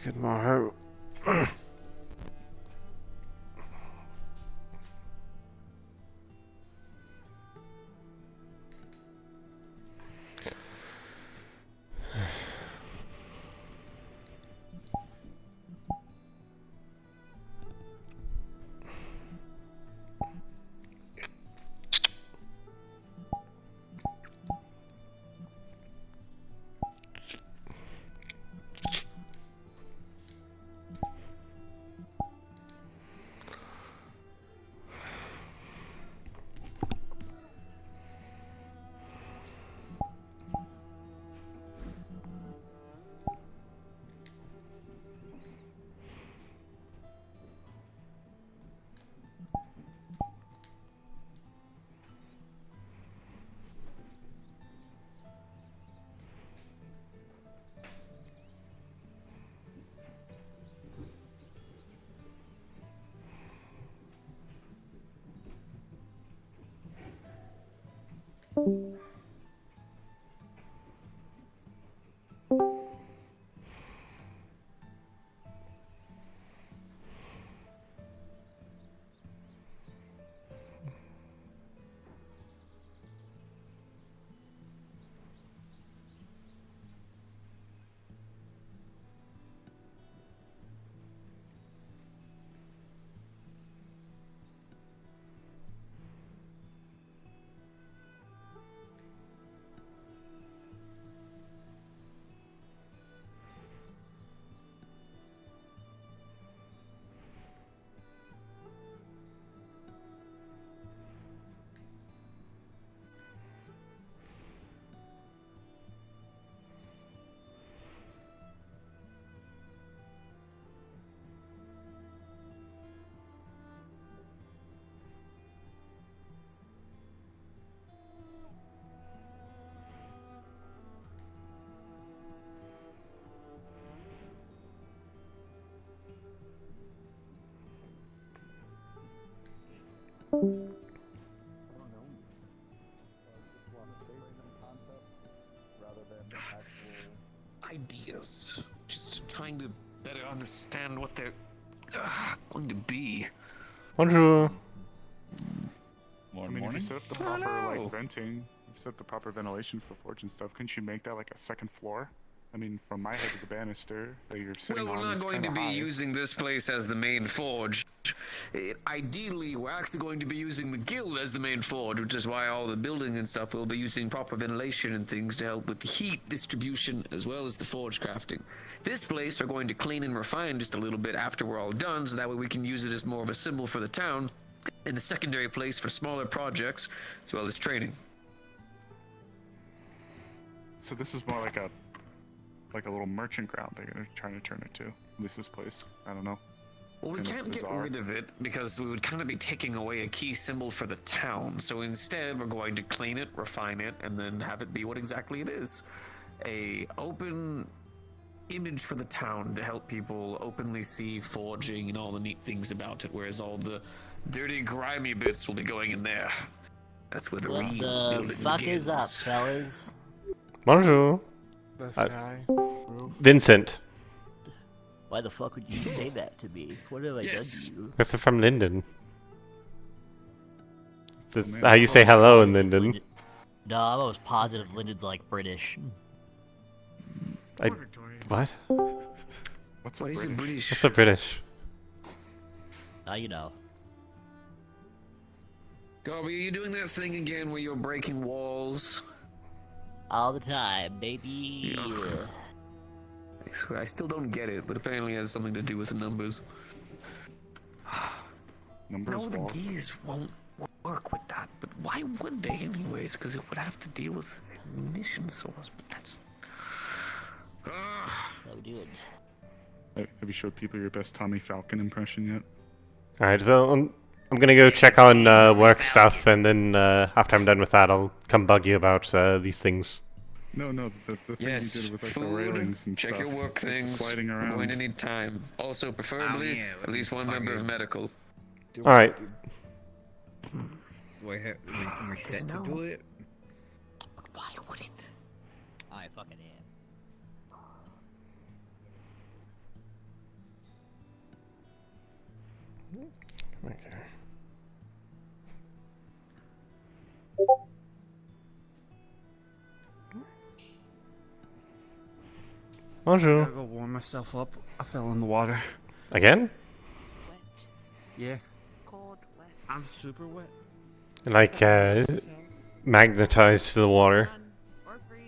Good morning. Ideas. Just trying to better understand what they're going to be. Bonjour. Morning. If you set up the proper venting, if you set the proper ventilation for forge and stuff, couldn't you make that like a second floor? I mean, from my head to the banister that you're sitting on. Well, we're not going to be using this place as the main forge. Ideally, we're actually going to be using the guild as the main forge, which is why all the building and stuff will be using proper ventilation and things to help with the heat distribution as well as the forge crafting. This place we're going to clean and refine just a little bit after we're all done, so that way we can use it as more of a symbol for the town and a secondary place for smaller projects as well as training. So this is more like a little merchant ground they're trying to turn it to. At least this place. I don't know. Well, we can't get rid of it because we would kind of be taking away a key symbol for the town. So instead, we're going to clean it, refine it, and then have it be what exactly it is. A open image for the town to help people openly see forging and all the neat things about it, whereas all the dirty, grimy bits will be going in there. That's where the real building begins. What the fuck is up, fellas? Bonjour. Vincent. Why the fuck would you say that to me? What have I done to you? Because I'm from Linden. Is this how you say hello in Linden? No, I'm almost positive Linden's like British. What? What's a British? What's a British? Now you know. Garby, are you doing that thing again where you're breaking walls? All the time, baby. Yeah. I still don't get it, but apparently it has something to do with the numbers. No, the gears won't work with that, but why would they anyways? Because it would have to deal with ignition source, but that's... No, dude. Have you showed people your best Tommy Falcon impression yet? Alright, well, I'm gonna go check on work stuff, and then after I'm done with that, I'll come bug you about these things. No, the thing yes, you did with like food, the railings and check stuff. Your work things. Sliding around. We're going to need time. Also, preferably, at least one member of medical. Alright. we set to do it? Why would it? I fucking am. Okay. I Bonjour. gotta go warm myself up. I fell in the water. Again? Wet. Yeah, Cold, wet. I'm super wet. Like, magnetized to the water. Run or breeze.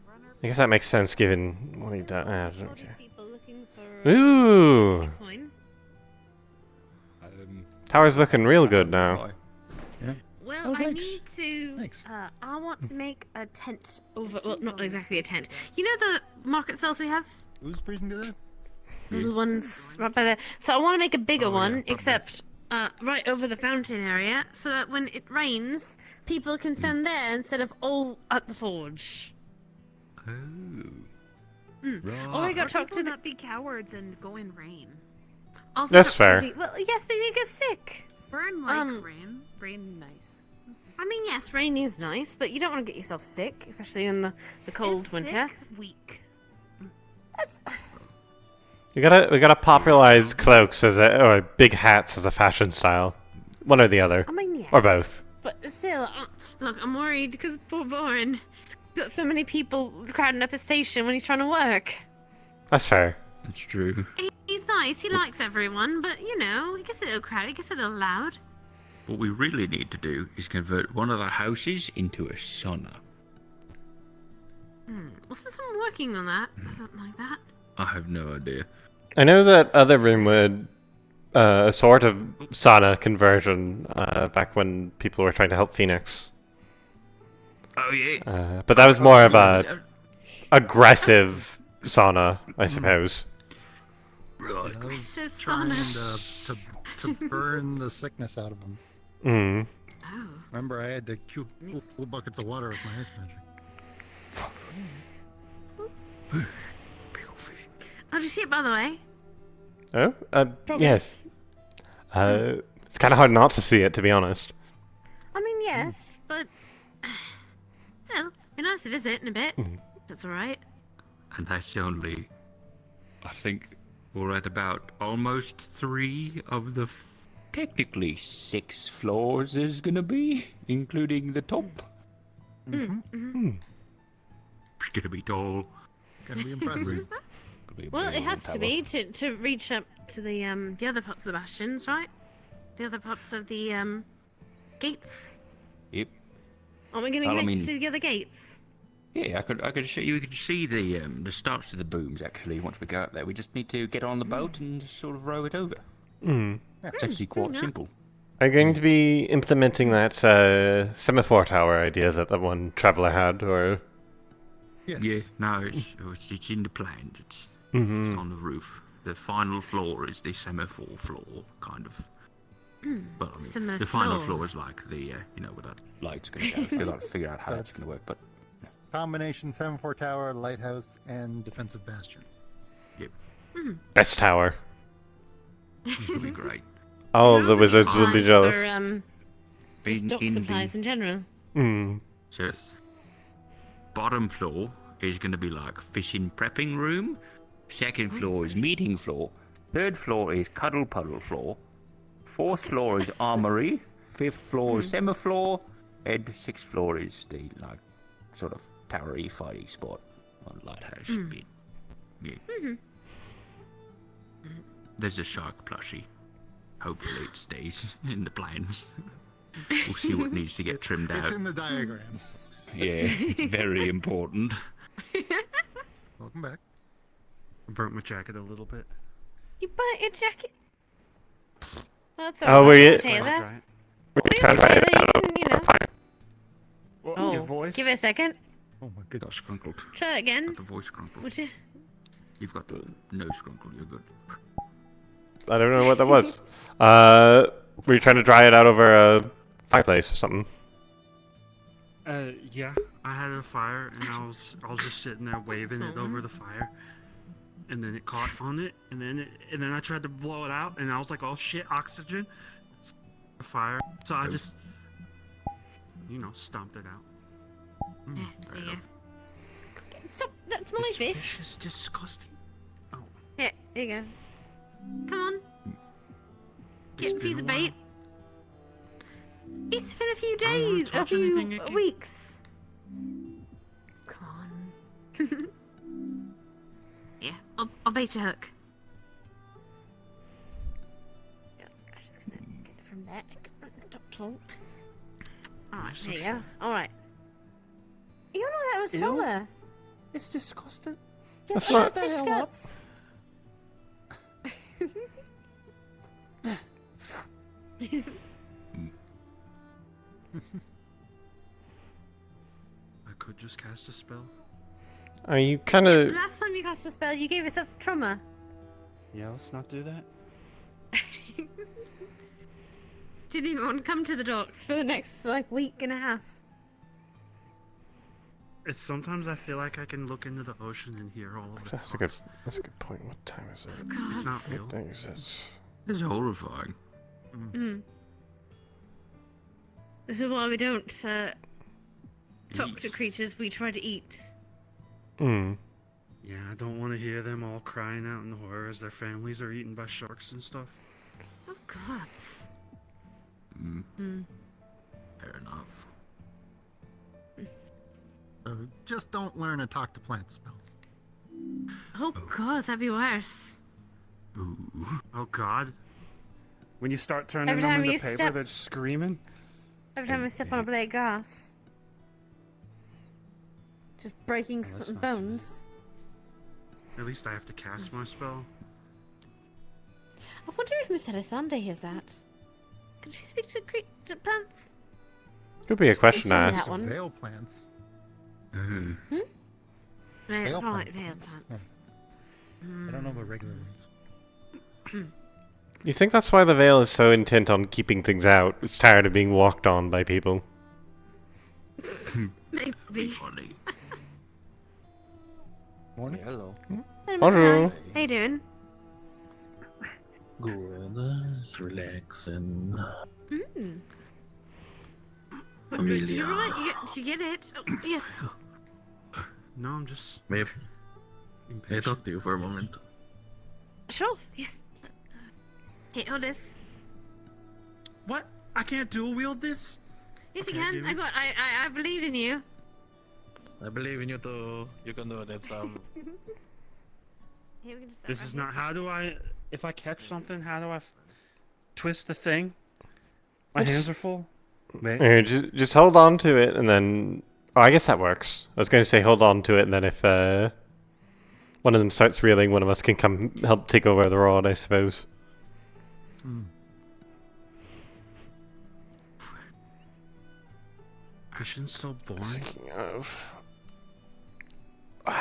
Run or I guess that makes sense given what he does. I All don't these care. people looking for Ooh! coin. Tower's looking real good now. Well, Oh, I thanks. need to. Thanks. I want to make a tent over. Well, not exactly a tent. You know the market stalls we have? Who's freezing to death? Little ones right by there. So I want to make a bigger Oh, yeah, one, probably. except right over the fountain area, so that when it rains, people can stand there instead of all at the forge. Oh. Or we got to talk to People the. not be cowards and go in rain. Also That's talk to fair. the- well, yes, but you get sick. Fern like Um, rain. Rain nice. I mean, yes, rain is nice, but you don't want to get yourself sick, especially in the cold If winter. sick, weak. We gotta popularize cloaks as or big hats as a fashion style. One or the other. I mean, yes. Or both. But still, look, I'm worried because poor Boren. He's got so many people crowding up his station when he's trying to work. That's fair. That's true. He's nice, he likes everyone, but you know, he gets a little crowded, he gets a little loud. What we really need to do is convert one of the houses into a sauna. Wasn't someone working on that? Or something like that? I have no idea. I know that other room would a sort of sauna conversion back when people were trying to help Phoenix. Oh yeah. But that was more of a aggressive sauna, I suppose. Right. Aggressive Trying sauna. to burn the sickness out of them. Mm. Oh. Remember, I had to cool buckets of water with my ice magic. Oh, did you see it by the way? Oh? Yes. It's kind of hard not to see it, to be honest. I mean, yes, but still, be nice to visit in a bit. That's alright. And that's only, I think we're at about almost 3 of the technically 6 floors there's gonna be, including the top. It's gonna be tall. Gonna be impressive. Gonna be a Well, big it has tower. to be to reach up to the other parts of the bastions, right? The other parts of the gates. Yep. Aren't we going to Well, I connect mean- to the other gates? Yeah, I could show you. We could see the starts of the booms actually. Once we go up there, we just need to get on the boat and just sort of row it over. Mm. It's actually quite enough. simple. Are you going to be implementing that semaphore tower idea that the one traveler had, or? Yes. Yeah, no, it's in the plans. It's Mhm. on the roof. The final floor is the semaphore floor, kind of. Well, I mean, the final Semaphore. floor is like the where that light's gonna go. Still got to figure out how that's That's- gonna work, but Combination semaphore tower, lighthouse, and defensive bastion. Best tower. it'll be great. All And the also wizards will be supplies jealous. For, just In- stock in the- supplies in general. Mm. So, bottom floor is going to be like fishing prepping room. Second floor is meeting floor. Third floor is cuddle puddle floor. Fourth floor is armory. Fifth floor is semaphore. And sixth floor is the like sort of towery fighty spot on lighthouse bit. Yeah. There's a shark plushie. Hopefully it stays in the plans. We'll see what needs to get trimmed out. It's in the diagrams. Yeah, it's very important. Welcome back. I burnt my jacket a little bit. You burnt your jacket. Well, that's Oh, alright, were you- Taylor. Right. Trying to write it You can, you know. Well, your Oh, voice. give it a second. Oh my Got goodness. scrunkled. Try it again. Got the voice scrunkled. Would you? You've got the nose scrunkled. You're good. I don't know what that was. Were you trying to dry it out over a fireplace or something? Yeah, I had a fire and I was just sitting there waving it over the fire, and then it caught on it, and then I tried to blow it out, and I was like, oh shit, oxygen, fire. So I just stomped it out. Yeah, there you go. Stop, that's my This fish. fish is disgusting. Oh, Yeah, there you go. Come on. Get a been piece a of while. bait. It's been a few I don't wanna days, a touch few anything icky. weeks. Come on. Yeah, I'll bait your hook. Yeah, I'm just gonna get it from there. Don't talk. Alright, so there you go. short. Alright. You're not that much Ew. taller. it's disgusting. Just not- fish guts. I could just cast a spell. Are you kind of? Last time you cast a spell, you gave yourself trauma. Yeah, let's not do that. Didn't even want to come to the docks for the next week and a half. It's sometimes I feel like I can look into the ocean and hear all of it. That's a good. That's a good point. What time is it? God. It's not real. What day is it? It's horrifying. This is why we don't talk to creatures we try to eat. Hmm. Yeah, I don't want to hear them all crying out in horror as their families are eaten by sharks and stuff. Oh God. Fair enough. Just don't learn a talk to plants spell. Oh God, that'd be worse. Oh God. When you start turning Every them time into you paper, step- they're just screaming. Every time I step on a blade of grass, just breaking let's some not do bones. At least I have to cast my spell. I wonder if Miss Elisande hears that. Can she speak to plants? Could be a question to Sounds ask. that one. Veil plants. Right, Veil right, plants. veil Yeah. plants. I don't know about regular ones. You think that's why the Veil is so intent on keeping things out? It's tired of being walked on by people. Be Maybe. funny. Morning. Hello. Hey, Mr. Bonjour. Guy. How you doing? Good. Just relaxing. Mm. Amelia. You're right. You get it. Oh, yes. No, I'm just May I impatient. talk to you for a moment? Sure. Yes. Hey, hold this. What? I can't dual wield this? Yes, Okay, you can. give me- I believe in you. I believe in you too. You can do it, Sam. Here, we can just This right is here. not. How do I? If I catch something, how do I twist the thing? My Well, hands just- are full. Wait. Here, just hold on to it, and then. Oh, I guess that works. I was going to say hold on to it, and then if one of them starts reeling, one of us can come help take over the rod, I suppose. Fishing's so boring. Speaking of. We're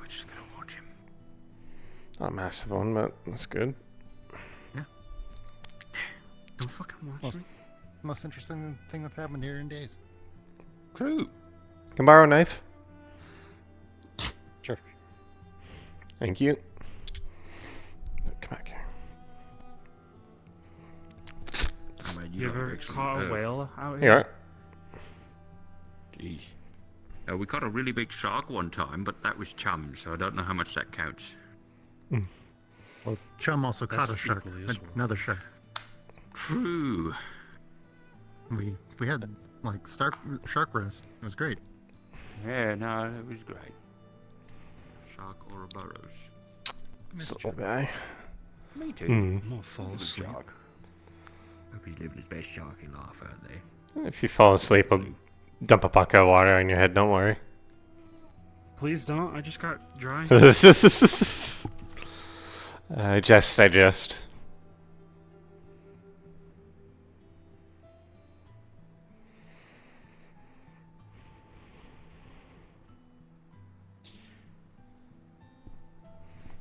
just gonna watch him. Not a massive one, but that's good. Don't fucking watch Most- me. Most interesting thing that's happened here in days. True. Can borrow a knife? Sure. Thank you. Come back here. I mean, You got ever excellent caught a herb. whale out Here you here? are. Jeez. We caught a really big shark one time, but that was chum, so I don't know how much that counts. Well, Chum also That's caught a shark. equally as well. Another shark. True. We had shark roast. It was great. Yeah, no, it was great. Shark Ouroboros. This little guy. Me too. Hmm. I'm gonna fall Good asleep. shark. Hope he's living his best sharky life out there. If you fall asleep, I'll dump a bucket of water on your head, don't worry. Please don't. I just got dry. I jest.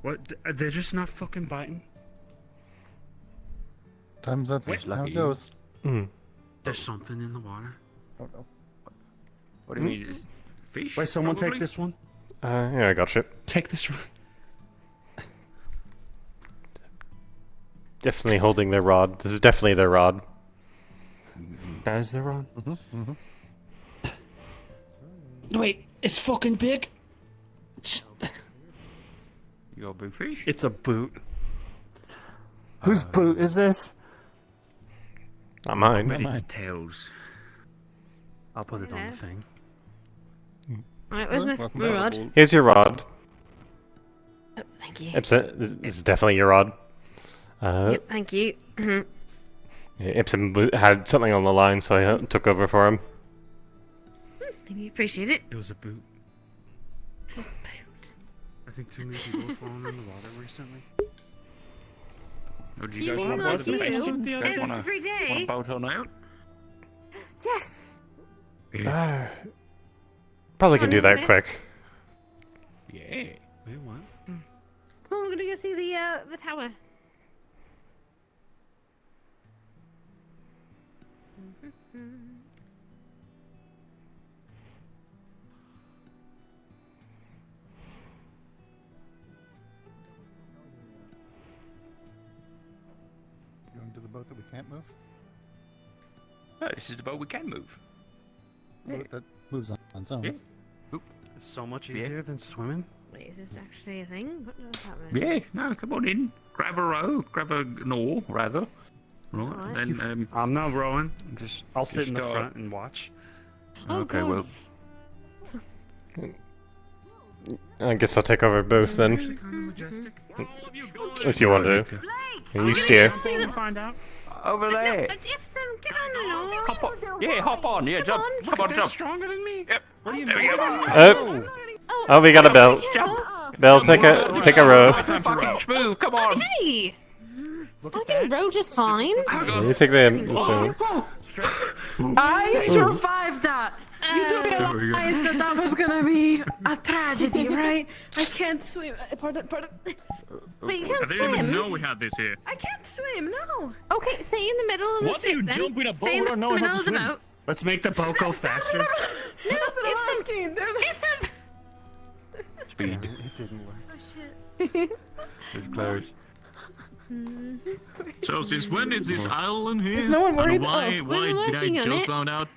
What? They're just not fucking biting. Times that's Wait, how lucky it you. goes. Hmm. There's something in the water. Oh no. What do you mean? Fish? Wait, someone probably? take this one. Yeah, I got you. Take this one. Definitely holding their rod. This is definitely their rod. That is the rod? Wait, it's fucking big. You got a big fish? It's a boot. Whose boot is this? Not mine. But it's tails. I'll put it on the thing. Alright, where's my rod? Here's your rod. Oh, thank you. Ipsen, this is definitely your rod. Yep, thank you. Ipsen had something on the line, so I took over for him. Thank you, appreciate it. It was a boot. It's a boot. I think too many people have fallen in the water recently. Oh, do You you guys mean want like to you? wanna Every day? boat on out? Yes! Probably can do that Honestly. quick. Yeah. Wait, what? Come on, we're gonna go see the tower. Going to the boat that we can't move? Oh, this is the boat we can move. Boat that moves on its own. Yeah. It's so much easier than swimming. Wait, is this actually a thing? What does that mean? Yeah, no, come on in. Grab a row, grab a oar, rather. Right, Alright. then, I'm not rowing. just... I'll sit in the start. front and watch. Oh, Okay, well, I guess I'll take over both then. Actually kind of majestic. If you want to. Blake! You steer. See the... Find out. over No, there. but if some... Get on the oar! Hop on. Yeah, hop on. Yeah, jump. Come on, They're jump. stronger than me. Yep. What do you There we mean? go. Oh, we got a belt. Jump. Bell, take a row. Fucking smooth. Come on. Hey! Look I at can that. row just fine. Hang on. You take the I survived that. You do There we go. realize that that was gonna be a tragedy, right? I can't swim. Pardon. Wait, you can't I didn't even swim? know we had this here. I can't swim. No. Okay, stay in the middle of the What do ship you then. jump in a boat Stay in the without knowing how middle to of the swim? boat. Let's make the boat go faster. No, That's what I'm Ipsen! asking. Ipsen! Speed. It didn't work. Oh shit. It's close. So since when is this island here? Is no one worried? And why Oh. We're did I working on just it. found out?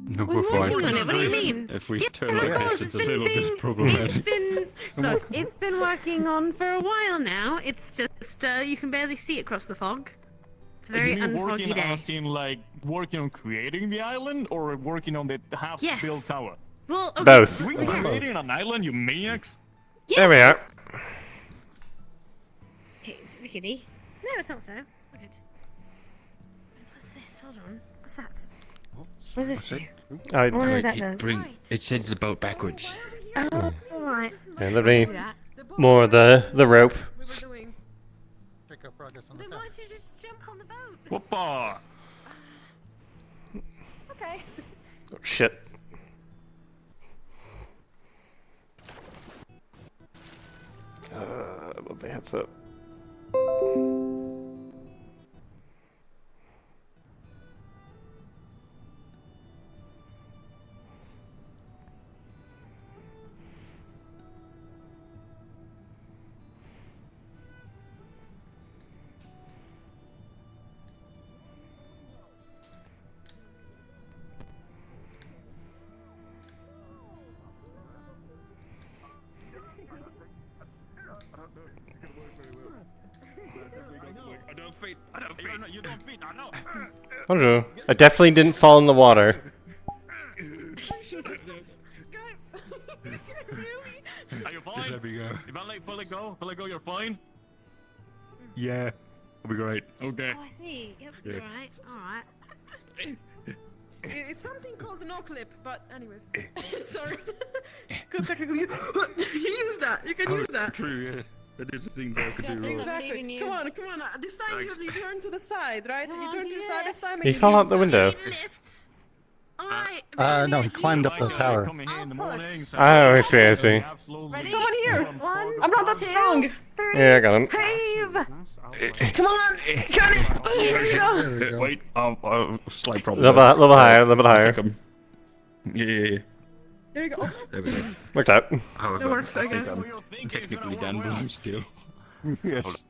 No, We're working on it. What do you mean? If we Yeah, turn of like course, this, it's it's a been little being- bit problematic. It's been look, it's been working on for a while now. It's just you can barely see it across the fog. It's a very You mean unfoggy working day. as in like working on creating the island or working on the half-built Yes. tower? Well, okay. Both. We creating an island, you maniacs! Yes. There we are. Okay, it's rickety. No, it's not so. We're good. What's this? Hold on. What's that? What does this do? I, I wonder what that does. It sends the boat backwards. Oh, alright. yeah, let me Do that. more of the rope. Check out progress on the Then tower. why don't you just jump on the boat? Whoopa! Okay. Oh, shit. Let me heads up. You don't fit, I know. I don't know. I definitely didn't fall in the water. Are you fine? Let me go. If I let go, you're fine? Yeah. It'll be great. Okay. Oh, I see. Yep, Yeah. alright, alright. It's something called no clip, but anyways. Sorry. Good technical. You use that. You can use that. True, yeah. That is the thing that I could do wrong. Exactly. Come on. This time you turn to the side, right? Come You on, turn to the do side this. this time. He fell out the window. Lift. Alright. No, he climbed up the tower. Come in here in the morning. Oh, I see, I see. Ready? Someone here. One, I'm not that strong. three. Yeah, I got him. Heave. Come on. Got it. Here we go. There we go. Wait, slight problem. Little higher, a little bit higher. Yeah. There you go. There we go. Worked out. However, It works, I think guess. I'm technically down below still. Yes.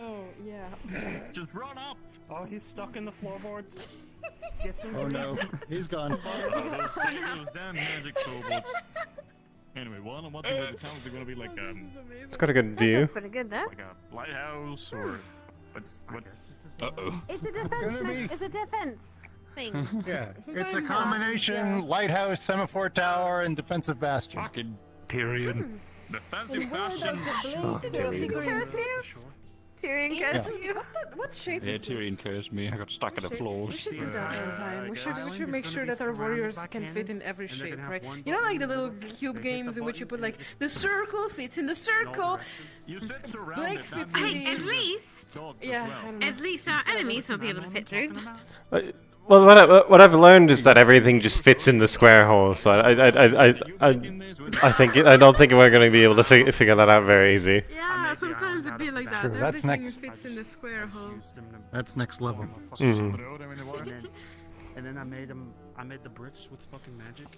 Oh yeah. Just run up! Oh, he's stuck in the floorboards. Get some Oh no, grease. he's gone. Those damn magic kobolds. Anyway, one of the towns are gonna be like It's got a good view. Pretty good though. like a lighthouse or what's uh-oh. It's a defense. It's a defense thing. Yeah, it's a combination lighthouse, semaphore tower, and defensive bastion. Fucking Tyrion. Defensive bastion. Tyrion cursed you. What shape Yeah, is this? Tyrion cursed me. I got stuck in the We floors. should do that sometime. We should Island make is sure gonna that be our warriors surrounded by can fit in cannons, every and they're shape, gonna have right? one You know, like the button, little you cube hit games the in which you button, put like the circle fits in the circle. You said Blake surrounded. fits That in means Hey, at the. least, dogs Yeah, as I well. don't know. at least our enemies will be able to fit through. Well, what I've learned is that everything just fits in the square hole. So I don't think we're going to be able to figure that out very easy. Yeah, sometimes it'd be like that. True, that's Everything next. fits in the square hole. That's next level. Mhm. And then I made the bricks with fucking magic.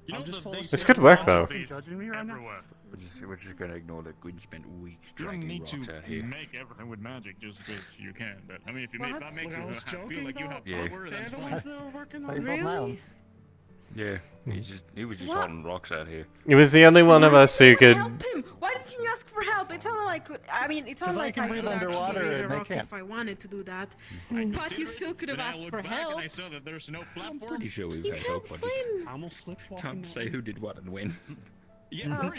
You know, I'm just they This could work, though. fucking judging me right now. everywhere. We're just gonna ignore that Gwyn spent weeks You don't dragging need rocks to out here. make everything with magic just because you can. But I mean, if you What? make that makes Look, I you was feel joking, like you though. have Yeah. power, They're that's the fine. ones that were working on Plays it. on my own. Yeah, he was just What? hauling rocks out here. He was the only one of us who could. Help him! Why didn't you ask for help? It's not like it's not 'Cause I like can I breathe could actually underwater raise a and they rock can't. if I wanted to do that. I But considered you still could have but I asked looked for back help. And I saw that there's no platform. Pretty sure we've You had can't help. I just swim. I almost slipped walking. can't say who did what and when. Yeah, Oh, where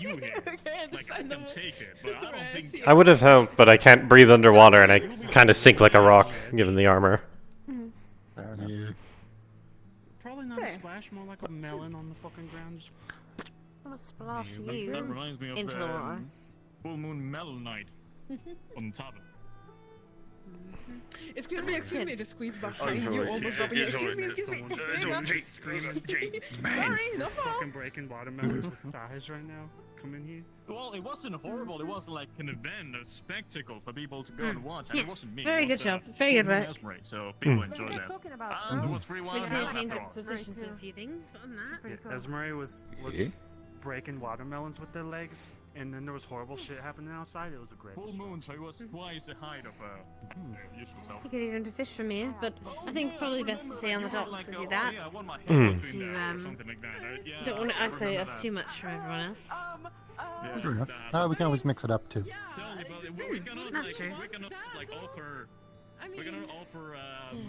you here? Okay, I Like, I understand can the- take it, but I don't think. I would have helped, but I can't breathe underwater, and I kind of sink like a rock given the armor. Fair enough. Probably not a There. splash, more like a melon on the fucking ground. Just I'm gonna splash That you reminds me of into the water. Full Moon Melon Night on top of it. Excuse me, just squeeze back. Oh, You sorry, almost shit, dropping yeah, it. Excuse me, excuse me. someone just screaming. Sorry, no fault. Fucking breaking watermelons with thighs right now. Come in here. Well, it wasn't horrible. It was like an event, a spectacle for people to go and watch. And Yes, it wasn't me. very it was, good job, very good Full Moon work. Esmeralda, so people enjoyed that. Talking about. And there was free We water just need to melon change after his all. positions in a few things, but other than that. Yeah, Esmeralda was Yeah. breaking watermelons with their legs, and then there was horrible shit happening outside. It was a great. Full moon, so it was twice the height of usual self. You could even do fish from here, but I think probably best to stay on the docks and do that. Yeah, I want my head Mm. between To, there or something like that. Yeah, Don't want to I isolate remember us that. too much from everyone else. Yeah, Fair enough. that We can always mix it up too. Totally, but we cannot, That's like, true. we cannot like offer. We cannot offer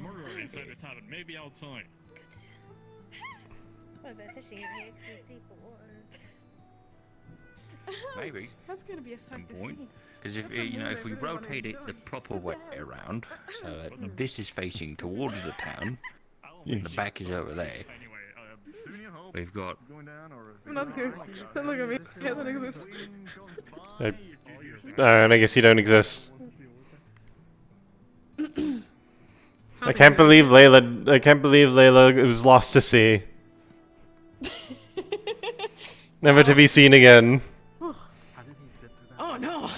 murder inside the tavern. Maybe outside. Well, they're fishing out here because deep water. Maybe. That's gonna be a sight to point. see. Because if we rotate it the proper way around, so that this is facing towards the town, and the back is over there, we've got. I'm not here. Don't look at me. I don't exist. And I guess you don't exist. I can't believe Layla was lost to sea. Never to be seen again. Oh no,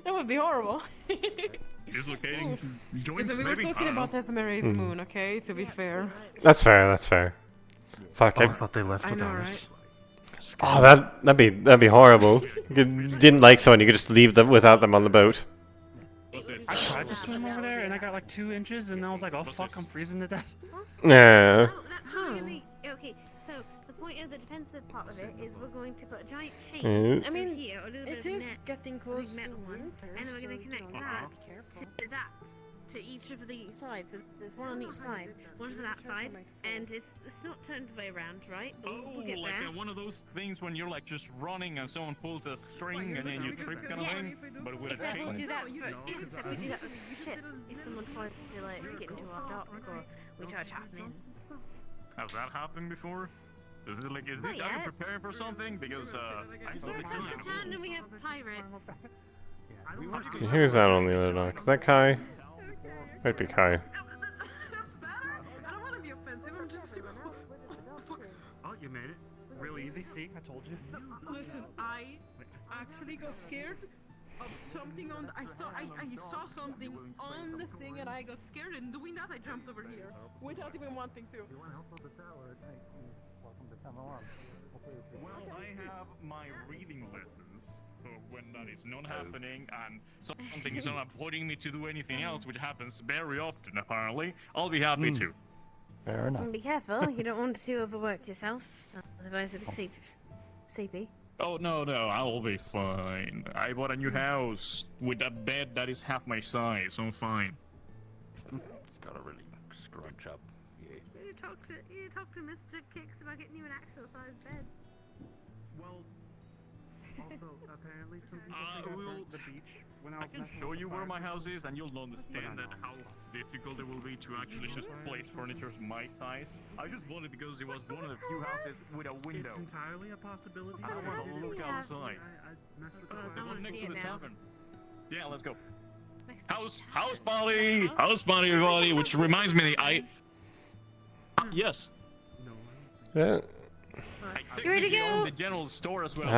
that would be horrible. Dislocating joints, Listen, we were maybe? talking I don't about know. Esmeralda's Mm. moon, okay? To be fair. That's fair. That's fair. Fuck. Oh, I thought they left I know, without right? us. Oh, that'd be horrible. You didn't like someone, you could just leave them without them on the boat. I tried to swim over there, and I got like 2 inches, and I was like, "Oh fuck, I'm freezing to death." Yeah. Oh, that's really okay. So the point of the defensive part of it is we're going to put a giant chain. Mm. I mean, over here, a little bit it of is net, getting a close big to metal one, winter, and then we're going to so, connect you know, that be careful. to that to each of the sides. So there's one on each side, one for that side, and it's not turned the way around, right? But Oh, we'll get like there. one of those things when you're like just running and someone pulls a string and then you trip kind of Yeah. thing, but with a Except we'll chain. do that for, except we do that with ship. If someone tries to like get into our dock or we try to trap them in. Has that happened before? Is it like, Not are you yet. preparing for something? Because I thought Across the town and we have pirates. Who's that on the other dock? Is that Kai? Might be Kai. I don't want to be offensive. I'm just. Oh, you made it. Real easy. See, I told you. Listen, I actually got scared of something on. I thought I saw something on the thing and I got scared, and doing that I jumped over here without even wanting to. Well, I have my reading lessons when that is not happening and something is not avoiding me to do anything else, which happens very often apparently, I'll be happy to. Fair enough. Be careful, you don't want to overwork yourself. Otherwise you'll be sleepy. Oh, no, I'll be fine. I bought a new house with a bed that is half my size, so I'm fine. It's gotta really scrunch up. Yeah. You talk to Mr. Kicks about getting you an actual size bed. Well, also, apparently some people think the beach when I can show you where my house is, and you'll understand that how difficult it will be to actually just place furniture my size. I just bought it because it was one of the few houses with a window. It's entirely a possibility. I want to look outside. I messed with The one next to the tavern. Yeah, let's go. House Party, everybody. Which reminds me, yes. Yeah. You ready to go? The general store as well.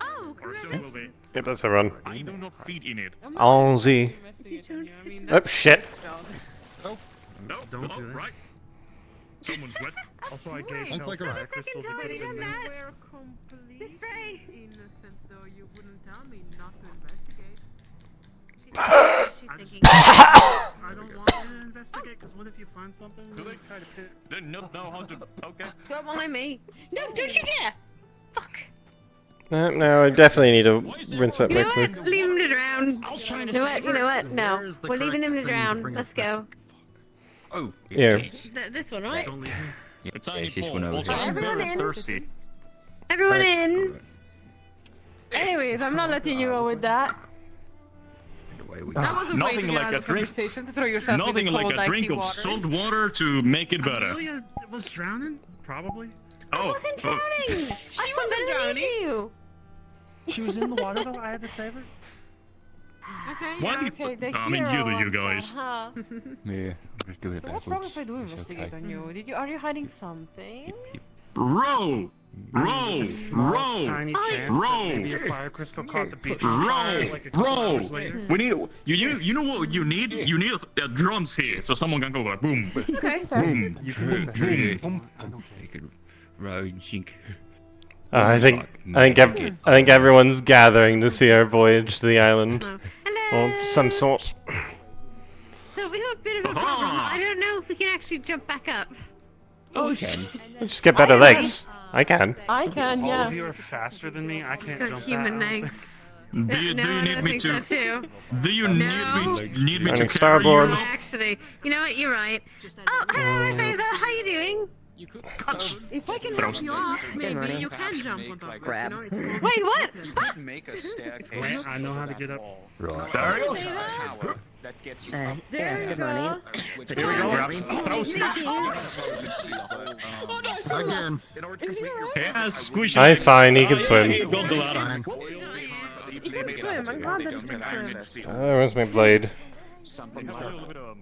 Oh, Or so it will be. Yep, that's a run. I do not feed in it. Allons-y. Oh, shit. No, Don't do that. Right. Someone's wet. Also, I gave Don't click fire around. crystals time a you've done good that. We're completely This Fray. innocent, though. You wouldn't tell me not to investigate. She's thinking. I don't want you to investigate, because what if you find something and Do you they? try to pit? They don't know how to. Okay. Go behind me. No, don't you dare! Fuck. No, I definitely need to rinse up You my know quick. what? Leave him to drown. I was trying to You know say. what? You know what? No. Where is the We're leaving him to correct thing to drown. bring Let's us back? go. Oh, Yeah. yes. This one, right? Don't leave me. It's tiny this pool. one over Also, here. I'm Everyone very in. thirsty. Everyone in. Anyways, I'm not letting you go with that. Away we That go. was a way Nothing to get like out a of the drink. conversation, to throw yourself Nothing in the like cold, a drink icy of waters. salt water to make it better. Amelia was drowning? Probably. I wasn't drowning. I wasn't drowning. You. She was in the water though, I had to save her. Okay, Why yeah, do okay, you- the I mean, you hero do, you wants that, guys. huh? Yeah, I'm just doing it So backwards. what's wrong if I do It's investigate okay. on you? Are you hiding something? Row! Tiny chance Row! that maybe a fire crystal caught the beach. Row! Like a couple Row! hours later. We need you know what you need? You need drums here, so someone can go like boom, Okay, fair. boom. You can Boom. You can row and sink. I think everyone's gathering to see our voyage to the island. Hello. Or some sort. So we have a bit of a problem. I don't know if we can actually jump back up. Oh, you can. Just get better legs. I can. I can, All yeah. of you are faster than me. I can't Got jump human that. legs. Do you No, I need don't me think to? so too. Do you No. need me to Running carry starboard. you? Actually, you know what? You're right. Oh, hello, Ava. How you doing? If I can help you off, maybe you can jump on top of it, you know? It's cool. Wait, what? Make a staircase. Grant, I know how to get up. Right. Darius? Tower that gets you up. There you go. Here we go. Again. Yeah, squish. He's fine, he can swim. Got the ladder. Fine. You can swim. I'm glad that you can swim. Where's my blade? Something A little bit of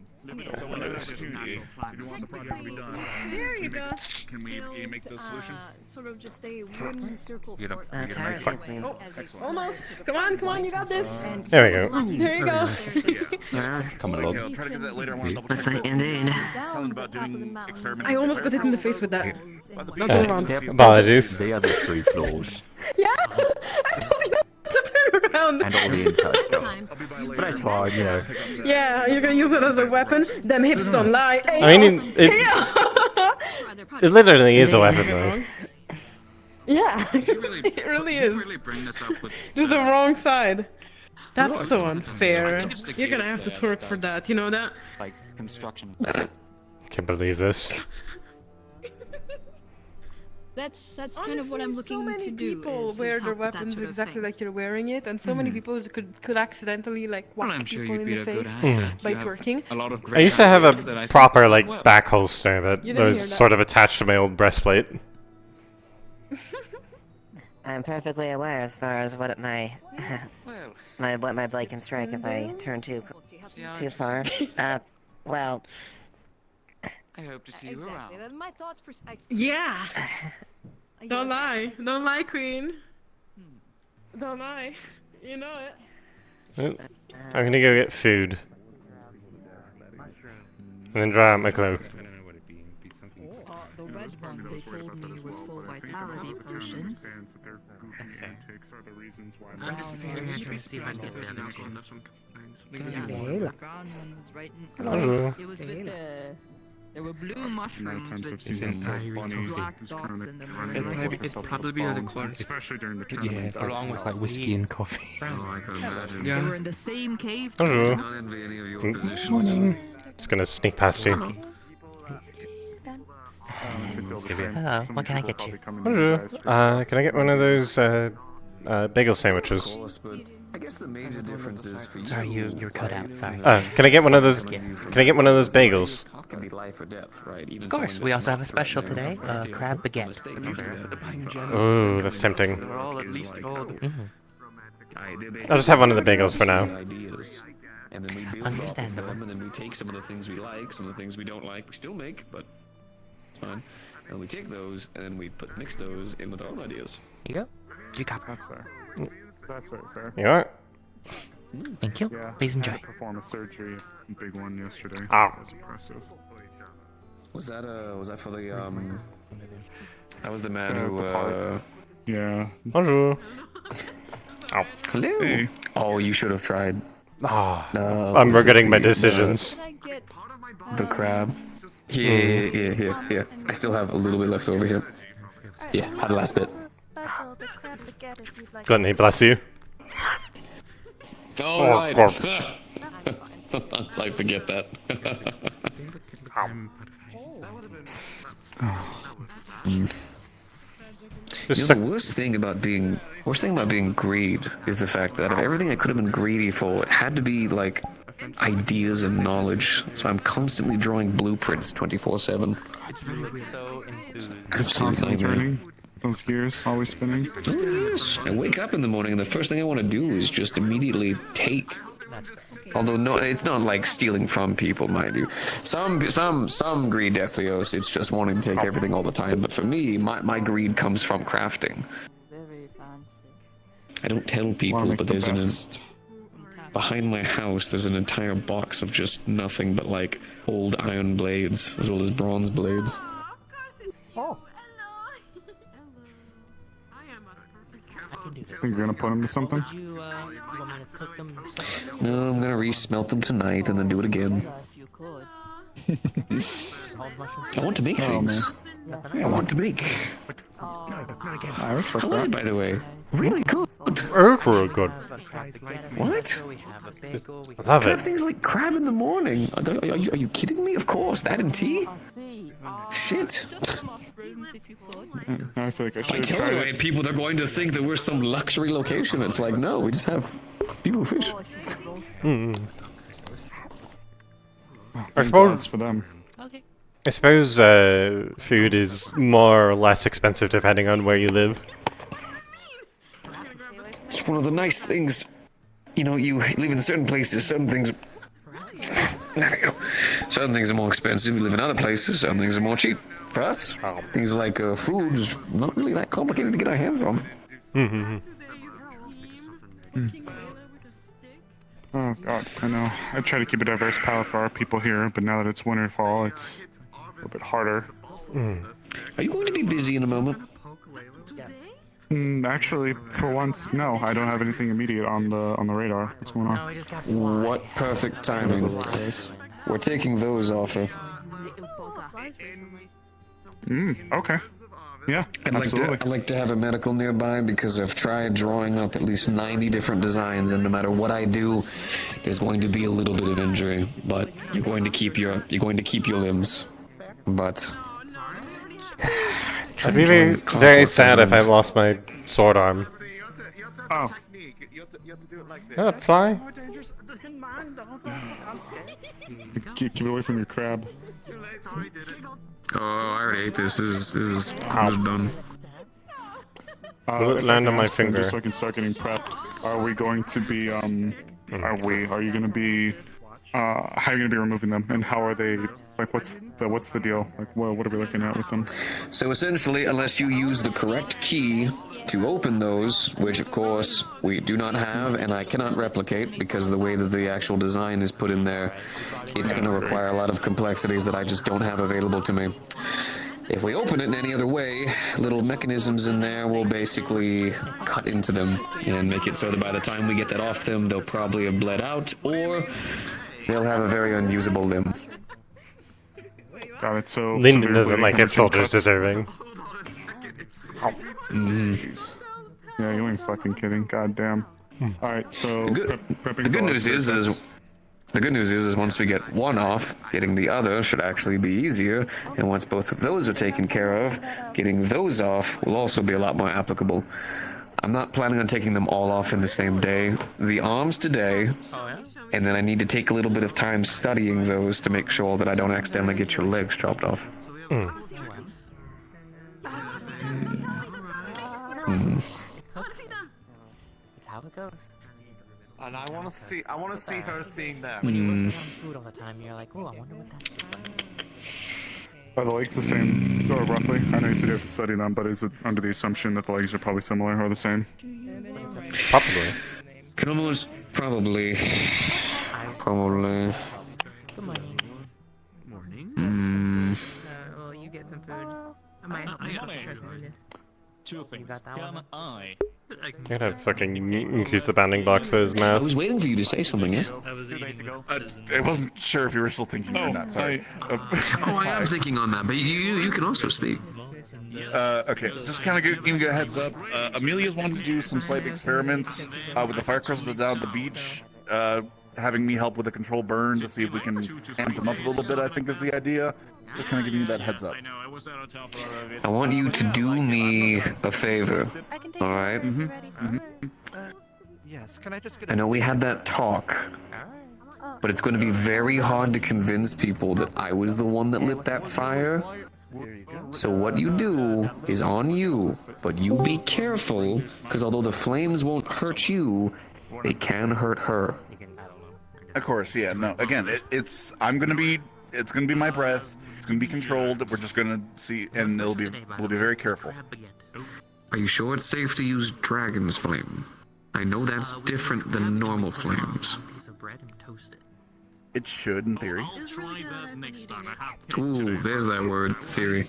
There you go. Can we make the solution? Sort of just a wooden circle Get up. fort Get as up. a Almost. Come on, you got this. There we go. There you go. Come along. I'll try to do that later. I want to double check. indeed. Something about doing experiments. I almost got hit in the face with that. Not Uh, turn around. Apologies. The other 3 floors. Yeah! I told you not to turn around. And all the inside stuff. But that's fine, you know. Yeah, you're gonna use it as a weapon? Them hips don't lie. I mean, it literally is a weapon, Am I though. wrong? Yeah, it really is. Really bring this up with. Just the wrong side. That's Right. so I unfair. think it's the You're gonna gate have to that twerk for that, you know that? Like construction. Can't believe this. That's kind of what I'm looking so many to do. people is wear help their with that weapons sort of exactly thing. like you're wearing it, and so many people could accidentally like whack Well, I'm sure people you'd in be the a good face asset. by You have twerking. a lot of I great used to have ideas that I a think proper, would like, work well. back holster that You didn't was hear that. sort of attached to my old breastplate. I'm perfectly aware as far as what my my blade can strike if I turn too far. Well, I hope to see you around. My thoughts Yeah. Don't lie, Queen. Don't lie. You know it. Oh, I'm gonna go get food. And then dry out my cloak. red one they told me was full vitality potions. That's fair. I'm just figuring out trying to see if I can get the other two. The brown one was right in... Hello. It was with the... There were blue mushrooms with Isn't black dots in them. It'd probably be the corners. Especially during the tournament. Yeah, along with like whiskey and coffee. Oh, I can imagine. They were in the same cave. Hello. Not envy any of your positions. Just gonna sneak past you. Hello, what can I get you? Hello. Can I get one of those bagel sandwiches? I guess the major difference is for you. Sorry, you're cut out. Sorry. Can I get one of those? Can I get one of those bagels? Can be life or death, right? Even Of course, we also have a special today, crab baguette. Ooh, that's tempting. They're all at least old. I'll just have one of the bagels for now. And then we build Understandable. off of them, and then we take some of the things we like, some of the things we don't like, we still make, but it's fine. And we take those, and then we mix those in with our own ideas. Here you go. You got That's fair. That's very fair. You alright? Thank you. Yeah, Please I enjoy. had to perform a surgery, a big one yesterday. Ow. That was impressive. Was that for the that was the man The who part. Yeah. Hello. Ow. Hello. Hey. Oh, you should have tried. I'm regretting my decisions. The crab. Here. I still have a little bit left over here. Yeah, had the last bit. Gluttony, bless you. Oh, right. Sometimes I forget that. The worst thing about being greed is the fact that of everything I could have been greedy for, it had to be like ideas and knowledge. So I'm constantly drawing blueprints 24/7. So enthused. Constantly turning. Those gears always spinning. Oh, yes. I wake up in the morning and the first thing I want to do is just immediately take. Although no, it's not like stealing from people, mind you. Some greed definitely. It's just wanting to take everything all the time. But for me, my greed comes from crafting. I don't tell people, but there's behind my house. There's an entire box of just nothing but like old iron blades as well as bronze blades. Oh. Think you're gonna put them to something? Would you want me to cook them? No, I'm gonna re-smelt them tonight and then do it again. I want to make things. I want to make. I respect How was it, that. by the way? Really good. It's real good. What? I love I have it. things like crab in the morning. Are you kidding me? Of course, that and tea. Shit. I feel like I should By have telling tried away it. people, they're going to think that we're some luxury location. It's like, no, we just have people who fish. I suppose That's for them. Okay. I suppose food is more or less expensive depending on where you live. It's one of the nice things. You know, you live in certain places, certain things. There we go. Certain things are more expensive. You live in other places, certain things are more cheap. For us, things like food is not really that complicated to get our hands on. Oh god, I know. I try to keep a diverse palette for our people here, but now that it's winter fall, it's a little bit harder. Are you going to be busy in a moment? Actually, for once, no. I don't have anything immediate on the radar. What's going on? What perfect timing. We're taking those off her. Okay. Yeah, absolutely. I'd like to have a medical nearby because I've tried drawing up at least 90 different designs, and no matter what I do, there's going to be a little bit of injury. But you're going to keep your limbs. But I'd be very sad if I lost my sword arm. Oh. Oh, fly? Keep away from your crab. oh, I already ate this. This is done. Will it If land I on can my ask them, finger? Just so I can start getting prepped. Are we going to be Are you going to be how are you going to be removing them, and how are they? Like, what's the deal? Like, what are we looking at with them? So essentially, unless you use the correct key to open those, which of course we do not have, and I cannot replicate because of the way that the actual design is put in there, it's going to require a lot of complexities that I just don't have available to me. If we open it in any other way, little mechanisms in there will basically cut into them and make it so that by the time we get that off them, they'll probably have bled out, or they'll have a very unusable limb. Got it. So Lyndon doesn't like its soldiers cuts. deserving. Jeez. Yeah, you ain't fucking kidding. God damn. All right. So The good news is once we get one off, getting the other should actually be easier, and once both of those are taken care of, getting those off will also be a lot more applicable. I'm not planning on taking them all off in the same day. The arms today, and then I need to take a little bit of time studying those to make sure that I don't accidentally get your legs chopped off. It's how it goes. And I want to see her seeing that. When you look at food all the time, you're like, oh, I wonder what that is. Are the legs the same, sort of roughly? I know you said you have to study them, but is it under the assumption that the legs are probably similar or the same? Probably. Kilmore's probably. Probably. Good morning. Well, you get some food. I might help myself to try some onion. Two things. got that Can one? I? I'm gonna fucking increase the banding box for his I mask. was waiting for you to say something, yes? 2 days ago. I wasn't sure if you were still thinking or not. Sorry. Oh, I am thinking on that, but you can also speak. Okay, just kind of giving you a heads up. Amelia's wanted to do some slight experiments with the fire crystals down at the beach. Having me help with the control burn to see if we can amp them up a little bit, I think is the idea. Just kind of giving you that heads up. I want you to do me a favor, alright? Yes, can I just get I know we had that talk, but it's going to be very hard to convince people that I was the one that lit that fire. So what you do is on you, but you be careful, because although the flames won't hurt you, they can hurt her. Of course, yeah. No, again, it's gonna be my breath. It's gonna be controlled. We're just gonna see, and we'll be very careful. Are you sure it's safe to use dragon's flame? I know that's different than normal flames. Piece of bread and toast it. It should, in theory. I'll try that next time. I have to. Ooh, there's that word, theory.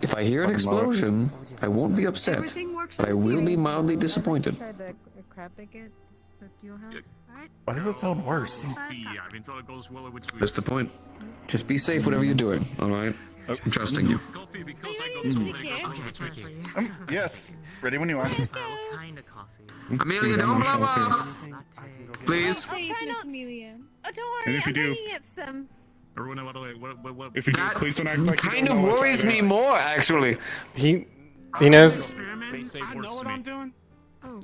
If I hear an explosion, I won't be upset, but I will be mildly disappointed. Try the crab baguette that you'll have. Alright. Why does it sound worse? Yeah, I mean, it goes well with sweet. That's the point. Just be safe whatever you're doing, alright? I'm trusting you. Coffee because I got some legs. Yes. Ready when you are. What kind of coffee? Amelia, don't blow up! Please. Save Miss Amelia. Oh, don't And worry, if you I'm do- bringing up some. Aruna, by the way, what? If you do, please don't act like you Kind don't of know what's worries out me there. more, actually. He knows. Experiment. I know what I'm doing.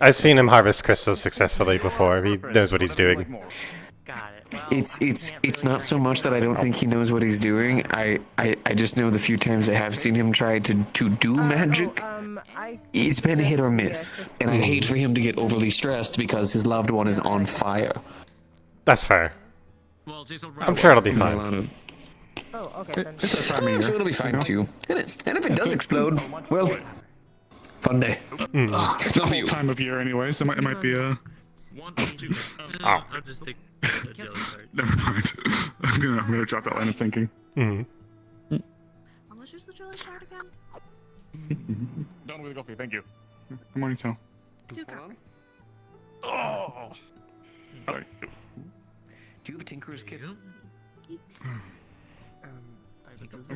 I've seen him harvest crystals successfully before. He knows what he's doing. Got it. Well, It's not so much that I don't think he knows what he's doing. I just know the few times I have seen him try to do magic, it's been hit or miss. And I'd hate for him to get overly stressed because his loved one is on fire. That's fair. Well, Jason, I'm sure it'll be There's a fine. lot of... Oh, okay. Then. It's that time of I'm year. sure it'll be fine you know? too. And if it does explode, well, fun day. It's a cold time of year anyway, so it might be a... 1, 2. Oh. I'll just take a jelly card. Never mind. I'm gonna drop that line of thinking. How much is the jelly card again? Done with the coffee, thank you. Good morning, Tal. 2 copper. Oh! Sorry. Do you have a Tinker's kit? I'm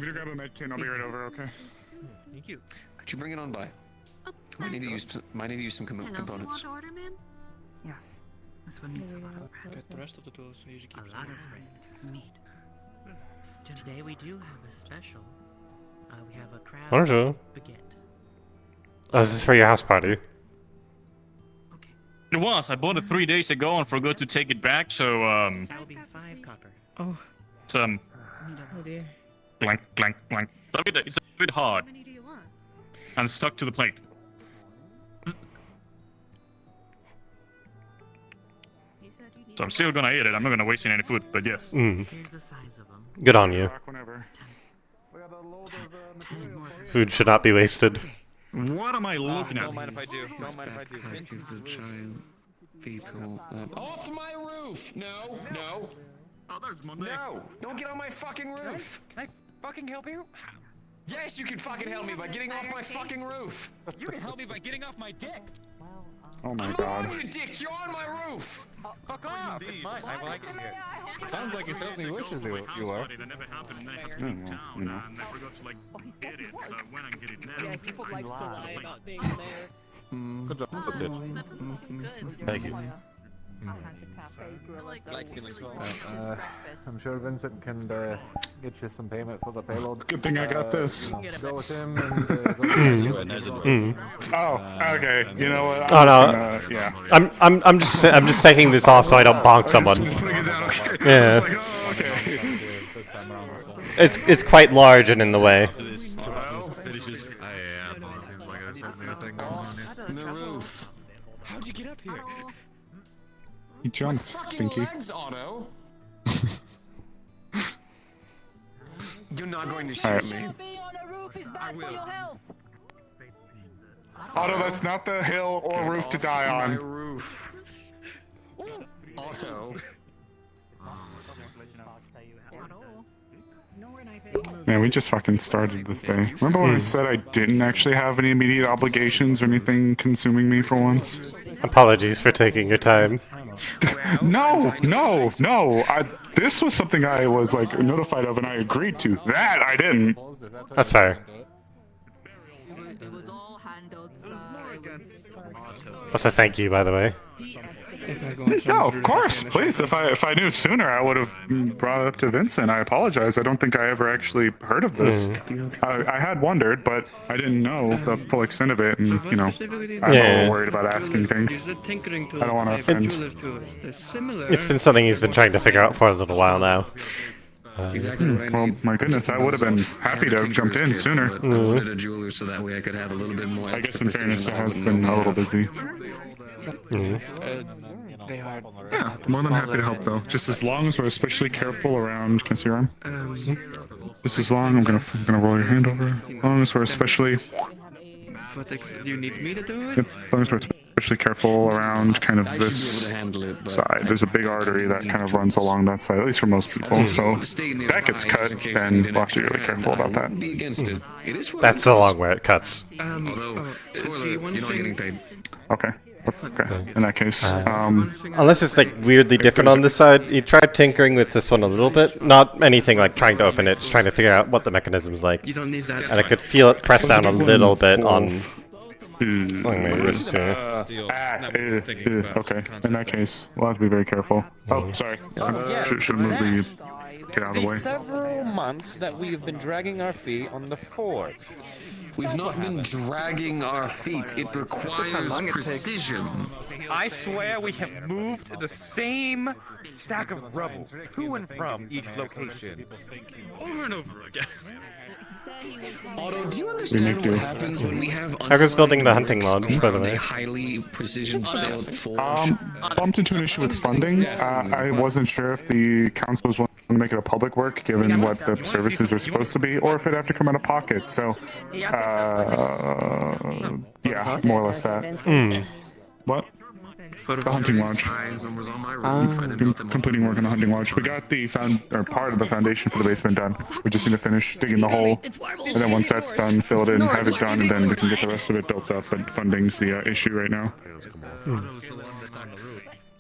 gonna grab a med kit and I'll be right over, okay? Thank you. Could you bring it on by? Might need to use some components. Order, man? Yes. This one needs a lot of bread. Get the rest of the toast so you keep A lot of bread. Meat. Today we do have a special. We have a crab Bonjour. baguette. Oh, is this for your house party? It was. I bought it 3 days ago and forgot to take it back. So That'll be 5 copper. Oh. it's Oh dear. blank. It's a bit hard How many do you want? and stuck to the plate. So I'm still gonna eat it. I'm not gonna waste any food, but yes. Mm. Here's the size of them. Good on you. Whenever. Food should not be wasted. What am I looking at? Don't mind if I do. Is a giant fecal... Off my roof! No! Oh, there's Monday. No! Don't get on my fucking roof! fucking help you? Yes, you can fucking help me by getting off my fucking roof. You can help me by getting off my dick. Oh my I'm god. on your dick. You're on my roof. Fuck off. It's mine. I like it here. It sounds like he certainly wishes you were. That never happened, and then I had to Yeah, leave well, town, you know. and I forgot to like get it, so I went and get it now. Yeah, people likes to lie about being there. Good job. Thank you. Like feeling tall. I'm sure Vincent can get you some payment for the payload. Good thing I got this. Go with him and go Oh, okay. You know what? Oh no. Yeah. I'm just taking this off so I don't bonk someone. Yeah. It's quite large and in the way. Finishes. Seems like there's certainly a thing going on here. On the roof. How'd you get up here? He jumped, Fucking Stinky. legs, Otto. You're not going to shoot Alright. me. I will. Otto, that's not the hill or roof to die My on. roof. Also, Man, we just fucking started this day. Remember when I said I didn't actually have any immediate obligations or anything consuming me for once? Apologies for taking your time. No. This was something I was like notified of and I agreed to. That I didn't. That's fair. That's a thank you, by the way. No, of course, please. If I knew sooner, I would have brought it up to Vincent. I apologize. I don't think I ever actually heard of this. I had wondered, but I didn't know the full extent of it, and you know, I'm a little worried about asking things. I don't want to offend. It's been something he's been trying to figure out for a little while now. that's exactly what I Well, need. my goodness, I would have been happy to have jumped in sooner. But I wanted a jeweler so that way I could have a little bit more. I guess extra in fairness, precision I that I has wouldn't been a little have. busy. Yeah, more than happy to help though. Just as long as we're especially careful around. Can I see your arm? Just as long, I'm gonna roll your hand over. As long as we're especially. What do you need me to do it? Yep, as long as we're especially careful around kind of I should be this able to handle it, but side. There's a big artery that kind of runs along that side, at least for most people. So if that gets cut, then we'll have to be really careful about that. be against it. It is what That's it the is. long way it cuts. Although, spoiler, you're not getting paid. Okay. Okay. In that case, Unless it's like weirdly different on this side, you tried tinkering with this one a little bit. Not anything like trying to open it, just trying to figure out what the mechanism's like. You don't need that. And I could feel it press down a little bit on my wrist here. okay. In that case, we'll have to be very careful. Oh, sorry. Should move these. Get out of the way. Several months that we've been dragging our feet on the forge. We've not been dragging our feet. It requires precision. I swear we have moved the same stack of rubble to and from each location. Over and over again. Otto, do you understand what happens when we have I was building the hunting lodge, by the a way. highly precision sailed forge? Bumped into an issue with funding. I wasn't sure if the council was willing to make it a public work, given what the services are supposed to be, or if it'd have to come out of pocket. So, yeah, more or less that. What? The hunting lodge. Completing work on the hunting lodge. We got the part of the foundation for the basement done. We just need to finish digging the hole, and then once that's done, fill it in, have it done, and then we can get the rest of it built up. But funding's the issue right now.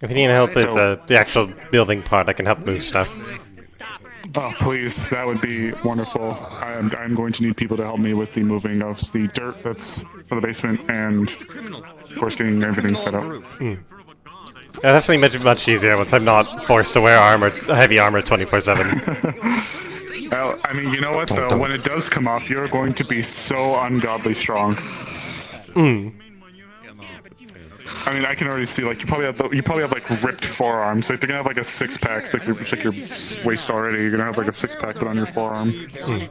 If you need help with the actual building part, I can help move stuff. Oh, please, that would be wonderful. I'm going to need people to help me with the moving of the dirt that's for the basement, and of course getting everything set up. It'll definitely make it much easier once I'm not forced to wear heavy armor 24/7. Well, I mean, you know what though? When it does come off, you're going to be so ungodly strong. I mean, I can already see, like, you probably have like ripped forearms. Like, they're gonna have like a six-pack. It's like your waist already. You're gonna have like a six-pack, but on your forearm. I'm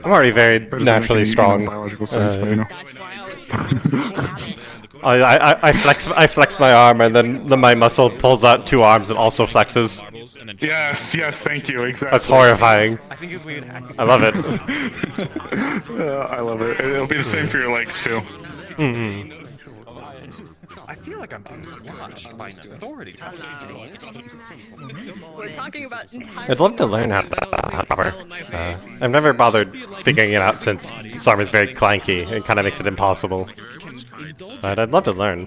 already very naturally strong. Biological sense, but you know. I flex my arm, and then my muscle pulls out two arms and also flexes. Yes, thank you. Exactly. That's horrifying. I love it. I love it. It'll be the same for your legs too. feel like I'm being watched by an authority. We're talking about entirely I'd love to learn how power. I've never bothered figuring it out since this arm is very clanky. It kind of makes it impossible. But I'd love to learn.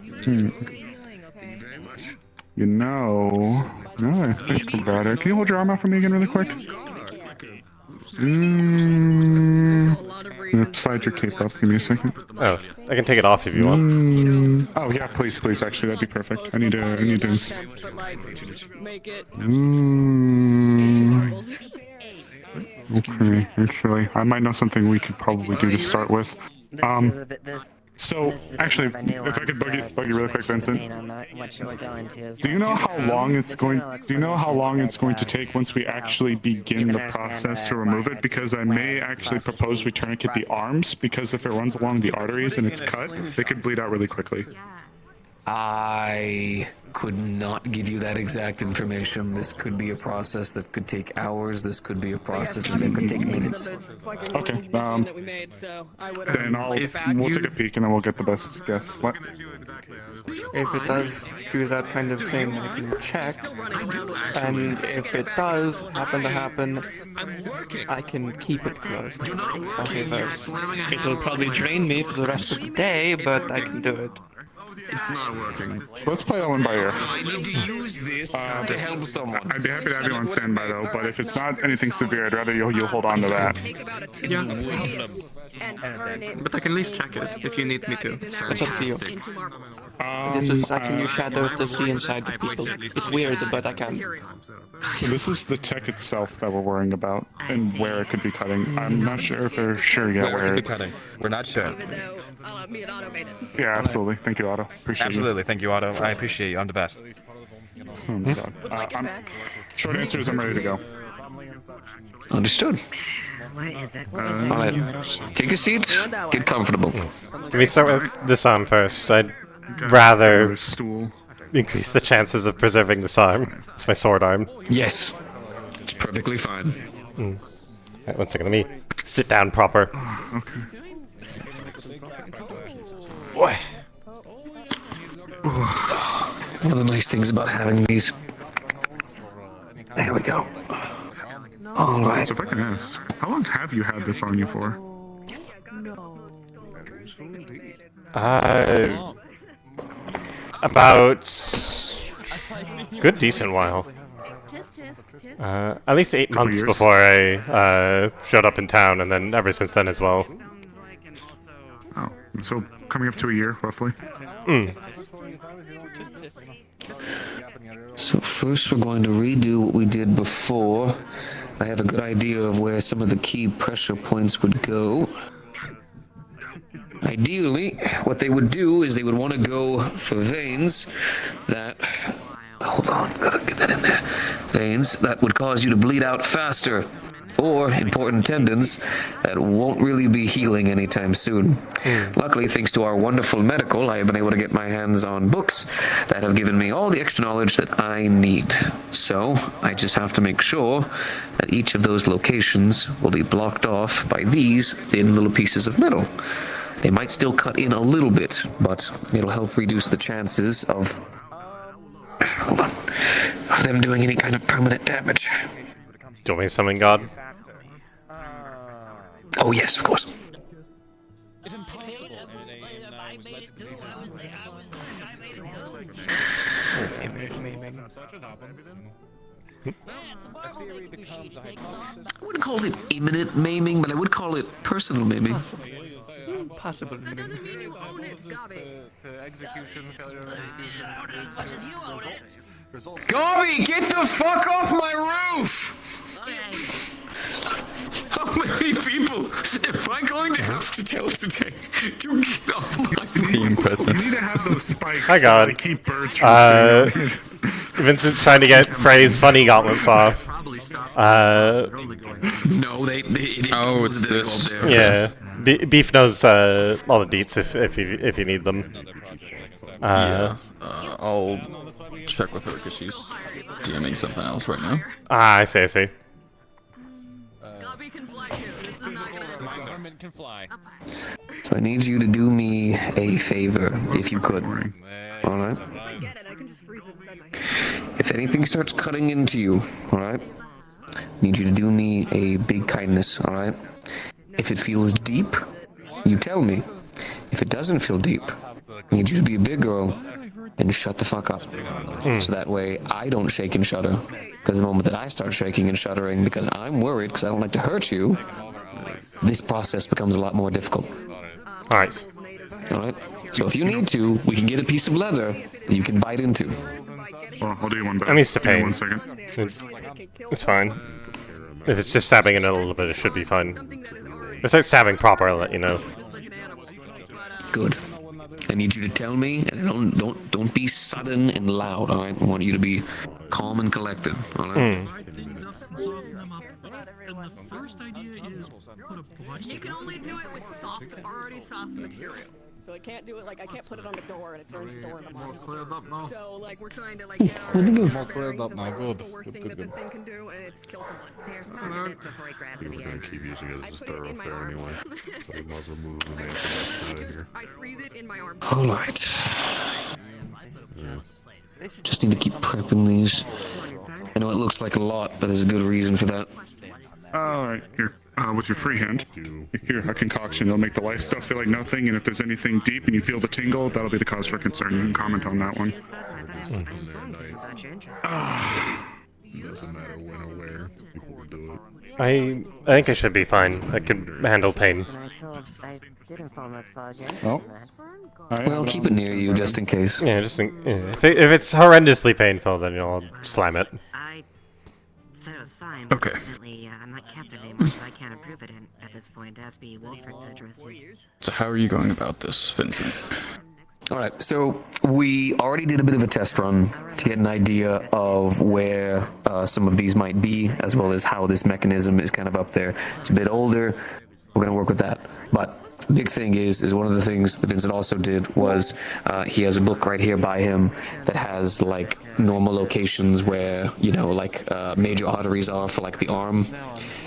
You know, now that I think about it, can you hold your arm out for me again really quick? Slide your cape up. Give me a second. Oh, I can take it off if you want. Oh yeah, please. Actually, that'd be perfect. I need to. Okay, actually, I might know something we could probably do to start with. So, actually, if I could bug you really quick, Vincent. Do you know how long it's going? Do you know how long it's going to take once we actually begin the process to remove it? Because I may actually propose we tourniquet the arms, because if it runs along the arteries and it's cut, they could bleed out really quickly. I could not give you that exact information. This could be a process that could take hours. This could be a process that could take minutes. Okay. Then we'll take a peek and then we'll get the best guess. What? If it does do that kind of thing, I can check. And if it does happen to happen, I can keep it closed. It'll probably drain me for the rest of the day, but I can do it. It's not working. Let's play that one by ear. So I need to use this to help someone. I'd be happy to have you on standby though, but if it's not anything severe, I'd rather you hold on to that. Yeah. But I can at least check it if you need me to. It's up to you. I can use shadows to see inside the people. It's weird, but I can. So this is the tech itself that we're worrying about and where it could be cutting. I'm not sure if they're sure yet where. Cutting. We're not sure. Me and Otto made it. Yeah, absolutely. Thank you, Otto. Appreciate Absolutely. Thank you, Otto. I appreciate you. I'm the best. Oh my God. Short answer is I'm ready to go. Understood. What is it? Alright, take a seat. Get comfortable. Can we start with this arm first? I'd rather increase the chances of preserving this arm. It's my sword arm. Yes. It's perfectly fine. Right, 1 second. Let me sit down proper. Okay. Boy. One of the nice things about having these. There we go. All right. So if I can ask, how long have you had this on you for? About good decent while. At least 8 months before I showed up in town, and then ever since then as well. Oh, so coming up to a year, roughly. So first we're going to redo what we did before. I have a good idea of where some of the key pressure points would go. Ideally, what they would do is they would want to go for veins that... Hold on, gotta get that in there. Veins that would cause you to bleed out faster. Or important tendons that won't really be healing anytime soon. Luckily, thanks to our wonderful medical, I have been able to get my hands on books that have given me all the extra knowledge that I need. So, I just have to make sure that each of those locations will be blocked off by these thin little pieces of metal. They might still cut in a little bit, but it'll help reduce the chances of... Hold on. Of them doing any kind of permanent damage. Do you want me to summon God? Oh yes, of course. It's impossible. And I was led to believe I wouldn't call it imminent maiming, but I would call it personal maiming. Possible. That doesn't mean you own it, Gobby. Execution, failure of execution. Results. Gobby, get the fuck off my roof! How many people am I going to have to tell today to get off my roof? You need to have those spikes Hi, God. that keep birds from sitting. Vincent's trying to get Fray's funny gauntlets off. No, they oh, it's this. Yeah. Beef knows all the deets if you need them. Yeah. I'll check with her because she's DMing something else right now. Ah, I see. Gobby can fly too. This is not gonna. my government can fly. So I need you to do me a favor, if you could. All right. I get it. I can just freeze it inside my hand. If anything starts cutting into you, all right, need you to do me a big kindness, all right? If it feels deep, you tell me. If it doesn't feel deep, I need you to be a big girl and shut the fuck up. So that way I don't shake and shudder. Because the moment that I start shaking and shuddering because I'm worried because I don't like to hurt you, this process becomes a lot more difficult. Alright. Alright? So if you need to, we can get a piece of leather that you can bite into. Well, I'll do you one better. I'm used to Give me pain. 1 second. It's fine. If it's just stabbing in a little bit, it should be fine. If it starts stabbing proper, I'll let you know. Good. I need you to tell me, and don't be sudden and loud, alright? I want you to be calm and collected, alright? Things up and soften them up. And the first idea is put a body. You can only do it with already soft material. So I can't do it like I can't put it on the door and it turns the door into mine. So like we're trying to like get our More cleared up now, good. What's the worst thing that this thing can do, and it's kill someone. There's part of this before he grabs We're gonna keep using it as a thoroughfare anyway. So we might as well move the main thing here. I freeze it in my arm. Alright. Just need to keep prepping these. I know it looks like a lot, but there's a good reason for that. Alright, here. With your free hand, here, a concoction. It'll make the life stuff feel like nothing, and if there's anything deep and you feel the tingle, that'll be the cause for concern. You can comment on that one. Doesn't matter when or where, people will do it. I think I should be fine. I can handle pain. I did inform us for Oh. Well, keep it near you just in case. Yeah, just think. Yeah, if it's horrendously painful, then I'll slam it. I said it was fine. Okay. Ultimately, I'm not captive anymore, so I can't approve it at this point. It has to be Wolfric to address it. So how are you going about this, Vincent? Alright, so we already did a bit of a test run to get an idea of where some of these might be, as well as how this mechanism is kind of up there. It's a bit older. We're going to work with that. But the big thing is one of the things that Vincent also did was he has a book right here by him that has like normal locations where, you know, like major arteries are for like the arm.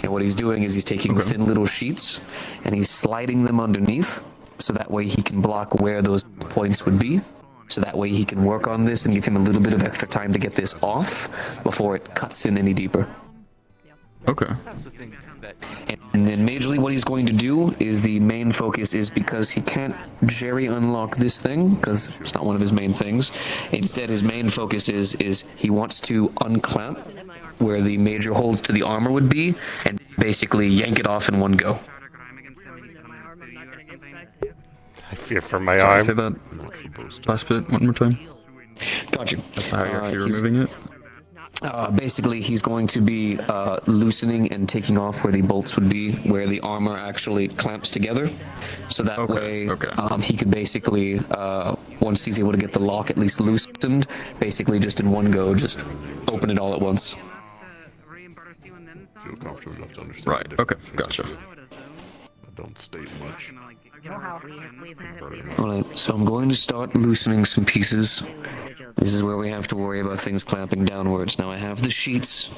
And what he's doing is he's taking thin little sheets and he's sliding them underneath so that way he can block where those points would be. So that way he can work on this and give him a little bit of extra time to get this off before it cuts in any deeper. Okay. And then majorly what he's going to do is the main focus is because he can't jerry unlock this thing because it's not one of his main things. Instead, his main focus is he wants to unclamp where the major holds to the armor would be and basically yank it off in one go. I fear for my Sorry, arm. say that last bit one more time. Got you. That's how you're actually removing it? Basically, he's going to be loosening and taking off where the bolts would be, where the armor actually clamps together. So that way, he could basically, once he's able to get the lock at least loosened, basically just in one go, just open it all at once. Feel comfortable enough to understand. Right, okay, gotcha. Don't state much. Alright, so I'm going to start loosening some pieces. This is where we have to worry about things clamping downwards. Now I have the sheets,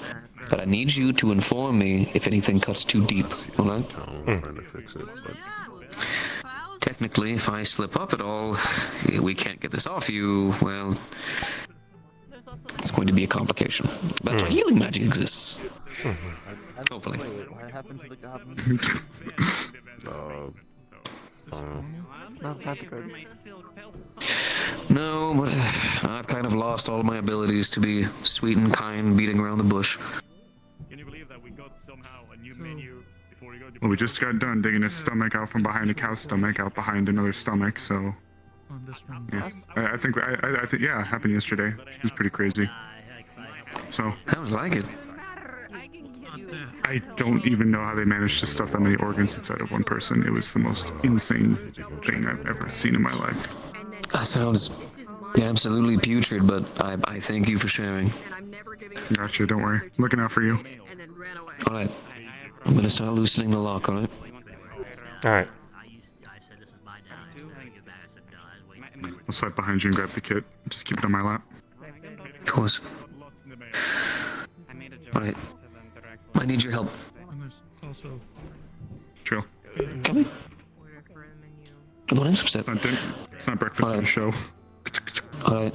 but I need you to inform me if anything cuts too deep, alright? Trying to fix it, but Technically, if I slip up at all, we can't get this off you, well, it's going to be a complication. That's why healing magic exists. Hopefully. What happened to the goblin? Not that good. No, but I've kind of lost all of my abilities to be sweet and kind beating around the bush. Can you believe that we got somehow a new menu before we go to... Well, we just got done digging his stomach out from behind a cow's stomach out behind another stomach, so... Yeah, I think, yeah, it happened yesterday. It was pretty crazy. So... How was like it? I don't even know how they managed to stuff that many organs inside of one person. It was the most insane thing I've ever seen in my life. That sounds absolutely putrid, but I thank you for sharing. Gotcha, don't worry. Looking out for you. Alright. I'm gonna start loosening the lock, alright? Alright. I'll slide behind you and grab the kit. Just keep it on my lap. Of course. Alright. I need your help. Also, Chill. Come in. Don't upset. It's not breakfast, it's a show. Alright.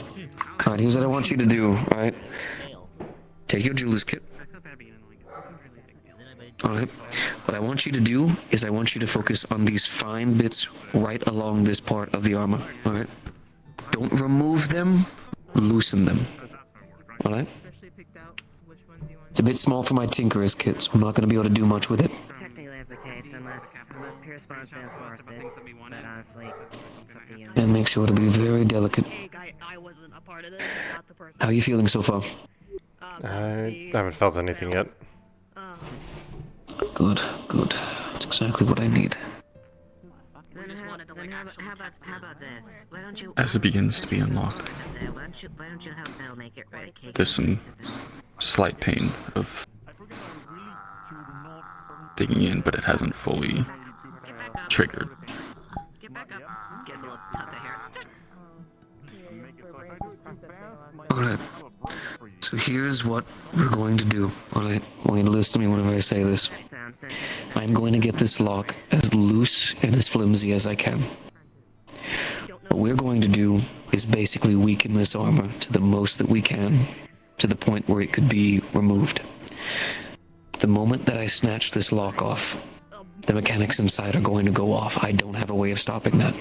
Alright, here's what I want you to do, alright? Take your jeweler's kit. Alright. What I want you to do is I want you to focus on these fine bits right along this part of the armor, alright? Don't remove them, loosen them. Alright? It's a bit small for my tinkerer's kit, so I'm not going to be able to do much with it. Technically that's the case, unless Pierce wants to enforce it. But honestly, it's up to you. And make sure to be very delicate. I wasn't a part of this, not the person. How are you feeling so far? I haven't felt anything yet. Good, good. That's exactly what I need. Then how about this? Why don't you... As it begins to be unlocked, Why don't you help Bill make it right? there's some slight pain of digging in, but it hasn't fully triggered. Get back up. Gets a little tough to hear. Alright. So here's what we're going to do. Alright. I want you to listen to me whenever I say this. I'm going to get this lock as loose and as flimsy as I can. What we're going to do is basically weaken this armor to the most that we can, to the point where it could be removed. The moment that I snatch this lock off, the mechanics inside are going to go off. I don't have a way of stopping that.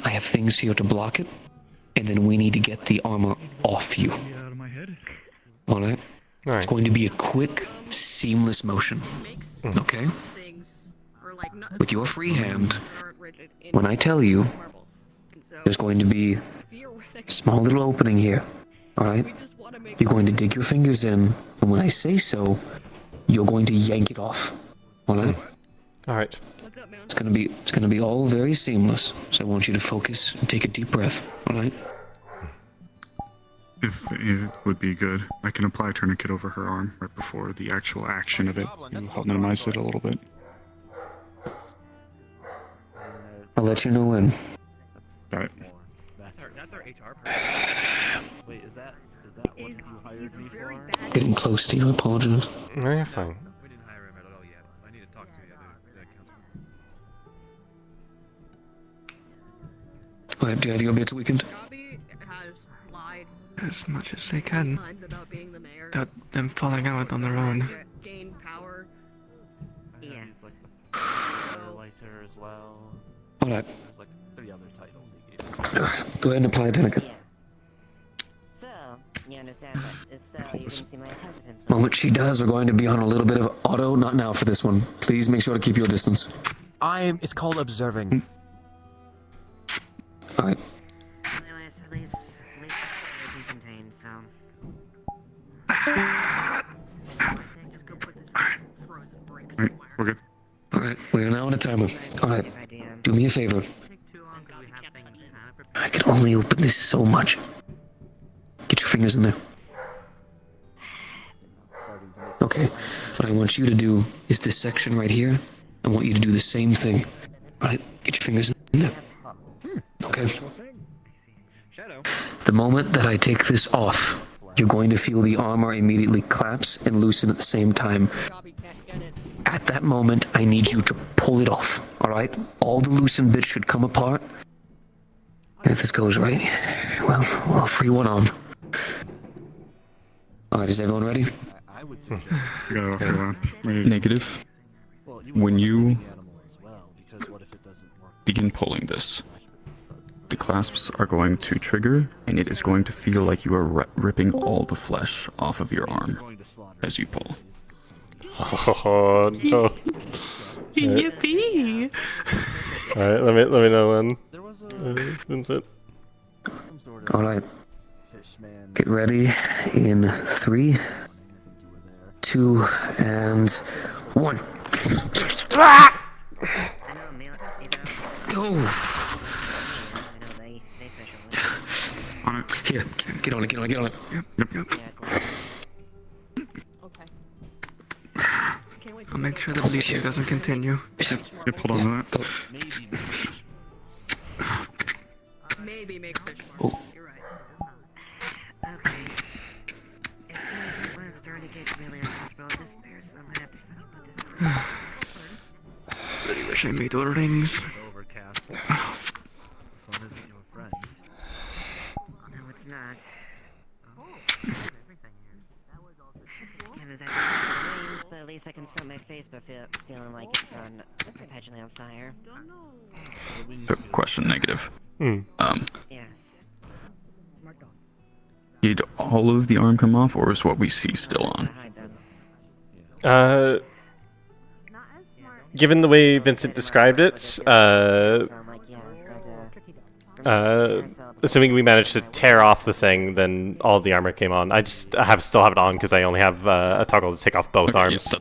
I have things here to block it, and then we need to get the armor off you. Alright? It's going to be a quick, seamless motion. Okay? With your free hand, when I tell you, there's going to be a small little opening here. Alright? You're going to dig your fingers in, and when I say so, you're going to yank it off. Alright? Alright. It's gonna be all very seamless. So I want you to focus and take a deep breath. Alright? If it would be good, I can apply a tourniquet over her arm right before the actual action of it. It'll help minimize it a little bit. I'll let you know when. Got it. That's our HR person. Wait, is that what you hired me for? Getting close to you, I apologize. No, you're fine. We didn't hire him at all yet. I need to talk to the other council. Alright, do you have your bits weakened? Has lied As much as they can. times about being the mayor. Without them falling out on their own. Gain power. Yes. Lighter as well. Alright. There's like 3 other titles he gave. Go ahead and apply a tourniquet. So, you understand that it's you can see my hesitance. Moment she does, we're going to be on a little bit of auto. Not now for this one. Please make sure to keep your distance. It's called observing. Alright. Anyways, at least it's contained, so. Just go put this frozen brick Right, we're good. Alright, we are now on a timer. Alright, do me a favor. I can only open this so much. Get your fingers in there. Okay, what I want you to do is this section right here. I want you to do the same thing. Alright, get your fingers in there. Okay. The moment that I take this off, you're going to feel the armor immediately collapse and loosen at the same time. At that moment, I need you to pull it off, alright? All the loosened bits should come apart. And if this goes right, well, I'll free one arm. Alright, is everyone ready? You got it off your lap. Ready? Negative. When you begin pulling this, the clasps are going to trigger, and it is going to feel like you are ripping all the flesh off of your arm as you pull. Oh no. Yippee! Alright, let me know when. Vincent. Alright. Get ready in 3, 2, and 1. On it. Here, get on it, get on it, get on it. Yep. I'll make sure the bleeding doesn't continue. Yep, hold on to that. Maybe make fish Oh. You're right. Okay. When it's starting to get really uncomfortable with this bear, so I might have to put this on. Really wish I made other rings. Overcast. The sun isn't your friend. I can stop my face by feeling like it's on perpetually on fire. Question negative. Yes. Did all of the arm come off, or is what we see still on? Given the way Vincent described it, assuming we managed to tear off the thing, then all of the armor came on. I still have it on because I only have a toggle to take off both arms.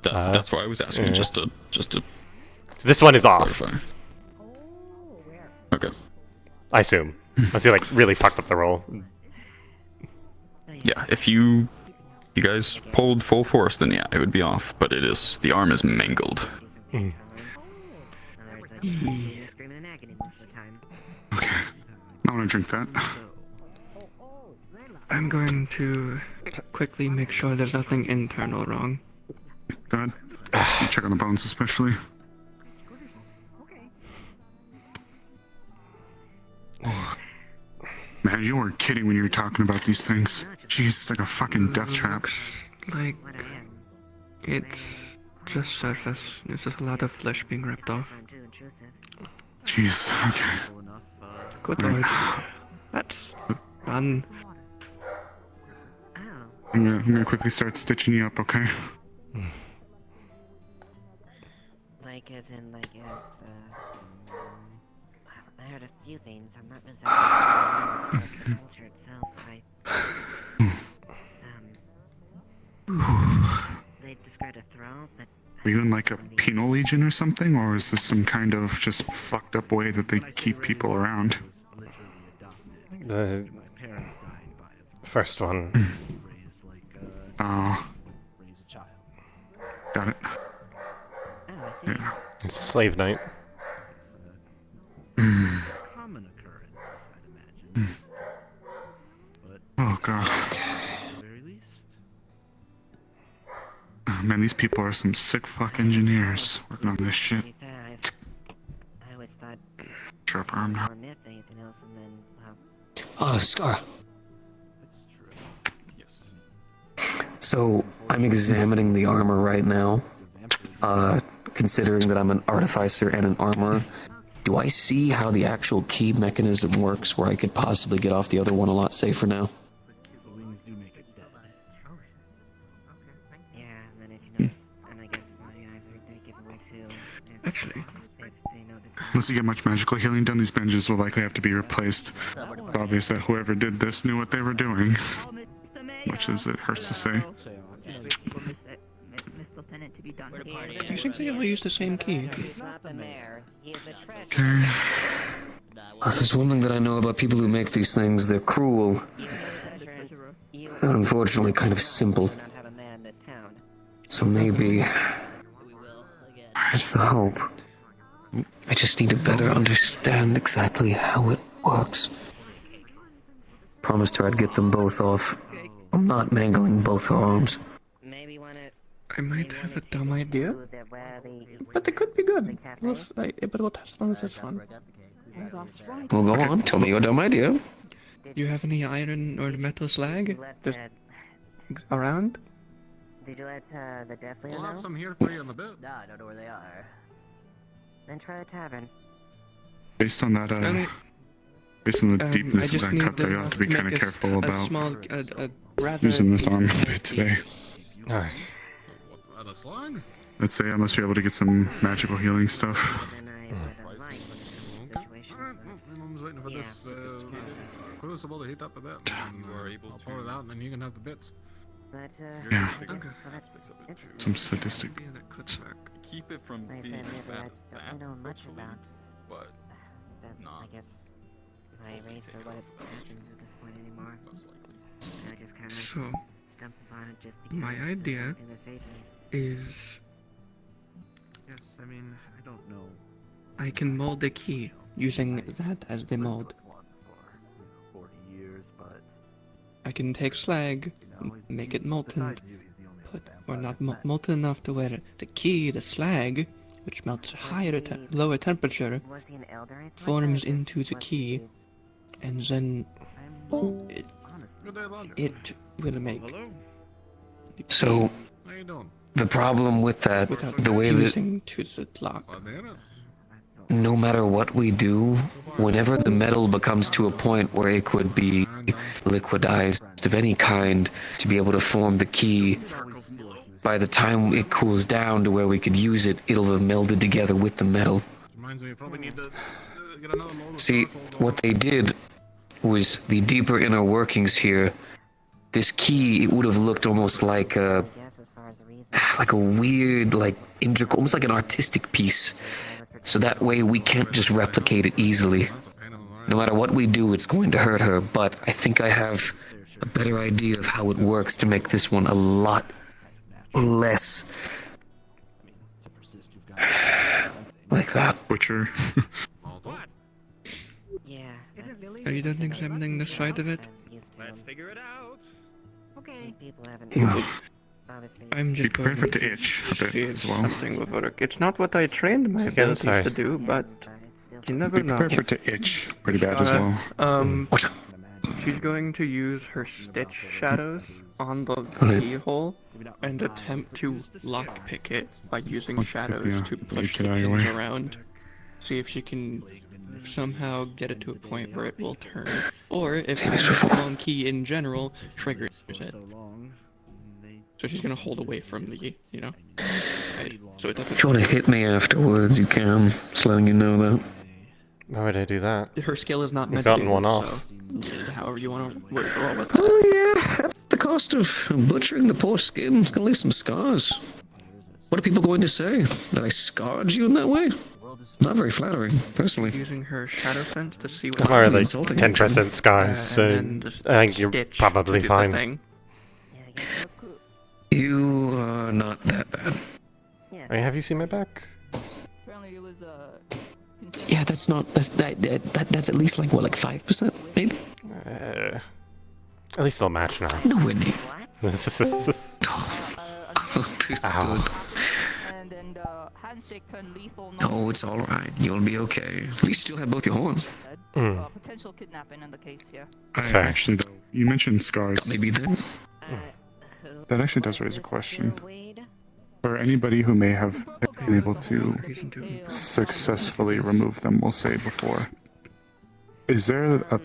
Yeah, that's why I was asking, just to. This one is off. Clarify. Okay. I assume. Unless he like really fucked up the roll. Yeah, if you guys pulled full force, then yeah, it would be off. But the arm is mangled. Okay. I want to drink that. I'm going to quickly make sure there's nothing internal wrong. Go ahead. Check on the bones, especially. Oh. Man, you weren't kidding when you were talking about these things. Jeez, it's like a fucking death trap. Like, it's just surface. It's just a lot of flesh being ripped off. Jeez, okay. Good lord. That's done. I'm gonna quickly start stitching you up, okay? Like, as in, like, I heard a few things. I'm not exactly the culture itself. They described a throw, but... Are you in like a penal legion or something, or is this some kind of just fucked up way that they keep people around? The first one. Oh. Got it. Yeah. It's a slave night. Oh god. Oh, man, these people are some sick fuck engineers working on this shit. I always thought... Sharp arm now. Anything else, and then, Oh, Scar. So, I'm examining the armor right now. Considering that I'm an artificer and an armorer, do I see how the actual key mechanism works where I could possibly get off the other one a lot safer now? yeah, and then if you notice, and I guess my eyes are giveaway too. Actually. Unless you get much magical healing done, these benches will likely have to be replaced. It's obvious that whoever did this knew what they were doing. Much as it hurts to say. Do you think they all use the same key? Okay. There's one thing that I know about people who make these things. They're cruel. And unfortunately kind of simple. So maybe... That's the hope. I just need to better understand exactly how it works. Promised her I'd get them both off. I'm not mangling both her arms. I might have a dumb idea, but it could be good. But we'll test on this one. Well, go on. Tell me your dumb idea. Do you have any iron or metal slag just around? Did you let the Death Leader know? We'll have some here for you in the bit. No, I don't know where they are. Then try the tavern. Based on that, based on the deepness of that cut, though, you have to be kind of careful about using this arm a bit today. Alright. Let's say, unless you're able to get some magical healing stuff. I'm waiting for this crucible to heat up a bit. I'll pour it out and then you can have the bits. Yeah. Some sadistic. Keep it from being bad, I don't know much about. but I guess my race or what happens at this point anymore. I just kind of stump upon it just because my idea is... Yes, I mean, I don't know. I can mold the key using that as the mold. 40 years, but I can take slag, make it molten, or not molten enough to where the key, the slag, which melts lower temperature, forms into the key, and then it will make. So, how you doing? The problem with that, without the way that fusing to the lock. no matter what we do, whenever the metal becomes to a point where it could be liquidized of any kind to be able to form the key, by the time it cools down to where we could use it, it'll have melded together with the metal. Reminds me, you probably need to get another mold of See, what they did was the deeper inner workings here. This key, it would have looked almost like a weird, like intricate, almost like an artistic piece. So that way we can't just replicate it easily. No matter what we do, it's going to hurt her. But I think I have a better idea of how it works to make this one a lot less like that. Butcher. Are you done examining this side of it? Let's figure it out. Okay. I'm just Be prepared for it to itch a bit see as well. something with work. It's not what I trained my abilities to do, but you never Be know. prepared for it to itch pretty bad as well. She's going to use her stitch shadows on the keyhole and attempt to lockpick it by using shadows to push the pins around. See if she can somehow get it to a point where it will turn, or if the wrong key in general triggers it. So she's gonna hold away from the, side, so it doesn't. If you want to hit me afterwards, you can. Just letting you know that. Why would I do that? Her skill is not You've meant to gotten do one it, off. so however you want to roll with that. Oh yeah, at the cost of butchering the poor skin, it's gonna leave some scars. What are people going to say? That I scarred you in that way? Not very flattering, personally. Using her shadow sense to see what. I'm already like 10% scars, so I think you're probably fine. You are not that bad. Wait, have you seen my back? Yeah, that's at least like what, like 5%, maybe? At least it'll match now. No, Whitney. Ow. No, it's all right. You'll be okay. At least you'll have both your horns. Potential kidnapping in the case here. Actually, though, you mentioned scars. Maybe then. That actually does raise a question. For anybody who may have been able to successfully remove them, we'll say before, is there a...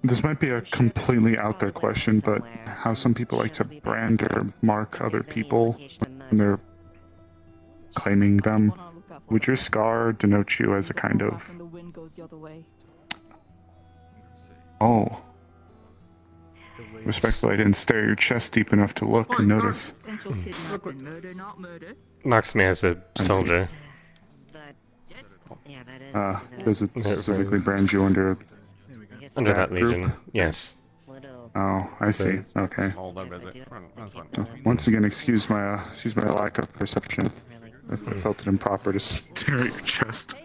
This might be a completely out there question, but how some people like to brand or mark other people when they're claiming them, would your scar denote you as a kind of... Oh. Respectfully, I didn't stare your chest deep enough to look and notice. Marks me as a soldier. Does it specifically brand you under that group? legion? Yes. Oh, I see. Okay. Once again, excuse my lack of perception. If I felt it improper to stare at your chest.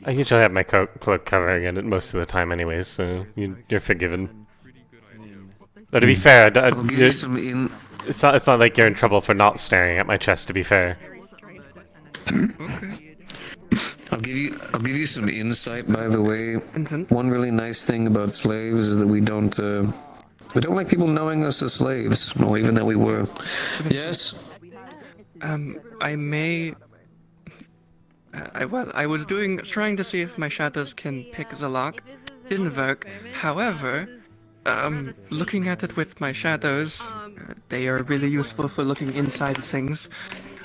I usually have my cloak covering it most of the time anyways, so you're forgiven. Though to be fair, it's not like you're in trouble for not staring at my chest, to be fair. I'll give you some insight, by the way. One really nice thing about slaves is that we don't like people knowing us as slaves, or even that we were. Yes? I may... I was trying to see if my shadows can pick the lock. Didn't work. However, looking at it with my shadows, they are really useful for looking inside things.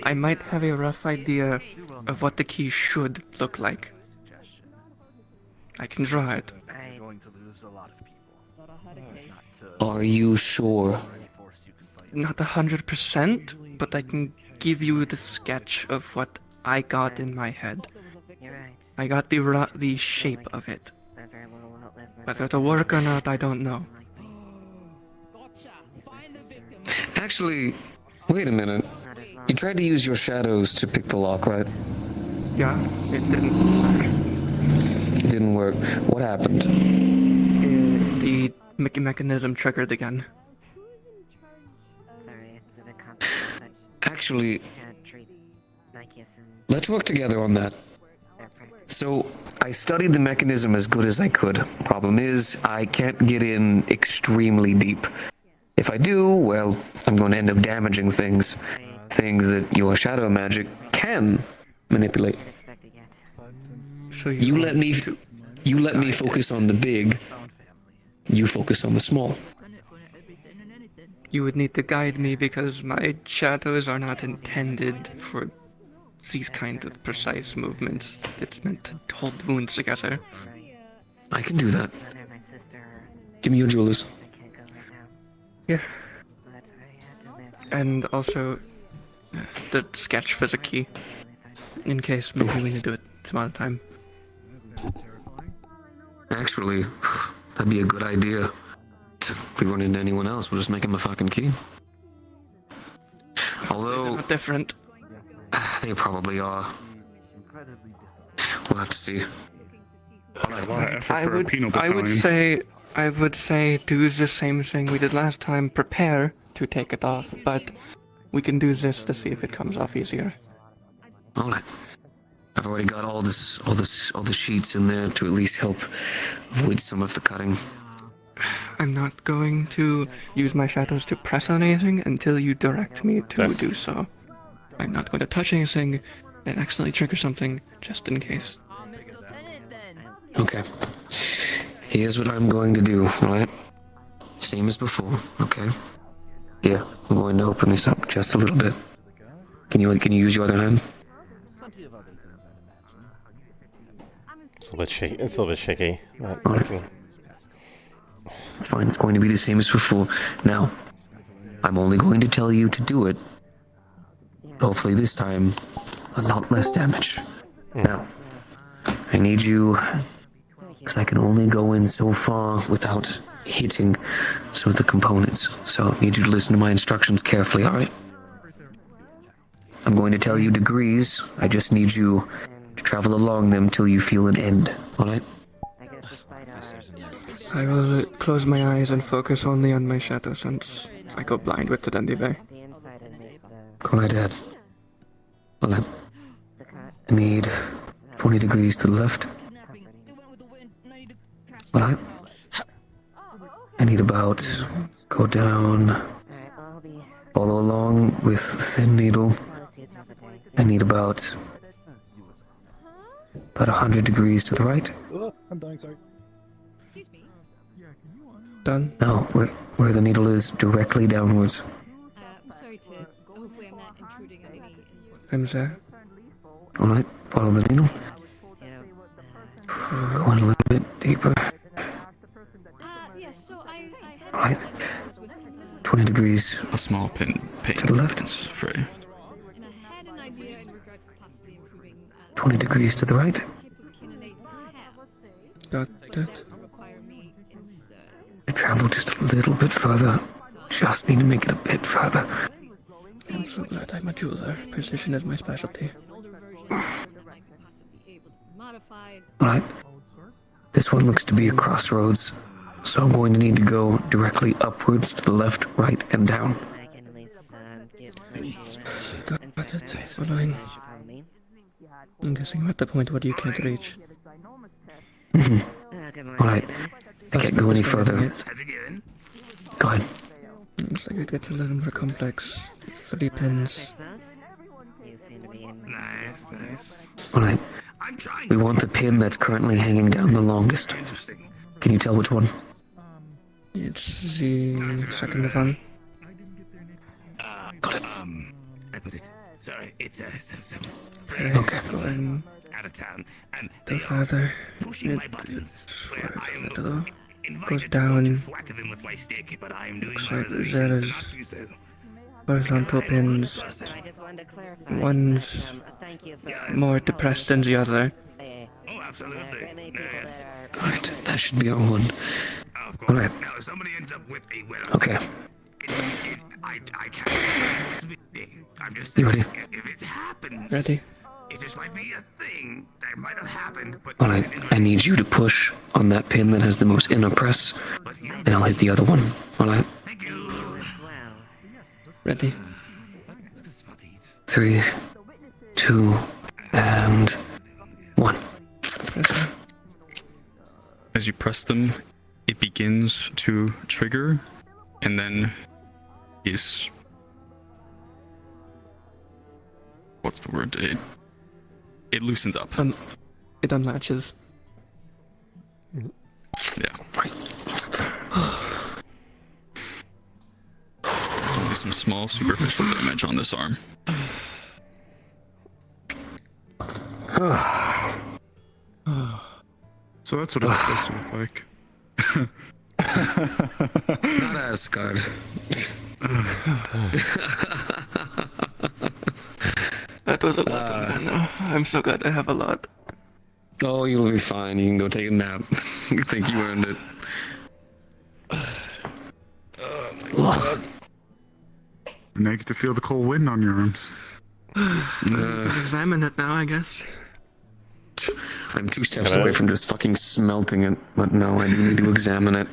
I might have a rough idea of what the key should look like. I can draw it. Are you sure? Not 100%, but I can give you the sketch of what I got in my head. I got the shape of it. Whether it'll work or not, I don't know. Actually, wait a minute. You tried to use your shadows to pick the lock, right? Yeah, it didn't work. It didn't work. What happened? The mechanism triggered again. Actually, let's work together on that. So, I studied the mechanism as good as I could. Problem is, I can't get in extremely deep. If I do, well, I'm going to end up damaging things. Things that your shadow magic can manipulate. So You let me focus on the big. You focus on the small. You would need to guide me because my shadows are not intended for these kind of precise movements. It's meant to hold wounds together. I can do that. Give me your jewelers. Yeah. And also, the sketch for the key. In case maybe we need to do it some other time. Actually, that'd be a good idea. If we run into anyone else, we'll just make him a fucking key. Although... Not different. They probably are. We'll have to see. I would say do the same thing we did last time. Prepare to take it off, but we can do this to see if it comes off easier. Alright. I've already got all the sheets in there to at least help avoid some of the cutting. I'm not going to use my shadows to press on anything until you direct me to do so. I'm not going to touch anything and accidentally trigger something, just in case. Okay. Here's what I'm going to do, alright? Same as before, okay? Yeah, I'm going to open this up just a little bit. Can you use your other hand? It's a little bit shaky. It's a little bit shaky. Alright. It's fine, it's going to be the same as before. Now, I'm only going to tell you to do it. Hopefully this time, a lot less damage. Now, I need you, because I can only go in so far without hitting some of the components. So I need you to listen to my instructions carefully, alright? I'm going to tell you degrees. I just need you to travel along them till you feel an end, alright? I will close my eyes and focus only on my shadow since I go blind with the Dendive. Go right ahead. Well, I need 20 degrees to the left. Well, I need about, go down, follow along with a thin needle. I need about 100 degrees to the right. Oh, I'm dying, sorry. Done? No, where the needle is, directly downwards. I'm sorry to. Hopefully, I'm not intruding on any. I'm there. Alright, follow the needle. Go in a little bit deeper. Yeah, so I had. Alright. 20 degrees. A small pin to the left. Fray. And I had an idea in regards to possibly improving. 20 degrees to the right. Got it. I travel just a little bit further. Just need to make it a bit further. I'm so glad I'm a jeweler. Precision is my specialty. Alright. This one looks to be a crossroads, so I'm going to need to go directly upwards to the left, right, and down. Got it. Following. I'm guessing I'm at the point where you can't reach. Alright. I can't go any further. Go ahead. Looks like it gets a little more complex. 3 pins. Nice. Alright. We want the pin that's currently hanging down the longest. Can you tell which one? It's the second one. Got it. I put it. Sorry, it's Okay. Going out of town, and the farther pushing my buttons. I am a little. Goes down. Looks like there is horizontal pins. One's more depressed than the other. Oh, absolutely. Yes. Alright, that should be our one. Of course. Alright. Now, if somebody ends up with a well, Okay. I can't. I'm just saying, You ready? if it happens, Ready? it just might be a thing that might have happened, but Alright, I need you to push on that pin that has the most inner press, and I'll hit the other one. Alright? Ready? 3, 2, and 1. As you press them, it begins to trigger, and then is... What's the word? It loosens up. It unlatches. Yeah. There's only some small superficial damage on this arm. So that's what it's supposed to look like. Not as scarred. That was a lot of mana. I'm so glad I have a lot. Oh, you'll be fine. You can go take a nap. You think you earned it. Oh my god. Now you get to feel the cold wind on your arms. Examine it now, I guess. I'm 2 steps away from just fucking smelting it, but no, I do need to examine it.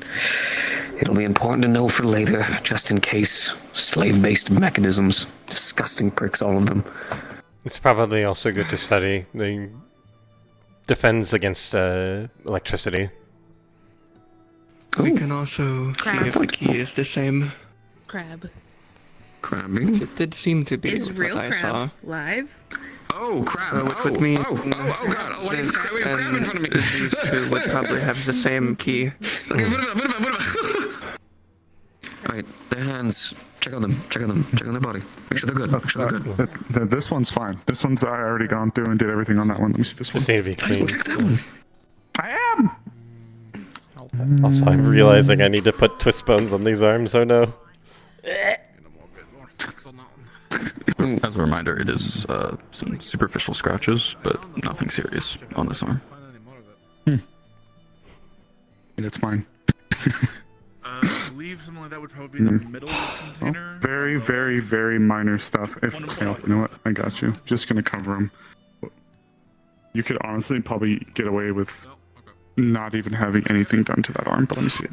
It'll be important to know for later, just in case. Slave-based mechanisms. Disgusting pricks, all of them. It's probably also good to study. The defends against electricity. We can also see if the key is the same. Crab. Crabbing? It did seem to be Is with real what I crab saw. live? Oh, crab. So which would mean God. Oh, wait, we have crab in front of me. These two would probably have the same key. Okay, what about? Alright, their hands. Check on them. Check on their body. Make sure they're good. Make sure they're good. This one's fine. This one's I already gone through and did everything on that one. Let me see this one. Just need to be clean. Check that one. I am! Also, I'm realizing I need to put twist bones on these arms. Oh no. As a reminder, it is some superficial scratches, but nothing serious on this arm. It's mine. I believe something like that would probably be the middle of the container. Very, very, very minor stuff. If you know what, I got you. Just gonna cover them. You could honestly probably get away with not even having anything done to that arm, but let me see it.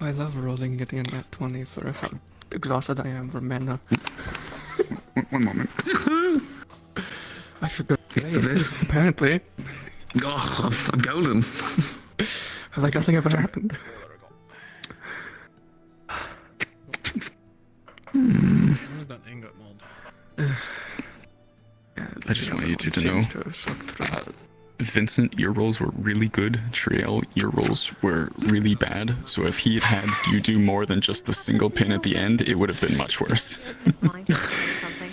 I love rolling it in at 20 for how exhausted I am from mana. One moment. I forgot. It's the best. Apparently. Oh, I'm golden. Like nothing ever happened. Where's that ingot mold? I just want you two to know, Vincent, ear rolls were really good. Triel, ear rolls were really bad. So if he had you do more than just the single pin at the end, it would have been much worse.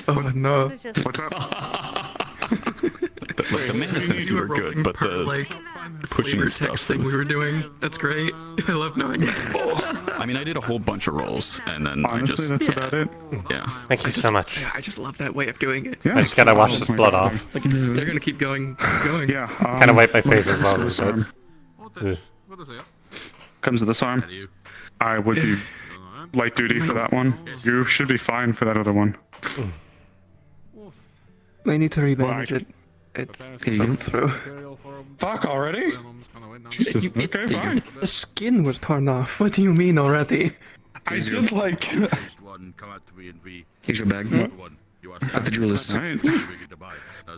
Oh no. What's up? The medicines were good, but the pushing stuff thing we were doing, that's great. I love knowing that. I mean, I did a whole bunch of rolls, and then Honestly, that's about it. Yeah. Thank you so much. I just love that way of doing it. Yeah, I just gotta wash this blood off. Like, they're gonna keep going. Yeah. Kind of wipe my face as well. This arm. Yeah. Comes to this arm. I would be light duty for that one. You should be fine for that other one. I need to rebandage it. It fell through. Fuck already? Jesus. Okay, fine. The skin was torn off. What do you mean already? I did like. Here's your bag. At the jewelers. Alright.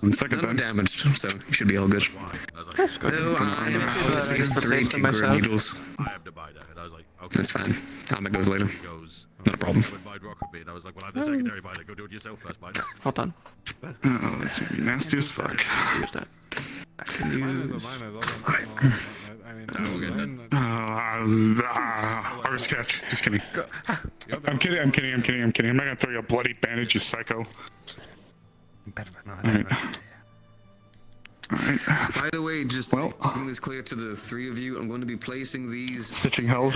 One second, none damaged, so you should be all good. That's good. No, I'm out. These 3 tinker needles. That's fine. I'll make those later. Not a problem. Hold on. Oh, that's gonna be nasty as fuck. Use that. I can use. Artist catch. Just kidding. I'm kidding. I'm not gonna throw you a bloody bandage, you psycho. Alright. By the way, just making this clear to the 3 of you, I'm going to be placing these Stitching held.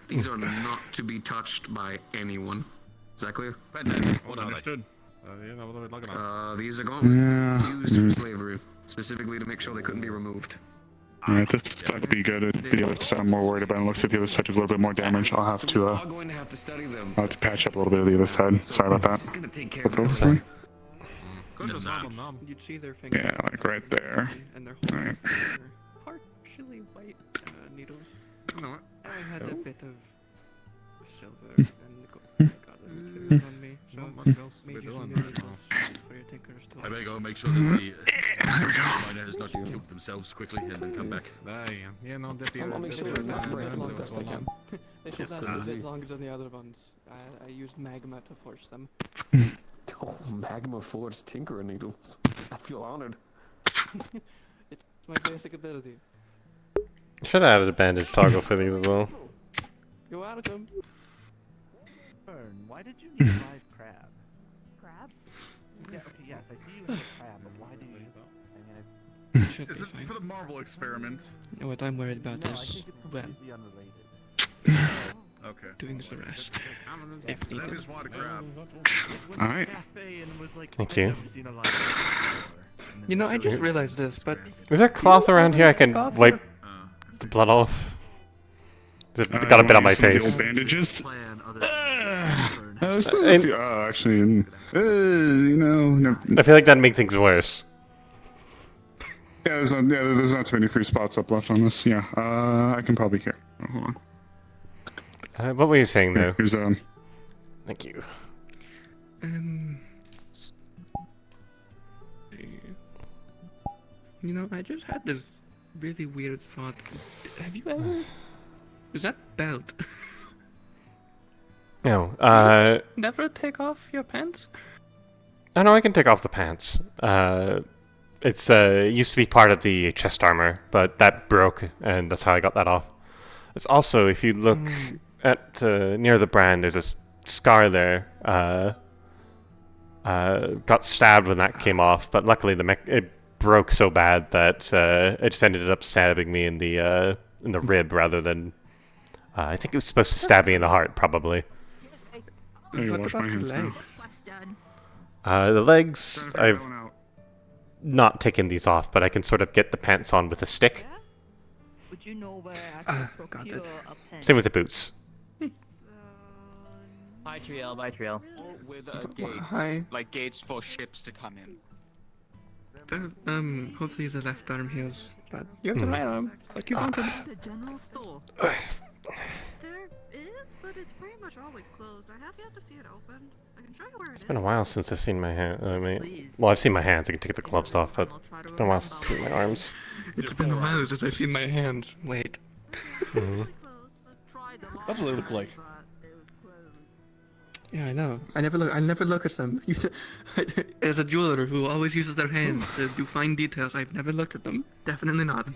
These are not to be touched by anyone. Is that clear? Understood. These are gauntlets used for slavery, specifically to make sure they couldn't be removed. Alright, this side would be good. The other side I'm more worried about. It looks like the other side has a little bit more damage. I'll have to patch up a little bit of the other side. Sorry about that. But those three? You'd see their fingers. Yeah, like right there. And their Alright. partially white needles. I had a bit of silver and got them on me, so made you some new needles for your tinkers to. I better go and make sure that the miners not killed themselves quickly and then come back. Yeah, no, I'll make sure that's best I can. It lasted a bit longer than the other ones. I used magma to forge them. Oh, magma forged tinkerer needles. I feel honored. It's my basic ability. Should have added a bandage toggle for these as well. You're welcome. Fern, why did you need live crab? Crab? Yeah, okay, yes, I see you in the crab, but why do you? Is it for the marble experiment? You know what I'm worried about No, I is, think it's well, completely unrelated. Okay. doing the rest. If That needed. is water crab. Alright. Thank you. You know, I just realized this, but... Is there cloth around here I can wipe the blood off? Got a bit on my some of the face. old bandages. And- Actually, you know, I feel like that'd make things worse. yeah, there's not too many free spots up left on this. Yeah, I can probably care. Oh, hold on. What were you saying though? Here's Thank you. You know, I just had this really weird thought. Have you ever... Is that belt? No, Never take off your pants? I know I can take off the pants. It's it used to be part of the chest armor, but that broke, and that's how I got that off. It's also, if you look at near the brand, there's a scar there. Got stabbed when that came off, but luckily it broke so bad that it just ended up stabbing me in the rib rather than. I think it was supposed to stab me in the heart, probably. Let me wash my hands now. The legs, I've not taken these off, but I can sort of get the pants on with a stick. Would you know where I can procure a pen? Same with the boots. By Triel, by Triel. With a gate. Hi. Like gates for ships to come in. Hopefully the left arm heals, but you have the right arm, like you wanted. The general store. There is, but it's pretty much always closed. I have yet to see it open. I can show you where it is. It's been a while since I've seen my hand. Well, I've seen my hands. I can take the gloves off, but it's been a while since I've seen my arms. It's been a while since I've seen my hands. Wait. That's what they look like. Yeah, I know. I never look at them. As a jeweler who always uses their hands to do fine details, I've never looked at them. Definitely not.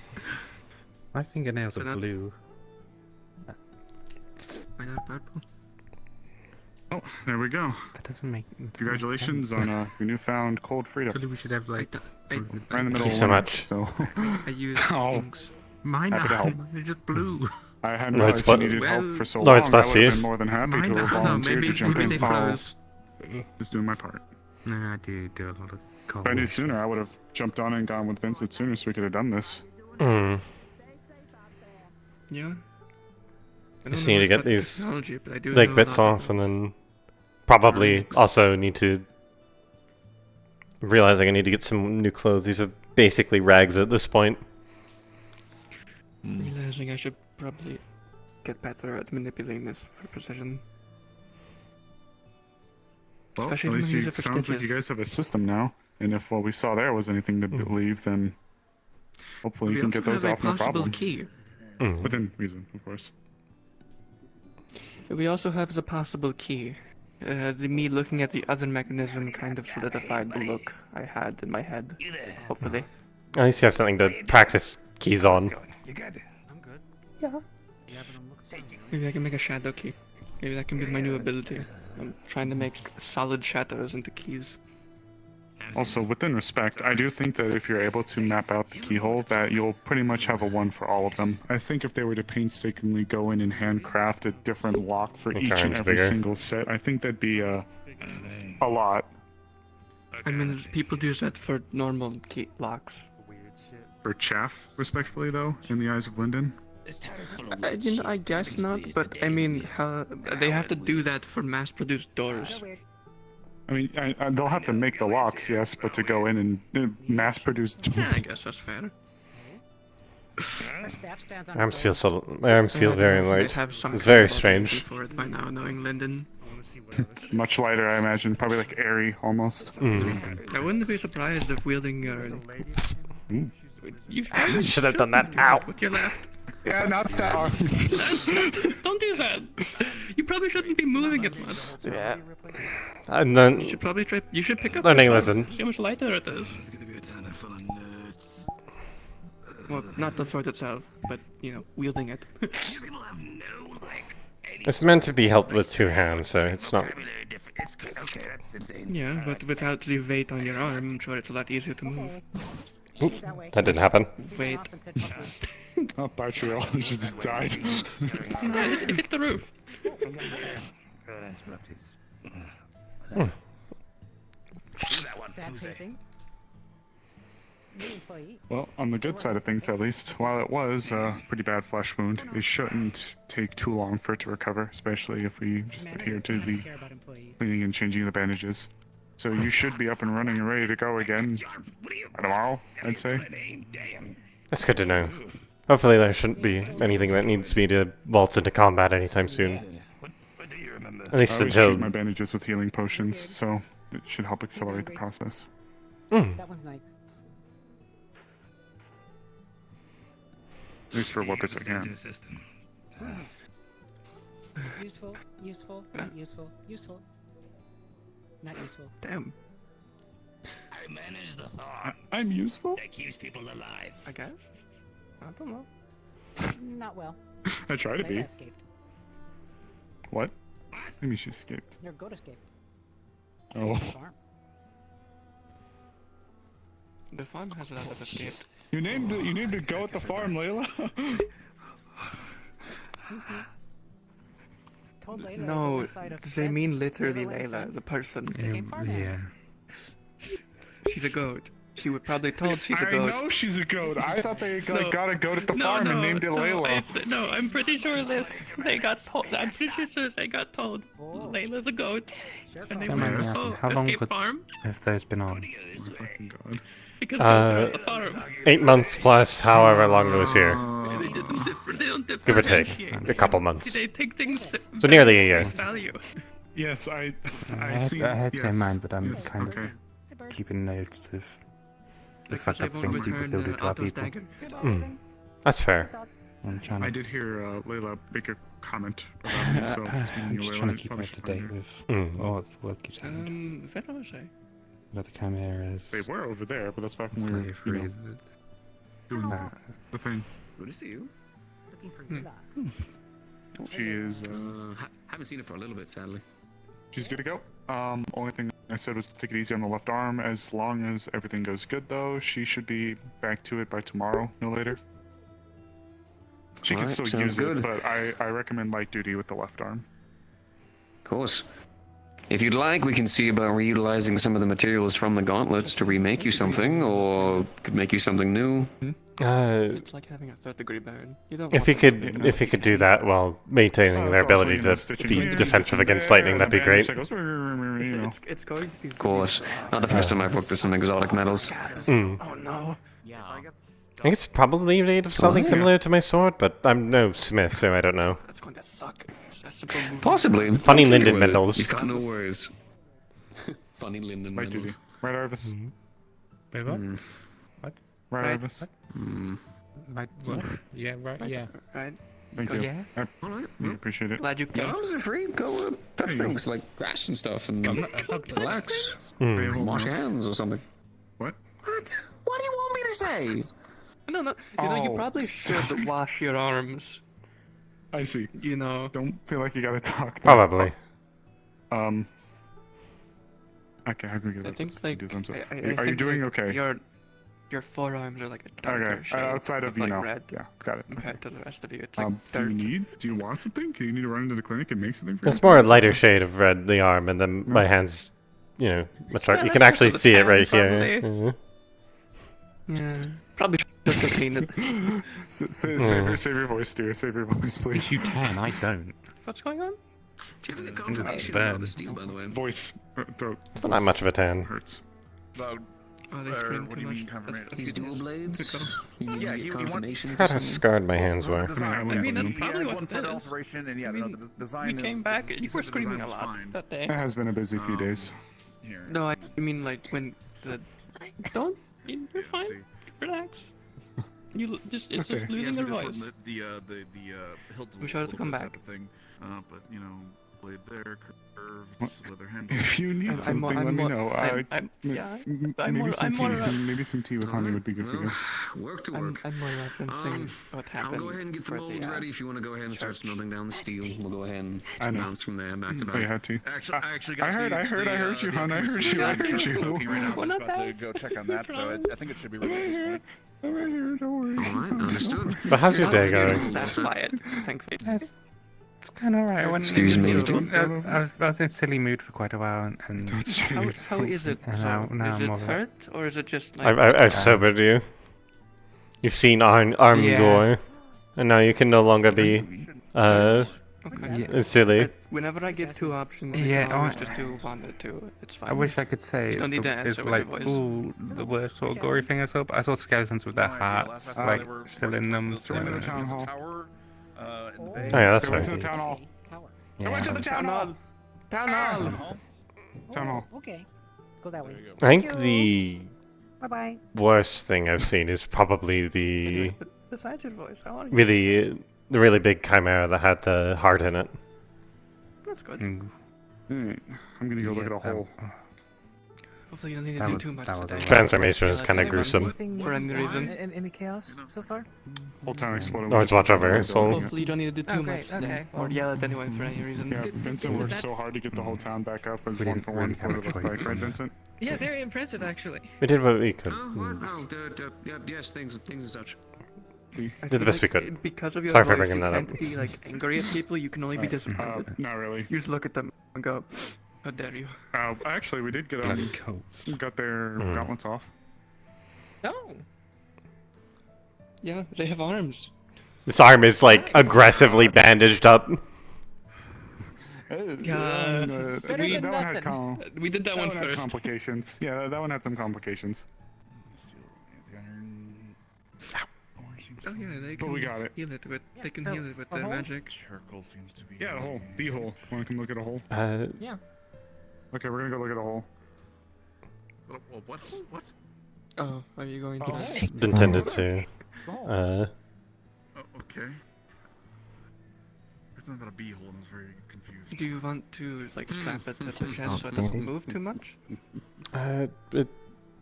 My fingernails are blue. Why not purple? Oh, there we go. That doesn't make. Congratulations on your newfound cold freedom. Actually, we should have like. Right in the middle Thank you of so winter, much. So. I use inks. Mine Happy to help. are just blue. I hadn't Lord's realized you bless- needed help for so Lord's long. bless I would you. have been more than happy to have volunteered to jump in. they froze. Just doing my part. No, I do a lot of cold. If I knew sooner, I would have jumped on and gone with Vincent sooner so we could have done this. Yeah. I Just don't know need to much get about the these technology, but I do leg know a bits lot. off, and then probably also need to realizing I need to get some new clothes. These are basically rags at this point. Realizing I should probably get better at manipulating this for precision. Well, Especially at when least I use it it for sounds like you stitches. guys have a system now. And if what we saw there was anything to believe, then hopefully you can get those have off a no possible problem. key. Within reason, of course. We also have the possible key. Me looking at the other mechanism kind of solidified the look I had in my head. Hopefully. At least you have something to practice keys on. You good? I'm good. Yeah. Maybe I can make a shadow key. Maybe that can be my new ability. I'm trying to make solid shadows into keys. Also, within respect, I do think that if you're able to map out the keyhole, that you'll pretty much have a one for all of them. I think if they were to painstakingly go in and handcraft a different lock for Make each our and arms every bigger. single set, I think that'd be a lot. I mean, people do that for normal key locks. For chaff, respectfully, though, in the eyes of Lyndon. I guess not, but I mean, they have to do that for mass-produced doors. I mean, they'll have to make the locks, yes, but to go in and mass-produce... Yeah, I guess that's fair. My arms feel very They light. have some It's very kind of strange. for it by now, knowing Lyndon. Much lighter, I imagine. Probably like airy, almost. I wouldn't be surprised if wielding your... Ooh. You Should have done that. do Ow. With your left. Yeah, not that arm. Don't do that. You probably shouldn't be moving it much. Yeah. And then You should probably try. You should pick up. learning the lesson. See how much lighter it is. Well, not the sword itself, but wielding it. It's meant to be held with two hands, so it's not. Yeah, but without the weight on your arm, I'm sure it's a lot easier to move. Oop, that didn't happen. Weight. Oh, Bartriel, she just died. No, it hit the roof. Hmm. Well, on the good side of things, at least, while it was a pretty bad flesh wound, it shouldn't take too long for it to recover, especially if we just adhere to the cleaning and changing the bandages. So you should be up and running and ready to go again tomorrow, I'd say. That's good to know. Hopefully there shouldn't be anything that needs me to waltz into combat anytime soon. At least I always until... treat my bandages with healing potions, so it should help accelerate the process. That one's nice. At least for what bits I can. Useful, useful, useful, useful. Not useful. Damn. I manage the farm. I'm useful? That keeps people alive. I guess. I don't know. Not well. I try to be. Layla escaped. What? Maybe she escaped. Your goat escaped. Oh. The farm has a lot of escaped. You named a goat the farm, Layla? Told Layla No, inside of they fence, mean literally Layla Layla, the person. Yeah. She's a goat. She was probably told she's a goat. I know she's a goat. I thought they got a goat at the farm and named it Layla. No, I'm pretty sure they got told. I'm pretty sure they got told Layla's a goat, and they went, How long escape would farm have those been on? Fucking god. because goats are at the farm. 8 months plus however long it was here. They don't Give or take. differentiate. A couple months. They take things. So nearly a year. face value. Yes, I have yes. in mind, but I'm Yes, kind okay. of keeping notes of the fucked they up won't things people return, still do to our Otto's people. dagger. That's fair. I'm trying to. I did hear Layla make a comment about me, so speaking I'm of just Layla, trying I to keep probably up to should date find her. with all the world keeps happening. What was I? About the chimeras. They were over there, but that's back when we were, Slavery, doing the thing. Good to see you. Looking for Layla. She is. Haven't seen her for a little bit, sadly. She's good to go. Only thing I said was take it easy on the left arm. As long as everything goes good, though, she should be back to it by tomorrow, no later. She can Alright, still sounds use good. it, but I recommend light duty with the left arm. Of course. If you'd like, we can see about reutilizing some of the materials from the gauntlets to remake you something, or could make you something new. It's like having a third-degree burn. You don't If want you that. could, if you could do that while maintaining their ability to be defensive against lightning, that'd be great. It's going to be. Of course. Not the first time I've worked with some exotic metals. Mm. Oh no. I think it's probably made of something similar to my sword, but I'm no smith, so I don't know. That's going to suck. Possibly. Funny I'll take linden it with it. metals. You've got no worries. Funny linden Light duty. metals. Right, Arvis? Wait, what? What? Right. Right, Arvis? Right. Yeah, right, yeah. Right. Thank Oh, you. yeah? I really appreciate it. Glad you Yeah, came. I was free. Go touch There you go. things like grass and stuff and relax. Mm. Wash your hands or something. What? What? What do you want me to say? No. You know, you Oh. probably should wash your arms. I see. You know. Don't feel like you gotta talk. Probably. Okay, how can we get I this? think like. Do thumbs up. I Are you think, doing like, okay? Your forearms are like a darker Okay, shade outside of, you like know. red Yeah, got it. compared to the rest of you. It's like Do dirt. you want something? Do you need to run into the clinic and make something for It's you? more a lighter shade of red, the arm, and then my hands, you know, you can actually that's see it the right tan, here. probably. Yeah. Probably should have cleaned it. Save your voice, dear. Save your voice, please. You can, I don't. What's going on? Do you have any confirmation burn. about the steel, by the way? Voice. Throat. It's not that much of a tan. Hurts. About, Oh, they screamed what too do you much. mean confirmation? These dual blades? You need Yeah, to get he confirmation Look for at how something? scarred my hands were. Design, I mean, that's he probably had what one it set is. alteration, and yeah, I mean, the design we came is, back he and you said were the screaming design a was lot fine. that day. It has been a busy few days. Here. No, I mean like when the. Don't. You're fine. See. Relax. It's just losing your voice. The hilts We shall come back. type of thing. But you know, blade there, curved, leather handle. If you need something, let me know. Maybe some tea with honey would be good for you. Work to work. I'm more referencing what happened. I'll go ahead and get the molds ready if you want to go ahead and start smelting down the steel. We'll go ahead and bounce from there back to back. Oh, you had to. Actually, I actually got I heard you, hon. I heard you. I heard you. Right now, I'm about to go check on that, so I think it should be ready at this point. I'm right here, don't worry. Alright, understood. But how's your day going? That's quiet. Thankfully. It's kind of alright. Excuse me. I was in a silly mood for quite a while, and How is it? now Is I'm it more hurt, or is it just like... I've sobered you. You've seen arm gore, and now you can no longer be silly. Whenever I give two options, Yeah, I can always just do one or two. It's fine. I wish I could say You don't need to it's answer with like, your voice. ooh, the worst sort of gory thing I saw, but I saw skeletons with their hearts, like, still in them. So into the town hall. Oh yeah, that's Go right. to the town hall. Yeah. Go into the town hall. Town hall! Town hall. Okay. Go that way. I think the Bye-bye. worst thing I've seen is probably the Besides your voice, I want the really big chimera that had the heart in it. That's good. Alright, I'm gonna go look at a hole. Hopefully you don't need to do too much today. Transformation is kind of gruesome. For any reason. Any chaos so far? Whole town exploded. Always watch over, so Hopefully you don't need to do too much today. Or yell at anyone for any reason. Yeah, Vincent worked so hard to get the whole town back up as one for one for the fight, right, Vincent? Yeah, very impressive actually. we did what we could. Yes, things and such. Did the best we could. Because of your Sorry for voice, bringing you that up. can't be like angry at people, you can only be disappointed. Not really. You just look at them and go, how dare you. Actually, we did get coats. got their gauntlets off. No. Yeah, they have arms. This arm is like aggressively bandaged up. We did that one had first. complications. Yeah, that one had some complications. Oh yeah, they But can we got it. heal it with they can heal it with their magic. Circle seems to be. Yeah, the hole. The hole. Want to come look at a hole? Yeah. Okay, we're gonna go look at a hole. What hole? What? Oh, are you going to... Intended to. Oh, okay. It's not about a beehole, and I was very confused. Do you want to like strap it at the chest so it doesn't move too much? It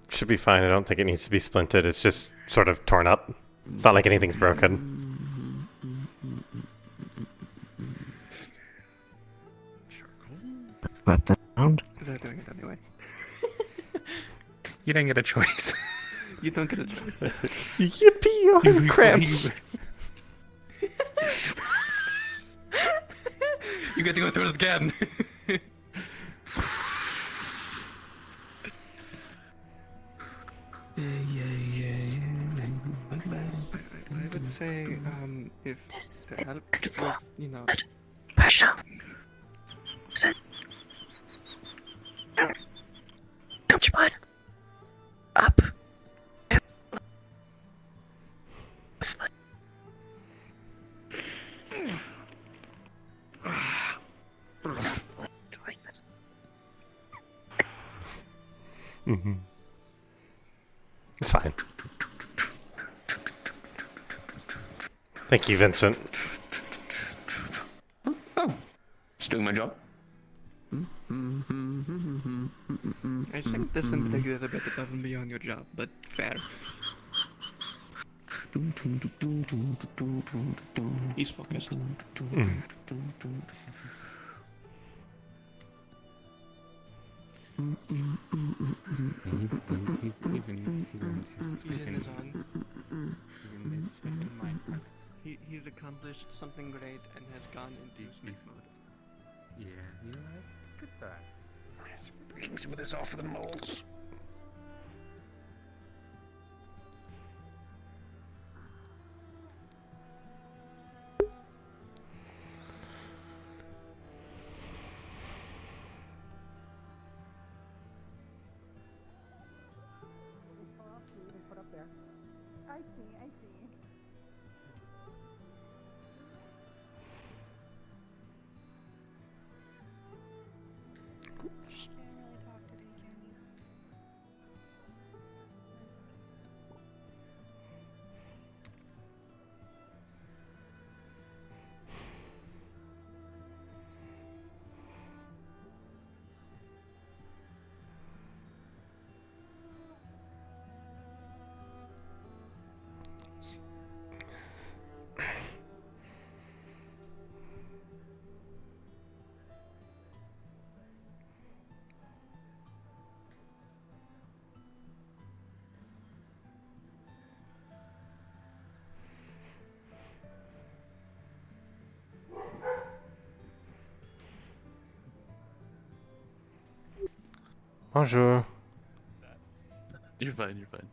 should be fine. I don't think it needs to be splinted. It's just sort of torn up. It's not like anything's broken. What the sound? They're doing it anyway. You don't get a choice. You don't get a choice. Yippee! On cramps. You get to go through it again. I would say, if to help with, you know... Pressure. Sit. Don't you mind? Up. It's fine. Thank you, Vincent. Oh, just doing my job. I think this in particular is a bit above and beyond your job, but fair. He's focused. He's in his on. He's accomplished something great and has gone into sleep mode. Yeah, you know, it's good that. Breaking some of this off of the molds. I see, I see. Bonjour. You're fine, you're fine.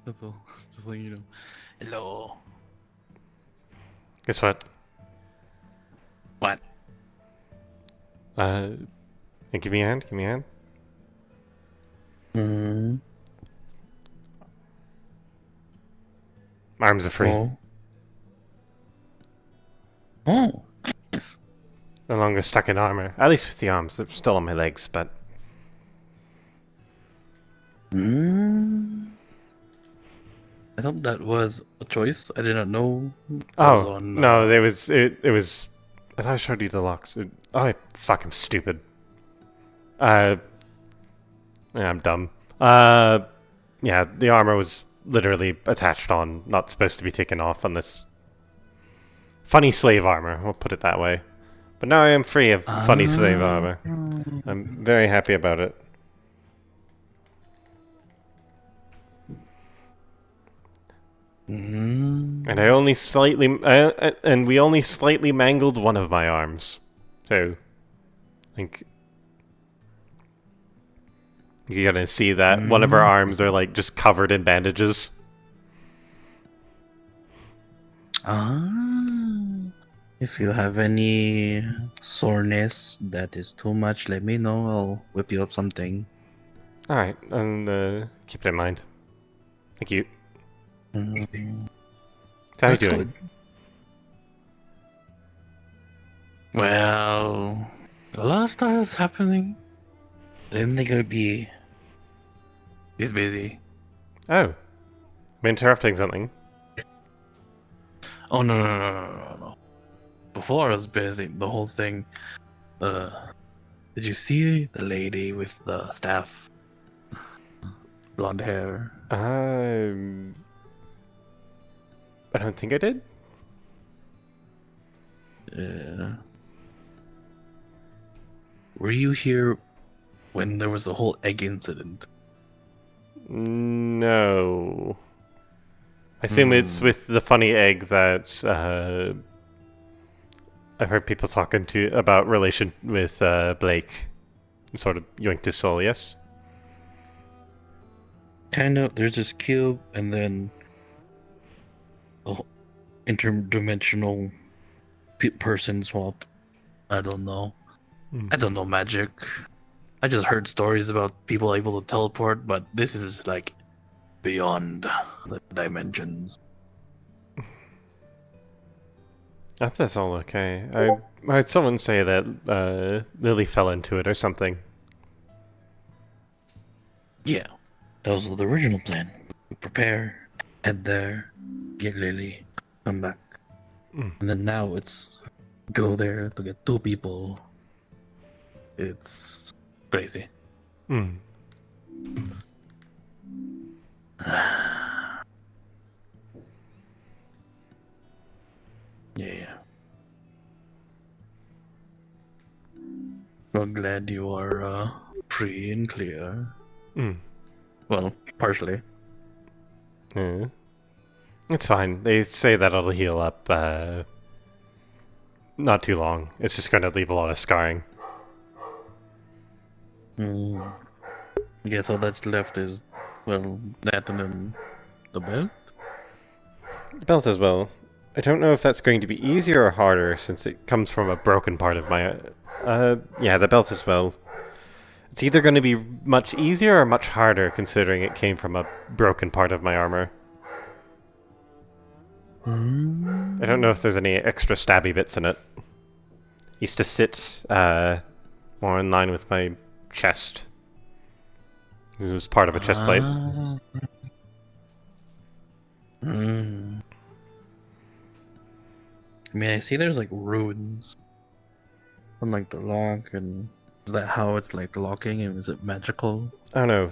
That's all. Just letting you know. Hello. Guess what? What? Hey, give me a hand, give me a hand. Arms are free. Oh. Yes. No longer stuck in armor. At least with the arms. They're still on my legs, but... I thought that was a choice. I did not know. Oh, no, it was... I thought I showed you the locks. Fuck, I'm stupid. Yeah, I'm dumb. Yeah, the armor was literally attached on, not supposed to be taken off on this funny slave armor, we'll put it that way. But now I am free of funny slave armor. I'm very happy about it. And I only slightly, and we only slightly mangled one of my arms. So, I think you're gonna see that one of our arms are like just covered in bandages. If you have any soreness that is too much, let me know. I'll whip you up something. Alright, and keep it in mind. Thank you. How are you doing? Good. Well, a lot of stuff is happening. I didn't think I'd be this busy. Oh. I'm interrupting something. Oh, no. Before I was busy, the whole thing. Did you see the lady with the staff? Blonde hair. I don't think I did. Yeah. Were you here when there was the whole egg incident? No. I assume it's with the funny egg that I've heard people talking about relation with Blake. Sort of yoinked his soul, yes? Kind of. There's this cube, and then a interdimensional person swap. I don't know. I don't know magic. I just heard stories about people able to teleport, but this is like beyond the dimensions. I hope that's all okay. I heard someone say that Lily fell into it or something. Yeah, that was the original plan. We prepare, head there, get Lily, come back. And then now it's go there to get 2 people. It's crazy. Yeah. Well, glad you are free and clear. Well, partially. It's fine. They say that it'll heal up not too long. It's just going to leave a lot of scarring. I guess all that's left is, well, that and then the belt? The belt as well. I don't know if that's going to be easier or harder since it comes from a broken part of my... yeah, the belt as well. It's either going to be much easier or much harder considering it came from a broken part of my armor. I don't know if there's any extra stabby bits in it. Used to sit more in line with my chest. This was part of a chest plate. I mean, I see there's like runes on like the lock, and is that how it's like locking, and is it magical? Oh no,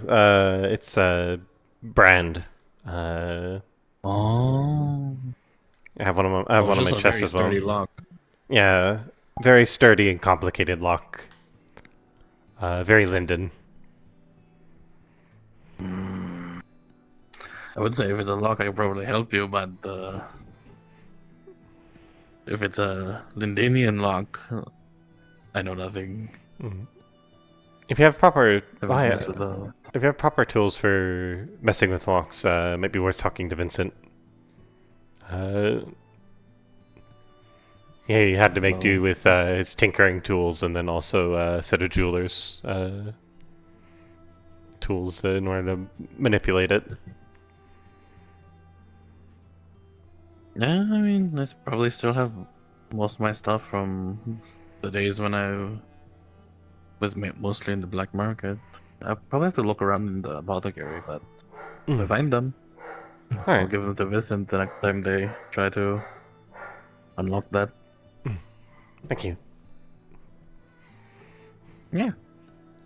it's a brand. Oh. I have one on my chest as well. Sturdy lock. Yeah, very sturdy and complicated lock. Very Linden. I would say if it's a lock, I could probably help you, but if it's a Lindenian lock, I know nothing. If you have proper, Never mess with the- if you have proper tools for messing with locks, it might be worth talking to Vincent. Yeah, he had to make do with his tinkering tools and then also a set of jewelers' tools in order to manipulate it. Yeah, I mean, I probably still have most of my stuff from the days when I was mostly in the black market. I probably have to look around in the apothecary, but if I find them, I'll Alright. give them to Vincent the next time they try to unlock that. Thank you. Yeah.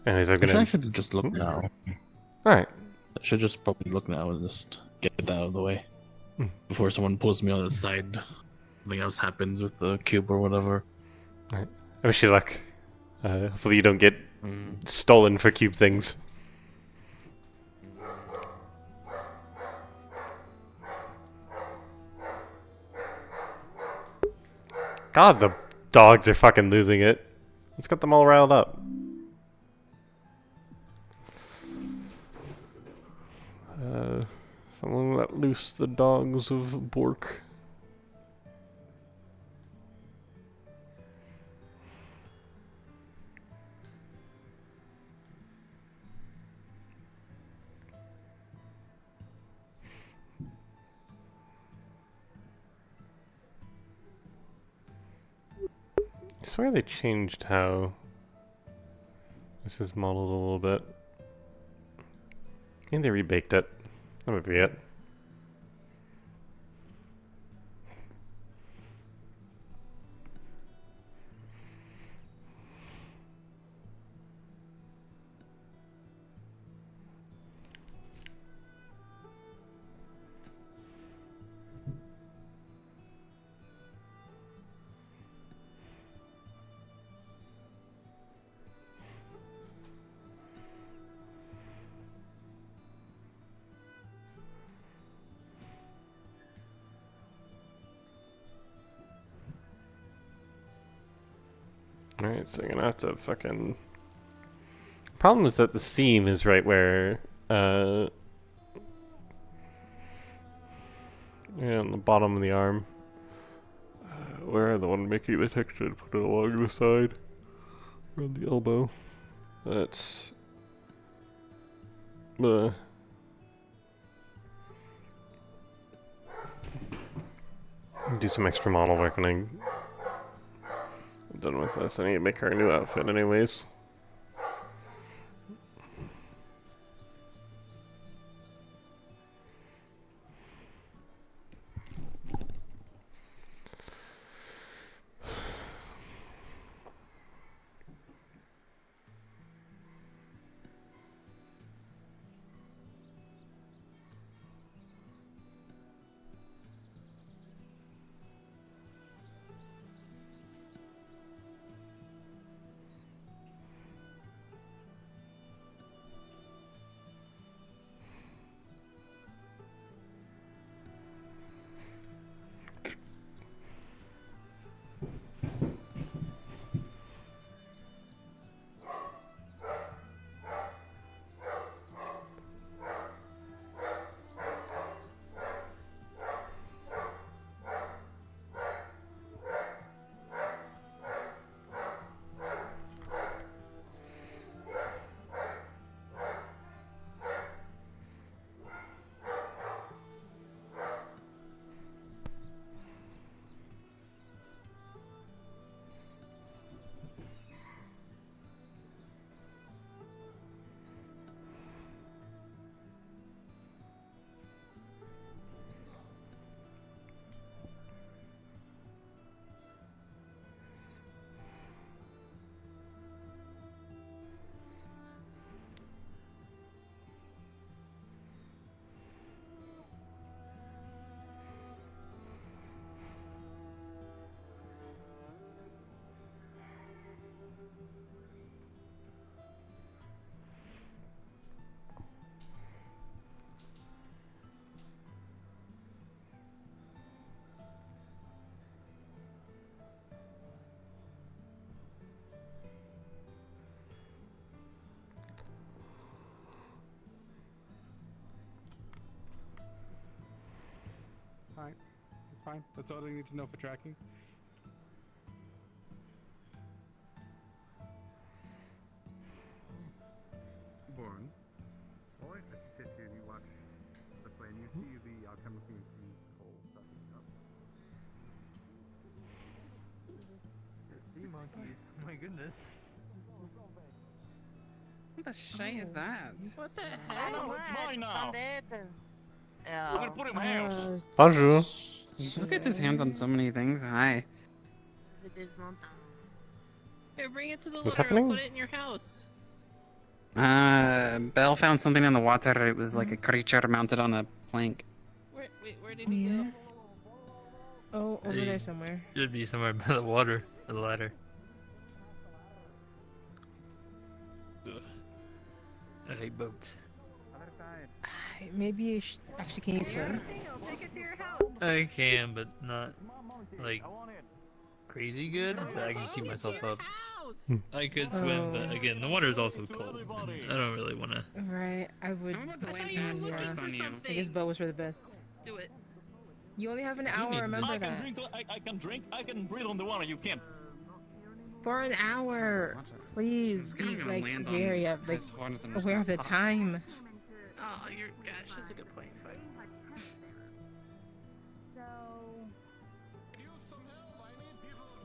Anyways, I'm gonna... I should just look now. Alright. I should just probably look now and just get that out of the way. Before someone pulls me on the side. Something else happens with the cube or whatever. Alright. I wish you luck. Hopefully you don't get stolen for cube things. God, the dogs are fucking losing it. Let's get them all riled up. Someone let loose the dogs of Bork. I swear they changed how this is modeled a little bit. I think they rebaked it. That would be it. Alright, so you're gonna have to fucking... Problem is that the seam is right where, yeah, on the bottom of the arm. Where I the one making the texture to put it along the side. Around the elbow. That's... Do some extra model work when I'm done with this. I need to make her a new outfit anyways. fine. That's all I need to know for tracking. Born. Boy, I sit here and you watch the play and you see the alchemical coal sucking up. Sea monkeys. My goodness. What the shite is that? What the heck? No, it's mine now. Yeah. We're gonna put him hands. Bonjour. Who gets his hands on so many things? Hi. Here, bring it to the What's water. happening? Put it in your house. Belle found something in the water. It was like a creature mounted on a plank. Where did he go? Oh, over there somewhere. Should be somewhere by the water, or the ladder. Ugh. I hate boats. Maybe you actually can you swim? I can, but not like crazy good. But I can keep myself up. I could swim, but again, the water is also cold. And I don't really want to. Right, I would. I guess boat was for the best. Do it. You only have an hour. Remember that. I can drink. I can breathe on the water. You can't. For an hour, please be like wary of aware of the time. Oh, gosh, that's a good point. Fine.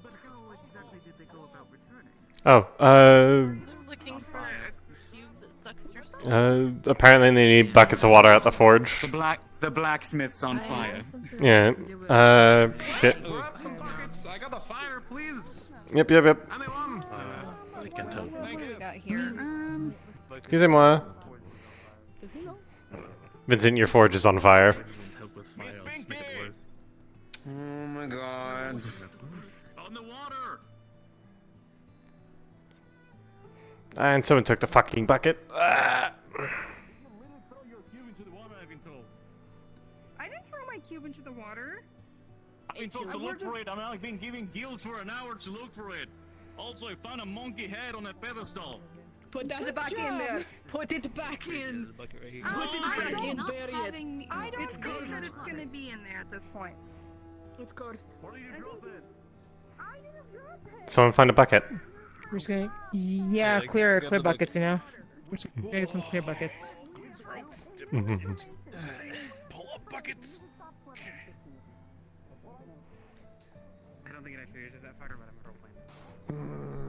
But how exactly did they go about returning? Oh, They're looking for a cube that sucks your soul. apparently they need buckets of water at the forge. The blacksmith's on fire. Yeah. Shit. Grab some buckets. I got a fire, please. Yep. Anyone? I can tell. What do we got here? Excusez-moi. Vincent, your forge is on fire. Help with fire, I'll just make it worse. Oh my god. On the water. And someone took the fucking bucket. Ah. I didn't throw my cube into the water. I've been told to look for it, and I've been giving guilds for an hour to look for it. Also, I found a monkey head on a pedestal. Put that back in there. Put it back in. Right here. Put it back in. Bury it. I don't It's think cursed. that it's gonna be in there at this point. It's cursed. Where do you drop it? Someone find a bucket. We're just gonna, yeah, clear buckets, you know. We're just gonna get some clear buckets. Pull up buckets. I don't think it actually uses that fucker, but I'm role playing.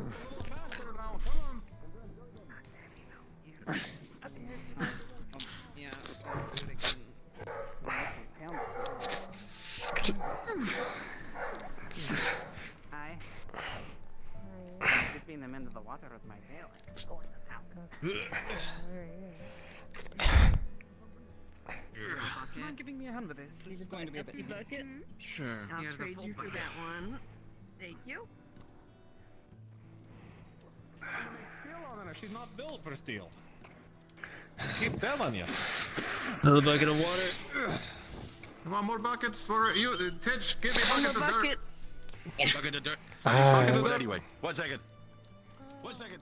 Hi. Dipping them into the water with my tail and pulling them out. Come on, giving me a hand with this. This is going to be a bit. Sure. I'll trade you for that one. Thank you. Steel on her. She's not built for steel. Keep telling you. Another bucket of water. You want more buckets for you? Titch, give me buckets of dirt. Bucket of dirt. Ah. But anyway, 1 second. 1 second.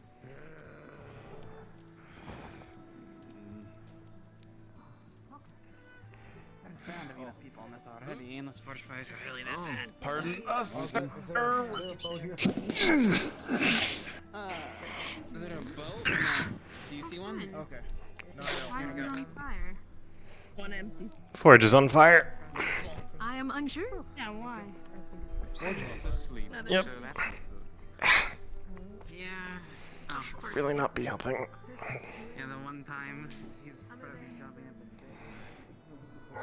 I found enough people on this already, and those forge fires are really that bad. Pardon us, Is there a boat? Do you see one? Okay. Why is it on fire? One empty. Forge is on fire. I am unsure. Yeah, why? Another Yep. show, that's yeah. Oh, Really not be helping. yeah, the one time he's probably jumping up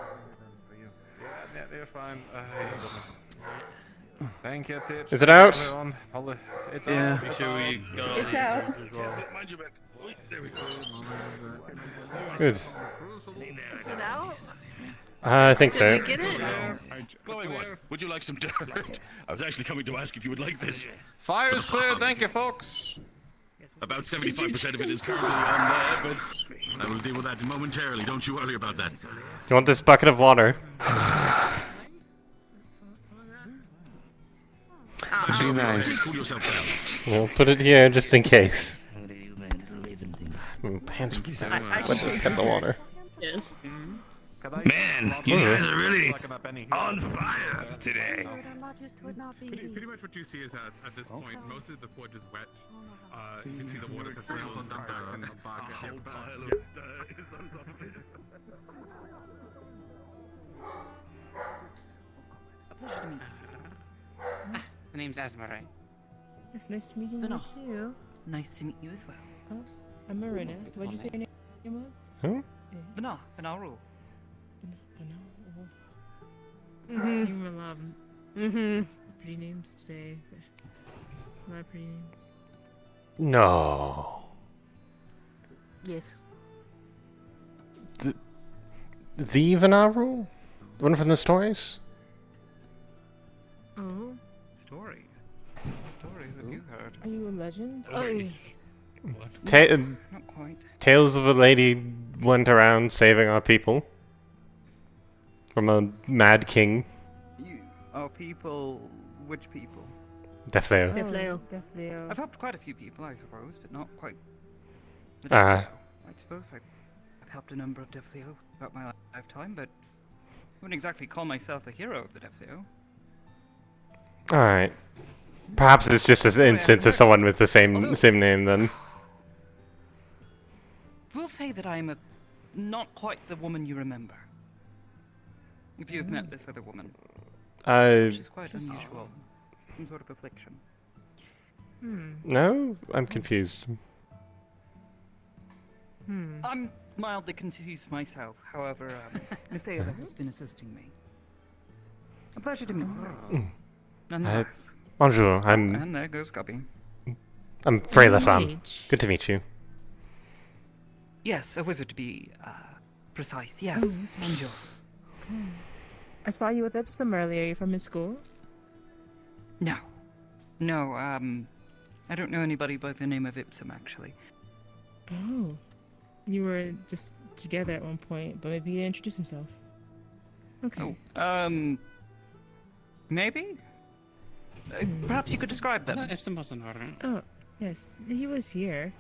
Yeah, they're fine. Thank you, Tip. Is it out? It's Yeah. out. Make sure we got all It's the out. items as well. Mind your back. There we go. Good. Is it out? I think so. Did we get it? Glowing one. Would you like some dirt? I was actually coming to ask if you would like this. Fire's clear, thank you, folks. About 75% of it is currently on there, but I will deal with that momentarily. Don't you worry about that. You want this bucket of water? Be nice. Cool yourself down. We'll put it here just in case. Pants went in the water. Yes. Man, you guys are really on fire today. Pretty much what you see is that at this point, most of the forge is wet. You can see the water have sails on dump bags and My name's Asmaray. It's nice meeting you too. Nice to meet you as well. Oh, I'm Marina. What'd you say your name was? Who? Benaru. You were pretty names today. A lot of pretty names. No. Yes. The Venaru? The one from the stories? Oh. Stories? Stories have you heard? Are you a legend? Not quite. Tales of a lady went around saving our people from a mad king. Our people... Which people? Defleo. Defleo. I've helped quite a few people, I suppose, but not quite... Ah. I suppose I've helped a number of Defleo throughout my lifetime, but I wouldn't exactly call myself a hero of the Defleo. Alright. Perhaps it's just an instance of someone with the same name then. We'll say that I'm not quite the woman you remember. If you've met this other woman. Which is quite unusual. Some sort of affliction. No? I'm confused. I'm mildly confused myself, however, Miss Ava has been assisting me. A pleasure to meet you. Nonetheless. Bonjour, And there goes Gubby. I'm Fray Laflamme. Good to meet you. Yes, a wizard to be precise. Yes, bonjour. I saw you with Ipsum earlier. Are you from his school? No, I don't know anybody by the name of Ipsum, actually. Oh. You were just together at one point, but maybe he didn't introduce himself. Okay. Oh, maybe? Perhaps you could describe them. Ipsum wasn't alright. Oh, yes. He was here.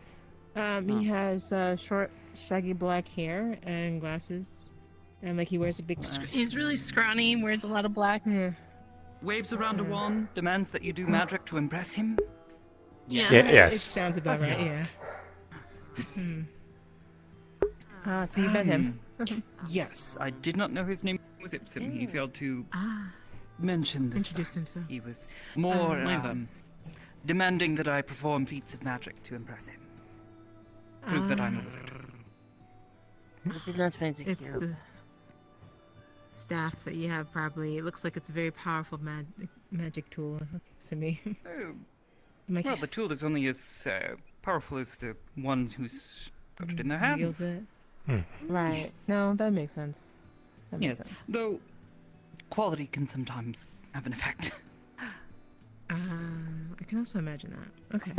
He has short, shaggy black hair and glasses. And, he wears a big... He's really scrawny, wears a lot of black. Yeah. Waves around a wand, demands that you do magic to impress him? Yes. It sounds about right, yeah. So you met him? Yes, I did not know his name was Ipsum. He failed to mention this. Introduce himself. He was more demanding that I perform feats of magic to impress him. Prove that I'm a wizard. It's the staff that you have, probably. It looks like it's a very powerful magic tool to me. Well, the tool is only as powerful as the ones who's got it in their hands. Wields it. Right. Yes. No, that makes sense. That makes Yes, sense. though quality can sometimes have an effect. I can also imagine that. Okay.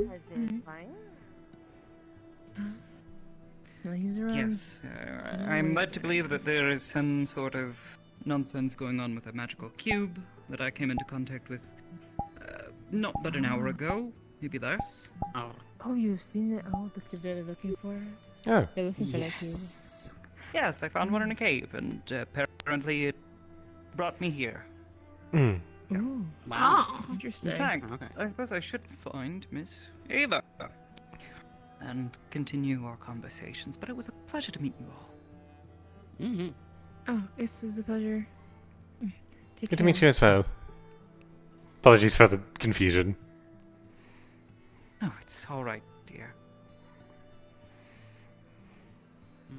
Well, he's around. Yes, I'm led to believe that there is some sort of nonsense going on with a magical cube that I came into contact with not but an hour ago, maybe less. Oh, you've seen it? Oh, the cube they're looking for? Oh. They're looking for that cube. Yes, I found one in a cave, and apparently it brought me here. Ooh. Wow. Interesting. In fact, I suppose I should find Miss Ava and continue our conversations, but it was a pleasure to meet you all. Oh, this is a pleasure. Take Good to meet you as well. Apologies for the confusion. Oh, it's alright, dear.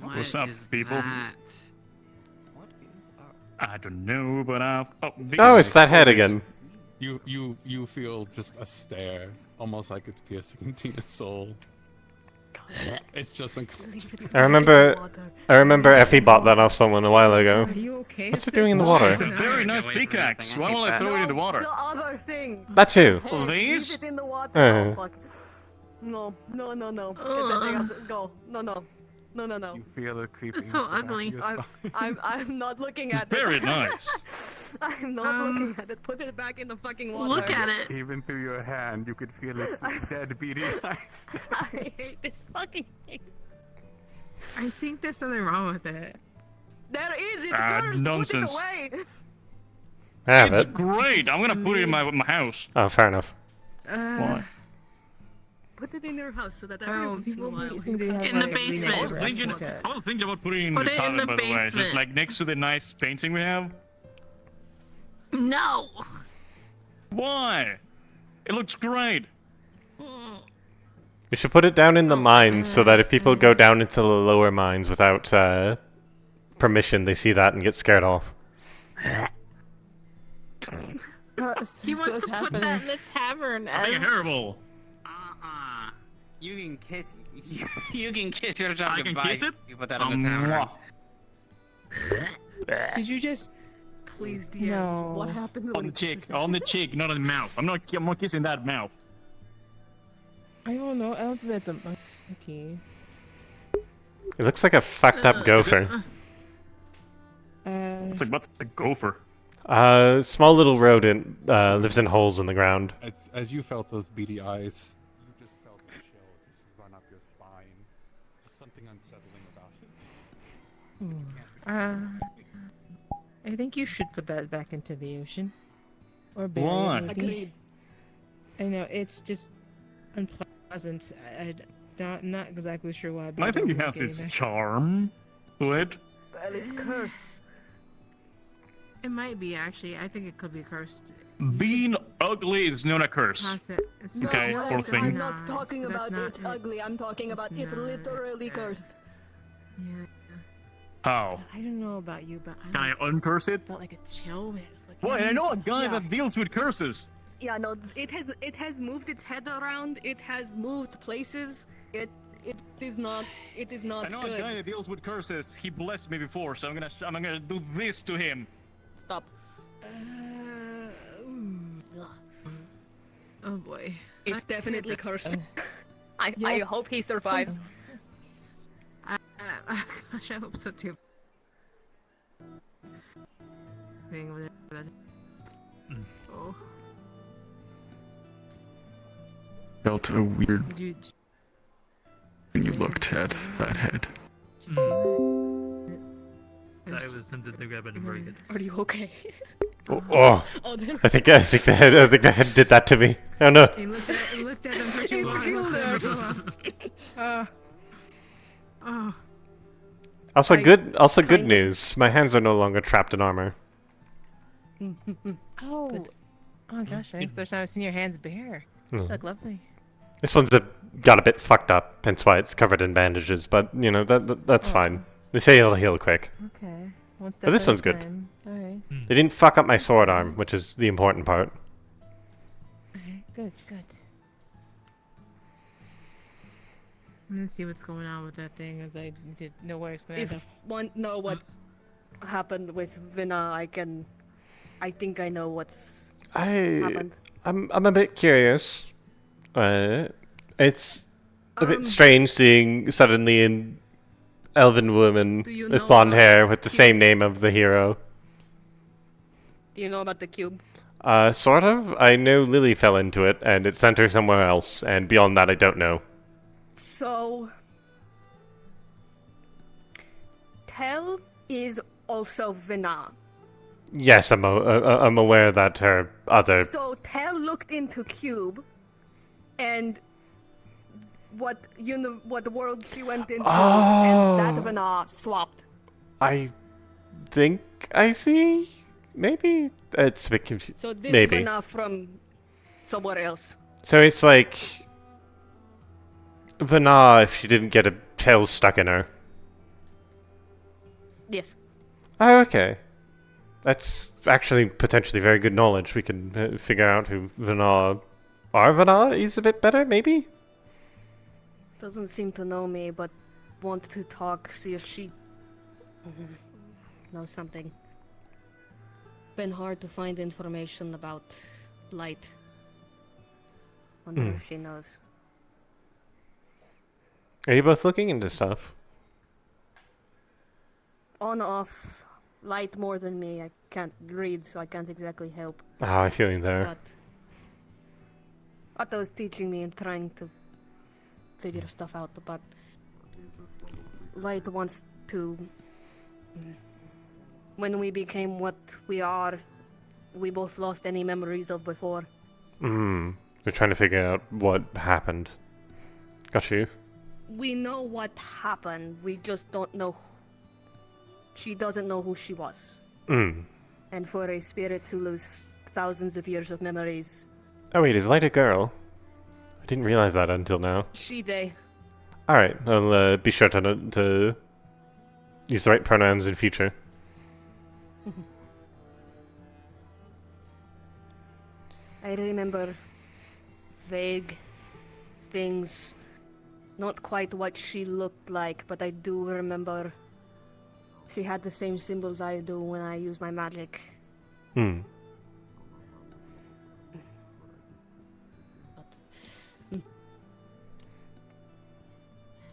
What's up, people? What is I don't know, but I've... Oh, it's that head again. You feel just a stare, almost like it's piercing Tina's soul. It's just I remember Effie bought that off someone a while ago. Are you okay? What's it doing in the water? It's a very nice pickaxe. Why won't I throw it in the water? The other thing. That too. These? Use it in the water. Oh, fuck. No. Get that thing out. Go. No. You feel it creeping. It's so ugly. I'm not looking at it. Very nice. I'm not looking at it. Put it back in the fucking water. Look at it. Even through your hand, you could feel its dead beady eyes. I hate this fucking thing. I think there's something wrong with it. There is. It's cursed. Nonsense. Put it away. I have It's it. great. I'm gonna put it in my house. Oh, fair enough. Why? Put it in your house so that every once in a while In the basement. I was thinking about putting it in Put the it in toilet, the by the way, just basement. like next to the nice painting we have. No. Why? It looks great. We should put it down in the mines so that if people go down into the lower mines without permission, they see that and get scared off. He wants to put that in the tavern as... Terrible. You can kiss. You can kiss your job I can goodbye. kiss it? You put that in the tavern. Did you just? Please, DM. No. What happens On when the he cheek, kisses on the cheek, not in the mouth. I'm not kissing that mouth. I don't know. I don't think that's a monkey. It looks like a fucked up gopher. It's like what's a gopher? Small little rodent lives in holes in the ground. As you felt those beady eyes, you just felt a chill just run up your spine. There's something unsettling about it. I think you should put that back into the ocean. Or bury Why? it, maybe. Agreed. I know, it's just unpleasant. I'm not exactly sure why. but I think don't it like has its that. charm to it. Well, it's cursed. It might be, actually. I think it could be cursed. Being ugly is not a curse. Toss it. It's No, Okay, what poor I'm thing. not talking That's about not it's it. ugly. I'm talking about it's literally cursed. Yeah. How? I don't know about you, but Can I uncurse it? felt like a chill man. It's like, Why? I know a yes. guy that deals with curses. Yeah, no, it has moved its head around. It has moved places. It is not I know good. a guy that deals with curses. He blessed me before, so I'm gonna do this to him. Stop. Oh boy. It's definitely cursed. I Yes. hope he survives. Gosh, I hope so too. Thing with it. Oh. Felt a weird Did you? when you looked at that head. I was tempted to grab it and break it. Are you okay? Oh, Oh, then- I think the head did that to me. Oh no. He looked at him for too long. He looked at him for too long. Oh. Also good news. My hands are no longer trapped in armor. Oh. Oh gosh, thanks. First time I've seen your hands bare. Hmm. Look lovely. This one's got a bit fucked up, hence why it's covered in bandages. But you know that's fine. They say it'll heal quick. Okay. One step But this at a one's good. time. Alright. They didn't fuck up my sword arm, which is the important part. Okay, good. I'm gonna see what's going on with that thing, as I did know where it's gonna end up. If one know what happened with Vina, I think I know what's happened. I'm a bit curious. It's a bit strange seeing suddenly an elven woman Do you with know blonde about hair with the cube? same name of the hero. Do you know about the cube? Sort of. I know Lily fell into it, and it sent her somewhere else, and beyond that I don't know. So, Tel is also Vina. Yes, I'm aware that her other... So Tel looked into Cube, and what world she went into, and that Vina swapped. I think I see? Maybe? It's a bit confusing. So this Maybe. Vina from somewhere else. So it's like... Vana if she didn't get a tail stuck in her. Yes. Oh, okay. That's actually potentially very good knowledge. We can figure out who Vana... Our Vana is a bit better, maybe? Doesn't seem to know me, but want to talk, see if she knows something. Been hard to find information about light. Wonder if she knows. Are you both looking into stuff? On off, light more than me. I can't read, so I can't exactly help. Ah, I feel you there. But Otto's teaching me and trying to figure stuff out. But light wants to when we became what we are, we both lost any memories of before. They're trying to figure out what happened. Got you. We know what happened, we just don't know. She doesn't know who she was. And for a spirit to lose thousands of years of memories... Oh wait, is Light a girl? I didn't realize that until now. She, they. Alright, I'll be sure to use the right pronouns in future. I remember vague things. Not quite what she looked like, but I do remember she had the same symbols I do when I use my magic.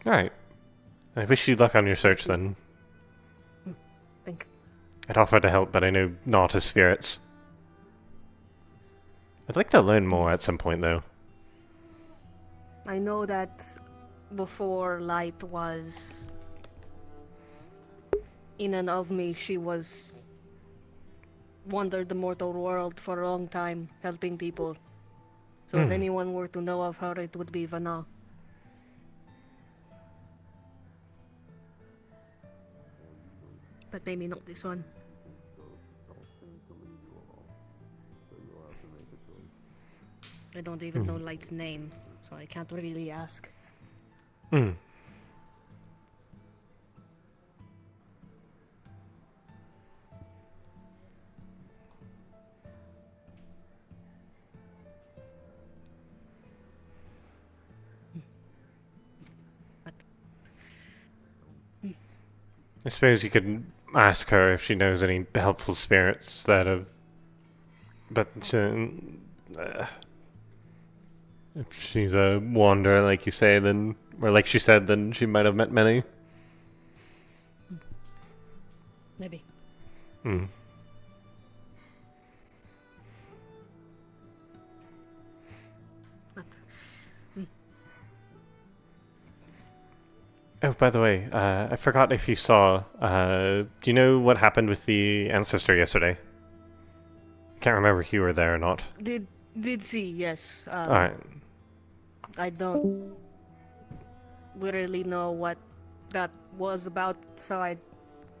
Alright. I wish you luck on your search then. Think. I'd offer to help, but I know not as spirits. I'd like to learn more at some point though. I know that before Light was in and of me, she was wandered the mortal world for a long time, helping people. So if anyone were to know of her, it would be Vanna. But maybe not this one. I don't even know Light's name, so I can't really ask. I suppose you could ask her if she knows any helpful spirits that have... But if she's a wanderer, like you say, then... Or like she said, then she might have met many. Maybe. Oh, by the way, I forgot if you saw... do you know what happened with the ancestor yesterday? Can't remember if you were there or not. Did see, yes. Alright. I don't really know what that was about, so I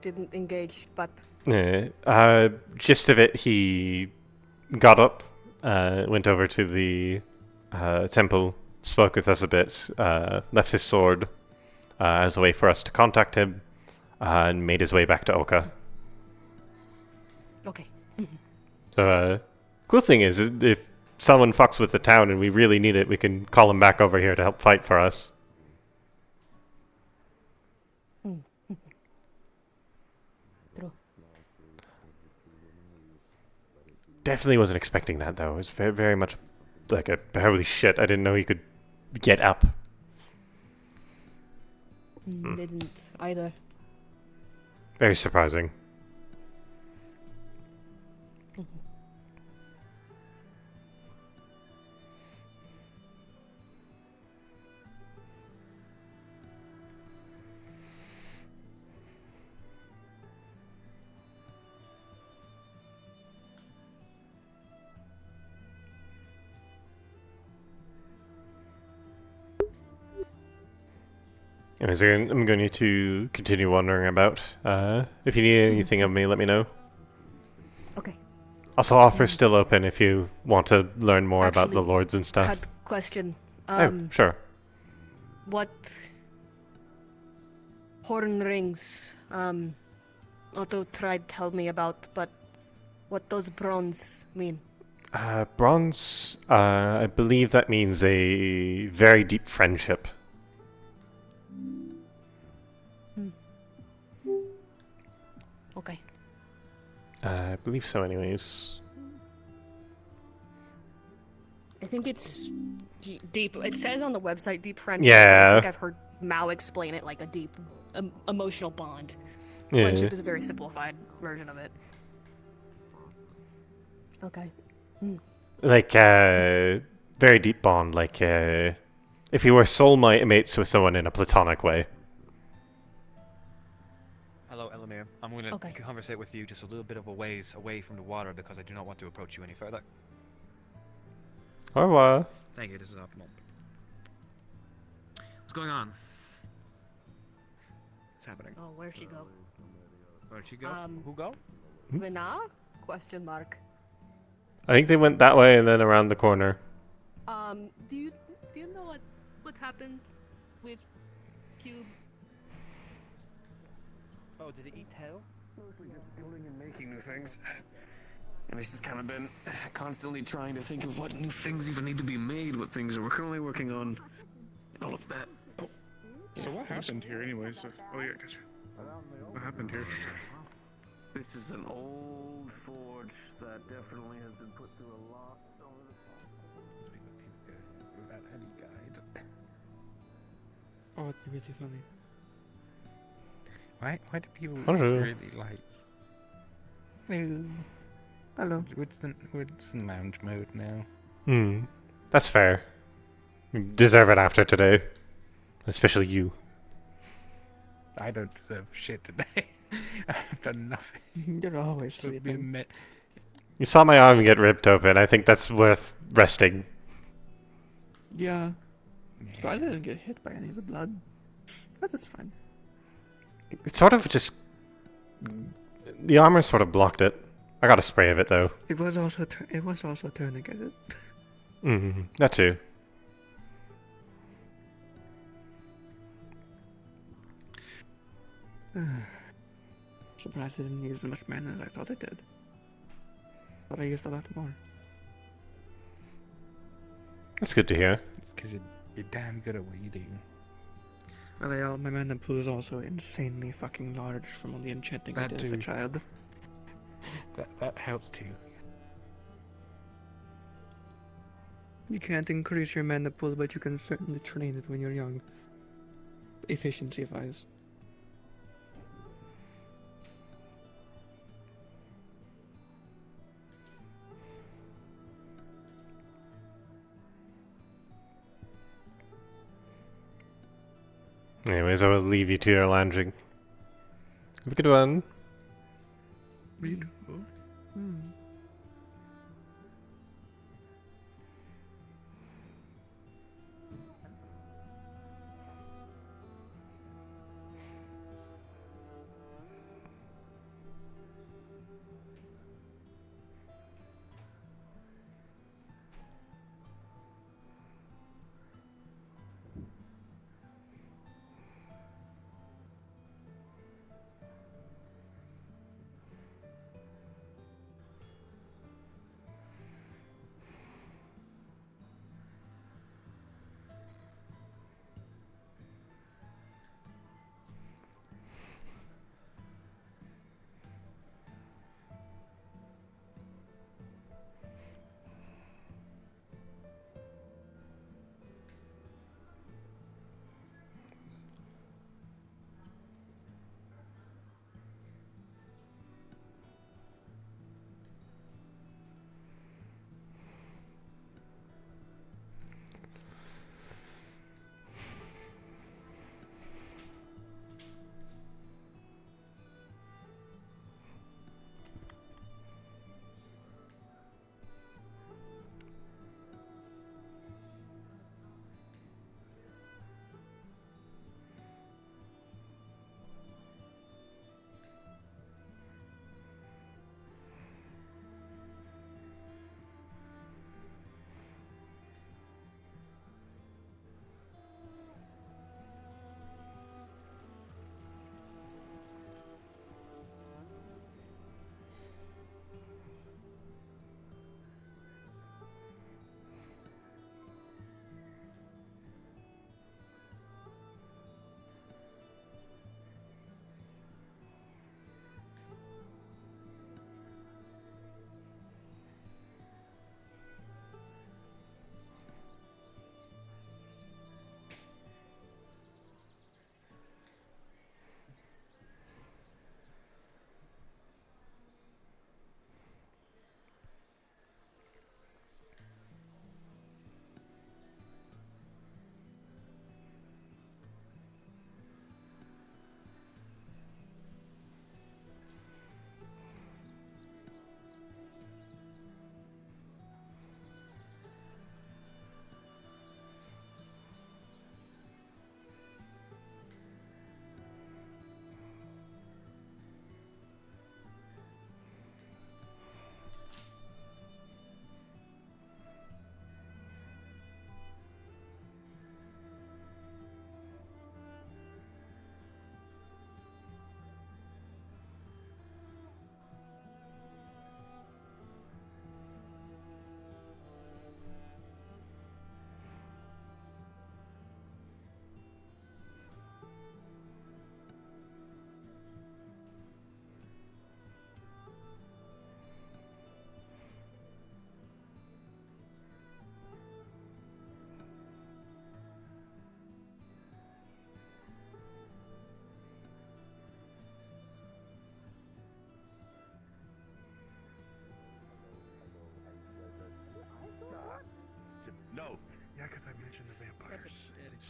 didn't engage, but... Yeah, gist of it, he got up, went over to the temple, spoke with us a bit, left his sword as a way for us to contact him, and made his way back to Oka. Okay. So, cool thing is, if someone fucks with the town and we really need it, we can call him back over here to help fight for us. True. Definitely wasn't expecting that, though. It was very, very much like a holy shit. I didn't know he could get up. Didn't either. Very surprising. Anyways, I'm going to continue wandering about. If you need anything of me, let me know. Okay. Also, offer's still open if you want to learn more about the lords and stuff. I had a question. Oh, sure. What horn rings Otto tried to tell me about, but what does bronze mean? Bronze, I believe that means a very deep friendship. Okay. I believe so, anyways. I think it's deep. It says on the website deep friendship. Yeah. I think I've heard Mao explain it like a deep emotional bond. Yeah. Friendship is a very simplified version of it. Okay. Like, very deep bond, like, if you were soul mates with someone in a platonic way. Hello, Elamir. I'm going to conversate with you just a little bit of a ways away from the water because I do not want to approach you any further. Au revoir. Thank you. This is optimal. What's going on? What's happening? Oh, where'd she go? Where'd she go? Who go? Vina? Question mark. I think they went that way and then around the corner. Do you know what happened with Cube? Oh, did it eat tail? Mostly just building and making new things. And it's just kind of been constantly trying to think of what new things even need to be made, what things we're currently working on, and all of that. Oh. So what happened here anyways? Oh yeah, gotcha. What happened here? This is an old forge that definitely has been put through a lot over the That heady guide. Oh, it's really funny. Why do people Hello. really like? Hello. Hello. We're just in lounge mode now. That's fair. You deserve it after today. Especially you. I don't deserve shit today. I've done nothing. You're always sleeping. You saw my arm get ripped open. I think that's worth resting. Yeah. So I didn't get hit by any of the blood. But it's fine. It sort of just... The armor sort of blocked it. I got a spray of it, though. It was also tourniqueted. That too. Surprised I didn't use as much mana as I thought I did. But I used a lot more. That's good to hear. It's because you're damn good at what you do. Well, my mana pool is also insanely fucking large from all the enchanting I did as a child. That helps too. You can't increase your mana pool, but you can certainly train it when you're young. Efficiency-wise. Anyways, I will leave you to your lounging. Have a good one. Beautiful.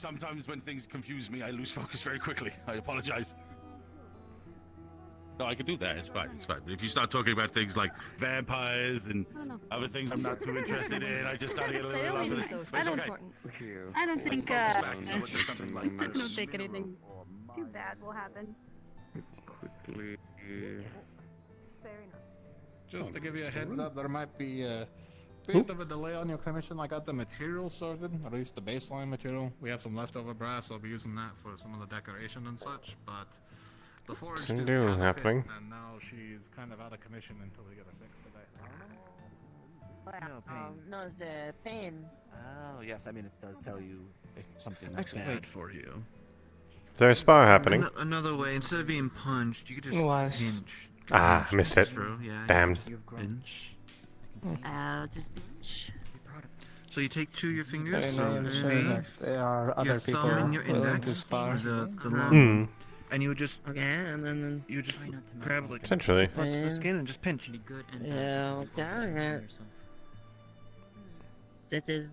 Sometimes when things confuse me, I lose focus very quickly. I apologize. No, I can do that. It's fine. It's fine. But if you start talking about things like vampires and other things I'm not too interested in, I just start to get a little lost. It's okay. I don't think I don't think anything too bad will happen. Quickly. Fair enough. Just to give you a heads up, there might be a bit of a delay on your commission. I got the material sorted, at least the baseline material. We have some leftover brass, I'll be using that for some of the decoration and such, but the forge just Something had a happening. fit, and now she's kind of out of commission until we get her fixed today. No, the pain. Oh, yes, I mean, it does tell you if something's Actually, bad wait. for you. Is there a spar happening? Another way, instead of being punched, you could just Was. pinch. Ah, Pinch missed this it. through, yeah, Damn. you just pinch. Just pinch. So you take two of your fingers, I so am sure me, that there are other your people thumb and your willing to index, spar. the long Mm. one, and you would just and then you just grab like Potentially. touch the skin and just pinch. Yeah, darn it. That is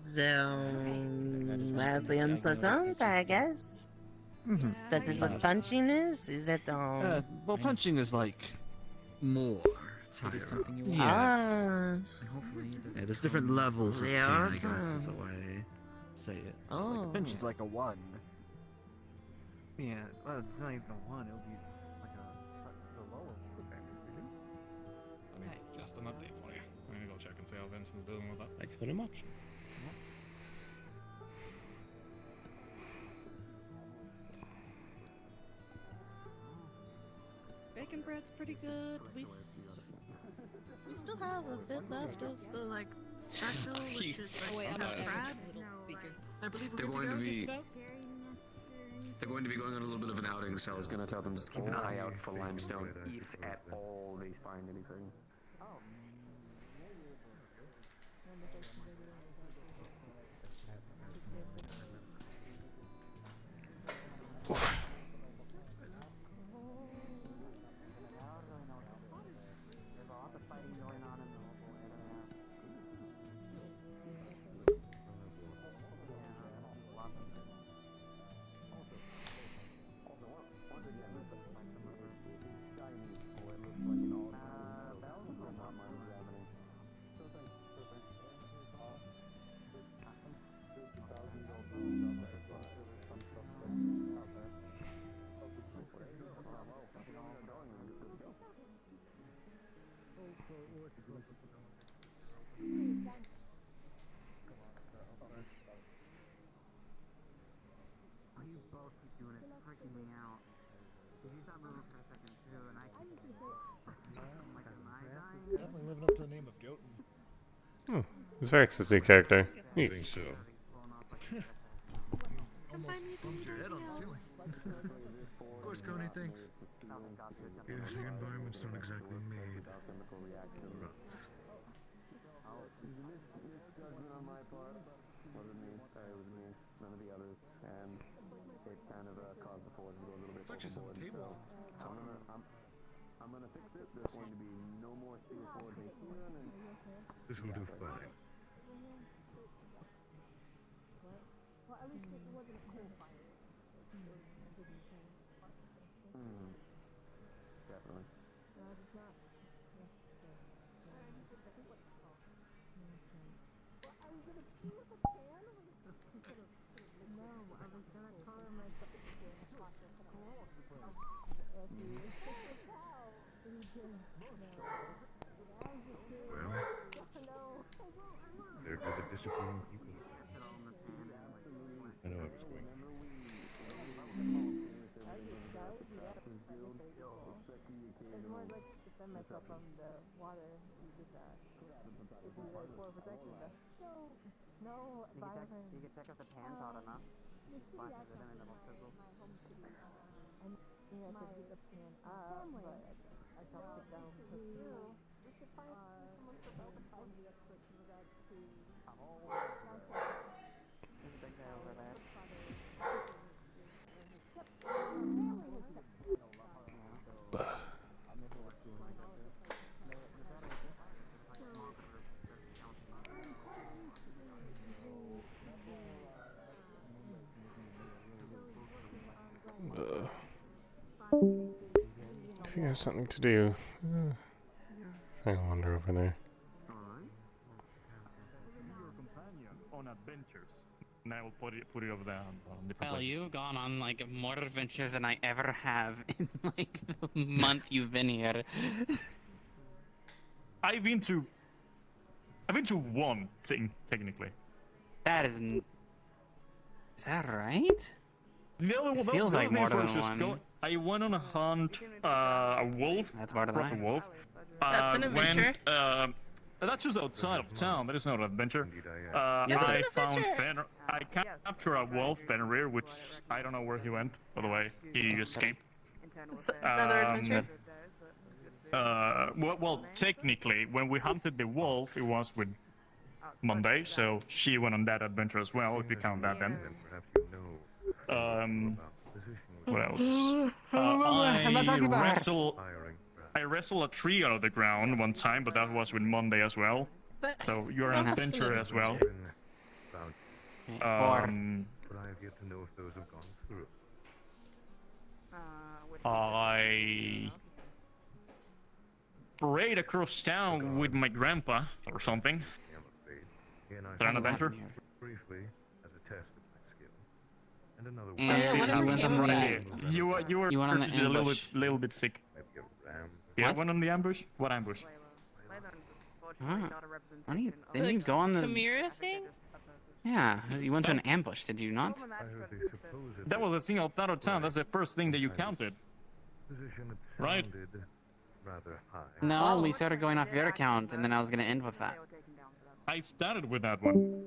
mildly unpleasant, I guess. That is what punching is? Is that Well, punching is like more tiring. Ah. Yeah, there's different levels of pain, Yeah. I guess is the way I say it. Oh. A pinch is like a 1. Yeah, well, it's not even a 1, it'll be like the lower Just an update for you. I'm gonna go check and see how Vincent's doing with that. Thank you very much. Bacon bread's pretty good. We still have a bit left of the like special, which is like wait, I'm best not crab. speaker. I believe They're going to be. They're going to be going on a little bit of an outing, so I was going to tell them to keep an eye out for limestone if at all they find anything. You both keep doing it, freaking me out. If you stop moving for a second too, and I keep I'm like, am I dying? Definitely living up to the name of Goten. Oh, he's Varex's new character. I think so. Almost bumped your head on the ceiling. Of course, Coney thinks. Yes, the environment's not exactly made. Misjudgment on my part. Wasn't me. Sorry, it was me. None of the others. And it kind of caused the forge to go a little bit overboard. So I'm gonna fix it. There's going to be no more steel forging here. This will do fine. Well, at least it wasn't a coal fire. Definitely. It's not. No, I was gonna call him like Well, there are the disappointing people. I know I was going. It's more like defend myself from the water. You did that. It'd be like for protection. No, You can check if the pan's hot enough. Flashes it in and it'll sizzle. I mean, I could get the pan up, but I dropped it down because we should find someone to help find the experts in regards to There's a big guy over there. think I have something to do. I wander over there. Your companion on adventures. And I will put it over there on different Well, places. you've gone on like more adventures than I ever have in like the month you've been here. I've been to one thing technically. That isn't. Is that right? The other one Feels like more than just one. I went on a hunt, a wolf. That's more than proper I. wolf. That's an adventure. That's just outside of town. That is not an adventure. Yes, I it's an found adventure. I captured a wolf Fenrir, which I don't know where he went. By the way, he escaped. Another adventure. Well, technically, when we hunted the wolf, it was with Monday, so she went on that adventure as well, if you count that then. What else? I wrestled a tree out of the ground one time, but that was with Monday as well. So you're an adventurer as well. I parade across town with my grandpa or something. Is that an adventure? You went on the. You were You went on the a little bit sick. Yeah, What? went on the ambush? What ambush? Didn't you go on the? Chimera thing? Yeah, you went to an ambush, did you not? That was a thing out of town. That's the first thing that you counted. Right? No, we started going off your account, and then I was gonna end with that. I started with that one.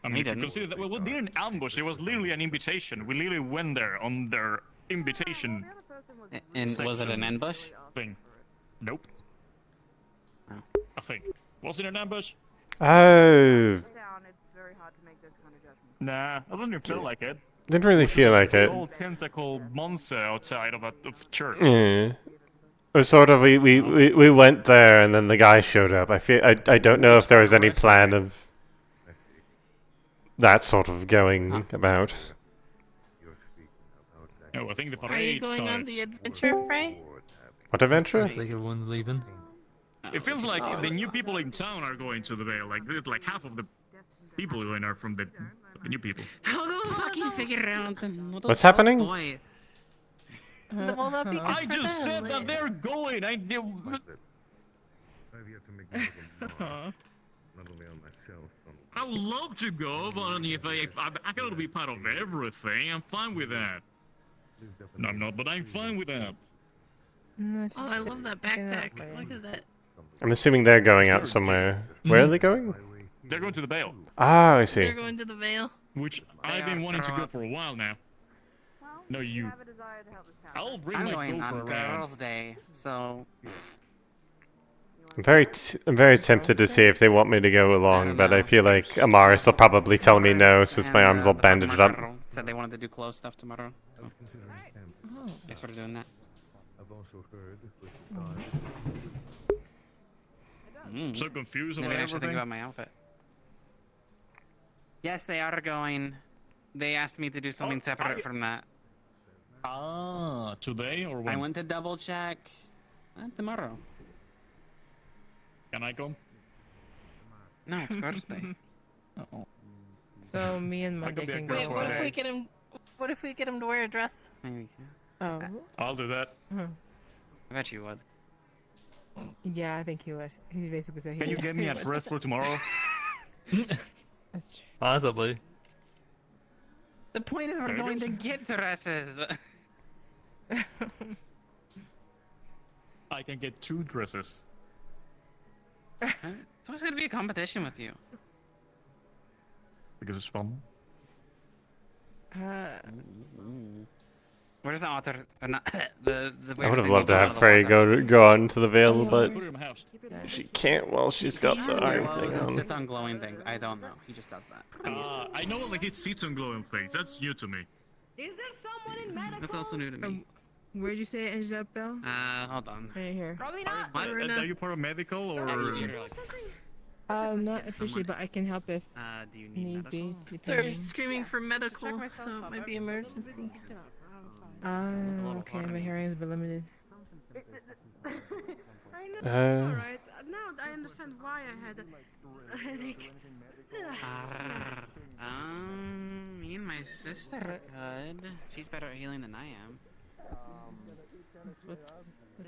I mean, We if you didn't. consider that, we didn't ambush. It was literally an invitation. We literally went there on their invitation. And was it an ambush? Thing. Nope. Oh. I think. Was it an ambush? Oh, Nah, I didn't feel like it. didn't really feel like it. Old tentacle monster outside of a church. Yeah. It was sort of we went there and then the guy showed up. I don't know if there was any plan of that sort of going about. Oh, I think the Are you parade going on started. the adventure, Fray? What adventure? Looks like everyone's leaving. It feels like the new people in town are going to the Vale. Like half of the people going are from the new people. I'll go fucking figure out. What's happening? Boy. Will that be good I for just them? said that they're going. I would love to go, but if I cannot be part of everything, I'm fine with that. No, I'm not, but I'm fine with that. Oh, I love that backpack. Look at that. I'm assuming they're going out somewhere. Where are they going? They're going to the Vale. Ah, I see. They're going to the Vale. Which I've been wanting to go for a while now. No, you. I'll bring I'm my going gopher on around. Girls' Day, so. I'm very tempted to see if they want me to go along, but I feel like Amaris will probably tell me no since my arm's all bandaged up. Said they wanted to do close stuff tomorrow. Thanks for doing that. I'm so confused Maybe about I should think everything. about my outfit. Yes, they are going. They asked me to do something separate from that. Ah, today or when? I went to double check. Tomorrow. Can I come? No, it's Girls' Day. Uh-oh. So me and Monday can go. Wait, what if we get him? What if we get him to wear a dress? Maybe. Oh. I'll do that. Huh. I bet you would. Yeah, I think he would. He basically said he Can you would. get me a dress for tomorrow? That's true. Possibly. The point is we're There it going is. to get dresses. I can get 2 dresses. It's always going to be a competition with you. Because it's fun. Where's the author? Not, the I would have thing loved to you have told Fray us about go on to the Vale, but Put it in my house. she can't while she's got the arm thing that. on. Sits on glowing things. I don't know. He just does that. I'm used to it. I know like it sits on glowing things. That's new to me. Is there someone in medical? That's also new to me. Where'd you say it ended up, Belle? Hold on. Right here. Probably not. What? Are you paramedical or? Not officially, but I can help if do you need be. They're depending. screaming for medical, so it might be emergency. Okay, my hearing is a bit limited. I know. Alright. Now I understand why I had a headache. Me and my sister could. She's better at healing than I am.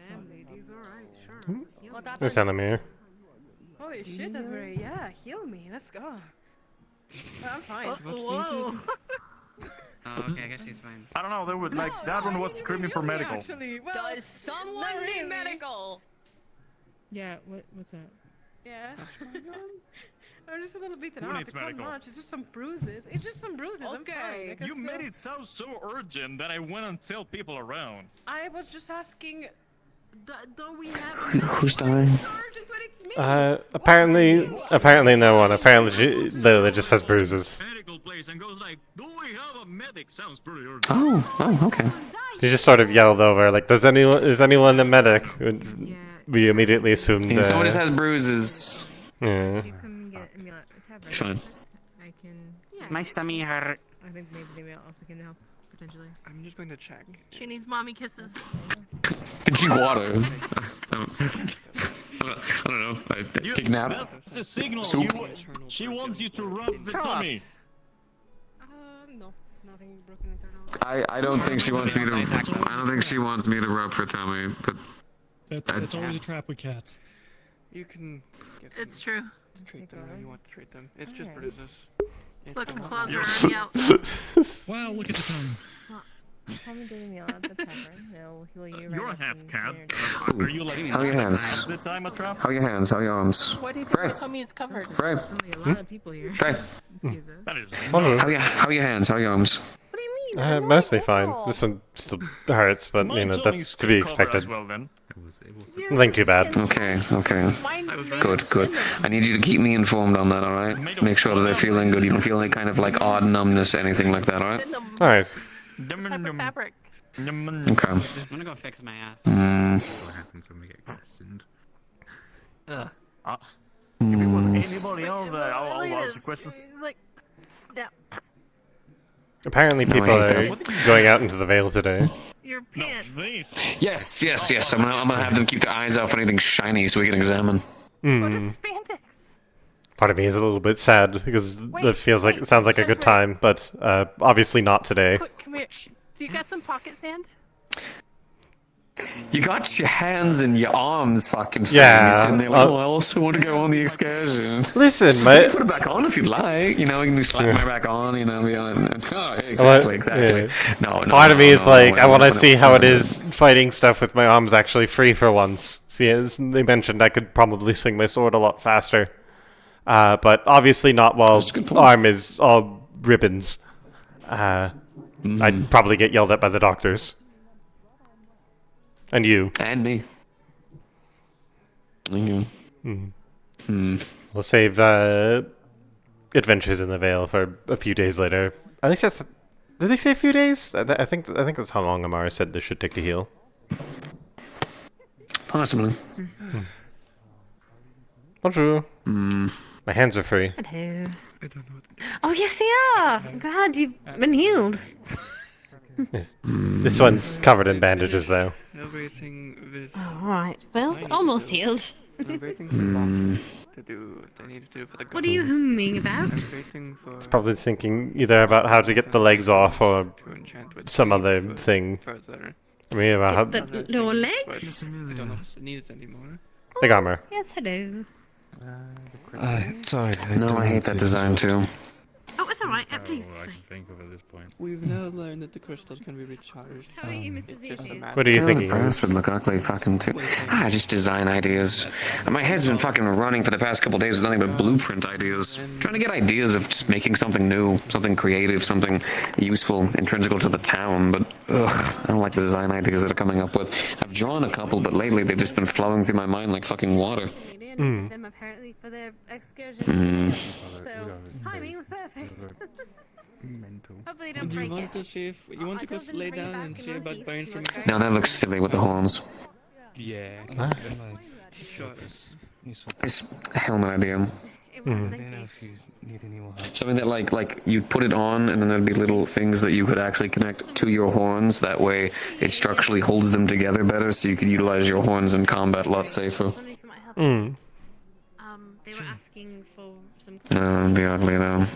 Damn, ladies, alright, sure. Heal me. It's enemy. Holy shit, that's very, yeah, heal me, let's go. I'm fine. Whoa! Oh, okay, I guess she's fine. I don't know. They would like that one was screaming for medical. Actually, well, does someone need medical? Yeah, what's that? Yeah. I'm just a little beaten Who up. needs It's not medical? much. It's just some bruises. It's just some bruises. I'm fine. I can You still- made it sound so urgent that I went and tell people around. I was just asking. Don't we have? Who's dying? Apparently no one. Apparently she literally just has bruises. Medical place and goes like, "Do we have a medic?" Sounds pretty urgent. Oh, okay. She just sort of yelled over, like, is anyone a medic? We immediately assumed. Someone just has bruises. Yeah. It's fine. I can. My stomach hurt. I think maybe they may also can help potentially. I'm just going to check. She needs mommy kisses. Did you water? I don't know. I take a nap. That's a signal. Soup. She wants you to rub the tummy. No, nothing broken internal. I don't think she wants me to. I don't think she wants me to rub her tummy. But That's always a trap with cats. You can. It's true. Treat them how you want to treat them. It's just bruises. Look, the claws are already out. Wow, look at the tongue. Call me daily meal at the tavern. They'll heal you. You're a right half up cat. and Are you like How are your hands? the time a trap? How are your hands? How are your arms? Why do you think Fray. my tummy is covered? Fray. Suddenly a lot of people here. Fray. That is. How are your hands? How are your arms? Mostly fine. This one still hurts, but you know that's to be expected. Well, then. Nothing too bad. Okay. Good. I need you to keep me informed on that, alright? Make sure that they're feeling good. You don't feel any kind of like odd numbness or anything like that, alright? Alright. Type of fabric. Okay. I'm gonna go fix my ass. What happens when we get questioned? If it was anybody else, I'll ask a question. He's like, snap. Apparently No, I people hate are that. going out into the Vale today. Your pants. Yes. I'm gonna have them keep their eyes out for anything shiny so we can examine. What is spandex? Part of me is a little bit sad because it sounds like a good time, but obviously not today. Quick, come here. Do you got some pocket sand? You got your hands and your arms fucking Yeah, and they're like, oh, I also want to go on the excursion. Listen, You mate. can put it back on if you'd like. You know, you can just slap my back on, you know. Exactly. Yeah. No. Part of me is like, I want to see how it no. is fighting stuff with my arms actually free for once. See, as they mentioned, I could probably swing my sword a lot faster. But obviously not while arm is all ribbons. I'd probably get yelled at by the doctors. And you. And me. We'll save Adventures in the Vale for a few days later. I think that's... Did they say a few days? I think that's how long Amara said this should take to heal. Possibly. Bonjour. My hands are free. Hello. Oh, yes, they are. I'm glad you've been healed. This one's covered in bandages, though. Everything with. Oh, alright. Well, almost healed. Everything for to do. They need to do for the. What are you humming about? Everything for. It's probably thinking either about how to get the legs off or some other thing. Further. I mean, about how... The lower legs? I don't need it anymore. Leg armor. Yes, hello. Sorry. No, I hate that design too. Oh, it's alright. Please. Think of at this point. We've now learned that the crystals can be recharged. How are you, Mrs. It's just a Easy? matter What are you The thinking? brass would look ugly fucking too. Just design ideas. My head's been fucking running for the past couple days with nothing but blueprint ideas. Trying to get ideas of just making something new, something creative, something useful, intrinsical to the town, but I don't like the design ideas that are coming up with. I've drawn a couple, but lately they've just been flowing through my mind like fucking water. Them apparently for their excursion. So timing was perfect. Hopefully don't Do you break want it. to see if you want to go lay down and see about brainstorming? No, that looks silly with the horns. Yeah. Huh? Sure. It's a helmet idea. Something that like you'd put it on, and then there'd be little things that you could actually connect to your horns. That way, it structurally holds them together better, so you could utilize your horns in combat a lot safer. They were asking for some. It'd be ugly though.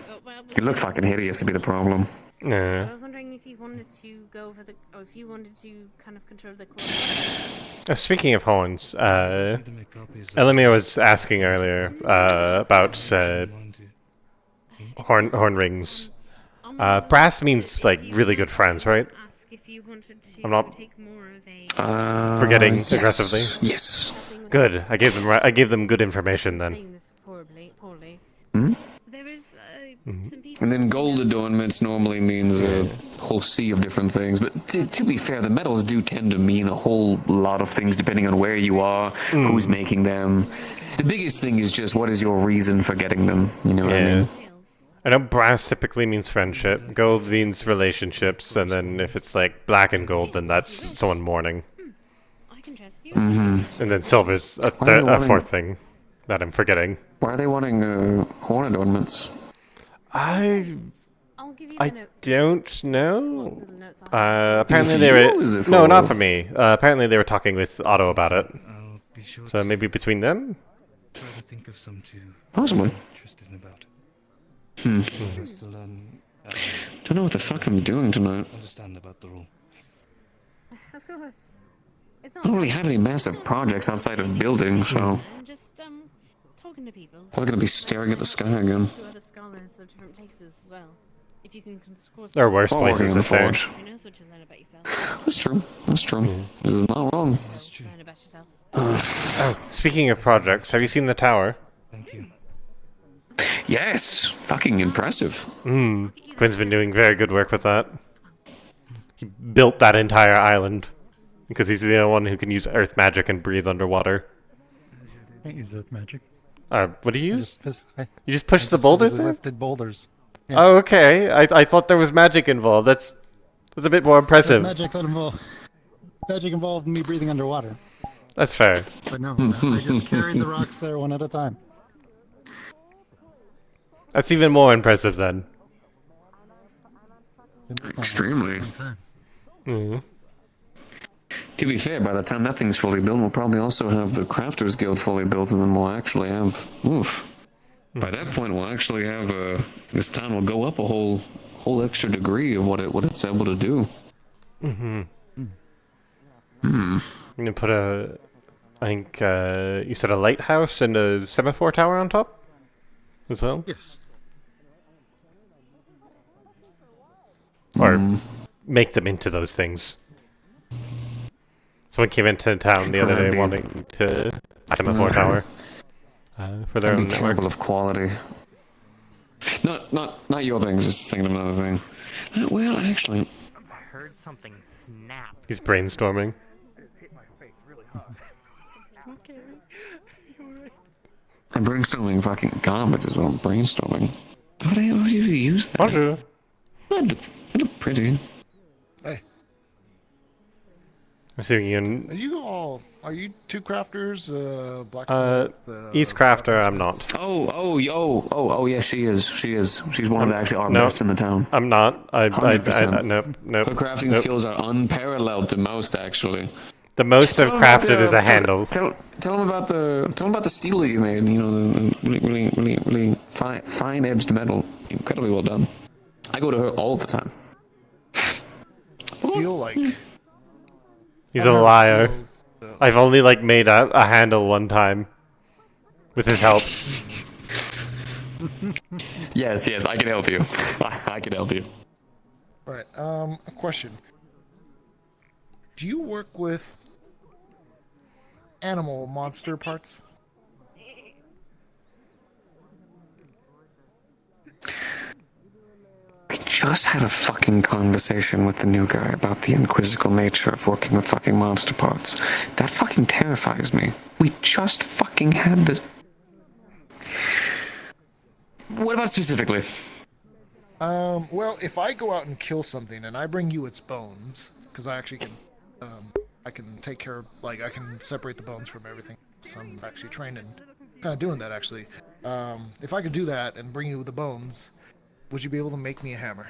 You look fucking hideous. It'd be the problem. I was wondering if you wanted to go for the, or if you wanted to kind of control the core. Speaking of horns, Elamir was asking earlier about horn rings. Brass means like really good friends, right? I'm not forgetting aggressively. Yes. Good. I gave them good information then. Hmm? And then gold adornments normally means a whole sea of different things. But to be fair, the metals do tend to mean a whole lot of things depending on where you are, who's making them. The biggest thing is just what is your reason for getting them. You know what I mean? I know brass typically means friendship, gold means relationships, and then if it's like black and gold, then that's someone mourning. And then silver's a fourth thing that I'm forgetting. Why are they wanting horn adornments? I don't know. Apparently they were no, not for me. Apparently they were talking with Otto about it. So maybe between them. Try to think of some too. Possibly. Interested about. Just to learn. Don't know what the fuck I'm doing tonight. Understand about the rule. Of course. It's I don't really have any massive projects outside of building, so. I'm just talking to people. Probably gonna be staring at the sky again. To other scholars of different places as well. If you can score. There are worse places to stay. Who knows what to learn about yourself? That's true. That's true. This is not wrong. That's true. Learn about yourself. Oh, speaking of projects, have you seen the tower? Thank you. Yes, fucking impressive. Quinn's been doing very good work with that. He built that entire island because he's the only one who can use earth magic and breathe underwater. Can't use earth magic. What do you use? You just push the boulders there? Lifted boulders. Yeah. Oh, okay. I thought there was magic involved. That's a bit more impressive. Magic involved me breathing underwater. That's fair. But no, I just carried the rocks there one at a time. That's even more impressive then. Extremely. To be fair, by the time that thing's fully built, we'll probably also have the Crafters Guild fully built, and then we'll actually have. By that point, we'll actually have this town will go up a whole extra degree of what it's able to do. I'm gonna put I think you said a lighthouse and a semaphore tower on top, as well. Yes. Or make them into those things. Someone came into town the other day wanting to a semaphore tower for their own network. Terrible of quality. Not your things. Just thinking of another thing. Well, actually, I heard something snap. He's brainstorming. I'm brainstorming fucking garbage as well. Brainstorming. How do you use that? Bonjour. That look pretty. Hey. I'm assuming Are you two crafters? Blacksmith? East Crafter, I'm not. Oh, yeah, she is. She's one of actually our best in the town. I'm not. Nope. Her crafting skills are unparalleled to most, actually. The most I've crafted is a handle. Tell them about the steel that you made. You know, the really fine edged metal. Incredibly well done. I go to her all the time. Steel, like. He's a liar. I've only made a handle one time. With his help. Yes, I can help you. I can help you. Right. A question. Do you work with animal monster parts? I just had a fucking conversation with the new guy about the inquisical nature of working with fucking monster parts. That fucking terrifies me. We just fucking had this. What about specifically? Well, if I go out and kill something and I bring you its bones, because I actually can, I can take care of, I can separate the bones from everything. So I'm actually trained in kind of doing that, actually. If I could do that and bring you the bones, would you be able to make me a hammer?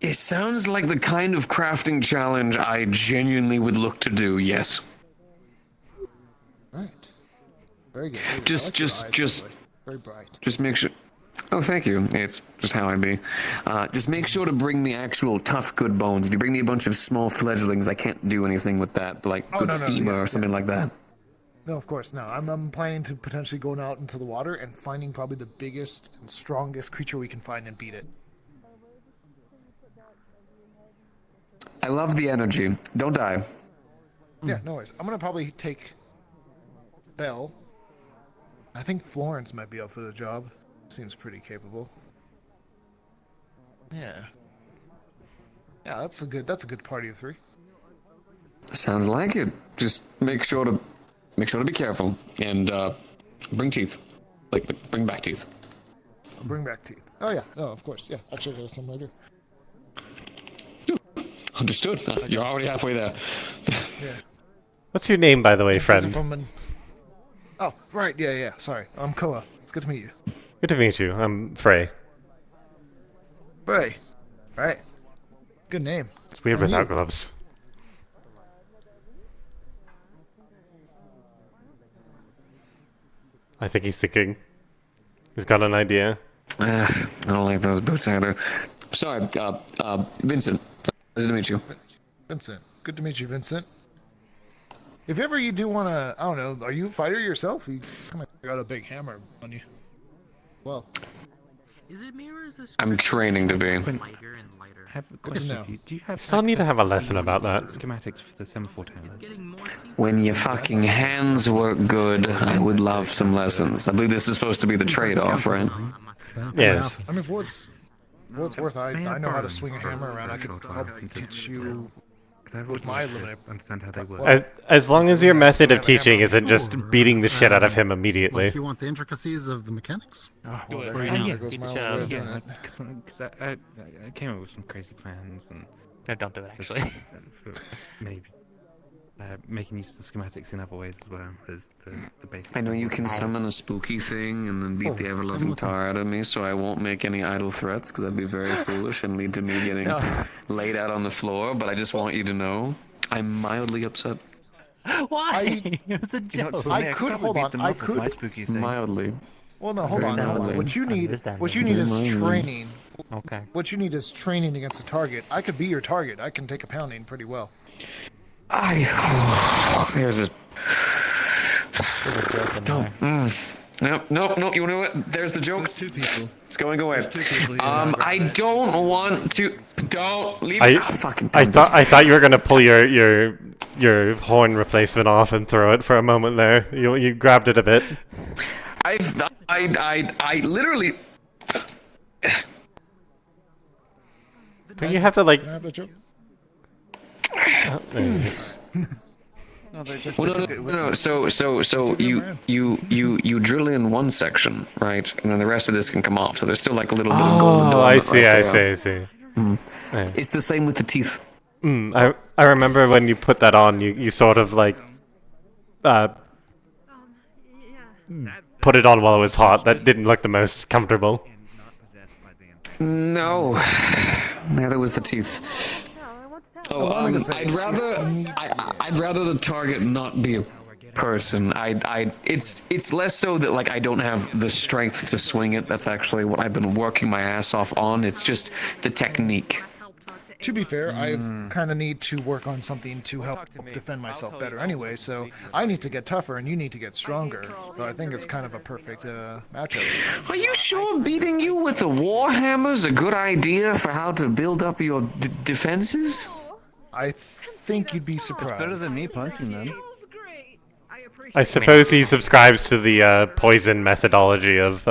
It sounds like the kind of crafting challenge I genuinely would look to do. Yes. Right. Very good. Just very bright. Just make sure. Oh, thank you. It's just how I be. Just make sure to bring me actual tough, good bones. If you bring me a bunch of small fledglings, I can't do anything with that. But like good femur or something like that. No, of course, no. I'm planning to potentially going out into the water and finding probably the biggest and strongest creature we can find and beat it. I love the energy. Don't die. Yeah, no worries. I'm gonna probably take Belle. I think Florence might be up for the job. Seems pretty capable. Yeah. Yeah, that's a good party of 3. Sounds like it. Just make sure to be careful and bring teeth. Like bring back teeth. I'll bring back teeth. Oh yeah, no, of course. Yeah, actually, I got some right here. Understood. You're already halfway there. Yeah. What's your name, by the way, friend? Oh, right. Yeah. Sorry. I'm Koa. It's good to meet you. Good to meet you. I'm Fray. Fray. Right. Good name. It's weird without gloves. I think he's thinking. He's got an idea. I don't like those boots either. Sorry, Vincent. Pleasure to meet you. Vincent. Good to meet you, Vincent. If ever you do want to, I don't know, are you a fighter yourself? You kind of got a big hammer on you. Well. Is it me or is this? I'm training to be. Lighter and lighter. I have a question for you. Do you have Still need to have a lesson about that. Schematics for the semaphore towers? When your fucking hands work good, I would love some lessons. I believe this is supposed to be the trade-off, right? Yes. I mean, for what it's worth, I know how to swing a hammer around. I can help teach you with my limited. Understand how they work. As long as your method of teaching isn't just beating the shit out of him immediately. If you want the intricacies of the mechanics? Oh, well, Because I came up with some crazy plans and... No, don't do it, actually. Maybe. Making use of the schematics in other ways as well as the basic. I know you can summon a spooky thing and then beat the ever-loving tar out of me, so I won't make any idle threats, because that'd be very foolish and lead to me getting laid out on the floor, but I just want you to know, I'm mildly upset. Why? It was a joke. I could, hold on, I could... Mildly. Well, no, hold on. What you need is training. Okay. What you need is training against a target. I could be your target. I can take a pounding pretty well. There's a... No, you know what? There's the joke. There's 2 people. It's going away. There's 2 people here. I don't want to... Don't leave... I thought you were gonna pull your horn replacement off and throw it for a moment there. You grabbed it a bit. I literally... Don't you have to like... No. So you drill in one section, right, and then the rest of this can come off. So there's still like a little bit of golden. Oh, I see. Yeah. It's the same with the teeth. I remember when you put that on, you sort of like put it on while it was hot. That didn't look the most comfortable. No, neither was the teeth. Oh, I'd rather the target not be a person. It's less so that like I don't have the strength to swing it. That's actually what I've been working my ass off on. It's just the technique. To be fair, I kind of need to work on something to help defend myself better anyway, so I need to get tougher and you need to get stronger. So I think it's kind of a perfect matchup. Are you sure beating you with a warhammer's a good idea for how to build up your defenses? I think you'd be surprised. Better than me punching them. I suppose he subscribes to the poison methodology of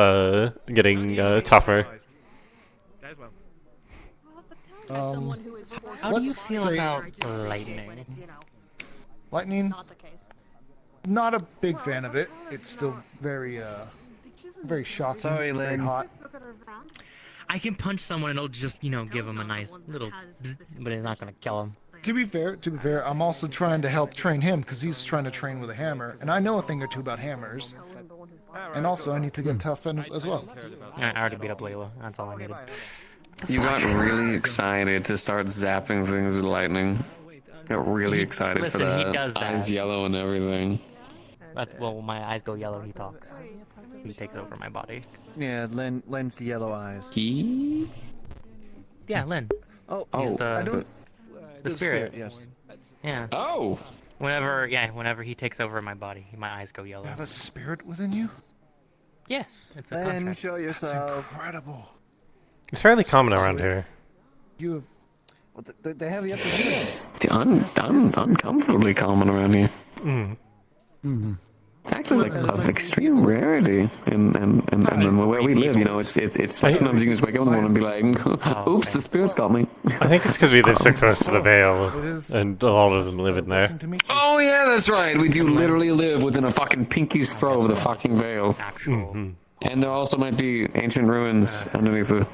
getting tougher. How do you feel about lightning? Lightning? Not a big fan of it. It's still very shocking, very hot. I can punch someone and it'll just, give him a nice little bzz, but it's not gonna kill him. To be fair, I'm also trying to help train him because he's trying to train with a hammer, and I know a thing or two about hammers. And also, I need to get tough as well. I already beat up Layla. That's all I needed. You got really excited to start zapping things with lightning. Got really excited Listen, for that. he does that. Eyes yellow and everything. That's, well, my eyes go yellow. He talks. He takes over my body. Yeah, Len's the yellow eyes. He? Yeah, Len. Oh, He's I the don't. the spirit. Yes. Yeah. Oh. Whenever he takes over my body, my eyes go You yellow. have a spirit within you? Yes, it's a Len, contract. show That's yourself. incredible. It's fairly common around here. You have. Well, they have yet to do it. Uncomfortably common around here. It's actually like of extreme rarity, and where we live, you know, it's sometimes you can just wake up in the morning and be like, "Oops, the spirits got me." I think it's because we live so close to the Vale, and a lot of them live in there. Oh yeah, that's right. We do literally live within a fucking pinky's throw of the fucking Vale. And there also might be ancient ruins underneath the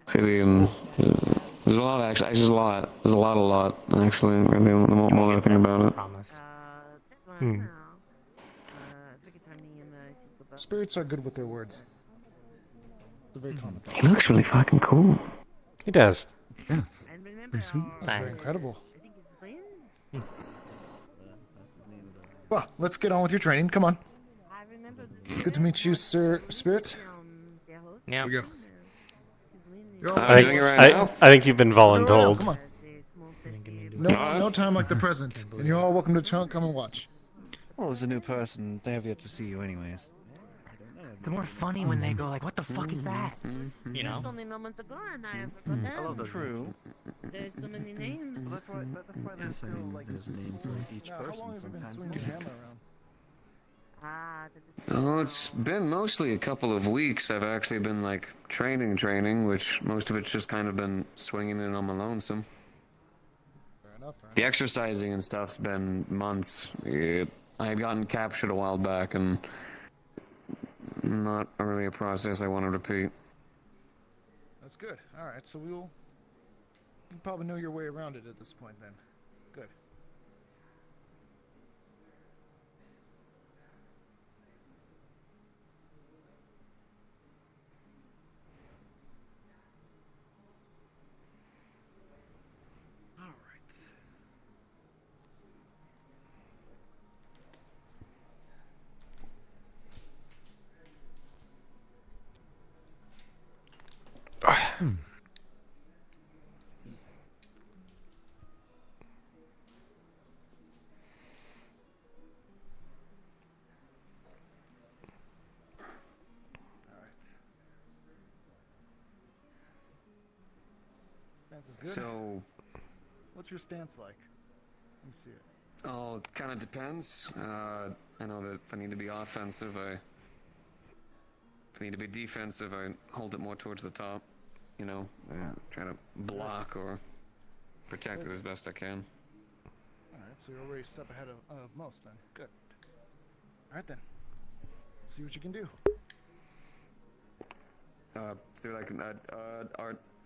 city, and there's a lot actually. There's a lot actually. Really, the more I think about it. Spirits are good with their words. It's a very common thing. He looks really fucking cool. He does. Yes. Pretty sweet. That's very incredible. Well, let's get on with your training. Come on. Good to meet you, Sir Spirit. Yeah. Here we go. I think you've been voluntold. Come on. No time like the present. And you're all welcome to come and watch. Well, as a new person, they have yet to see you anyways. It's more funny when they go like, "What the fuck is that?" You know. Only moments ago, and I forgot that. I love those. True. There's so many names. That's why yes, I mean, there's a name for each person sometimes. Oh, it's been mostly a couple of weeks. I've actually been like training, which most of it's just kind of been swinging it on my lonesome. Fair enough. The exercising and stuff's been months. I had gotten captured a while back, and not really a process I want to repeat. That's good. All right, so you probably know your way around it at this point then. Good. All right. Stance is good. So, What's your stance like? Let me see it. oh, it kind of depends. I know that if I need to be offensive, if I need to be defensive, I hold it more towards the top. You know, try to block or protect it as best I can. Alright, so you're already a step ahead of most then. Good. Alright then. Let's see what you can do. See what I can.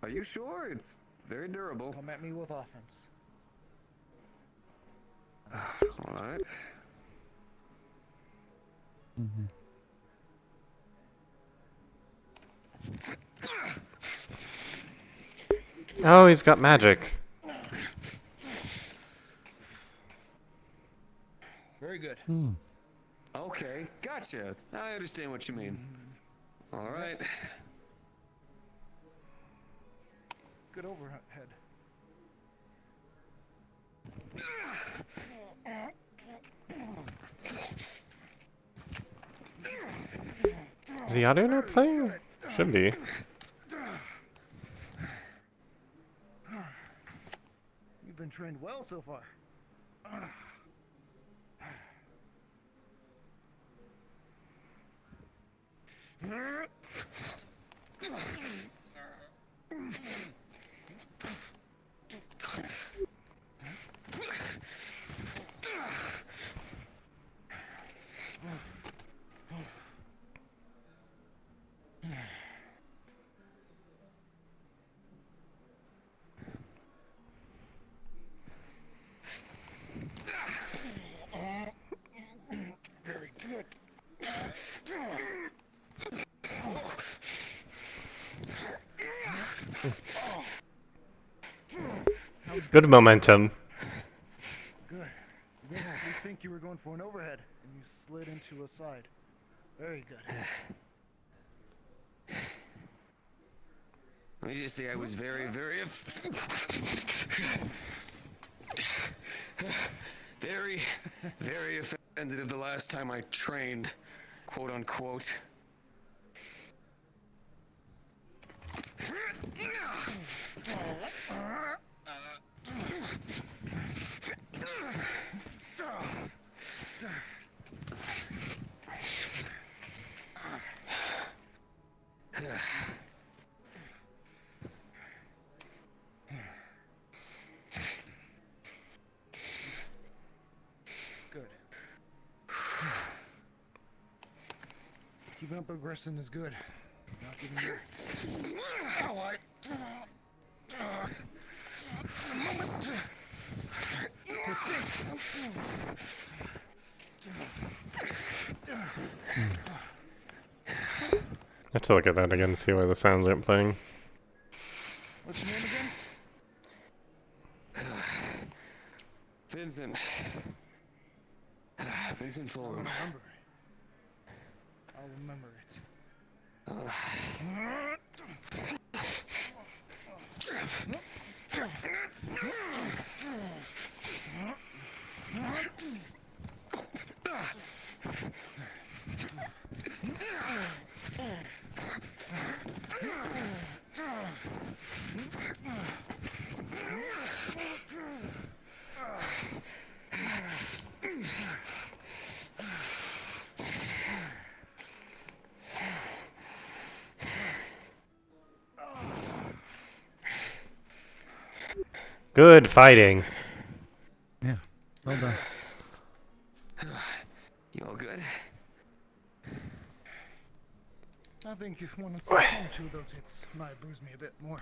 Are you sure? It's very durable. Come at me with offense. Alright. Oh, he's got magic. Very good. Okay, gotcha. I understand what you mean. Alright. Good overhead. Is the audio not playing? Should be. You've been trained well so far. Good momentum. Good. You didn't think you were going for an overhead, and you slid into a side. Very good. Let me just say I was very, very offended of the last time I trained, quote unquote. Good. Keeping up aggression is good. Not giving you. I have to look at that again to see why the sounds aren't playing. What's your name again? Vincent. Vincent I'll Fuller. remember. I'll remember it. Good fighting. Yeah, well done. You all good? I think if one or two of those hits might bruise me a bit more,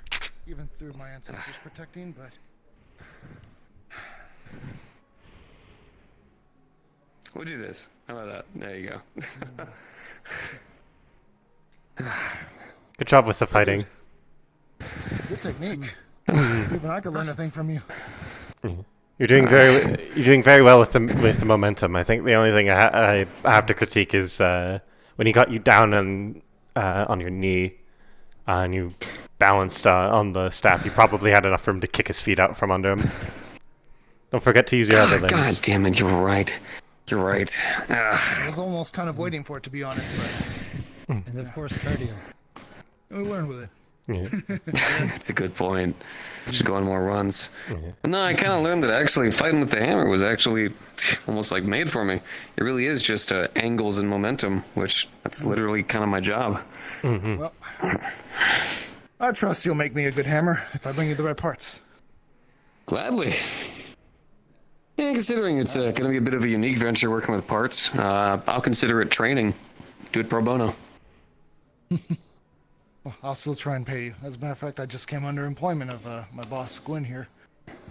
even through my ancestors protecting, but... We'll do this. How about that? There you go. Good job with the fighting. Good technique. Even I could learn a thing from you. You're doing very well with the momentum. I think the only thing I have to critique is when he got you down on your knee and you balanced on the staff. You probably had enough room to kick his feet out from under him. Don't forget to use your other limbs. God damn it! You're right. You're right. I was almost kind of waiting for it, to be honest, but... And of course, cardio. We'll learn with it. Yeah. That's a good point. Should go on more runs. And then I kind of learned that actually fighting with the hammer was actually almost like made for me. It really is just angles and momentum, which that's literally kind of my job. Well, I trust you'll make me a good hammer if I bring you the right parts. Gladly. Yeah, considering it's going to be a bit of a unique venture working with parts, I'll consider it training. Do it pro bono. Well, I'll still try and pay you. As a matter of fact, I just came under employment of my boss, Gwyn, here.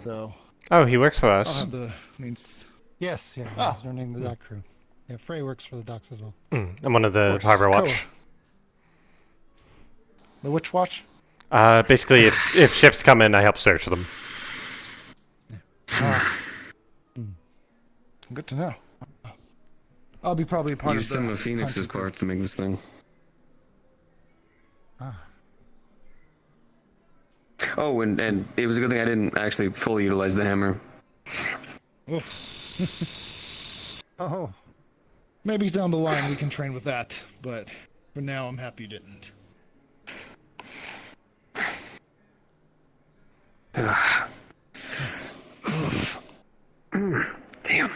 So... Oh, he works for I'll us. have the means... Yes, yeah, he's running the dock crew. Yeah, Fray works for the docks as well. I'm one of the harbor watch. The which watch? Basically, if ships come in, I help search them. Good to know. I'll be probably part Use of the... some of Phoenix's parts to make this thing. Oh, and it was a good thing I didn't actually fully utilize the hammer. Oh. Maybe down the line we can train with that, but for now I'm happy you didn't. Damn.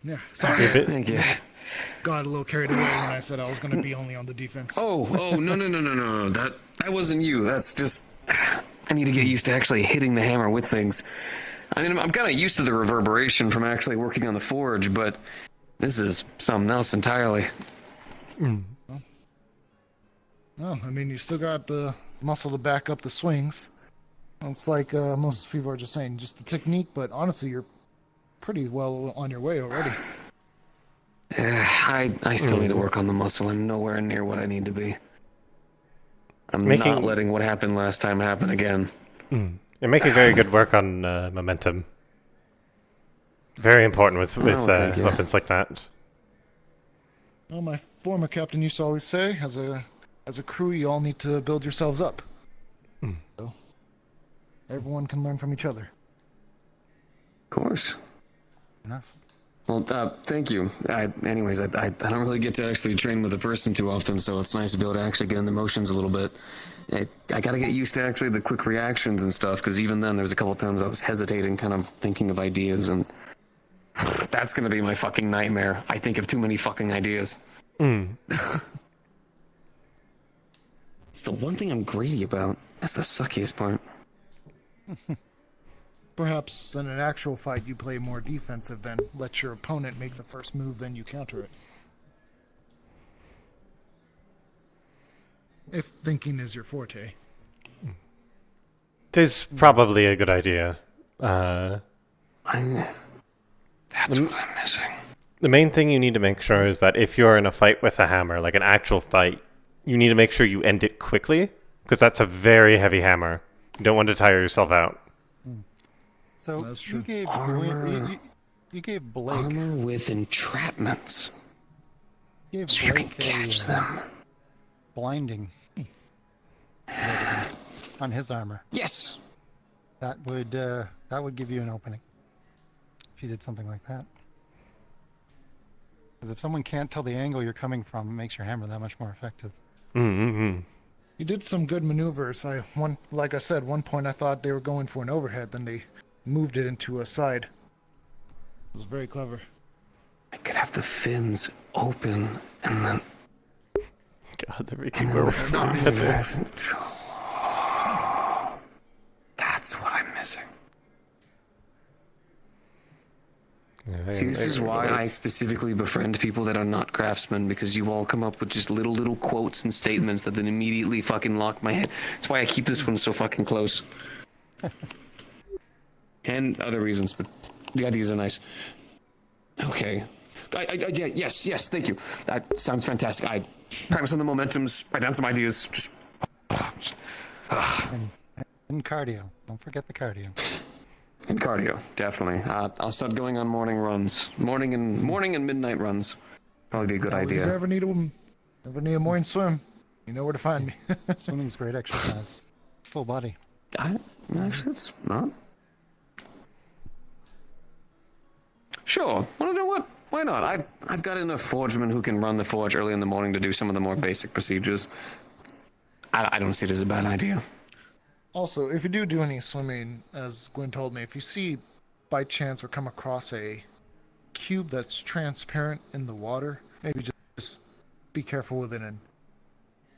Yeah, sorry. Thank you. Got a little carried away when I said I was going to be only on the defense. Oh, no. That wasn't you. That's just... I need to get used to actually hitting the hammer with things. I mean, I'm kind of used to the reverberation from actually working on the forge, but this is something else entirely. Well, I mean, you still got the muscle to back up the swings. It's like most people are just saying, just the technique, but honestly, you're pretty well on your way already. I still need to work on the muscle. I'm nowhere near what I need to be. I'm not letting what happened last time happen again. You're making very good work on momentum. Very important with thank you. weapons like that. Well, my former captain used to always say, as a crew, you all need to build yourselves up. So, everyone can learn from each other. Of course. Enough. Well, thank you. Anyways, I don't really get to actually train with a person too often, so it's nice to be able to actually get in the motions a little bit. I gotta get used to actually the quick reactions and stuff, because even then there was a couple times I was hesitating, kind of thinking of ideas, and that's gonna be my fucking nightmare. I think of too many fucking ideas. It's the one thing I'm greedy about. That's the suckiest part. Perhaps in an actual fight you play more defensive, then let your opponent make the first move, then you counter it. If thinking is your forte. This is probably a good idea. That's what I'm missing. The main thing you need to make sure is that if you're in a fight with a hammer, like an actual fight, you need to make sure you end it quickly, because that's a very heavy hammer. You don't want to tire yourself out. So That's true. you gave Armor. you gave Blake Armor with entrapments. you gave So you can Blake catch them. blinding on his armor. Yes. That would give you an opening if you did something like that. Because if someone can't tell the angle you're coming from, it makes your hammer that much more effective. You did some good maneuvers. Like I said, one point I thought they were going for an overhead, then they moved it into a side. It was very clever. I could have the fins open and then. God, they're And making then more with not moving fast. That's what I'm missing. See, this is why I specifically befriend people that are not craftsmen, because you all come up with just little quotes and statements that then immediately fucking lock my head. That's why I keep this one so fucking close. And other reasons, but the ideas are nice. Okay. Yes, thank you. That sounds fantastic. I practice on the momentums, write down some ideas, just... And cardio. Don't forget the cardio. And cardio, definitely. I'll start going on morning runs. Morning and midnight runs. Probably be a good If you idea. ever need a morning swim, you know where to find me. Swimming's great exercise. Full body. Actually, it's not. Sure. Wanna know what? Why not? I've got enough forgemen who can run the forge early in the morning to do some of the more basic procedures. I don't see it as a bad idea. Also, if you do any swimming, as Gwen told me, if you see by chance or come across a cube that's transparent in the water, maybe just be careful with it and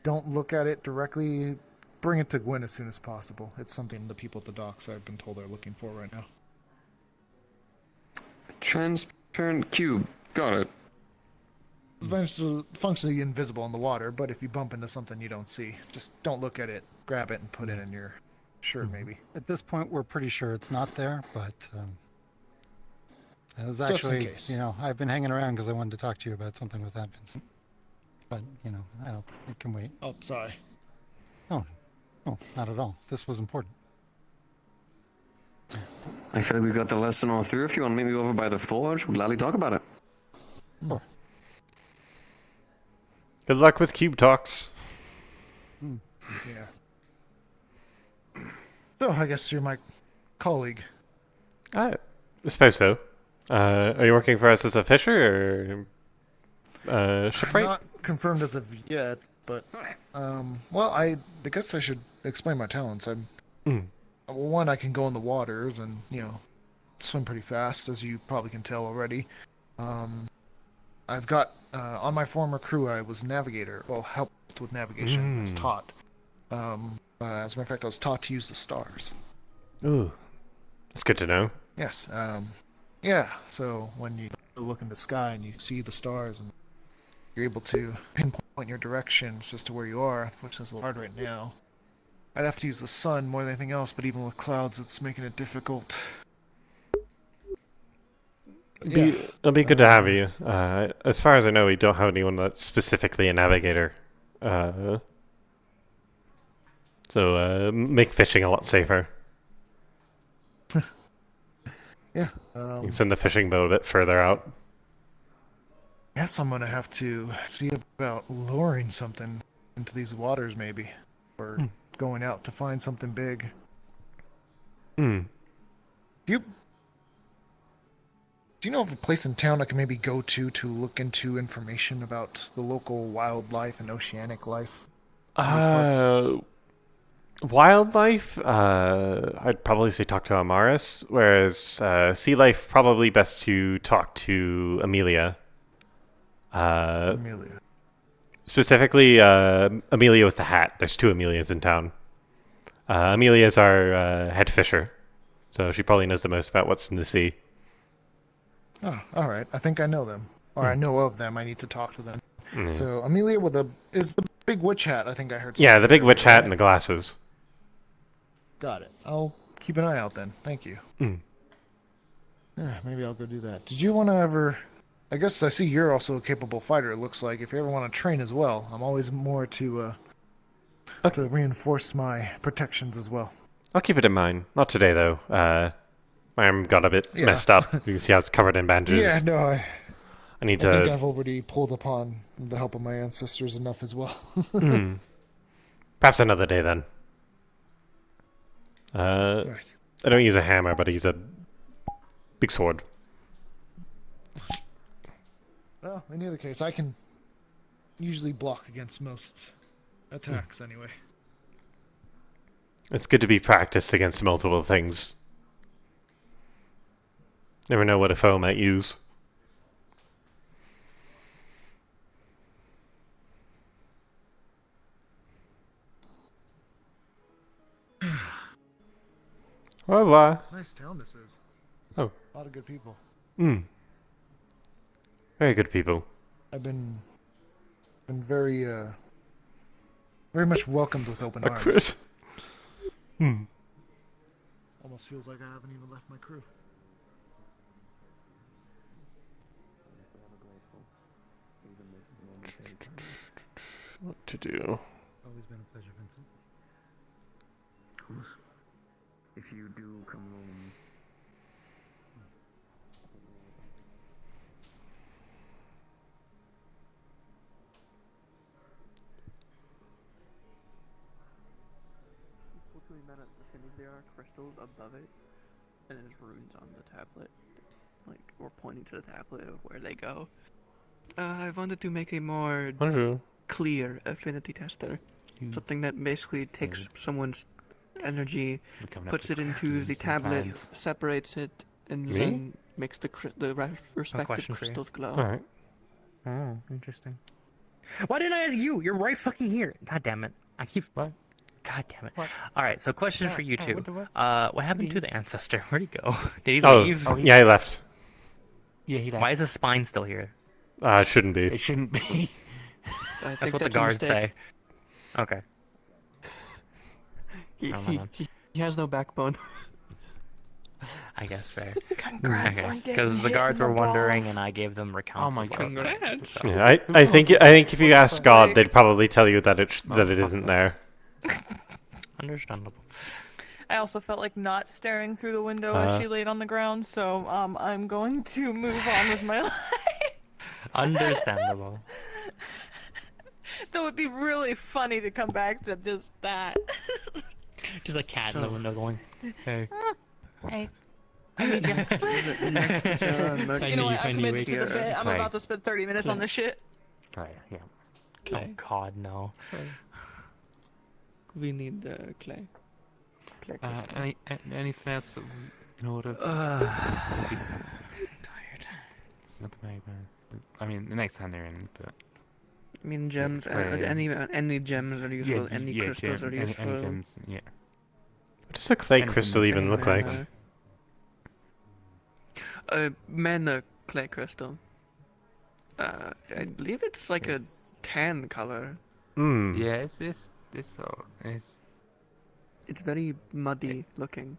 don't look at it directly. Bring it to Gwen as soon as possible. It's something the people at the docks, I've been told, are looking for right now. Transparent cube. Got it. Functionally invisible in the water, but if you bump into something you don't see, just don't look at it, grab it, and put it in your shirt, maybe. At this point, we're pretty sure it's not there, but it was Just in actually, case. I've been hanging around because I wanted to talk to you about something with that, Vincent. But, it can wait. Oh, sorry. No, not at all. This was important. I feel like we've got the lesson all through. If you want to meet me over by the forge, we'll gladly talk about it. Sure. Good luck with cube talks. Yeah. So, I guess you're my colleague. I suppose so. Are you working for us as a fisher or shipwright? Not confirmed as of yet, but well, I guess I should explain my talents. Well, one, I can go in the waters and swim pretty fast, as you probably can tell already. I've got on my former crew, I was navigator. Well, helped with navigation. I was taught. As a matter of fact, I was taught to use the stars. Ooh, that's good to know. Yes. Yeah. So when you look in the sky and you see the stars, and you're able to pinpoint your directions as to where you are, which is a little hard right now. I'd have to use the sun more than anything else, but even with clouds, it's making it difficult. It'll be good to have you. As far as I know, we don't have anyone that's specifically a navigator. So make fishing a lot safer. Yeah. You can send the fishing boat a bit further out. Guess I'm gonna have to see about luring something into these waters, maybe, or going out to find something big. Hmm. Do you know of a place in town I can maybe go to look into information about the local wildlife and oceanic life in these parts? Wildlife, I'd probably say talk to Amaris, whereas sea life, probably best to talk to Amelia. Amelia. Specifically, Amelia with the hat. There's two Amelias in town. Amelia's our head fisher, so she probably knows the most about what's in the sea. Oh, all right. I think I know them, or I know of them. I need to talk to them. Mm. So Amelia is the big witch hat. I think I heard. Yeah, the big witch hat and the glasses. Got it. I'll keep an eye out then. Thank you. Mm. Yeah, maybe I'll go do that. Did you want to ever? I guess I see you're also a capable fighter. It looks like if you ever want to train as well, I'm always more to reinforce my protections as well. I'll keep it in mind. Not today though. My arm got a bit messed up. You can see how it's covered in bandages. Yeah, no, I need I to. think I've already pulled upon the help of my ancestors enough as well. Perhaps another day then. Right. I don't use a hammer, but I use a big sword. Well, in either case, I can usually block against most attacks anyway. It's good to be practiced against multiple things. Never know what a foe might use. Au revoir. Nice town this is. Oh. A lot of good people. Very good people. I've been very much welcomed with open A arms. crit. Almost feels like I haven't even left my crew. What to do? Always been a pleasure, Vincent. Of course. If you do come home. Quickly met at the finish, there are crystals above it, and there's runes on the tablet, like, or pointing to the tablet of where they go. I wanted to make a more Bonjour. clear affinity tester. Something that basically takes someone's energy, puts it into the tablet, separates it, and Me? then makes the respective question for you. crystals glow. Alright. Oh, interesting. Why didn't I ask you? You're right fucking here. God damn it. I keep... What? God damn it. What? Alright, so question for you two. What happened to the ancestor? Where'd he go? Did he Oh, leave? yeah, he left. Yeah, he left. Why is his spine still here? It shouldn't be. It shouldn't be. I That's think what the that's a guards mistake. say. Okay. He, Oh, he, man. he has no backbone. I guess, fair. Congrats on getting Because the hit guards in were the wondering, balls. and I gave them recounts. Oh my of God. last night, Congrats. so- Yeah, I think if you ask God, they'd probably tell you that that it isn't there. Understandable. I also felt like not staring through the window Uh. as she laid on the ground, so I'm going to move on with my life. Understandable. That would be really funny to come back to just that. Just a cat in the window going, hey. Hey. I need you. You know what? I'm committed to the bit. I'm Right. about to spend 30 minutes on this shit. Right, yeah. Oh god, no. We need clay. Clay crystal. Anything else in order? Tired. It's not very bad. I mean, the next time they're in, but... I mean, gems. Clay. Any gems are useful. Yeah, any yeah, crystals are any useful. gems, yeah. What does a clay Anything- crystal even look like? Mana clay crystal. I believe it's like a tan color. Yeah, it's It's very muddy looking.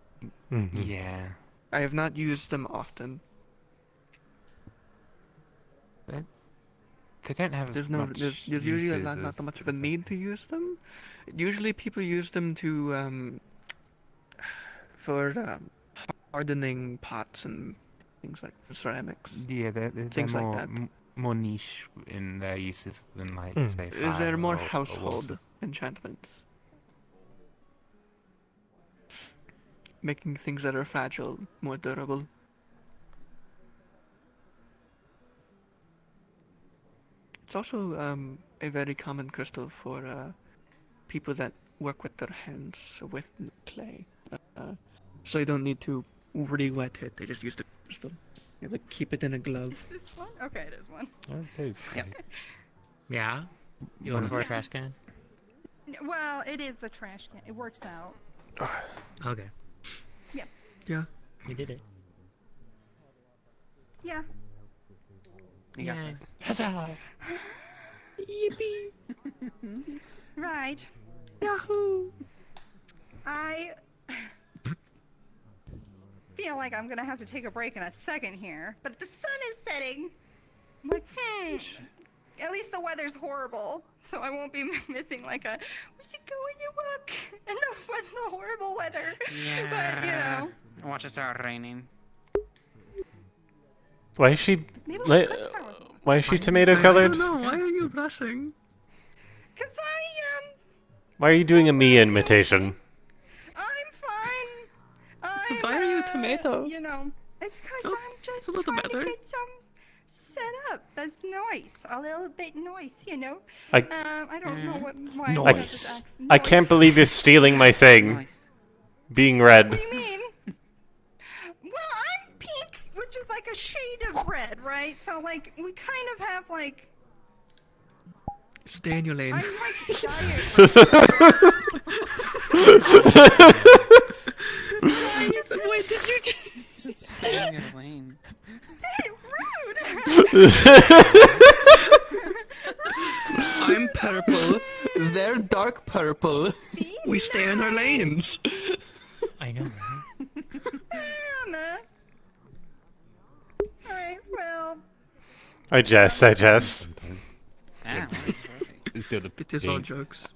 yeah. I have not used them often. They don't have There's as no much there's usually uses not as that much of a need to use them. Usually people use them to for hardening pots and things like ceramics. Yeah, they're things more like that. more niche in their uses than like say Is there fire more or household water. enchantments? Making things that are fragile more durable. It's also a very common crystal for people that work with their hands with clay. So you don't need to re-wet it. They just use the crystal. You have to keep it in a glove. Is this one? Okay, it is one. I would say it's Yeah? You looking for a trash can? Well, it is the trash can. It works out. Okay. Yep. Yeah. You did it. Yeah. Yeah. Huzzah! Yippee! Right. Yahoo! I feel like I'm gonna have to take a break in a second here, but the sun is setting. I'm like, at least the weather's horrible, so I won't be missing like a we should go on your walk in the horrible weather. Yeah. But you know. Watch it start raining. Why is she? Why is she tomato colored? I don't know. Why are you blushing? Cause Why are you doing a me imitation? Why are you a tomato? You know, it's cause I'm just a little trying better. to get some set up. That's nice. A little bit nice, you know. I don't know why. Nice. I can't believe you're stealing my thing. Being red. What do you mean? Well, I'm pink, which is like a shade of red, right? So like we kind of have like. Stay in your lane. I'm like diet. Wait, did you just stay in your lane? Stay rude. I'm purple. They're dark purple. We stay in our lanes. I know. Alright, well. I jest. Ah, It's still the It is all paint. jokes.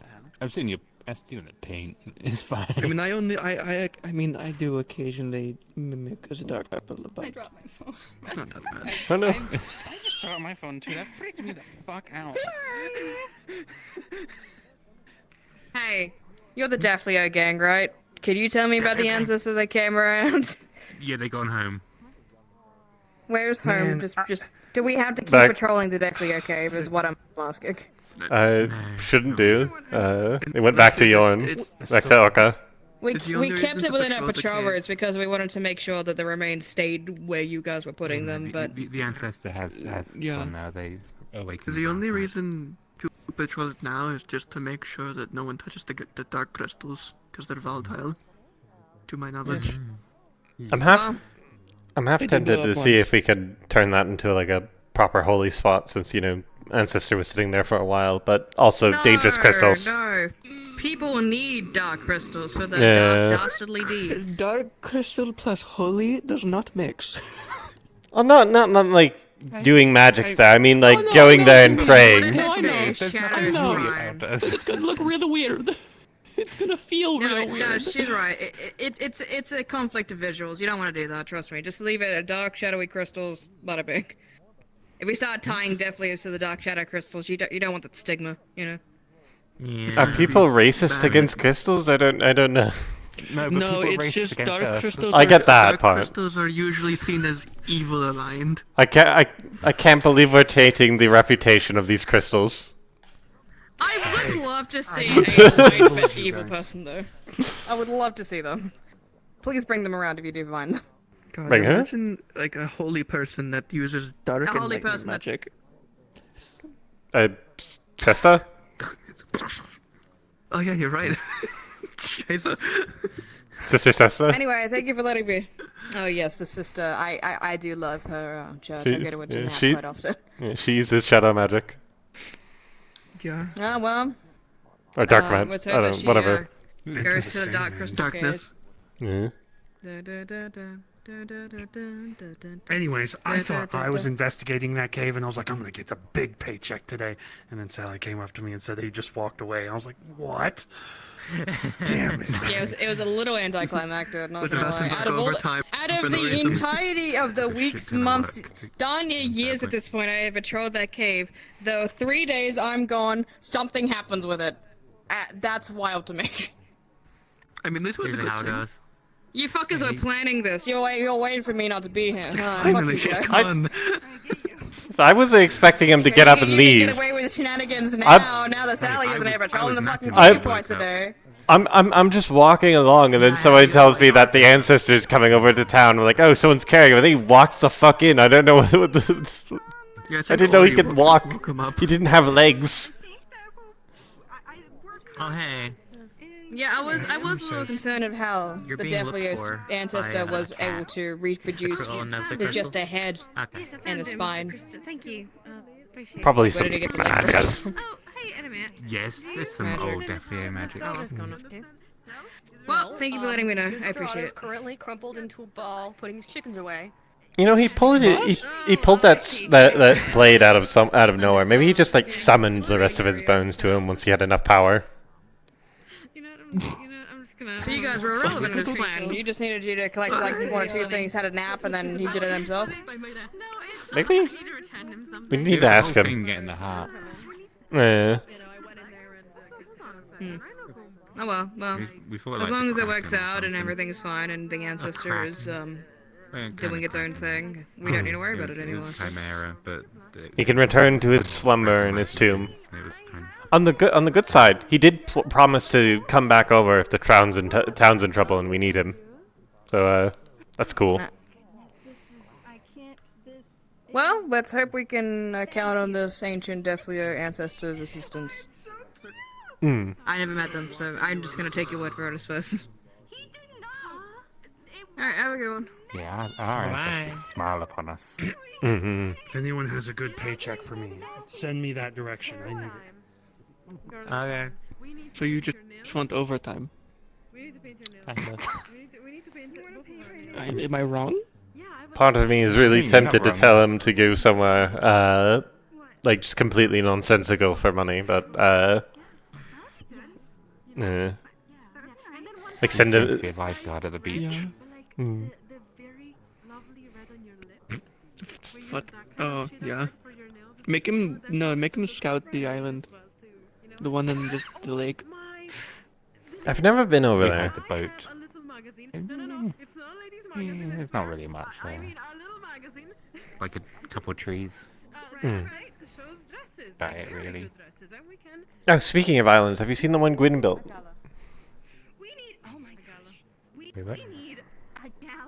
I've seen you. I'm still in the paint. It's fine. I mean, I mean, I do occasionally mimic as a dark purple, but I dropped my phone. it's not that bad. Oh no. I just dropped my phone too. That freaked me the fuck out. Hey, you're the Daffleo gang, right? Could you tell me about the ancestors that came around? Yeah, they gone home. Where's home? Man, Just do we have to keep Back- patrolling the Daffleo cave? Is what I'm asking. Shouldn't do. It went back to Yorn. Back to Orca. We It's the only kept reason it to within our patrol the patrol cave. routes because we wanted to make sure that the remains stayed where you guys were putting them. But The ancestor has Yeah. gone now. They awakened. Because the only reason to patrol it now is just to make sure that no one touches the dark crystals, because they're volatile, to my knowledge. I'm half They did tempted blow to up see once. if we could turn that into like a proper holy spot, since ancestor was sitting there for a while, but also dangerous crystals. No, people need dark crystals for their Yeah. dark dastardly deeds. Dark crystal plus holy does not mix. Oh, not like doing magics there. I mean like going there and praying. No, I know. Shadow shrine. It's gonna look really weird. It's gonna feel No, real no, weird. she's right. It's a conflict of visuals. You don't want to do that. Trust me. Just leave it at dark, shadowy crystals. Bada bing. If we start tying Deathlies to the dark shadow crystals, you don't want that stigma. Are people racist against crystals? I don't know. No, it's just dark crystals. I get that dark part. Crystals are usually seen as evil aligned. I can't believe we're tainting the reputation of these crystals. I would love to see a white but evil person, though. I would love to see them. Please bring them around if you do find them. God, Bring her? imagine like a holy person that uses dark A and holy lightning person that's- magic. Sesta? Oh yeah, you're right. Scheiße. Sister Sesta? Anyway, thank you for letting me. Oh yes, the sister. I do love her church. I get to watch yeah, her quite often. yeah, she uses shadow magic. Yeah. Oh well. Or dark magic. Let's I hope don't that know, she, whatever. goes to the dark crystal Darkness. Yeah. caves. Da, da, da, da, Anyways, I thought I was investigating that cave, and I was like, I'm gonna get the big paycheck today. And then Sally came up to me and said that he just walked away. I was like, what? Damn it. Yeah, it was a little anticlimactic, not Was gonna it lie. asking for Out of, overtime out for of no the reason? entirety of the weeks, gonna months, work. darn near years at this point I have patrolled that cave, the 3 days I'm gone, something happens with it. That's wild to me. I mean, this was Usually how it goes. You fuckers are planning this. You're waiting for me not to be here. Huh? Finally, Fuck you she's guys. gone. So I wasn't expecting him to get up and You leave. can get away with shenanigans now. Now that Sally isn't here patrolling the fucking I- cave twice a day. I'm just walking along, and then somebody tells me that the ancestor's coming over to town. I'm like, oh, someone's carrying him. And then he walks the fuck in. I don't know what the... Yeah, I didn't know he could walk. him up. He didn't have legs. Oh hey. Yeah, I was a little concerned of how You're the being looked Deathlios for ancestor by, was cat. able to reproduce Crystal and the with just crystal? a head Okay. Yes, I and found a him, spine. Krista. Thank you. Appreciate Probably it. some Where did he get the bad leg guys. from? Oh, hey, Enemy. Yes, it's some Magic. old FBA magic. Well, thank you for letting me know. I appreciate it. Currently crumpled into a ball, putting his chickens away. You know, he pulled it. He pulled that blade out of nowhere. Maybe he just like summoned the rest of his bones to him once he had enough power. I'm just gonna. So you guys were irrelevant in this plan. You just needed you to collect like one or two things, had a nap, and then he did it himself. Maybe we need to ask him. Get in the heart. Yeah. Oh well, we thought, as like, long the as it Kraken works or out and something. everything's fine and the ancestor is Well, doing kinda its own thing, we don't need to worry about it anymore. Chimera, but He can return to his slumber in his tomb. it was kind of... On the good side, he did promise to come back over if the town's in trouble and we need him. So that's cool. Well, let's hope we can count on this ancient Deathlio ancestor's assistance. Hmm. I never met them, so I'm just gonna take your word for it, I suppose. Alright, have a good one. Yeah, our Bye. ancestors smile upon us. Mm-hmm. If anyone has a good paycheck for me, send me that direction. I need it. Okay. So you just want overtime? Kinda. Am I wrong? Part of me is really You're not tempted to wrong. tell him to go somewhere, like just completely nonsensical for money, but like send Be him. a lifeguard at the beach. Yeah. Mm. What? Oh, yeah. Make him scout the island. The one in the lake. I've never been over We there. had the boat. There's not really much there. Like a couple of trees. Mm. About it, really. Oh, speaking of islands, have you seen the one Gwyn built? Wait, what?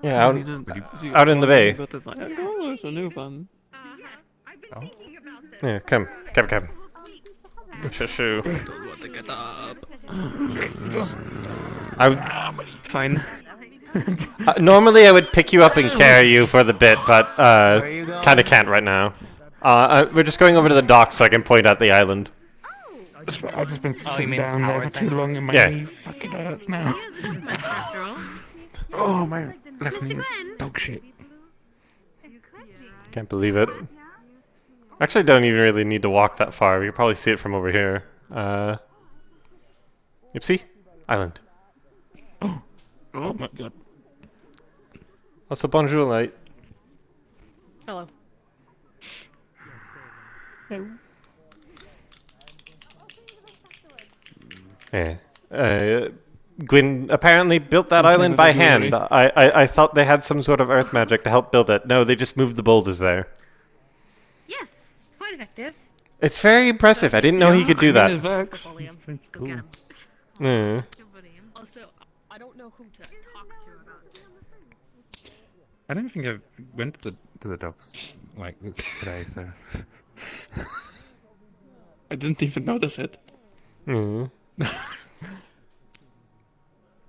Yeah, out in the bay. About the oh, there's a new one. Oh. Yeah, come. Shoo. Don't want to get up. Fine. Normally I would pick you up and carry you for the bit, but kind of can't right now. We're just going over to the docks so I can point out the island. I've just been sitting mean down there for too long and my Yeah. knee fucking hurts now. Oh, my left knee is dog shit. Can't believe it. Actually, don't even really need to walk that far. We can probably see it from over here. Oopsie. Island. Oh my god. Also, bonjour, light. Hello. Yeah. Gwyn apparently built that Okay, island but by you hand. already- I thought they had some sort of earth magic to help build it. No, they just moved the boulders there. Yes, quite effective. It's very impressive. I didn't know he could do that. It works. It's Go get him. Yeah. Also, I don't know who to talk to about. I don't think I went to the docks like today, so... I didn't even notice it. Mm.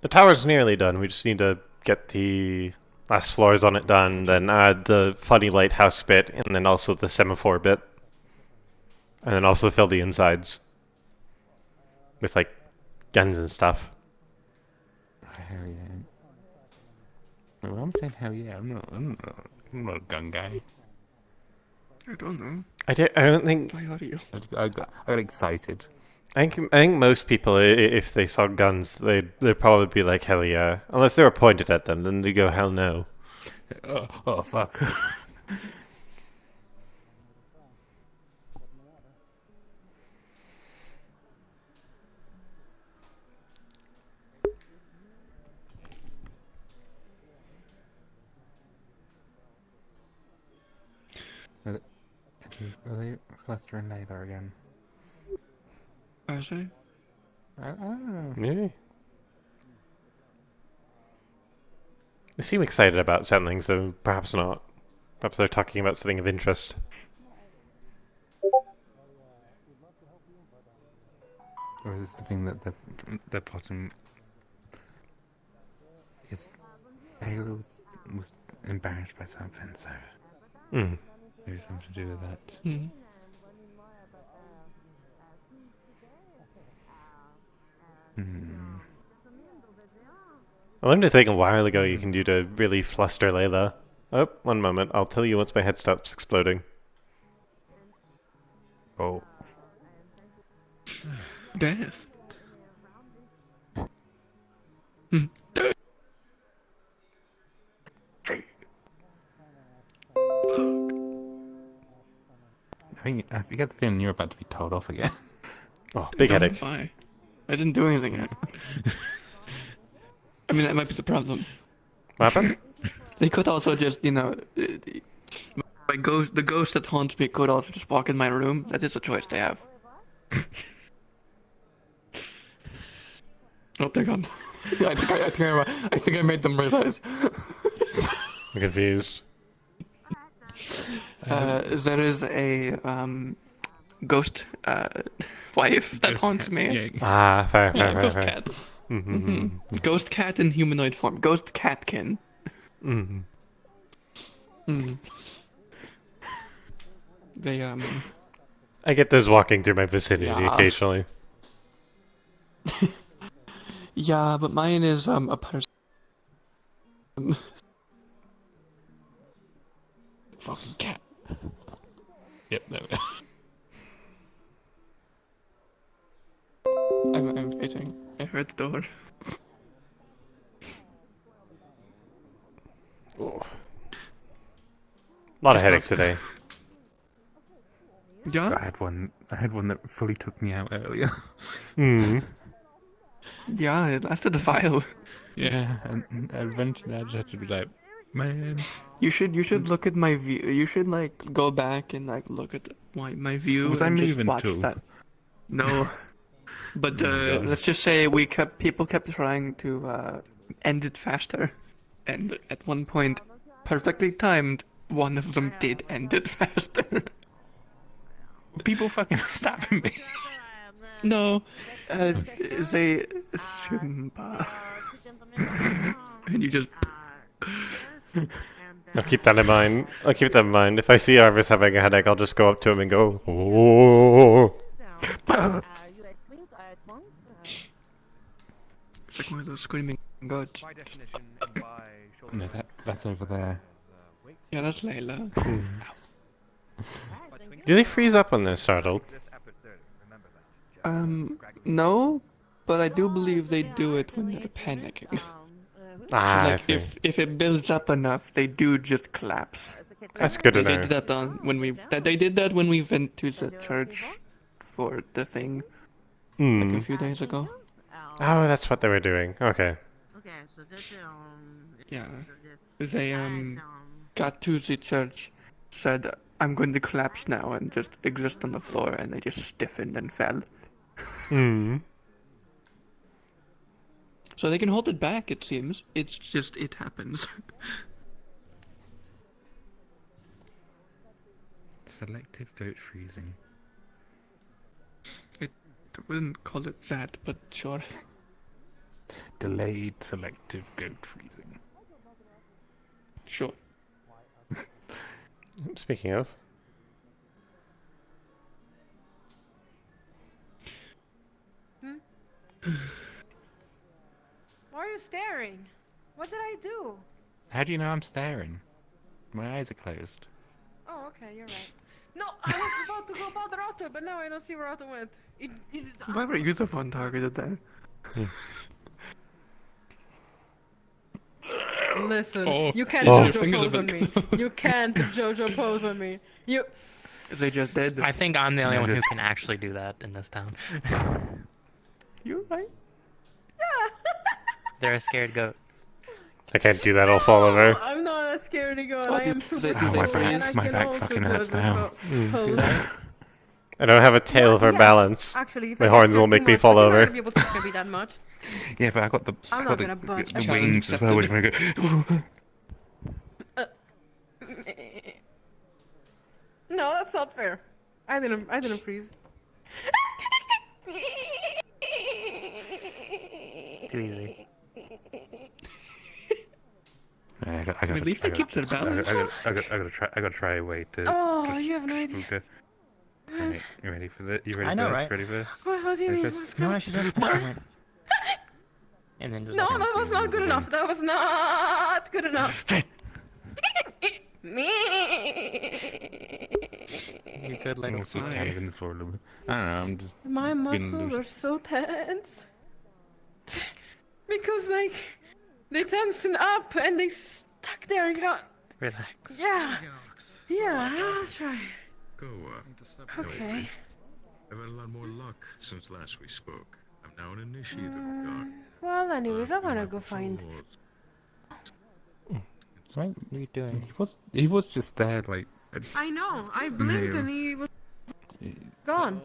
The tower's nearly done. We just need to get the last floors on it done, then add the funny lighthouse bit, and then also the semaphore bit. And then also fill the insides with, like, guns and stuff. Well, I'm saying hell yeah. I'm not a gun guy. I don't know. I don't think. Why are you? I got excited. I think most people, if they saw guns, they'd probably be like hell yeah, unless they were pointed at them. Then they go hell no. Oh fuck. Are they clustering later again? I say. I don't know. Yeah. They seem excited about something, so perhaps not. Perhaps they're talking about something of interest. Or is this the thing that the plotting? Because Halo was embarrassed by something, so maybe something to do with that. I learned a thing a while ago you can do to really fluster Layla. Oh, one moment. I'll tell you once my head stops exploding. Oh. Death. I get the feeling you're about to be told off again. Oh, big headache. Why? I didn't do anything yet. I mean, that might be the problem. What happened? They could also just, the ghost that haunts me could also just walk in my room. That is a choice they have. Oh, they're gone. I think I made them realize. I'm confused. There is a ghost wife that haunts me. Ah, fair. Ghost cat. Ghost cat in humanoid form. Ghost catkin. They I get those walking through my vicinity occasionally. Yeah, but mine is a person. Fucking cat. Yep, there we go. I'm waiting. I heard the door. Oh. A lot of headaches today. Yeah. I had one that fully took me out earlier. Yeah, it lasted a while. Yeah, and eventually I just had to be like, man. You should look at my view. You should go back and look at my view. Was I and just moving watch too? that. No. But God. let's just say people kept trying to end it faster, and at one point, perfectly timed, one of them did end it faster. People fucking stopping me. No, they Simba, and you just. I'll keep that in mind. If I see Arvis having a headache, I'll just go up to him and go, oh. It's like one of those screaming gods. No, that's over there. Yeah, that's Layla. Do they freeze up when they're startled? No, but I do believe they do it when they're panicking. I So, see. if it builds up enough, they do just collapse. That's good to They know. did that they did that when we went to the church for the thing like a few days ago. Oh, that's what they were doing. Okay. Yeah, they got to the church, said I'm going to collapse now and just exist on the floor, and they just stiffened and fell. So they can hold it back, it seems. It's just, it happens. Selective goat freezing. I wouldn't call it that, but sure. Delayed selective goat freezing. Sure. Speaking of. Why are you staring? What did I do? How do you know I'm staring? My eyes are closed. Oh, okay, you're right. No, I was about to go bother Otto, but now I don't see where Otto went. Why were you the one targeted there? Listen, Oh. you can't Oh. Your JoJo fingers pose are on me. You can't JoJo pose on me. You. They just did. I think I'm the only I one who just- can actually do that in this town. You're right. They're a scared goat. I can't do that, I'll fall over. I'm not a scaredy goat. Oh, I am do super they- do cool, they my freeze? and I My can back also fucking do hurts the now. pose. I don't have a tail for Yes, balance. Actually, if My I get horns scared will too make me much, fall but you're not over. gonna be able to scare me that much. Yeah, but I got the I'm not gonna budge. the wings as well, which make it. No, that's not fair. I didn't freeze. Too easy. I gotta, At least it keeps it balanced. I gotta try a way to. Oh, just you have no idea. spook her. You ready for this? You ready I know, for this? right? Ready for this? What do you Ready mean? for What's this? No, going I should have and then just No, like, that was not good enough. That was not good enough. Me. you could like Almost kind of in the floor a little bit. I don't know. I'm just. My getting muscles loose. are so tense. Because like they tension up and they stuck there and got. relax. Yeah. Yeah, I'll try. Go, Okay. I've had a lot more luck since last we spoke. I'm now an initiate of the guard. Well, anyways, I wanna go find. Right? What are you doing? He was just there, like. I know. I blinked and he was gone.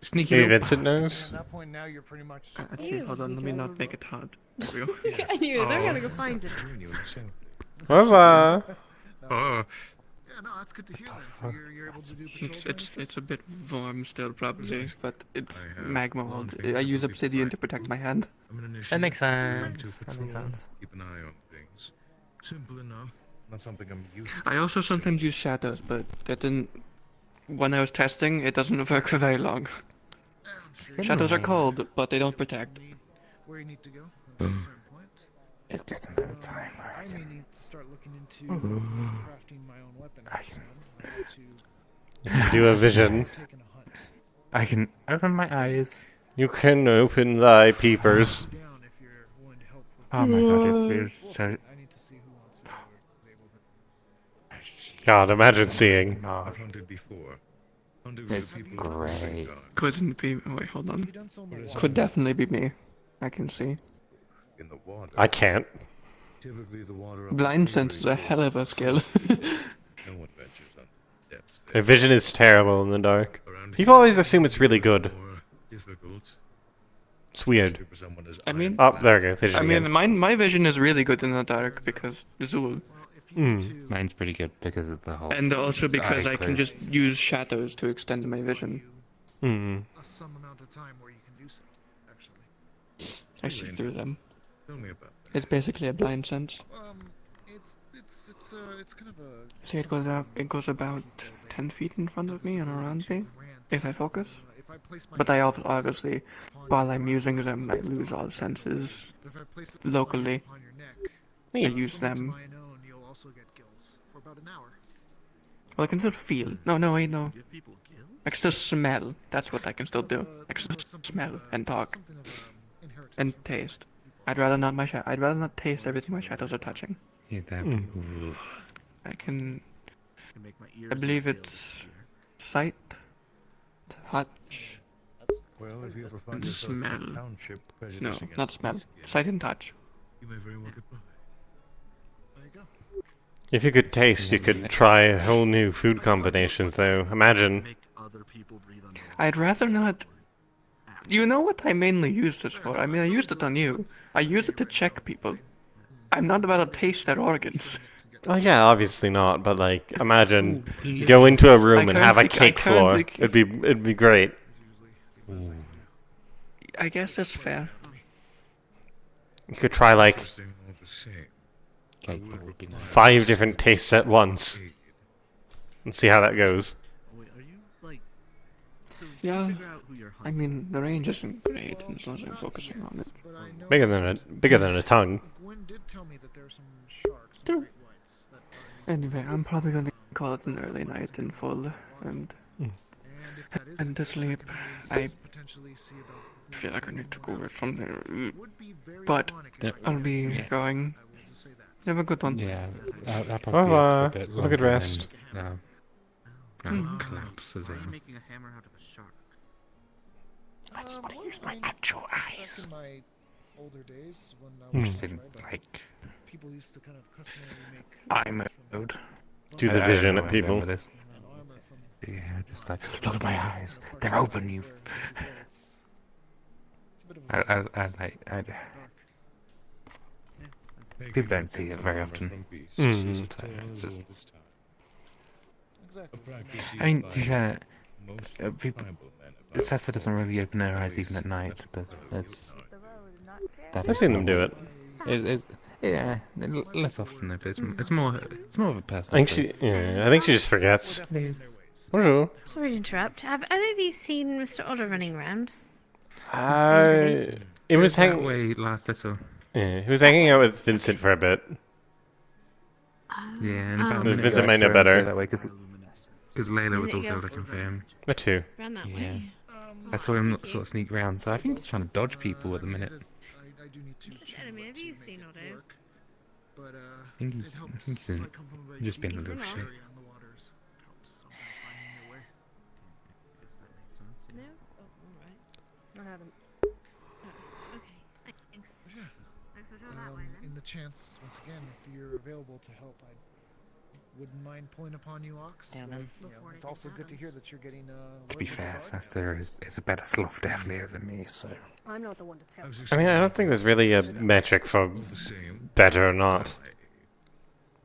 Sneaky. Maybe little Vincent bastard. knows. At that point now, you're pretty much. Actually, hold on. Let me not make it hard. There we go. Anyways, I'm gonna go find it. Bye-bye. Oh. Yeah, no, that's good to hear then. So you're able to do patrol. It's a bit warm still, probably, but it's magma mold. I use obsidian to protect my hand. That makes sense. To That patrol, makes sense. keep an eye on things. Simple enough. Not something I'm used to. I also sometimes use shadows, but that didn't. When I was testing, it doesn't work for very long. Shadows are cold, but they don't protect. Where you need to go. At a certain point. It gets another time. I may need to start looking into crafting my own weapon. You can do a vision. I can open my eyes. You can open thy peepers. Oh my god, it feels so. God, imagine seeing. I've hunted before. Hunted It's with the people of the Fray great. guard. Couldn't be. Wait, hold on. Could definitely be me. I can see. In the water. I can't. Typically the water Blind sense is a hell of a skill. No one ventures on depths. My vision is terrible in the dark. People always assume it's really good. Difficult. It's weird. For someone as I mean, Oh, there we go. Vision I mean, again. my vision is really good in the dark because Zool. Mine's pretty good because of the whole. And also because eye I can glare. just use shadows to extend my vision. Some amount of time where you can do so. Actually. I see through them. Tell me about It's basically a blind sense. It's kind of a. See, it goes up. It goes about 10 feet in front of me and around me if I focus. But I obviously, while I'm using them, I lose all senses locally. I use them. You'll also get gills for about an hour. Well, I can still feel. No, wait, no. I can still smell. That's what I can still do. I can still smell and talk and taste. I'd rather not I'd rather not taste everything my shadows are touching. Yeah, that. I can. I believe it's sight, touch, Well, if you ever find and yourself in a smell. township No, prejudicing not against smell. these again, Sight and touch. you may very well get by. There you go. If you could taste, you could try whole new food combinations, though. Imagine. I'd rather not. You know what I mainly use this for? I mean, I used it on you. I use it to check people. I'm not about to taste their organs. Oh yeah, obviously not. But like, imagine you go into a room and have a cake floor. It'd be great. I guess that's fair. You could try like Interesting all the same. I would require 5 different tastes at once, and see how that goes. Yeah. I mean, the range isn't great as long as I'm focusing on it. Bigger than a tongue. Gwen did tell me that there are some sharks True. Anyway, I'm probably gonna call it an early night in full and to sleep. I feel like I need to go or something, but I'll be going. Have a good one. Yeah, I'll Au probably be up for a revoir. bit Have a good longer and rest. then, I'll collapse as well. Why are you making a hammer out of a shark? I just want to use my actual eyes. In my older days, when I Hmm. was Just in, tried, like, people used to kind of customarily make eye mode. Do the I vision don't at know where I'm going people. with this. Yeah, just like, look at my eyes. They're open, you. People don't see it very often. So it's just. I mean, people. Sessa doesn't really open her eyes even at night, but there's. I've seen them do it. Yeah, less often though. But it's more of a I personal. think I think she just forgets. Bonjour. Sorry to interrupt. Have either of you seen Mr. Otter running around? It was that hanging. way last I saw. Yeah, he was hanging out with Vincent for a bit. Yeah, and about a minute Vincent ago, might I know saw him better. go that way because Layla was Minute also ago. looking for him. Me too. Ran that Yeah. way. I saw him sort of sneak around, so I think he's trying to dodge people at the minute. I do need to Enemy, have you seen Otto? but I think he's just being a little shit. No? Oh, alright. I haven't. Okay. Thanks. in the chance, once again, if you're available to help, I wouldn't mind pulling upon you, Ox. Yeah, but, man. it's also good to hear that you're getting To be fair, Sester is a better sloth definitely than me, so. I'm not the one to tell. I mean, I don't think there's really a metric for better or not.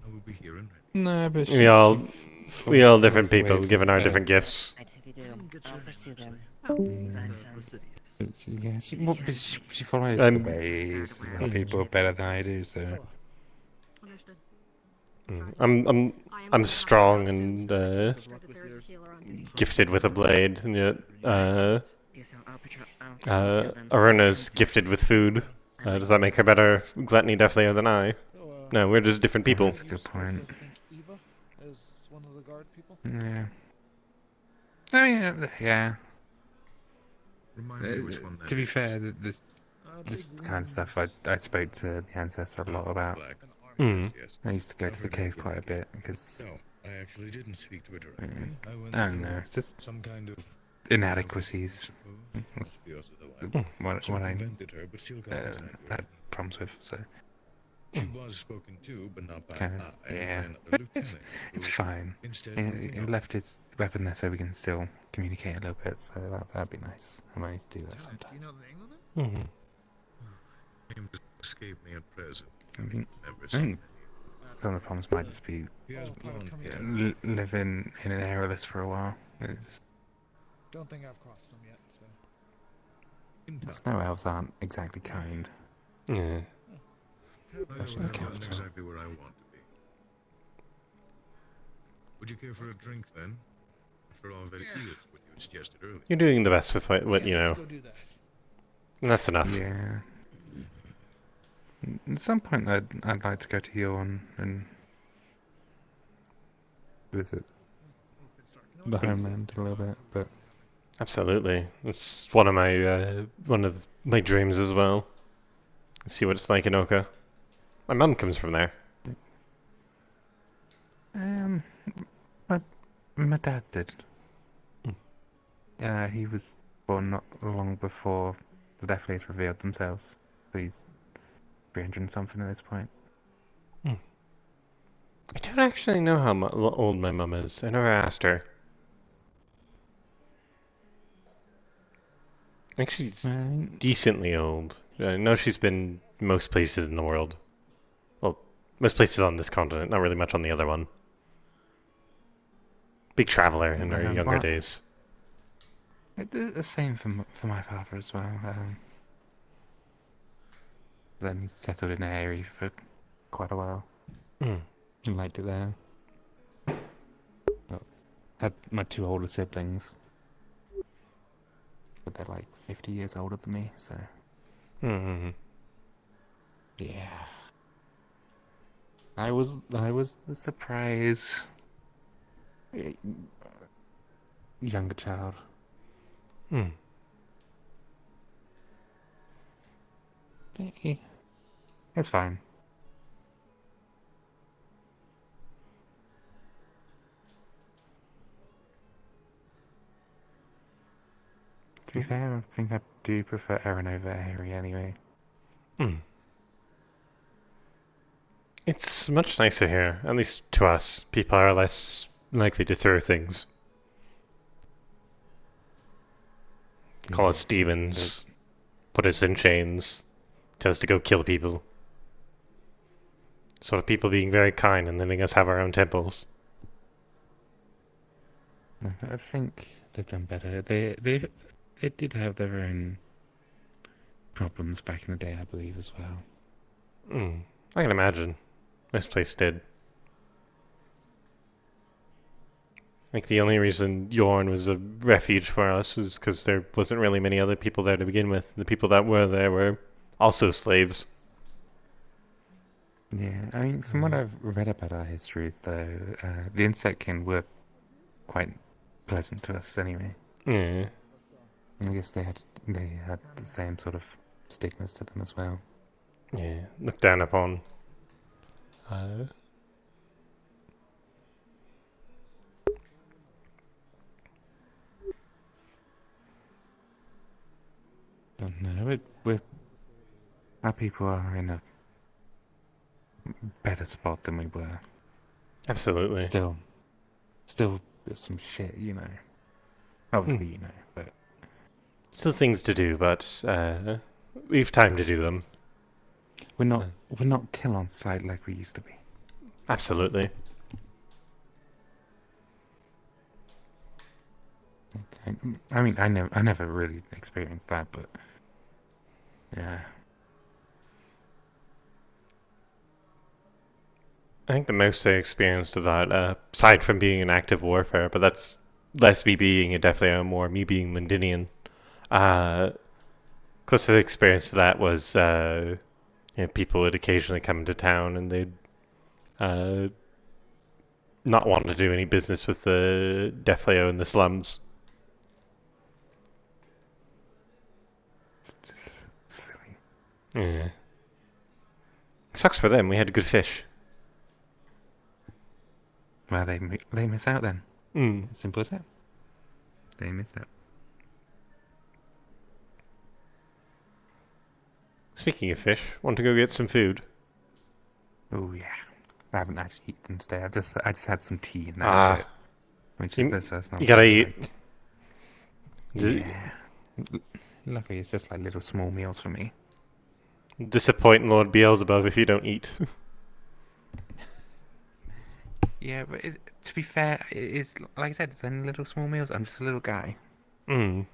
I will be here in No, but We all different people, given our different gifts. I'll pursue them. Yeah, she follows the ways. People are better than I do, so. I'm strong and gifted with a blade, and yet Aruna's gifted with food. Does that make her better gluttony definitely than I? No, we're just different people. That's a good point. Eva as one of the guard people. Yeah. I mean, yeah. Remind me which one that To be is. fair, this kind of stuff I spoke to the ancestor a lot about. Mm. I used to go to the cave quite a bit because. No, I actually didn't speak to it directly. I went I don't through know, it's just some kind of inadequacies. That's what I invented her, but still got had problems with. So. She was spoken to, but not by Kinda, I. yeah, and a but lieutenant it's who fine. Instead, He left his weapon there so we can still communicate a little bit. So that'd be nice. I might need to do that sometime. Do you know the name of it? Name escaped me at present. I think Members. some of the problems might just be He has blonde hair. living in an airless for a while. Don't think I've crossed them yet. So. Snow elves aren't exactly kind. Yeah. I am exactly where I want to be. Would you care for a drink then? After all, that is what you suggested earlier. You're doing the best with what you know. Let's go do that. And that's enough. Yeah. At some point, I'd like to go to Yorn and visit the homeland a little bit, but Absolutely, it's one of my dreams as well. See what it's like in Oka. My mum comes from there. my dad did. He was born not long before the Death Fleas revealed themselves. So he's 300 and something at this point. I don't actually know how old my mum is. I never asked her. I think she's decently old. I know she's been most places in the world. Well, most places on this continent, not really much on the other one. Big traveler in her younger Well, days. The same for my father as well. Then he settled in Airy for quite a while. He liked it there. Well, had my two older siblings. But they're like 50 years older than me, so... Yeah. I was the surprise younger child. Hmm. It's fine. To be fair, I think I do prefer Erin over Harry anyway. Hmm. It's much nicer here, at least to us. People are less likely to throw things. Call us demons, put us in chains, tell us to go kill people. Sort of people being very kind and letting us have our own temples. I think they've done better. They did have their own problems back in the day, I believe, as well. I can imagine. This place did. I think the only reason Yorn was a refuge for us is because there wasn't really many other people there to begin with. The people that were there were also slaves. Yeah, I mean, from what I've read about our histories, though, the Insectkin were quite pleasant to us anyway. Yeah. I guess they had the same sort of stigmas to them as well. Yeah, looked down upon. Don't know. Our people are in a better spot than we were. Absolutely. Still some shit, you know. Obviously, you know, but Still things to do, but we've time to do them. we're not kill on sight like we used to be. Absolutely. Okay. I mean, I never really experienced that, but yeah. I think the most I experienced of that, aside from being in active warfare, but that's less me being a Defleo, more me being Londinian. Closest experience to that was people would occasionally come into town and they'd not want to do any business with the Defleo in the slums. Silly. Yeah. Sucks for them, we had good fish. Well, they miss out then. Simple as that. They miss out. Speaking of fish, want to go get some food? Oh yeah. I haven't actually eaten today. I just had some tea and that was it. Which is that's not you gotta really, eat. Yeah. Luckily, it's just like little small meals for me. Disappoint Lord Beelzebub if you don't eat. Yeah, but to be fair, it's like I said, it's only little small meals. I'm just a little guy. I'm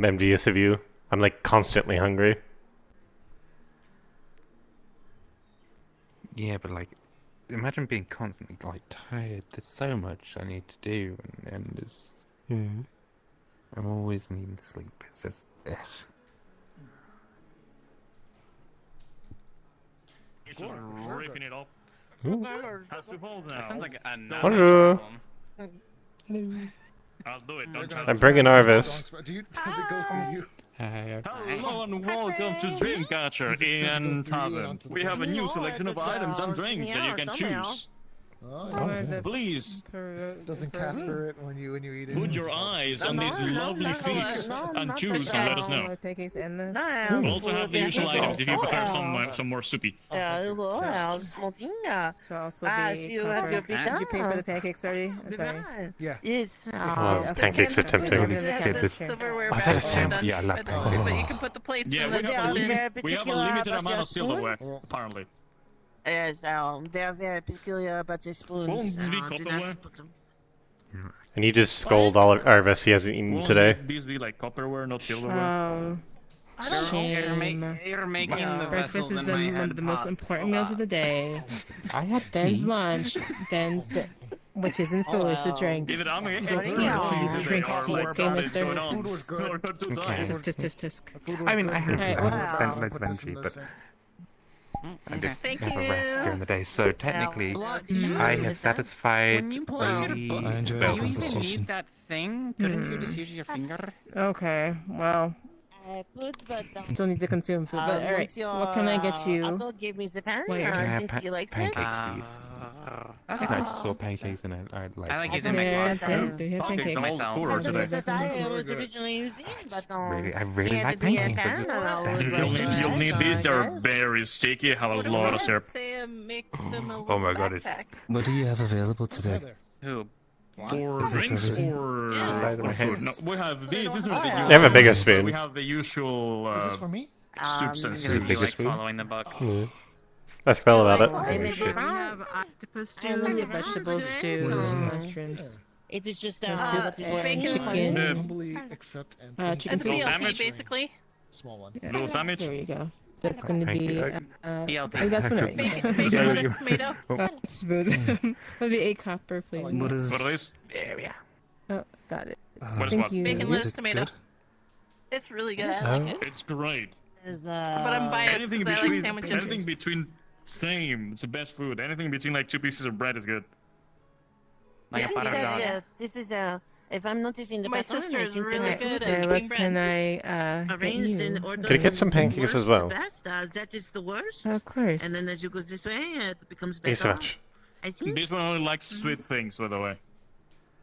envious of you. I'm like constantly hungry. Yeah, but like, imagine being constantly like tired. There's so much I need to do, and it's. I'm always needing to sleep. It's just. Ugh. It's just ripping it off. Has two holes now. That sounds like a Bonjour. Hello. I'll do it. Don't challenge I'm bringing Arvis. Does it go for you? Hello and welcome to Dreamcatcher in Tavern. We have a new selection of items and drinks that you can choose. Please Doesn't Casper it when you eat it? put your eyes on this lovely feast and choose and let us know. We also have the usual items if you prefer some more soupy. So also Did you pay for the pancakes already? Sorry. Yeah. Yes. Wow, those pancakes are tempting. Silverware Was that a sample? Yeah, I love But pancakes. you can put the plates Yeah, in we the have a limited amount of silverware, apparently. Yes, they're very peculiar about the spoons. Won't be Do not copperware? put them. And you just scold all of Arvis, he hasn't eaten Won't today. these be like copperware, not silverware? I don't know. You're making the Breakfast vessels is in my one head of the most pop. important meals of the day. I had Then's tea. lunch. Then's which isn't foolish to drink. Either I'm Don't extra drink wrong tea, today drink or tea, more okay, bad is mister? going on. Food was good. Or not too Okay. tired. Tisk, tisk, tisk. I mean, I have Alright, spent well- loads of energy, but I did Thank have a rest you. during the day, so technically, What do you I do have with that? satisfied When you pull only out a book, I enjoy well, our do you even conversation. need that thing? Couldn't you just use your finger? Okay, well, still need to consume food, but alright. What can I get you? Adult gave me the pen. While you're Can I I have think he likes it. pancakes, please? Okay. I just saw pancakes and I'd like. I like I using my Yeah, claws. so they have Pancakes pancakes. are all for That's today. what I was originally using, but I really like pancakes. I just- You'll need these. They're very sticky. Have a lot of syrup. Make them a Oh my god, it's What do you have available today? Who? For Is this drinks everything? or Side of my head. food? No, we have these. These are the You usual have a bigger ones, but spoon. We have the usual Is this for me? soups and I'm stuff. gonna be Bigger like spoon? following the book. Yeah. Ask Belle about it. We have octopus stew, vegetable stew, What is it? mushrooms. It is just bacon. chicken. Humbly accept and Chicken It's soup. BLT, sandwich? basically. small one. Yeah. Little sandwich? There you go. That's going to Thank be. you. BLT. I guess Bacon, what bacon, Yeah, lettuce, you- tomato. That's smooth. That'd be 8 copper, please. What is? What are these? Oh, got it. What is Thank what? you. Bacon, Is lettuce, it tomato. good? It's really good. I like it. It's great. But I'm biased Anything because I like between sandwiches. anything between same. It's the best food. Anything between like 2 pieces of bread is good. Like a butter dog. This is if I'm noticing the My pattern, sister I is think really that good Okay, at what cooking can bread. I get arranged in you? order. Could I get some from pancakes as worst to well? best, that is the worst. Of course. And then as you go this way, it becomes Thank you so better. much. I think. This one only likes sweet things, by the way.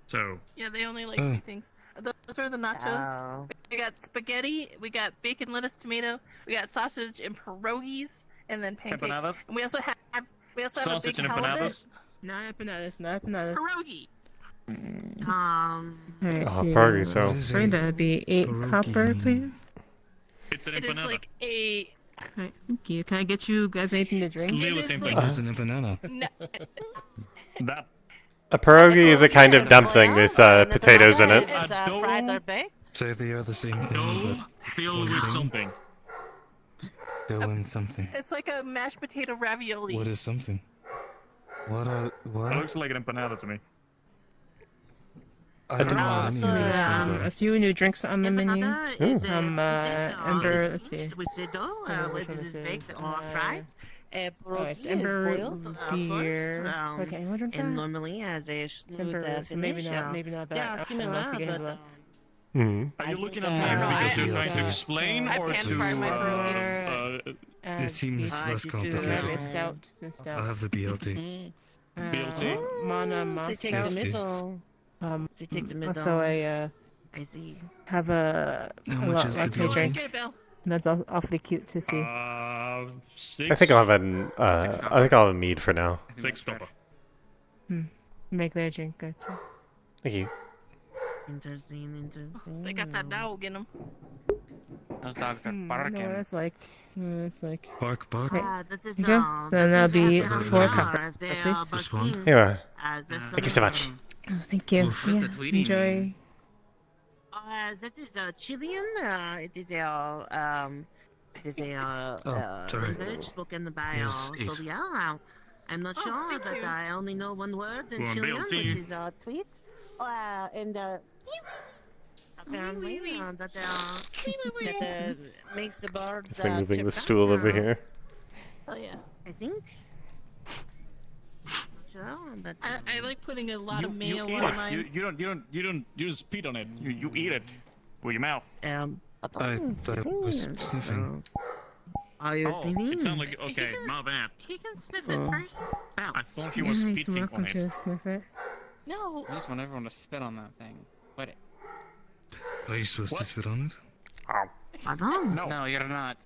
So Yeah, they only like Oh. sweet things. Those are the nachos. Oh. We got spaghetti. We got bacon, lettuce, tomato. We got sausage and pierogies, and then pancakes. Empanadas? And we also have have a sausage big and halibut empanadas. Not empanadas, not empanadas. pierogi. Alright, Oh, here. party, so. What is Sorry, a that'd be 8 pierogi copper, mean? please. It's an It is empanada. like a. Alright, thank you. Can I get you guys anything to It's drink? literally the is same like- thing. What is an banana? No, That A pierogi is a kind of dumpling with potatoes in it. It's fried or baked. So they are the same thing, dough filled with something. but dough and something. it's like a mashed potato ravioli. What is something? What are It what? looks like an empanada to me. I don't know what any of these things A are. few new drinks on the menu. Empanada is Ember, let's see. with the dough, Which whether one it is this baked is? or fried. Oh, Pierogi it's is ember boiled beer. first, Okay, what do I and normally has a It's smooth ember, so maybe finish. not, maybe not They that. are I don't know similar, if we can but handle Hmm. Are I you think looking that- at me because you're I- trying to explain I or pan to fry my pierogies. that. It seems less Yeah, complicated. stout, the stout. I'll have the BLT. BLT? Mana They take the Moscow. middle. They take the middle. Also, I see. have a How a much lot is like the my BLT? drink. Get it, Bill. That's awfully cute to see. 6. I think I'll have an. I think I'll have a mead for now. 6 copper. Make that drink, gotcha. Thank you. Interesting. They got that dog in them. Those dogs are No, barking. that's like. That's like. Bark, bark. That is There you go. So that'll be 4 copper, They please. are Just one? barking. Here you are. There's Thank you so much. Oh, thank you. Oof. Yeah, What's the tweeting enjoy. mean? That is Chilean. It is a sorry. language spoken by Yes, so eight. yeah. I'm not sure, thank but you. I only know one word in One Chilean, BLT. which is tweet. And apparently that makes the birds. So moving chirp the back, stool over here. Oh yeah. I think. Sure, but I like putting a lot of You mayo eat on it. mine. You don't just spit on it. You eat it with your mouth. I thought it was sniffing. Are you sniffing? It sounds like okay. My bad. He can sniff it first. I thought he was Nice, spitting welcome on it. to sniff it. No. I just want everyone to spit on that thing. Wait. Are you supposed to spit on it? Pardon? No, you're not.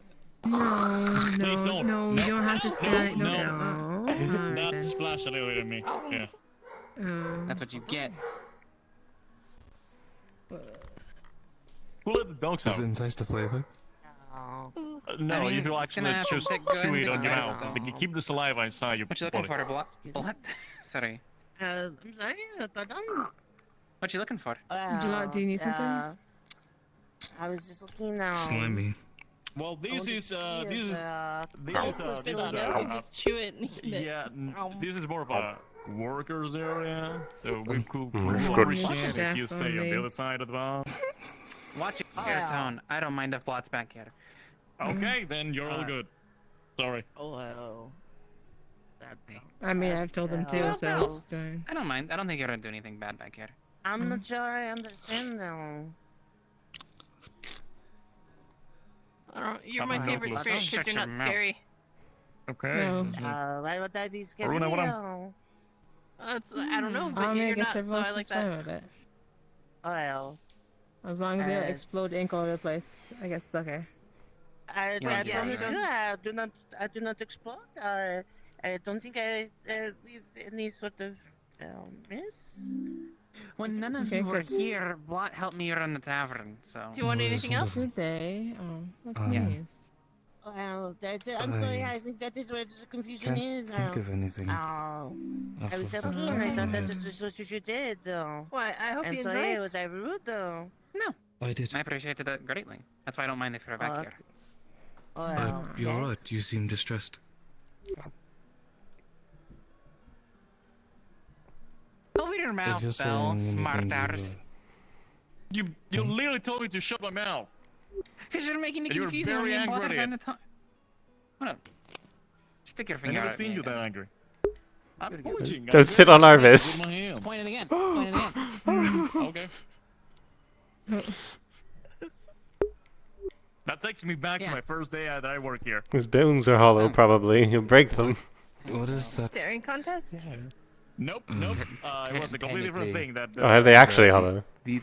No, Please no, don't. no, you don't have to spit it. No. Alright That then. splashed a little bit on me. Yeah. That's what you get. Who let the dogs Does out? it entice the flavor? No, I mean, you can it's gonna actually have to just stick good chew it in on your there. mouth. Like, you keep the saliva inside your What you looking body. for, What? Sorry. I'm sorry, pardon? What you looking for? Do you need something? I was just looking now. Slimy. Well, this is You just chew it and eat it. yeah. This is more of a workers area, so we could of appreciate course. if you stay on the Definitely. other side of the bar. Watch your tone. I don't mind if Blott's back here. Okay, then you're all good. Sorry. Oh, hello. I mean, I've told them too, so no. it's fine. I don't mind. I don't think you're gonna do anything bad back here. I'm not sure I understand though. You're my favorite Let's spirit because shut you're your not mouth. scary. Okay. Why would I be scared? Aruna, what am- No. I don't know, but I mean, I you're guess not, so everyone I like seems fine that. with it. Well, As long as they don't Uh, explode ink all over the place, I guess it's okay. I Yeah, promise you you, don't I do not explode. I don't think I leave any sort of mess. When none of Okay, you were good. here, Blott helped me run the tavern, so. Do you want anything else? Good day. Oh, that's Um, nice. Well, I'm sorry. I I think that is where the confusion Can't is. think of anything. Oh, off I was of the joking. top I of thought my that head. this was what you did, though. Why? I hope I'm you sorry. enjoyed. Was I rude, though? No. I did. I appreciated that greatly. That's why I don't mind if you're back here. Well, You're alright. You seem distressed. Open your mouth, you're Bell, saying anything, smartars. You literally told me to shut my mouth. Because you're making it And you were confusing when very you angry bother at trying it. to talk. What up? Stick your I finger never at seen me you that again. angry. I'm pointing. Don't sit on our vis. With my hands. Point it again. Point it again. Okay. That takes me back to my first day that I work here. His bones are hollow, probably. He'll break them. What is that? Staring contest? Nope, nope. It was a completely different Technically- thing. That. Oh, are they actually hollow? They're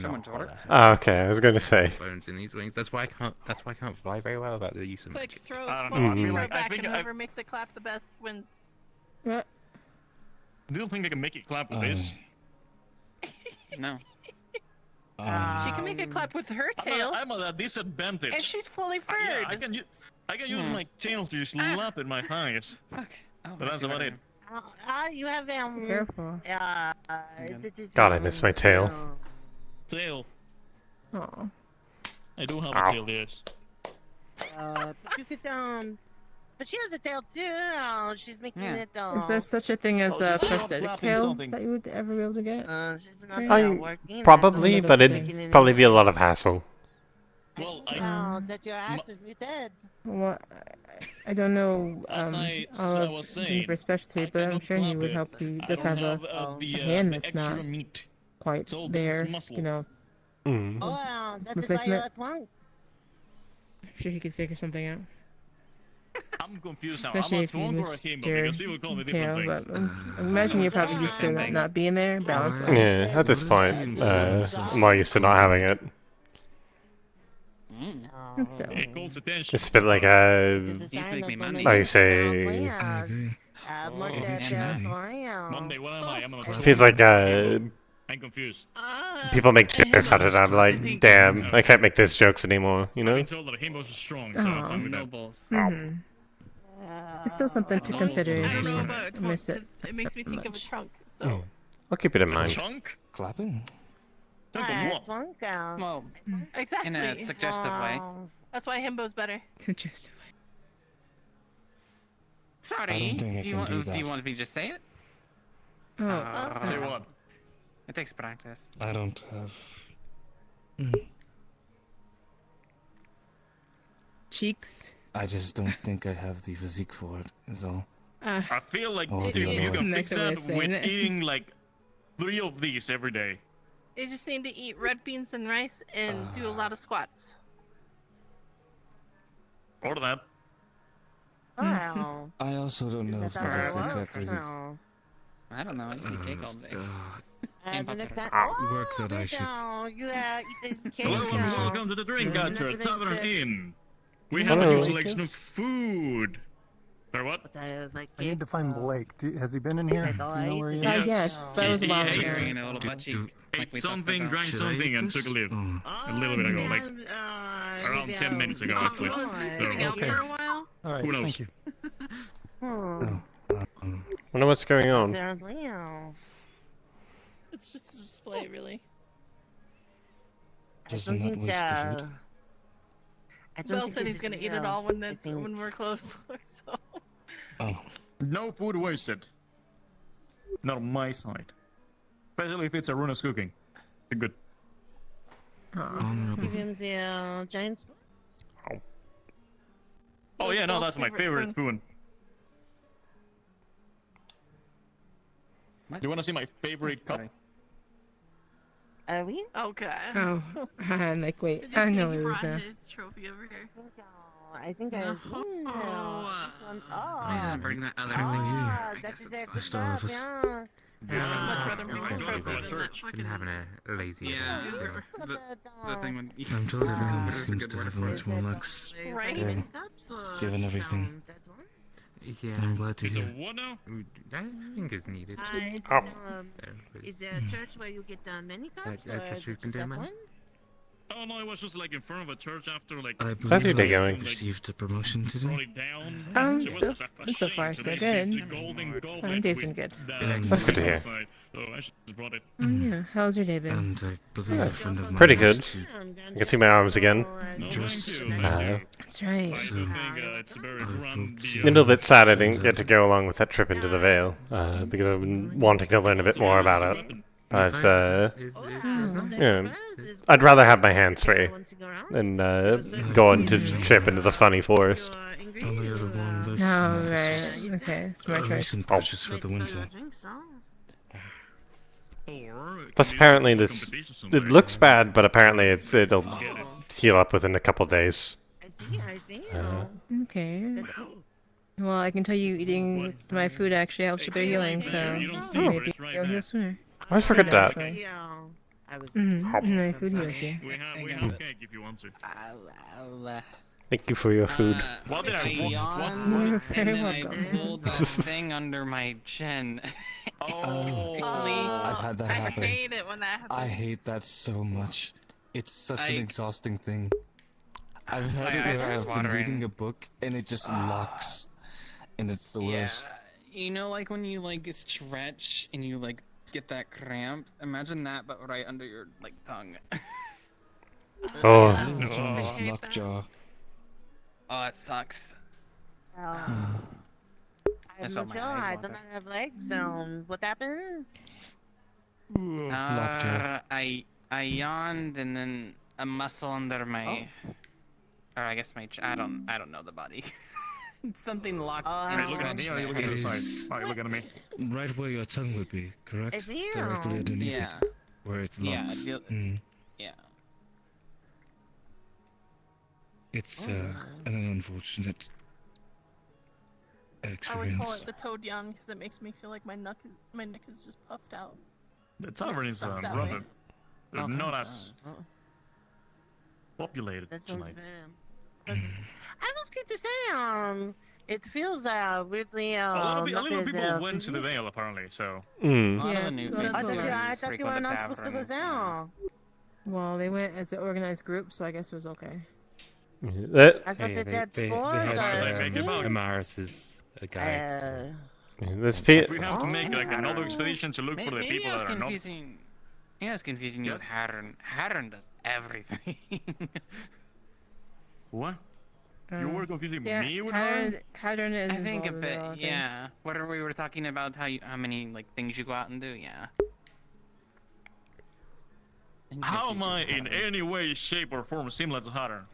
Someone's not. ordered. Oh, okay. I was going to say. Bones in these wings. That's why I can't. That's why I can't fly very well about the use of Quick, magic. throw. I don't Both know, I of you feel throw like- I back, think and I- whoever makes it clap the best wins. What? Do you think I can make it clap with this? No. She can make it clap with her tail, I'm at a disadvantage. and she's fully furred. Yeah, I can use my tail to just slap in my thighs. Fuck. Oh, But that's about it. You have Careful. God, I missed my tail. Tail. Oh. I do have Ow. a tail, yes. But you could but she has a tail too. Oh, she's making Yeah. it. Is there such a thing as Oh, a she's not prosthetic flapping tail something. that you would ever be able to get? She's not I working. probably, I but don't it'd think- probably be a lot of hassle. Well, Oh, that your ass is muted. Well, I don't know As I all was of saying, Juniper's specialty, but I'm cannot sure he clap would it. help you I just don't have the, a hand the that's not extra meat. quite So there, that's muscle. you know. Mm. Oh, wow, that is why Replacement. you're at one. I'm sure he could figure something out. I'm confused now. Especially I'm a if you twonk or a missed himbo your because people call me tail, different but things. I imagine you're probably used to that not being there, balance wise. Yeah, at this point, I'm more used to not having it. And still. It calls attention. It's a bit like a. Used to make me Monday. How you say? Monday, what am I? I'm It feels like I'm confused. people make jokes out of it. I'm like, damn, I can't make those jokes anymore. You I've know? been told that himbos are strong, so I'm fine with that. Nobles. Mhm. It's still something to consider I if don't know you about a trunk miss it. because it makes me think of a trunk. So Mm. I'll keep it in mind. Chunk? Clapping? Chunk of what? Well, exactly. in a suggestive way. That's why himbo's better. Suggestive. Sorry. I don't think I do you can want? do Do you that. want me to just say it? Oh. Say what? It takes practice. I don't have. Cheeks. I just don't think I have the physique for it. Is all. I feel like Oh, you dear can Lord. fix Nice way of that saying with it. eating like 3 of these every day. You just need to eat red beans and rice and do a lot of squats. Or that. Wow. I also don't know if that is exactly the I don't know. I just eat cake all day. The next time. work that I should. You eat the cake. Hello and now. welcome to the Drink Catcher Another Tavern thing Inn. We have a Hello. new selection of food. Or what? Like I need to find Blake. Has he been in here? Do you know where he is? Yes, that was a while He ago. Sharing a little butt cheek. ate we talked something, about. drank Should I something, eat and this? took a leave. Oh. A little bit ago, like around 10 minutes ago, actually. Well, it's been So, sitting out Okay. for a while. All right, Who knows? thank you. Wonder what's going on. Apparently, oh. It's just a display, really. Doesn't that waste the food? I don't Bill think said this he's is gonna eat it real. all when I think- when we're close. So Oh. no food wasted. Not on my side. Especially if it's Aruna's cooking. Good. Give him the giant spoon. Oh yeah, no, that's my favorite spoon. Do you want to see my favorite cup? Are we? Okay. Oh, I'm like, wait, Did you I see know he it is brought now. his trophy over here? I think I've seen Please bring that other thing here. I guess it's fine. Most of us. I'd much rather bring the trophy than that Been fucking... having a lazy. Yeah, Goober. the thing when... I'm told everyone seems to have much more luck. Right? Given everything. Yeah, I'm glad to Is it hear. what now? I think it's needed. Is there a church where you get many cups? I thought you can do mine. Oh no, I was just like in front of a church after like... I How's your day believe I going? received a promotion brought today. it down. So it was a so shame far to so make good. this golden goblet I'm decent with good. the That's good to hear. inside. So I just brought it. Oh, yeah. How's your day been? And I believe a friend of mine Pretty used good. to I can see my arms again. dress That's right. So, It's very grand. A little bit sad I didn't get to go along with that trip into the Vale, because I've been wanting to learn a bit more about it. But, yeah, I'd rather have my hands free than go on to trip into the funny forest. only other one this Oh, month. This right. was Okay, a smart choice. recent purchase for the winter. Plus, apparently this... It looks bad, but apparently it'll heal up within a couple days. I see. Okay. Well, I can tell you eating my food actually helps with their healing, so maybe you'll heal sooner. I always forget that. My food heals you. We have cake if you want to. Thank you for your food. What did I yawned, You're and very then I welcome. pulled the thing under my chin. I've had that I happen. hate it when that happens. I hate that so much. It's such an exhausting thing. I've had My it eyes where are I've been watering. reading a book and it just locks, and it's the worst. You know, like when you like stretch and you like get that cramp. Imagine that, but right under your like tongue. Oh. It's almost lockjaw. Oh, that sucks. I'm That's not what sure. my eyes I want. don't have legs. What happened? Lockjaw. I yawned and then a muscle under my, or I guess my. I don't know the body. Something locked. Are you looking at me or are you looking at the It side? is- Are you looking at me? Right where your tongue would be, correct? It's here. Directly underneath Yeah. it, where it Yeah, locks. the- Mm. Yeah. It's an unfortunate I always experience. call it the toad yawn because it makes me feel like my neck is just puffed out. The tavern is Stuck that rather way. they're Okay. not as populated That sounds tonight. bad. I was going to say, it feels weirdly. A lot of not as, people went to busy. the Vale apparently, so. Mm. A lot of Yeah, the new well, faces that's I what thought I you were not supposed to go there. Well, they went as an organized group, so I guess it was okay. That, I thought Hey, that had they spores. had Amaris is a guide. so- this pe- We have to make like another expedition to look for the Maybe people I was that are not. confusing. Maybe I was confusing you with Hattern. Hattern does everything. What? You were confusing Yeah, me with her? Hattern is I think a involved in bit, all things. yeah. What we were talking about how many like things you go out and do, yeah. How am I in any way, shape, or form similar to Hatter?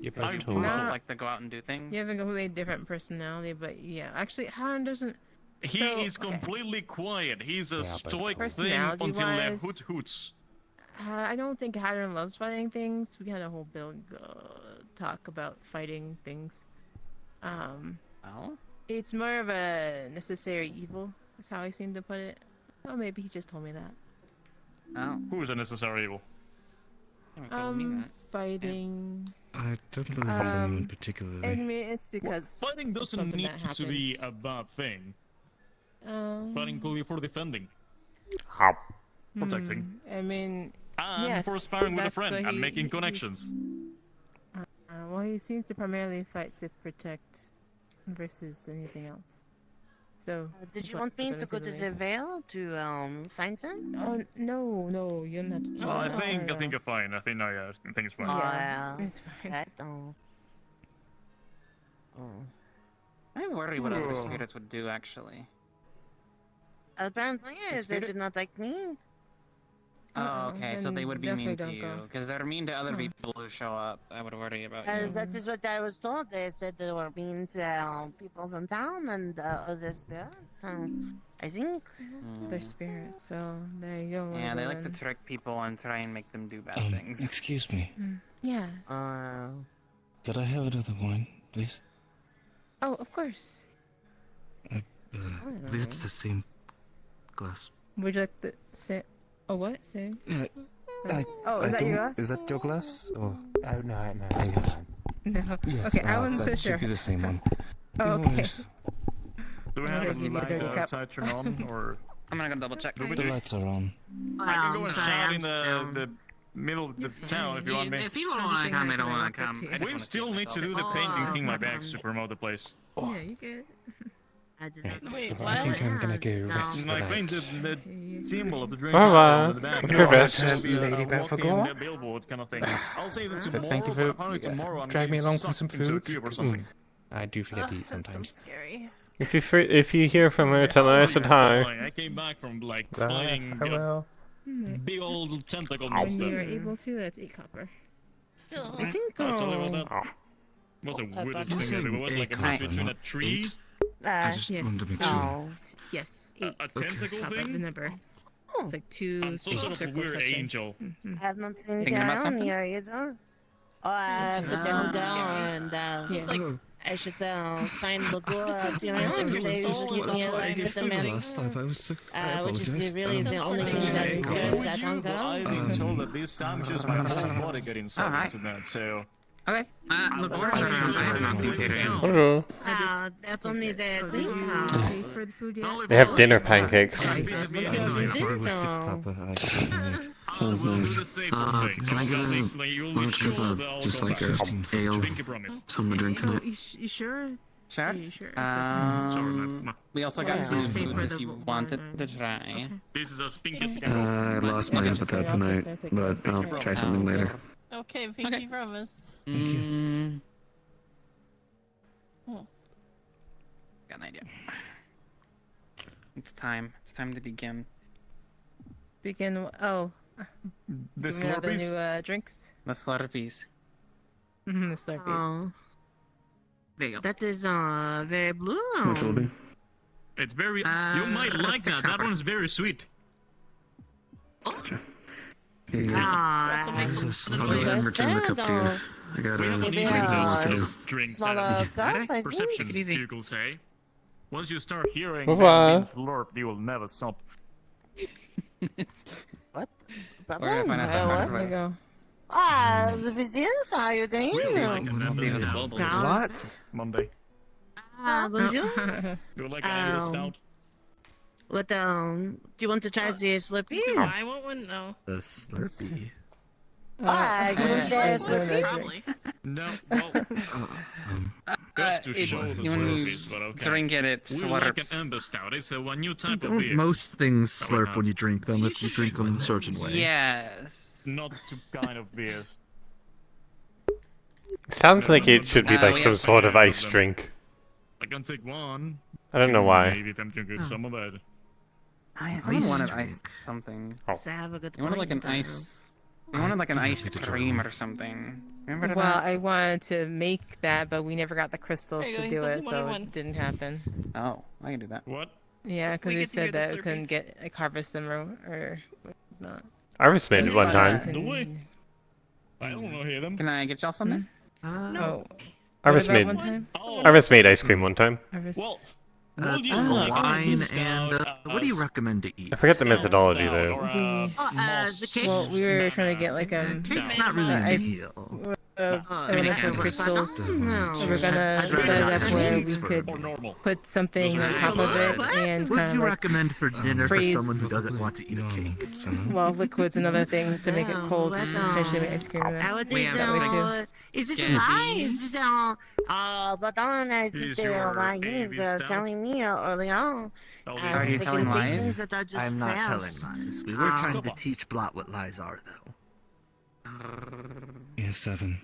You're I both do tall. not like to go out and do things. You have a completely different personality, but yeah, actually, Hattern doesn't. He So, is okay. completely quiet. He's a but stoic thing Personality until wise- hoot hoots. I don't think Hattern loves fighting things. We had a whole talk about fighting things. Oh? It's more of a necessary evil. That's how I seem to put it. Oh, maybe he just told me that. Oh. Who is a necessary evil? Fighting. I don't believe it's anyone particularly. I mean, it's because Fighting it's doesn't something need that to be happens. a bad thing. Fighting could be for defending. Protecting. I mean, And yes, for sparring with a that's friend what and making connections. Well, he seems to primarily fight to protect versus anything else. So. Did that's you what want me I'm to go to feeling. the Vale to find some? Oh no, you don't have to do Oh, I that. think you're fine. I think it's fine. Yeah, Yeah. it's fine. I don't. I worry what other spirits would do actually. Apparently, they did not like me. Oh, okay, so they would be mean to definitely you. don't go. Because they're mean to other Oh. people who show up. I would worry about you. That is what I was told. They said they were mean to people from town and other spirits. I think. They're spirits, so there you go. Yeah, they like to then. trick people and try and make them do bad things. Excuse me. Yes. Could I have another wine, please? Oh, of course. I believe it's the same glass. Would you like the say? Oh, what? Say? Oh, is that your glass? Is that your glass? Oh, no, I got mine. No. Yes, Okay, I wasn't so that sure. should be the same one. Oh, No okay. worries. Do we Okay, have give me a dirty the cup. lights turn on, or I'm gonna go double check. The lights are on. I can go and shout in the middle of the town if you want me. If people don't want to come, they don't want to come. We still need to do the painting thing my bags to promote the place. Yeah, you get. I did not know. Wait, I think I'm gonna go rest for Like the paint night. the symbol of the drink Well, on the back. good rest. It'll be a Lady Bat for walking Gore. billboard kind of thing. I'll say that But tomorrow, thank you but for apparently tomorrow I'm drag me getting along for sucked some into a food. cube or something. I do forget to eat That's so sometimes. scary. If you hear from her, tell her I said hi. I came back from like fighting Hello. big old tentacle When you are monster. able to, that's 8 copper. Still. I think. Oh, tell me about that. What's the weirdest thing ever? It was like a mix between a tree, I just Yes. wanted to make sure. Oh. Yes, a 8 tentacle copper. The thing, number. It's like 2 and some sort of circles weird touching. angel. I have not seen Thinking about down something? here either. Oh, I have to This down sounds scary. and It's like I should find the door. You know, Sounds like and your they soul just is keep me all alive over with the the man. Last time I was sick. I Which apologize. is really the only thing that is good that can I've go. been told that these sandwiches make the body get inside into that, so. Okay. Look, orders are around. I have not seen Tatum. Hello. That only is a thing. Pay for the food yet? They have dinner pancakes. What you did with 6 though? copper. I definitely Sounds nice. Can I get a large cup of just like a ale, something to drink tonight? You sure? Sure. You sure? It's okay. We also got Yeah. some Pay food for if the you wanted to try. This is as pink as you I lost my appetite tonight, but I'll try something later. Okay, pinky promise. Mm. Got an idea. It's time. It's time to begin. Begin. Oh. The Do we have the Slurpees? new drinks? The Slurpees. The Slurpees. Oh. There you go. That is very blue. Which will be? It's very. You might like that. That one's very sweet. Gotcha. Here you go. Ah, I'll go ahead and return the cup to you. I got Maybe a lot to do. Drinks smaller at cup, I think. perception, Take it easy. you could say. Once you start hearing Bye-bye. them being slurped, you will never stop. What? We're gonna find out that What? right There you away. go. Ah, the viziers, how are you doing? We'll like another See the stout. bubble. What? Monday. Bonjour. You would like another stout? What, do you want to try the Slurpee? Do I want one? No. The Slurpee. Ah, you want the Slurpee? Probably. No, well, just to show the when you Slurpees, but okay. drink it, it We like an slurps. amber stout. It's a new type of Don't beer. most things Probably slurp not. when you drink them if you drink them a certain way? Yes. Not to kind of beers. Sounds like it should be like we some have sort of plenty ice them. drink. I can take one. I don't know Two, why. Maybe if I'm doing good, some of that. Someone wanted ice something. So have a good You wanted like an point, ice. You wanted like an ice cream or something. Remember Well, that? I wanted to make that, but we never got the crystals There you to go, he do says it, he so wanted it one. didn't happen. Oh, I can do that. What? Yeah, So because we they get to hear said the that we couldn't Slurpees. get like harvest them or not. I was made it one time. Do we? I don't know, hear them. Can I get y'all something? No. I was about made. one time? I was made ice cream one time. Harvest. Well, would you like Wine stout, and what do you recommend to eat? I forget the methodology stout though. or, the cake. Well, we were trying to get like Cake's not really a ice- meal. elemental crystals. No. So we're gonna I'd set rather it not up see where sweets we for could or normal. put something Those on are top of it What? and What kind do of you like, recommend for dinner for freeze- someone who doesn't want to eat a cake? well, liquids and other things to make it cold, Well, potentially make ice cream in I it. would We think have so. Is this a lie? Is this but I think Is they your are lying. AB They're stout? telling me early on. Are Are you they telling can say lies? things that are just I'm not false. telling lies. We were trying to teach Blot what lies are, though. Yeah, 7.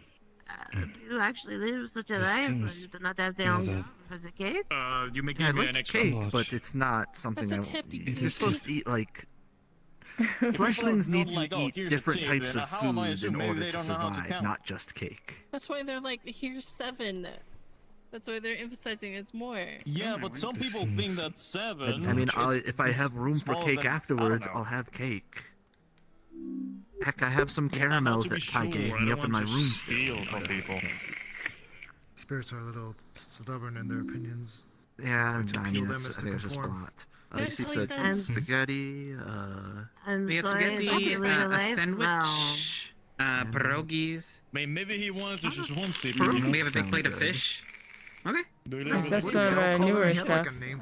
Do you actually live such a As life? soon Or as- you do not have the yeah, hunger that- for the cake? You make Yeah, I me an like extra. cake, but it's not something That's a I. tip. You're supposed to eat like. Fleshlings need to eat here's a different tip, types then of how am I food in assuming maybe order they to don't know how to survive, count? not just cake. That's why they're like, here's 7. That's why they're emphasizing it's more. Yeah, but some people think that 7. I mean, it's- if I have room for smaller cake than- I don't afterwards, know. I'll have cake. Heck, I have some caramels to be that Ty sure, gave I me don't up in want my to room steal still. from people. Spirits are a little stubborn in their opinions. Yeah, Hard to I peel mean, them that's, as I to think that's just a conform. lot. Can I She tell you said something? spaghetti, I'm We have sorry, is that spaghetti, really your a life? sandwich, pierogies. Maybe he wanted to just one sip. We have a big plate of fish. Okay. Do you Yes, like that's it? some newer stuff.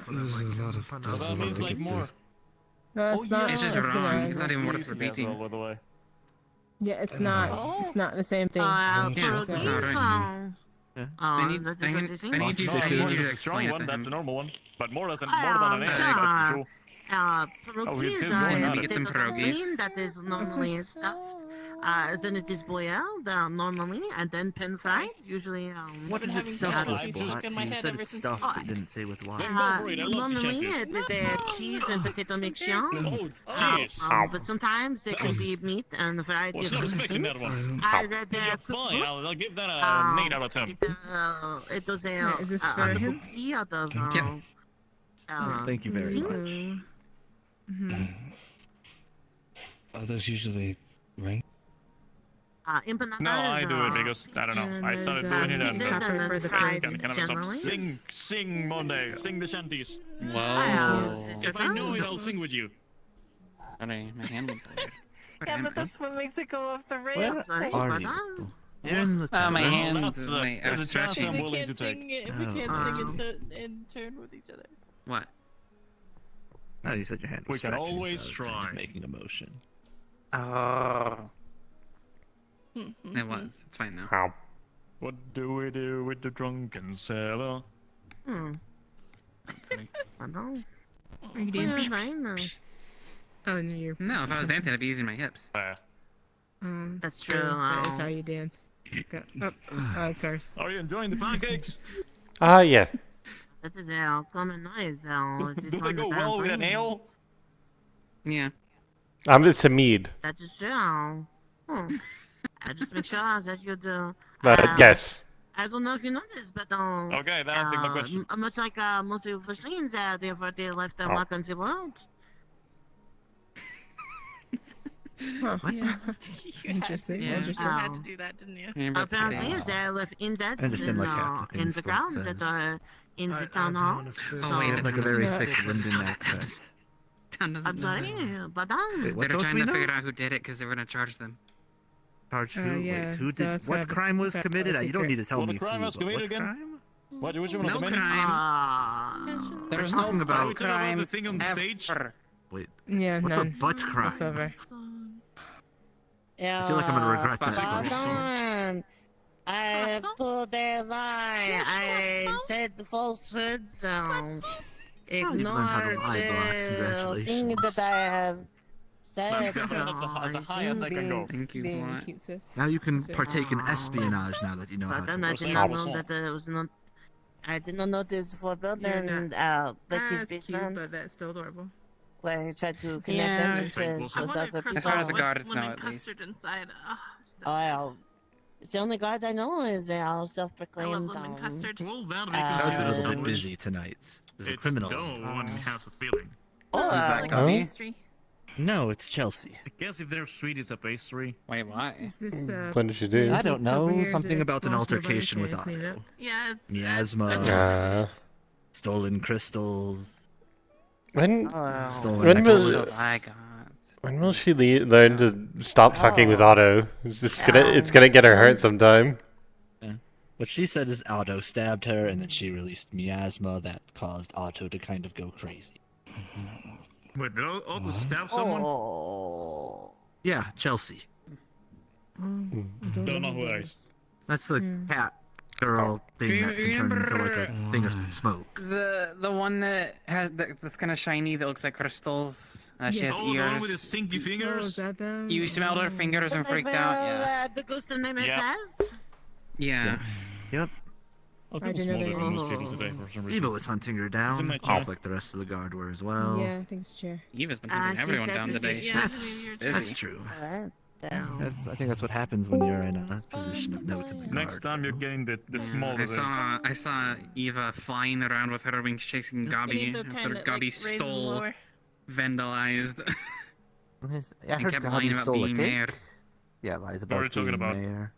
There's a lot of. Well, there's that a lot means of like good more. No, it's not. It's just you know, wrong. It's not even worth repeating. By the way. Yeah, it's not. It's not the same thing. Uh, It's not the same pierogies, thing. I need, is that I just what need, they say? I need you No, to, I if need you you want to a explain strong it one, to that's a him. normal one. But more than an egg, that's for Sure. sure. Pierogies him are going a at it. Get some potato pierogies. bean that is normally stuffed. Then it is boiled normally, and then pan fried. Usually, What is been it having stuffed sandwiches with, stuck Bot? in my You head said ever it's since stuffed, you- but didn't say with what. Don't worry, I love the normally champions. it is cheese and potato mixture. Oh, jeez. But sometimes it can be meat and a variety Was of not different expecting things. that one. I read the Yeah, cookbook. fine. I'll give that an 8 out of 10. It was a Wait, is this for him? cookie out of Thank you very much. Are those usually ring? empanadas. No, I do it because, I don't know. I started doing it and Copper for the fried pig. kind of generally. sing Monday, sing the shanties. Whoa. If I know it, I'll sing with you. Sorry, my hand went there. What Yeah, happened? but that's what makes it go off the Where rails. are you? You're in the Oh, my town. hand. that's the- I there's was a chance stretching. I'm We willing can't to take. sing. We can't sing in turn with each other. What? Oh, you said your hand was We can stretching, always so I was kind of try. making a motion. Oh. It was. It's fine now. How? What do we do with the drunken sailor? I know. Are you Well, dancing? fine, Oh, no, you're. No, if I was dancing, I'd be using my hips. That's true. That is how you dance. Oh, of course. Are you enjoying the pancakes? Yeah. That is a common noise. It is Do they one go that well I'm with an playing. ale? Yeah. It's a mead. That is true. I just make sure that you do. Yes. I don't know if you know this, but Okay, that answers my question. much like most of the machines, therefore they left their Oh. mark on the world. Huh. Yeah. Interesting. You Interesting. had to do that, didn't you? Apparently, they left indents I understand like half the in things the Bot ground says. that are in the town hall. Oh, wait, I have like a very thick Linden accent. Town doesn't I'm know sorry, that. but Wait, what They're don't trying we to know? figure out who did it because they were gonna charge them. Charge who? yeah, Wait, who so did? it's What kind of a crime was kind of a committed? You don't secret. need to tell What me crime who, was but what committed again? crime? What, which one No of the many? crime. There was no talking about- Are we talking about crime the thing on the stage? ever. Wait, Yeah, what's none a butt crime? whatsoever. Yeah. I feel like I'm gonna regret that. Pardon. I Croissant? told a lie. I Croissant? said falsehoods. you've Ignored learned how to lie, Bot. the Congratulations. thing that I have said. That's as high as I can go. Thank you, Being Blunt. cute, sis. Now you can partake in espionage now that you know how But to. then I Croissant. did not know Croissant. that it was not. I did not know there was a forbidden Becky's That's cute, basement but that's still adorable. where he tried to connect Yeah. them with I with wanted other croissant As far as the people. guards with know, lemon at least. custard inside. So Oh, yeah. It's the only guard I know is they all I love self-proclaimed. lemon custard. Well, that I makes was it a a little bit sandwich. busy tonight. There's a It's criminal. dough, one has a feeling. Oh, Like a Oh? pastry. No, it's Chelsea. I guess if they're sweet, it's a pastry. Wait, why? Is this, What did you do? I don't It's over know. here, is Something it about an possible that I altercation with can clean it Otto. up? Yeah, it's Miasma. Stolen crystals. When Stolen when will necklace. I got. when will she learn to stop fucking with Otto? It's gonna get her hurt sometime. What she said is Otto stabbed her, and then she released miasma that caused Otto to kind of go crazy. Wait, did Otto stab someone? Oh. Yeah, Chelsea. Don't know who that is. That's the cat girl thing that can turn into like a thing of smoke. The one that has that's kind of shiny that looks like crystals. She has Oh, the one ears. with the stinky Oh, is fingers? that them? You smelled her fingers and freaked out. Yeah. The ghost name is Yeah. Naz? Yes. Yep. Oh, I people didn't know smaller they than were- most people today for some reason. Eva was hunting her Is it down, my just chair? like the rest of the guard were as well. Yeah, I think it's chair. Eva's been I hunting think everyone that down is it, today. yeah. That's true. Down. I think that's what happens when you're in a position of note in the guard. Next time you're getting the smaller. I saw Eva flying around with her wings chasing You Gabi need to after kind of, Gabi like, raise them stole, lower. vandalized. Yeah, I and heard kept Gabi lying about stole a being cake. mayor. Yeah, lies What are you about talking being about? mayor.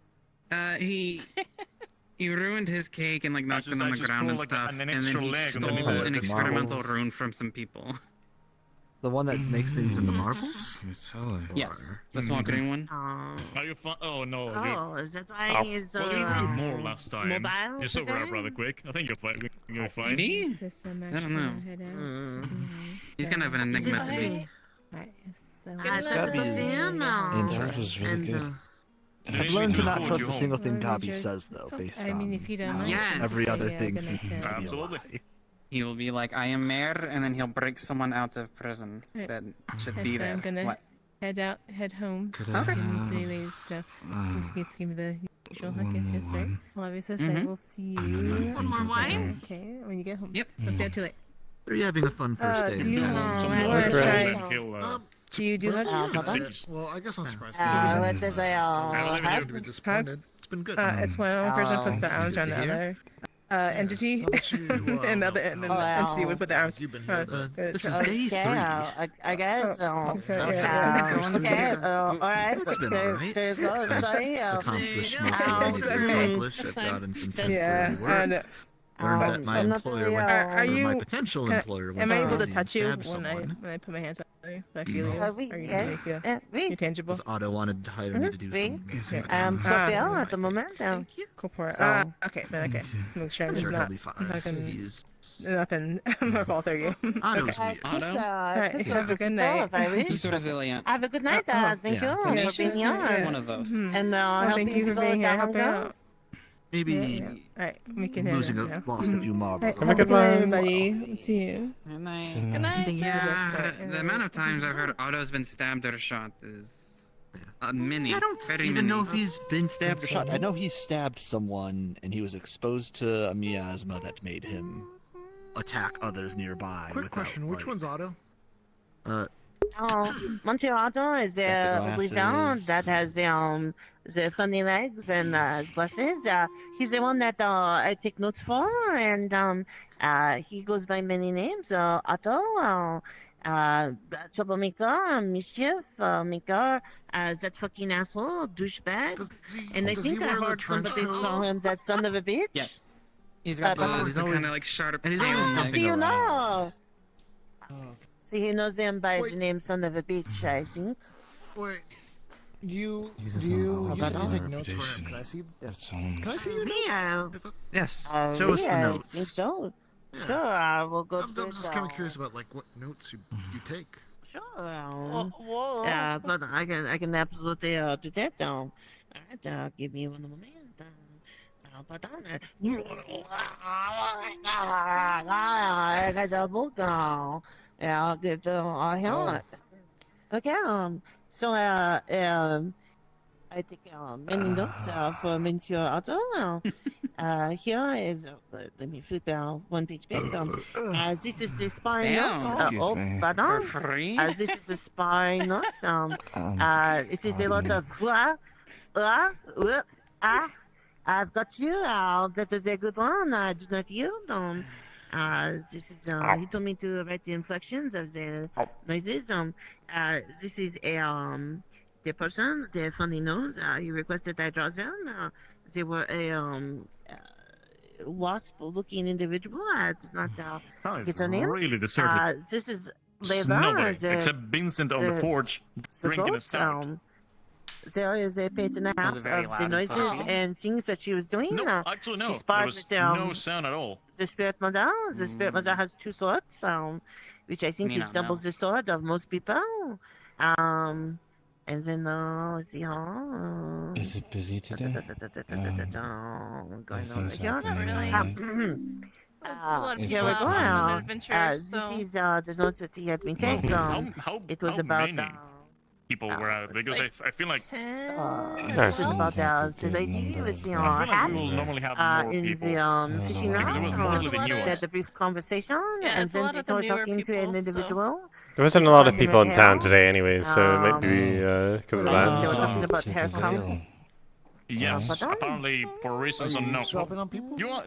He ruined his cake and like knocked just- them on I the just ground pulled, and like, stuff, an and then extra he leg on the stole middle of an the experimental marbles. rune from some people. The one that makes things into marbles? Yes, the small green one. Are you fun? Oh no. Oh, is that why he's Well, you grew more last time. mobile You sobered up today? rather quick. I think you're fine. You're fine. Maybe? Is this some I don't know. head out? Mm. He's kind of an enigma to me. Right, so I said to him, I've learned to not trust a single thing Gabi says, though, based I mean, on if you don't mind. Yes. every other Yeah, thing gonna seems to be a Absolutely. lie. He will be like, I am mayor, and then he'll break someone out of prison Right. that should Okay, be so there. I'm gonna What? head home. Could I Okay. have, Anyways, so just give me the usual hug yes, right? Well, obviously, I Mhm. will see I'm you. not Some more thinking wine? Okay, when you get home. Yep. Don't stay out too late. Are you having a fun first day? Do you Some want more to bread try? and kill. Do you do Hold hugs? on. Well, I guess I'm surprised. What is I I'm hug? to be disappointed. It's been good. It's one person Oh. puts their arms around the other entity, and the other and then the entity would put their arms. You've been here. This is Okay, day 3. I guess. Okay, Okay, yeah. alright. It's been alright. There you go. Sorry. Accomplished most of what I need to accomplish. I've gotten some temporary work. and Learned that my I'm not employer really, went, are or you? my potential employer went Am I able to crazy and touch you stabbed when someone. I put my hands on you? Do I feel you? we- Or you yeah, feel we- you're tangible? Because Otto wanted to hire me to do we- some music. Scorpio at the moment. Go for it. So- Okay, then okay. Make sure I'm I'm just sure not he'll be fine. fucking He's nothing. My fault through you. Otto's Okay. mute. Otto? Alright, have a good night. He's resilient. Have a good night. Thank Yeah. you for Tenacious. being here. One of those. And Well, helping thank you for people being here. down Helping there. out. Maybe Alright, we can head losing out now. lost a few marbles. Have a good night, everybody. See you. Good night. Good night. Yeah, the amount of times I've heard Otto's been stabbed or shot is many. I don't very even many. know if he's been stabbed or shot. I know he stabbed someone, and he was exposed to a miasma that made him attack others nearby. Quick without, question: Which like, one's Otto? Monsieur Otto is got the a wizard glasses. that has the funny legs and glasses. He's the one that I take notes for, and he goes by many names. Otto, troublemaker, mischief maker, that fucking asshole, douchebag. And I does he think I wear the heard trench somebody coat? call him that son of a bitch. Yes. He's got But- those he's that always- kind of like sharp and he's tail. always Ah, jumping see you around. know. See, he knows him by Wait. the name son of a bitch, I think. Wait, you He do doesn't you know you said you our take notes for him? reputation. Can I see? It's Can I see your Yeah. notes? If I- Yes, show us the I think notes. so. Yeah. Sure, we'll go I'm through just kind of curious about like what notes you take. Sure. Whoa. Yeah, but I can absolutely do that. Alright, give me one moment. But I got the book. Yeah, I'll get here. Okay. So I take many notes for Monsieur Otto. Here is let me flip one page back. This is the spy Damn. notes. Excuse me. Pardon. For free? This is the spy notes. It is a lot of I've got you. That is a good one. I do not yield. This is he told me to write the inflections of the noises. This is a the person, the funny nose. He requested I draw them. They were a wasp-looking individual. I did not I've get their name. really deserted This is Leila. nobody the- except Vincent on the forge drinking a goat, stout. there is a page and a half Was very of loud the and noises funky. and things that she was doing. No, actually no. She There sparred was with no sound at all. the Spirit Mother. The Spirit Mother has two swords, which I think Me is not know. doubles the sword of most people. And then let's see how. Is it busy today? Going These on things here. happening really. anyway. A lot of If people you out want on to- an adventure, so This is the notes that he had been taken. How It was about many? people were because I feel like This is about the lady with the hat we will normally have more in people. the fishing Because it was mostly the new They ones. had a brief conversation, Yeah, and it's a then lot they of the started newer talking to an people, so- individual. There wasn't a lot of people in town today, anyways, so it might be Um, because of They were that. talking about hair color. Yes, Pardon? apparently for reasons unknown.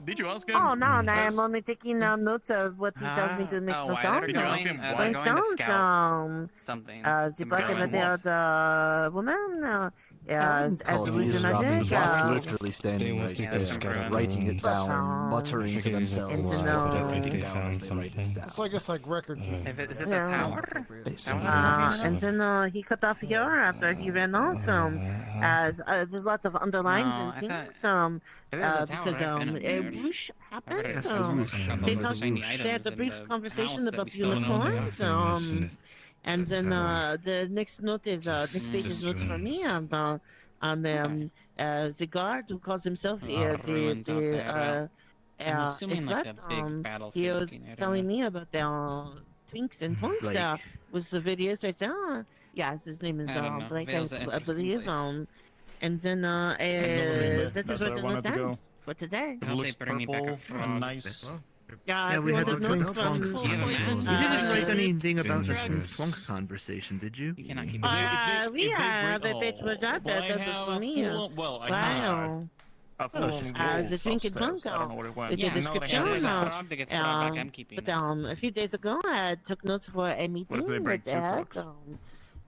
Did you ask him? Oh no, I'm only taking notes of what he tells me to make Oh, notes why on. they're going, For they're going to instance, scout something. the black and haired woman, as Called illusion Mrs. Robbins magic. was literally standing right there, writing it down, muttering to themselves, writing down as they write it down. So I guess like record keeping. Is this a tower? And then he cut off here after he ran off. As there's lots of underlines No, and I things. If there's a tower, Because I've been up a there. whoosh happened. I've heard of whoosh. They Those shiny they had items a in brief the conversation house that about we still don't know. unicorns. And then the next note is next page is notes for me on the guard who calls himself ruins out there, I'm assuming like a Islet, big battlefield he was looking area. telling me about the twinks and twinks Blake. with the videos right there. Yes, his name is I don't know. Blake, Vale's an I interesting believe. place. And then that is That's what where I the wanted notes to go. ends for today. It looks purple and nice. Yeah, we had the notes twink from twonk conversation. You didn't write anything about the twink twonk conversation, did you? You cannot keep we have a page was out there that was for me. Well, I Wow. have a full-on The twink and twonk I don't know what it went. with the description. there's a frog that gets brought back. I'm keeping But a few days ago, I took notes for a meeting if they bring that two had. frogs?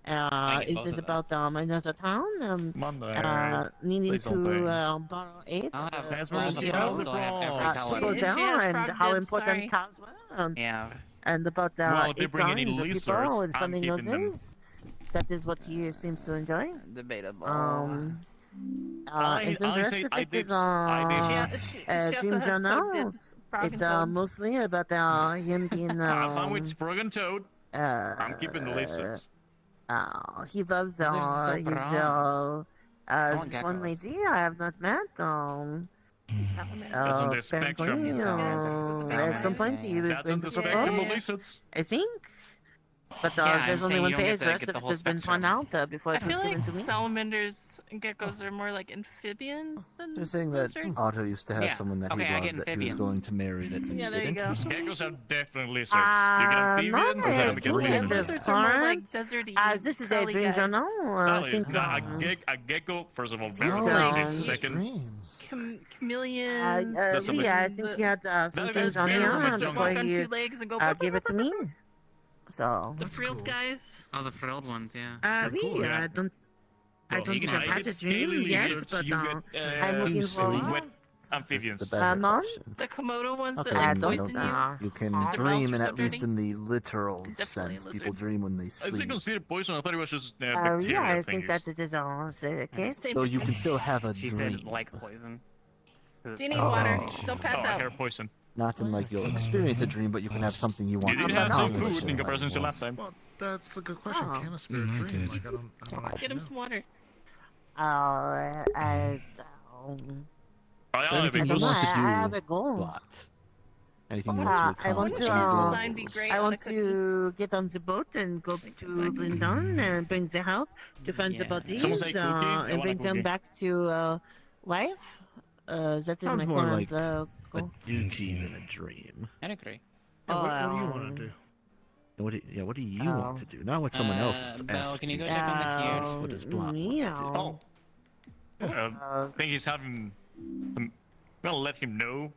I get both It is of them. about another town Monday. needing Please don't think. to borrow aid. I'll have That's all where the the frogs, frogs I'll have every are. color. Goes She down has and frog how dibs, important sorry. cows were. Yeah. And about Well, if they 8 bring any drawings of lizards, people with I'm funny keeping them. noses. That is what he seems to enjoy. Debatable. And I then the rest say of I it dibs. is I dibs. She also Jim has toad Journal. dibs. Frog It's and toad. mostly about him being I'm with Frog and Toad. I'm keeping the lizards. he loves Lizards are so his brown. I want this one geckos. lady I have not met. That's on the spectrum. Apparently, at some point he was That's going on to the spectrum of propose, lizards. I think. But Yeah, there's I'm only saying one you don't get page. to The rest get of the it whole has been spectrum. found out before I it was feel given like to me. salamanders and geckos are more like amphibians than You're saying that lizards. Otto used to have Yeah. someone that Okay, I he get loved that he was amphibians. going to marry that Yeah, there you didn't. go. Geckos are definitely lizards. You get amphibians, no, and it's you get really lizards. Lizards are more like deserty. This is a curly dream guys. journal. That is Think, not a gecko. First of all, very Oh, interesting. yeah. Second, Chameleons. That's a I think he had some That things is on very here much before walk on he two legs and go. gave it to me. So. The frilled guys. Oh, the frilled ones, yeah. I don't. I don't think I've I had get a scaly dream yet, lizards. but You get I'm looking for. wet amphibians. Mom? The Komodo ones Okay, that like you poison don't- you. you can Their dream, mouths and are so at least dirty. in the literal Definitely a sense, people lizard. dream when they Is it sleep. considered poison? I thought it was just Yeah, bacteria I think thingies. that it is the case. So you can still have a She dream. said like poison. Do you need water? Don't pass Oh, out. hair poison. Not in like you'll experience a dream, but you can have something you want You to did have some accomplish. food in comparison to last time. Well, that's a good question. Oh. Can a spirit dream? Like, I don't Get him some water. I I Anything you don't know. want to I do, have a goal. but anything you want to I want accomplish. to. in your goals. Design be great I on want a cookie. to get on the boat and go to Blindan and bring the help to find the Yeah. bodies Someone say cookie? I and want bring a them cookie. back to life. That is Sounds my more current like a goal. duty than a dream. I agree. Yeah, what do you want to do? What do you want to do? Not what someone else is Belle, asking. can you go check on the queues? What does Block want to do? I think he's having. I'm gonna let him know.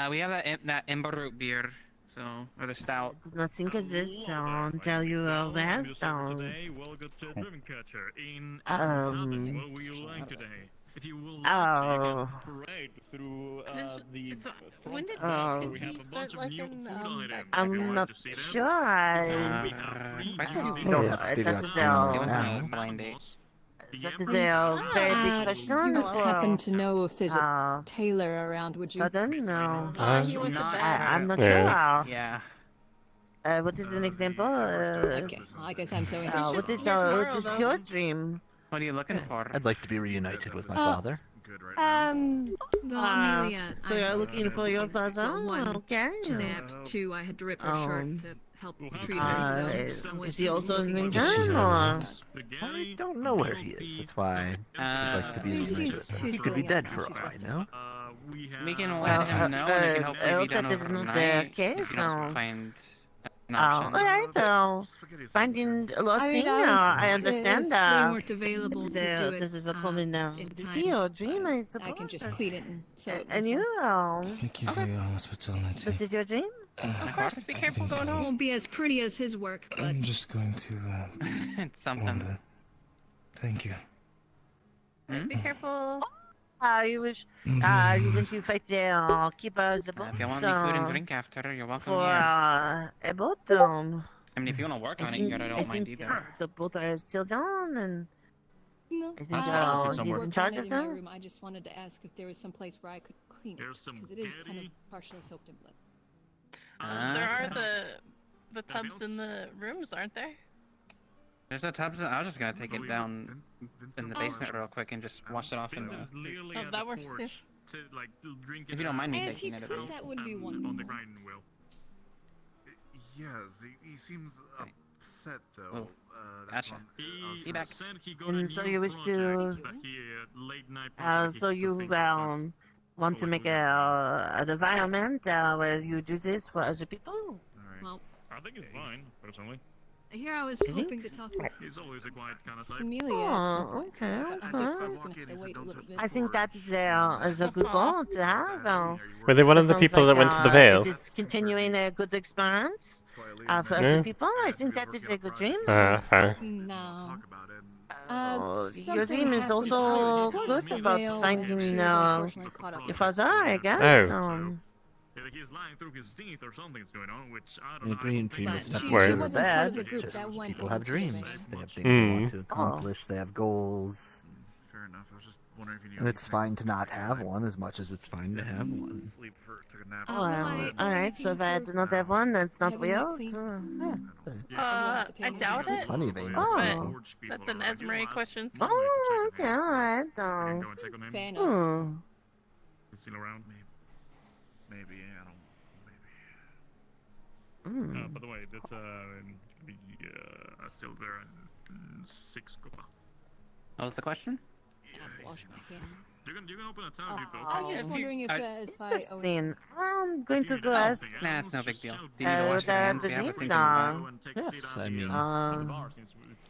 We have that Ember root beer, so or the stout. I think of this tell you last Today, well, good driven catcher in what will you like today? If you will like to parade through the So, when did we he have a start bunch of new liking food items. I'm not sure. I Blind date. that is a very big question. You happen to know if there's a tailor around, would you? I don't know. He went to bed. I'm not Yeah. sure. Yeah. What is an example? Okay, I guess I'm so interested. What is your dream? What are you looking for? I'd like to be reunited with my father. Well, Amelia, So you're looking for your father? One Okay. stabbed, two, I had to rip her shirt to help treat her. So is he also in looking the for- dream, or? I don't know where he is. That's why I'd like to be. He could be dead for all I know. We can let him know, and it can hopefully be done that is not the overnight. case, If you don't no. find an Oh, option. alright, finding a lost I mean, thing, I I understand, if they weren't available to do it this is a common, in duty or dream, I suppose. I can just clean it and sew it And you, Thank you for your hospitality. What is your dream? Of course, be careful going home. Won't be as pretty as his work, but I'm just going to. It's something. wander. Thank you. Be careful. You wish, you want to fight the keepers, the boat, If you want me food and drink after, you're welcome for, here. a boat, I mean, if you want to work on it, I don't mind either. the boat is still down, and no. I think, I'll sit he's somewhere. in charge of in my them. room. I just wanted to ask if there was some place where I could clean it because it is kind of partially soaked in blood. There are the tubs in the rooms, aren't there? There's no tubs. I was just gonna take it down in the basement real quick and just wash it off in the. Oh, that works too. If you don't mind me If you taking it at could, least. that would be wonderful. Yes, he seems upset though. Gotcha. He back. And so you wish to, so you want to make an environment where you do this for other people? Well, I think it's fine, personally. here I was hoping to talk with He's always a quiet kind of type. Amelia at some point. Okay, But I guess that's gonna have to wait a little bit. I think that is a good goal to have. Were they one of the sounds people that like, went to the Vale? It is continuing a good experience for Yeah. other people. I think that is a good dream. Fair. No. Your Something dream is happened also towards good the about Vale, finding and she was unfortunately caught up your with father, I guess. Oh. He's lying through his teeth or something's going on, which I A green dream is not she good or wasn't part bad. of the group Just that went people have into the dreams. Vale. They have things they want to accomplish. They have goals. Fair enough. I was just wondering if you knew. And it's fine to not have one as much as it's fine to have one. Sleep for took a nap. Oh, alright, so if I do not have one, that's not real. I doubt it. Plenty of angels. Oh. But that's an Esmery question. Oh, okay, alright. Fair enough. Seen around me. Maybe, I don't. By the way, that's be a silver and 6 copper. What was the question? Wash my hands. You can open a tab, you go. I was just wondering if I owe Interesting. I'm going to go ask. Nah, it's no big deal. Do you need to wash your hands? We have a sink in the bar. Yes, I mean.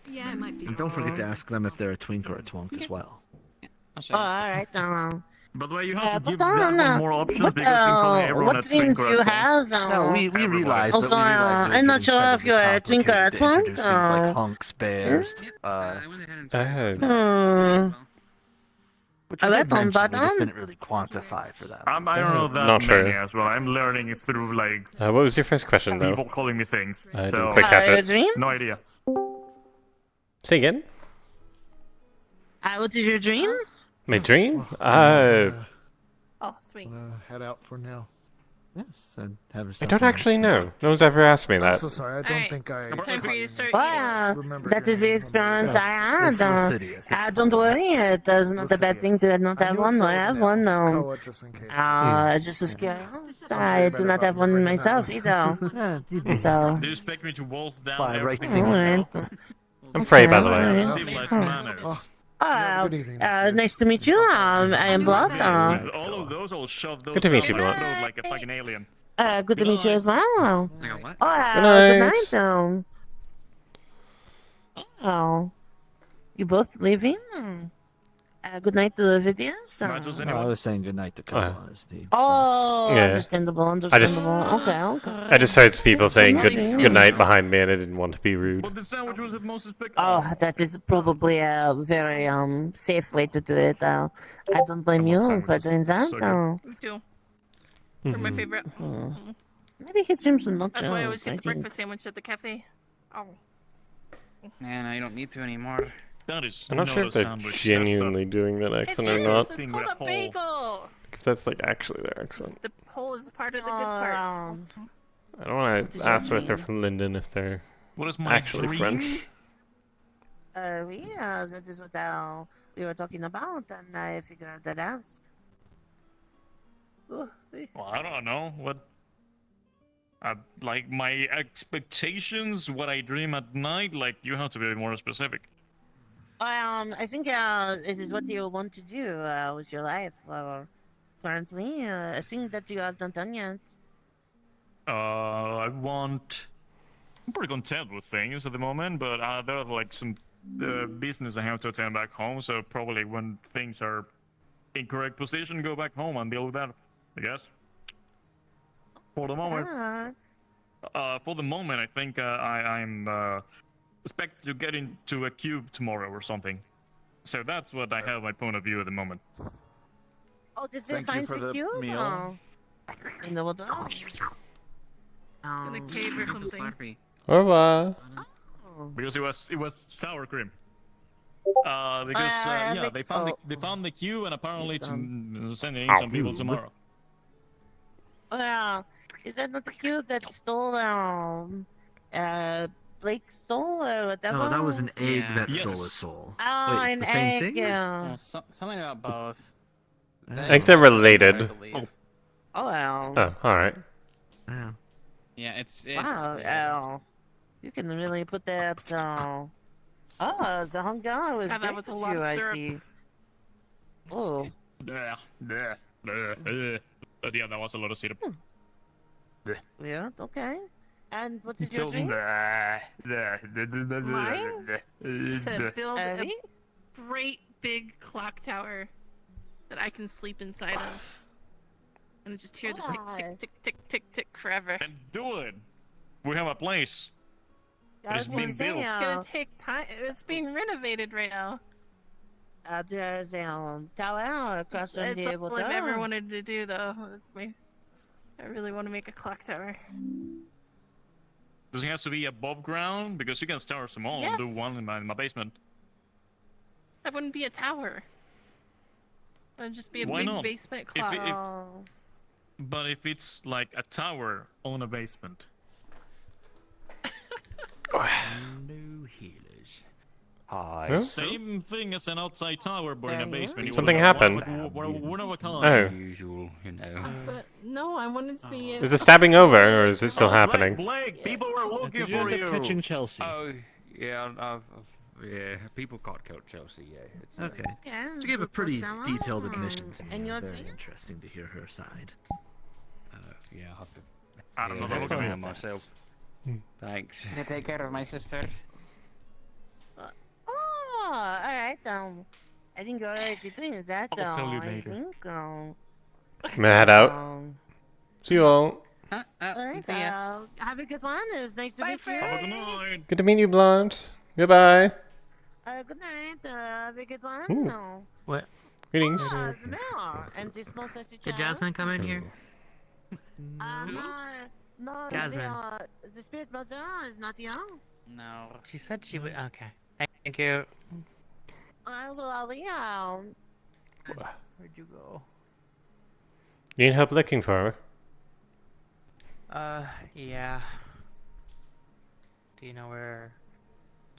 Yeah, it might be. And don't forget to ask them if they're a twink or a twonk as well. Alright, By the way, you have to but give that one more options because you're calling everyone a what dreams twink do or you a twonk. have? No, we realize. Also, but we realize I'm not sure if you're a twink or a to twonk. introduce things like hunks, bears. Which we Alright, did mention, we just button. didn't really quantify for them. I don't know that Not many sure. as well. I'm learning it through like What was your first question, though? people calling me things. I so didn't quite catch it. dream? no idea. Say again? What is your dream? My dream? Oh. Oh, sweet. Head out for now. Yes, and have I yourself don't a actually nice know. night. No one's ever asked me I'm that. so sorry. I don't Alright, think I. time for you to start Well, Remember that your is the name. experience Yeah. I had. It's Lucidius, it's Don't worry, it is not a bad thing to not I have knew one. it's I over have now. one now. Koa, just in case. Just a scare. I do not have one myself either. Yeah, you'd be So, Do you expect me to wolf down By right everything? alright. I'm Fray, by the way. Alright. Civilized manners. Good evening, Nice to meet you. I am Blood. All of those will shove those Good to meet down you, my Blunt. throat like a fucking alien. Good to meet you as well. I got what? Good night. night. Oh, you both leaving? Good night to the videos. Matters No, I anyone? was saying goodnight to Koa as the. Oh, Yeah. understandable. I just- Okay. I just heard people saying good Okay. good night behind me, and I didn't want to be rude. Well, the sandwich was at Moses' pick. Oh, that is probably a very safe way to do it. I don't blame I love you for sandwiches. doing that. So good. Me too. They're my favorite. Maybe hit some nachos. That's why I always I get the think. breakfast sandwich at the cafe. Oh. Man, I don't need to anymore. That is I'm not sure a if they're sandwich. genuinely doing that It's accent or yes, not. it's Thing called with a a hole. bagel. If that's like actually their accent. The hole is part of the good part. I don't want to ask if they're from Linden if they're What is my actually dream? French. Yeah, that is what we were talking about, and I figured that out. Well, I don't know. What? Like my expectations, what I dream at night. Like you have to be more specific. I think it is what you want to do with your life currently. A thing that you have not done yet. I want. I'm pretty content with things at the moment, but there are like some business I have to attend back home. So probably when things are in correct position, go back home and deal with that. I guess. For the moment. For the moment, I think I'm expected to get into a cube tomorrow or something. So that's what I have my point of view at the moment. Oh, did they Thank you find for the the cube? meal. In the water? It's in a cave or something. Au revoir. Because it was sour cream. Because yeah, they found the queue and apparently to sending in some people tomorrow. Is that not the cube that stole Blake stole or whatever? No, that was an egg that Yes. stole his soul. Oh, Wait, it's an the same egg. thing? Yeah. Something about both. I think they're related. Oh well. Oh, alright. Yeah. Yeah, it's Wow. You can really put that. Oh, the hunger was God, that great was a with lot you, of I syrup. see. Oh. Yeah, but yeah, that was a lot of syrup. Yeah. Okay. And what is So, your dream? Mine? To build a great big clock tower that I can sleep inside of. And just hear the tick, tick, tick, tick, tick, tick forever. And do it. We have a place. It's being built. It's gonna take time. It's being renovated right now. There's a tower across from It's the all I've ever wanted to do, though. It's me. I really want to make a clock tower. Does it have to be above ground? Because you can start small and do Yes. one in my basement. That wouldn't be a tower. It would just be a Why big not? basement If clock. it- But if it's like a tower on a basement. No healers. Hi. Same thing as an outside tower, but in a basement. Something happened. One of a kind. Oh. Usual, you know. But no, I wanted to be. Is the stabbing over, or is it still happening? Blake, people were looking Did you for end up you. catching Chelsea? Oh, yeah, yeah, people can't kill Chelsea, yeah. It's, Okay. Yeah, She gave a pretty tower. detailed admission to me. And It was your very dream? interesting to hear her side. yeah, I'll have to. I don't know, have look fun at with me. myself. Thanks. I take care of my sisters. Oh, alright. I think you're already doing that. I'll tell you I later. think. I'm gonna head out. See you all. Alright. see ya. Have a good one. It was nice to meet you. Have a good night. Good to meet you, Blonde. Goodbye. Good night. Have a good one. Ooh. No. What? Greetings. The mayor and the small sausage. Did Jasmine come in here? No, Jasmine. the spirit mother is not here. No. She said she would. Okay. Thank you. Well, yeah. Where'd you go? You need help looking for her? Yeah. Do you know where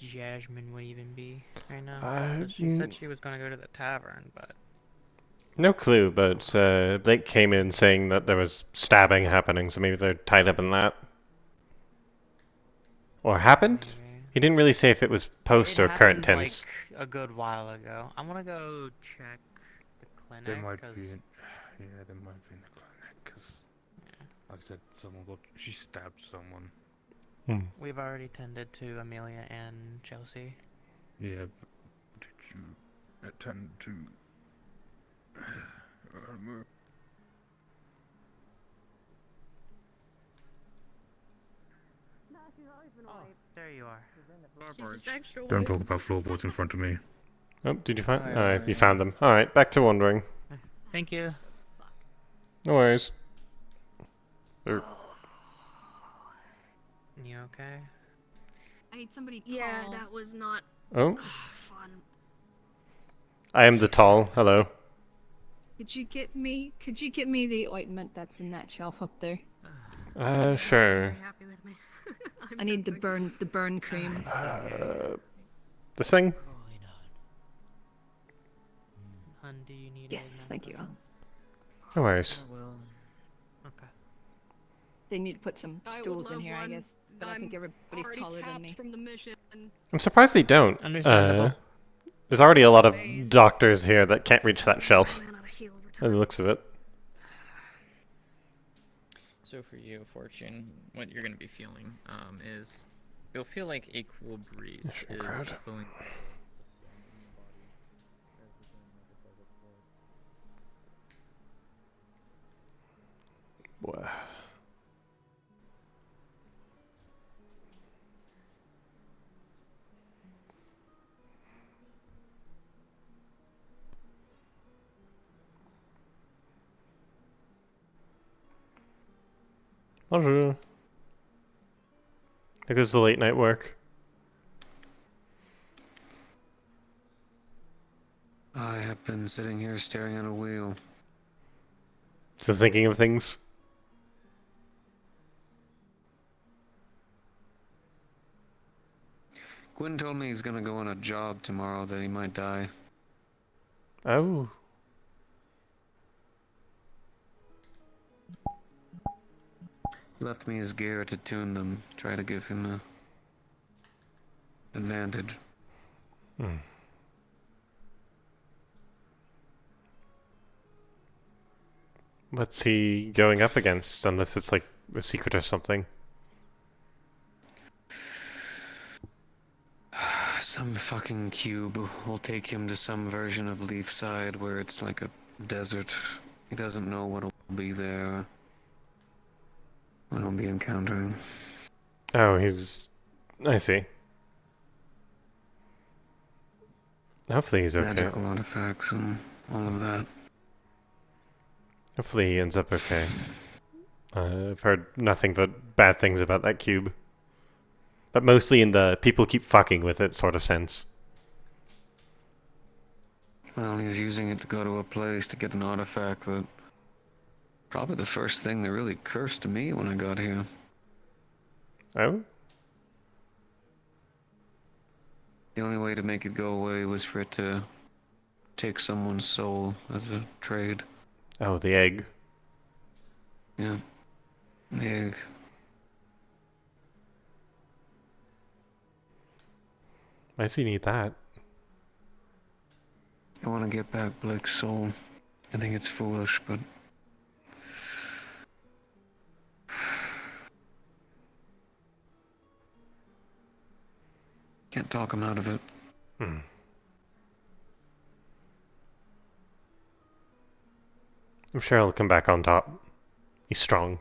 Jasmine would even be right now? 'Cause she said she was gonna go to the tavern, but... No clue, but Blake came in saying that there was stabbing happening, so maybe they're tied up in that. Or happened? He didn't really say if it was post It or current happened, tense. like, a good while ago. I'm gonna go check the clinic. There might 'cause- be, yeah, there might be in the clinic, because, like I said, she stabbed someone. We've already tended to Amelia and Chelsea. Yeah, but did you attend to... There you are. Don't talk about floorboards in front of me. Oh, did you find? Oh, you found them. Alright, back to wandering. Thank you. No worries. Er, You okay? I need somebody tall. Yeah, that was not Oh, fun. I am the tall. Hello. Could you get me the ointment that's in that shelf up there? Sure. Happy with me. I need the burn cream. This thing? Hun, do you need Yes, thank you. No worries. Okay. they need to put some stools in here, I guess. But I think everybody's taller than me. From the mission. I'm surprised they don't. Understandable. There's already a lot of doctors here that can't reach that shelf. By the looks of it. So for you, Fortune, what you're going to be feeling is you'll feel like a cool breeze is flowing. Boy. Bonjour. There goes the late night work. I have been sitting here staring at a wheel. Still thinking of things. Gwyn told me he's gonna go on a job tomorrow that he might die. Oh. Left me his gear to tune them, try to give him a advantage. What's he going up against, unless it's like a secret or something? Some fucking cube will take him to some version of Leafside where it's like a desert. He doesn't know what'll be there. What I'll be encountering. Oh, he's... I see. Hopefully he's okay. Magical artifacts and all of that. Hopefully he ends up okay. I've heard nothing but bad things about that cube. But mostly in the people keep fucking with it sort of sense. Well, he's using it to go to a place to get an artifact that... Probably the first thing that really cursed me when I got here. Oh? The only way to make it go away was for it to take someone's soul as a trade. Oh, the egg. Yeah. The egg. Why does he need that? I want to get back Blake's soul. I think it's foolish, but... Can't talk him out of it. I'm sure he'll come back on top. He's strong.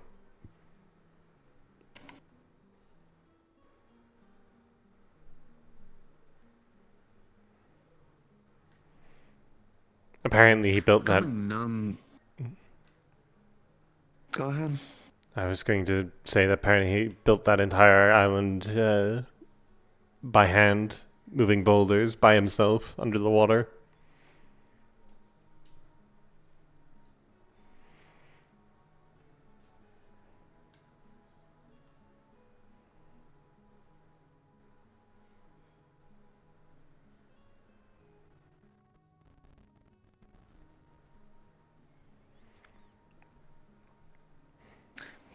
Apparently he built that... Numb. Go ahead. I was going to say that apparently he built that entire island by hand, moving boulders by himself under the water.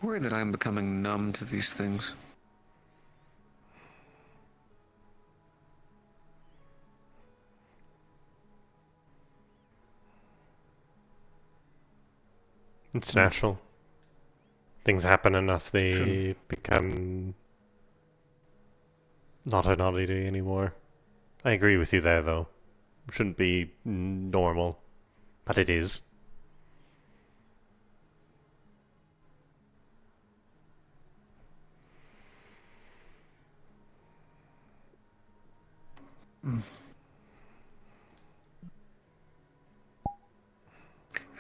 Worry that I'm becoming numb to these things. It's natural. Things happen enough, they become not an oddity anymore. I agree with you there, though. It shouldn't be normal, but it is. I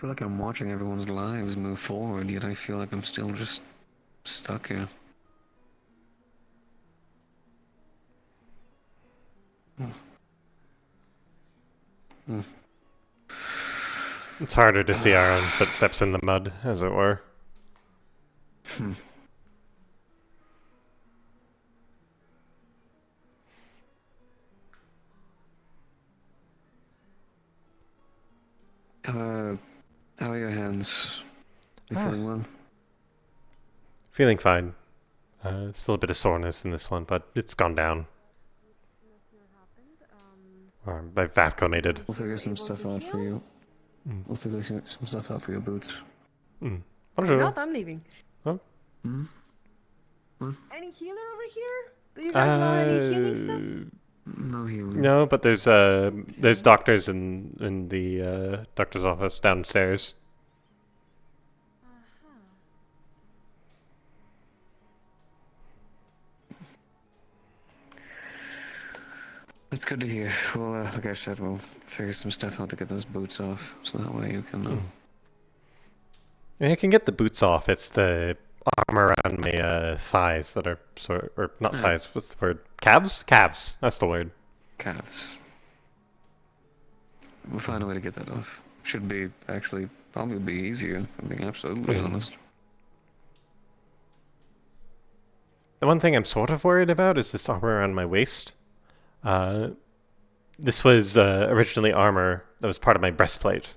feel like I'm watching everyone's lives move forward, yet I feel like I'm still just stuck here. It's harder to see our own footsteps in the mud, as it were. How are your hands? You feeling well? Feeling fine. Still a bit of soreness in this one, but it's gone down. I've acclimated. We'll figure some stuff out for you. We'll figure some stuff out for your boots. Bonjour. Not, I'm leaving. Oh. Any healer over here? Do you guys know any healing stuff? No healing. No, but there's doctors in the doctor's office downstairs. That's good to hear. Well, like I said, we'll figure some stuff out to get those boots off, so that way you can. I can get the boots off. It's the armor around my thighs that are or not thighs. What's the word? Calves? Calves. That's the word. Calves. We'll find a way to get that off. Should be actually probably be easier. If I'm being absolutely honest. The one thing I'm sort of worried about is this armor around my waist. This was originally armor that was part of my breastplate.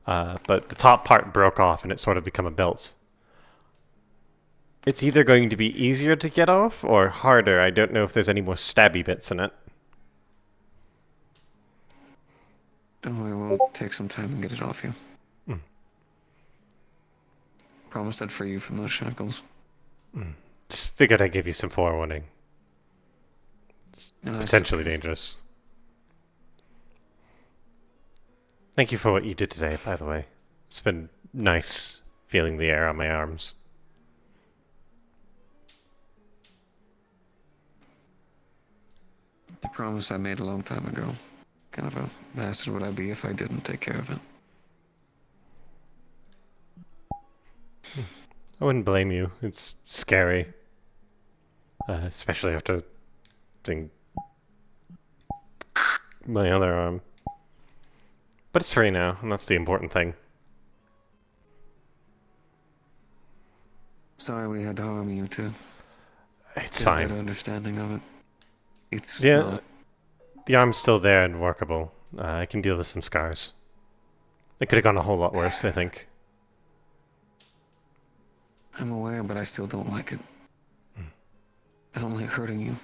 But the top part broke off and it sort of become a belt. It's either going to be easier to get off or harder. I don't know if there's any more stabby bits in it. Don't worry, we'll take some time and get it off you. Promise that free you from those shackles. Just figured I'd give you some forewarning. It's potentially dangerous. Thank you for what you did today, by the way. It's been nice feeling the air on my arms. The promise I made a long time ago. Kind of a bastard would I be if I didn't take care of it. I wouldn't blame you. It's scary. Especially after seeing my other arm. But it's free now, and that's the important thing. Sorry we had to harm you to It's get fine. a better understanding of it. It's Yeah, not. the arm's still there and workable. I can deal with some scars. It could have gone a whole lot worse, I think. I'm aware, but I still don't like it. I don't like hurting you.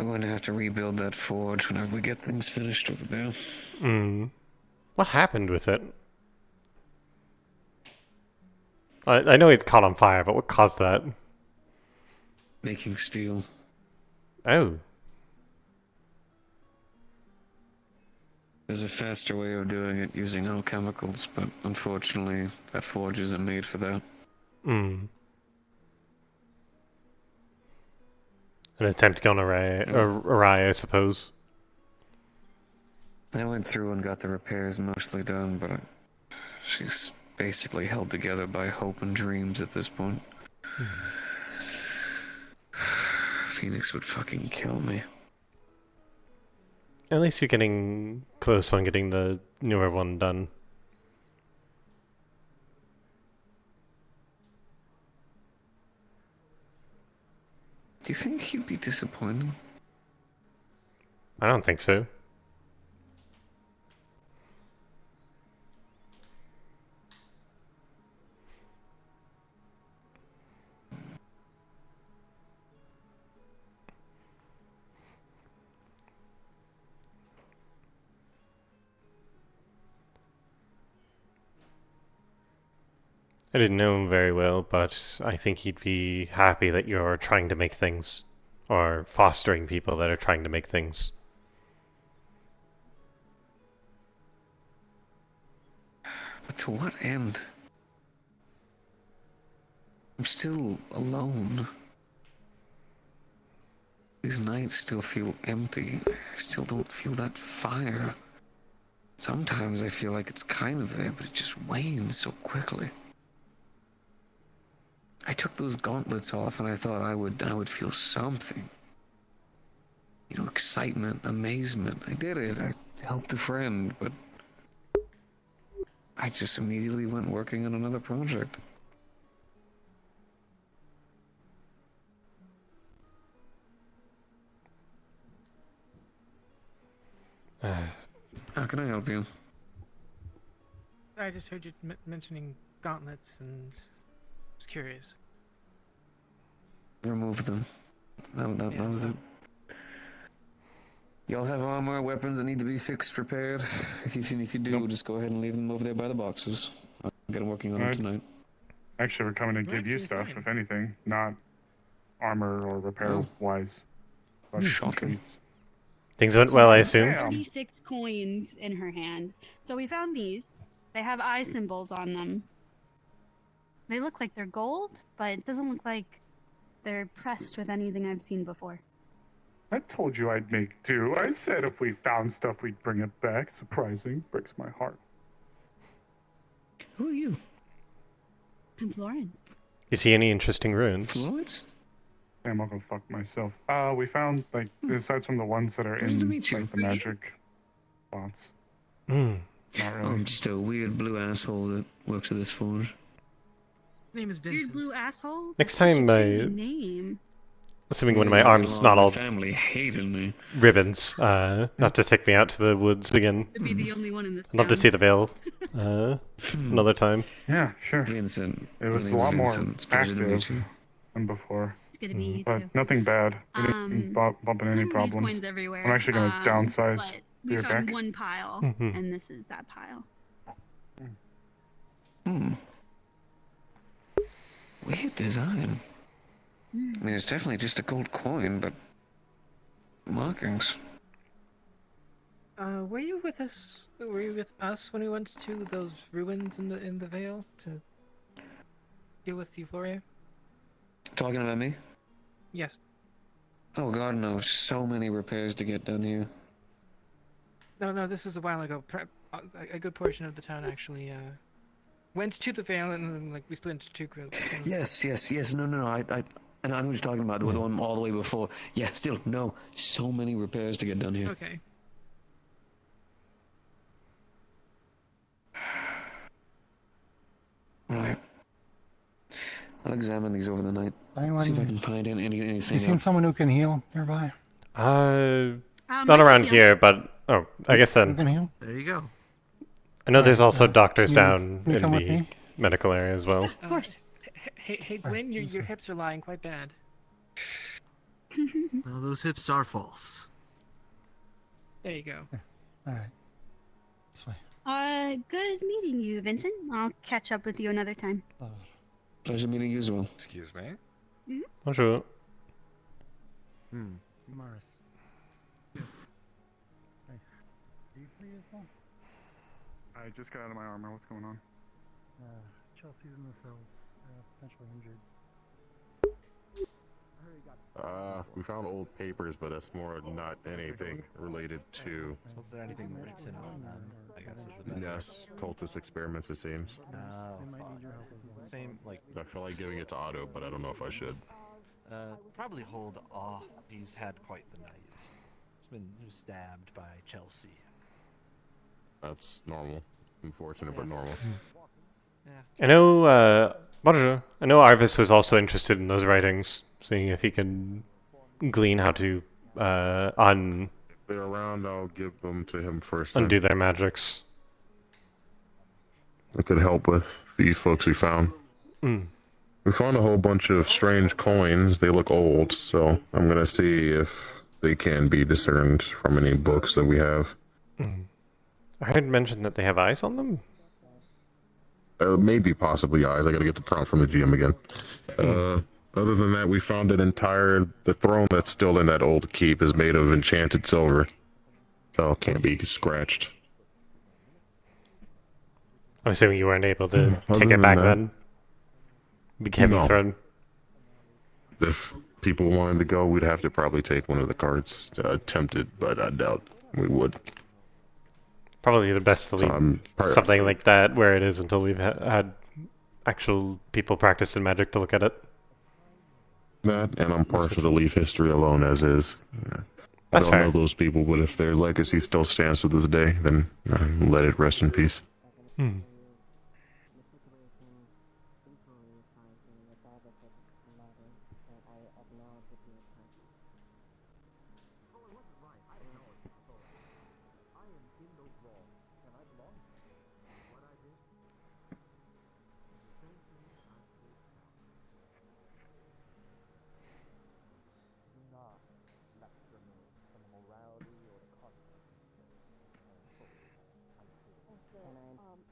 I'm going to have to rebuild that forge whenever we get things finished over there. What happened with it? I know it caught on fire, but what caused that? Making steel. Oh. There's a faster way of doing it using alchemicals, but unfortunately, that forge isn't made for that. An attempt gone awry, I suppose. I went through and got the repairs mostly done, but she's basically held together by hope and dreams at this point. Phoenix would fucking kill me. At least you're getting close on getting the newer one done. Do you think he'd be disappointed? I don't think so. I didn't know him very well, but I think he'd be happy that you're trying to make things, or fostering people that are trying to make things. But to what end? I'm still alone. These nights still feel empty. I still don't feel that fire. Sometimes I feel like it's kind of there, but it just wanes so quickly. I took those gauntlets off and I thought I would feel something. You know, excitement, amazement. I did it. I helped a friend, but I just immediately went working on another project. How can I help you? I just heard you mentioning gauntlets and was curious. Remove them. That was it. Y'all have armor, weapons that need to be fixed, repaired. If you do, just go ahead and leave them over there by the boxes. I'll get working on them tonight. Actually, we're coming to give you stuff, if anything, not armor or repair wise. But shocking. Things went well, I assume. 36 coins in her hand. So we found these. They have eye symbols on them. They look like they're gold, but it doesn't look like they're pressed with anything I've seen before. I told you I'd make do. I said if we found stuff, we'd bring it back. Surprising. Breaks my heart. Who are you? I'm Florence. You see any interesting ruins? Florence? I'm gonna fuck myself. We found, like, aside from the ones that are in, like, the magic spots. Not really. I'm just a weird blue asshole that works at this forge. His name is Vincent. Weird blue asshole? Next That's such time a I- crazy name. Assuming one of my arms not all family hated me. ribbons, not to take me out to the woods again. To be the only one in this I'd love to town. see the veil another time. Yeah, sure. Vincent. It was My a name's lot more Vincent. It's a pleasure to meet active you. than before. It's good to meet you But too. nothing bad. We didn't bump into any These problems. coins everywhere. I'm actually gonna downsize But we your found deck. one pile, Mhm. and this is that pile. Weird design. I mean, it's definitely just a gold coin, but markings. Were you with us? Were you with us when we went to those ruins in the Vale to deal with Euphoria? Talking about me? Yes. Oh God, no! So many repairs to get done here. No, this was a while ago. A good portion of the town actually went to the Vale, and then, like, we split into two groups. So. Yes. No. I know what you're talking about. The one all the way before. Yeah, still no. So many repairs to get done here. Okay. Right. I'll examine these over the night. Anyone- See if I can find anything. You seen someone who can heal nearby? Not around here, but I guess then. There you go. I know there's also doctors you- down you in come with the me? medical area as well. Of course. Hey, Gwen, your hips are lying quite bad. No, those hips are false. There you go. All right. This way. Good meeting you, Vincent. I'll catch up with you another time. Pleasure meeting you as well. Excuse me. Bonjour. Morris. I just got out of my armor. What's going on? Chelsea's in the cells, potentially injured. We found old papers, but that's more not anything related to. Was there anything written on them? I guess is the better. Yes, cultist experiments, it seems. Same, like. I feel like giving it to Otto, but I don't know if I should. Probably hold off. He's had quite the night. He's been stabbed by Chelsea. That's normal. Unfortunate, but normal. I know, bonjour. I know Arvis was also interested in those writings, seeing if he can glean how to, If they're around, I'll give them to him first. then. undo their magics. It could help with these folks we found. We found a whole bunch of strange coins. They look old, so I'm gonna see if they can be discerned from any books that we have. I heard mention that they have eyes on them. Maybe possibly eyes. I gotta get the prompt from the GM again. Other than that, we found the throne that's still in that old keep is made of enchanted silver. So it can't be scratched. I'm assuming you weren't able to Other take it than back that- then. Big heavy No. throne. If people wanted to go, we'd have to probably take one of the carts. Tempted, but I doubt we would. Probably the best to leave something like that where it is until we've had actual people practicing magic to look at it. That, and I'm partial to leave history alone as is. I don't know those people, but if their legacy still stands to this day, then let it rest in peace. Hmm.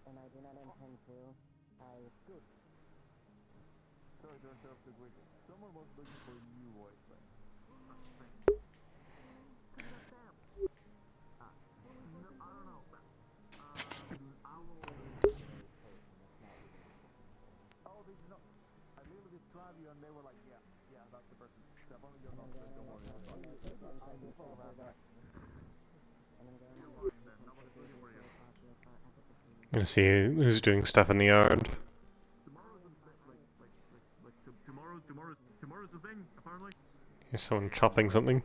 And I do not intend to. I good. Sorry to interrupt the quick. Someone was looking for you, white man. I don't know. I will. Oh, they did not. I literally described you, and they were like, "Yeah, that's the person." Definitely, you're not. Don't worry. I'll follow around that. I'm gonna see who's doing stuff in the yard. Tomorrow's the thing, apparently. Here's someone chopping something.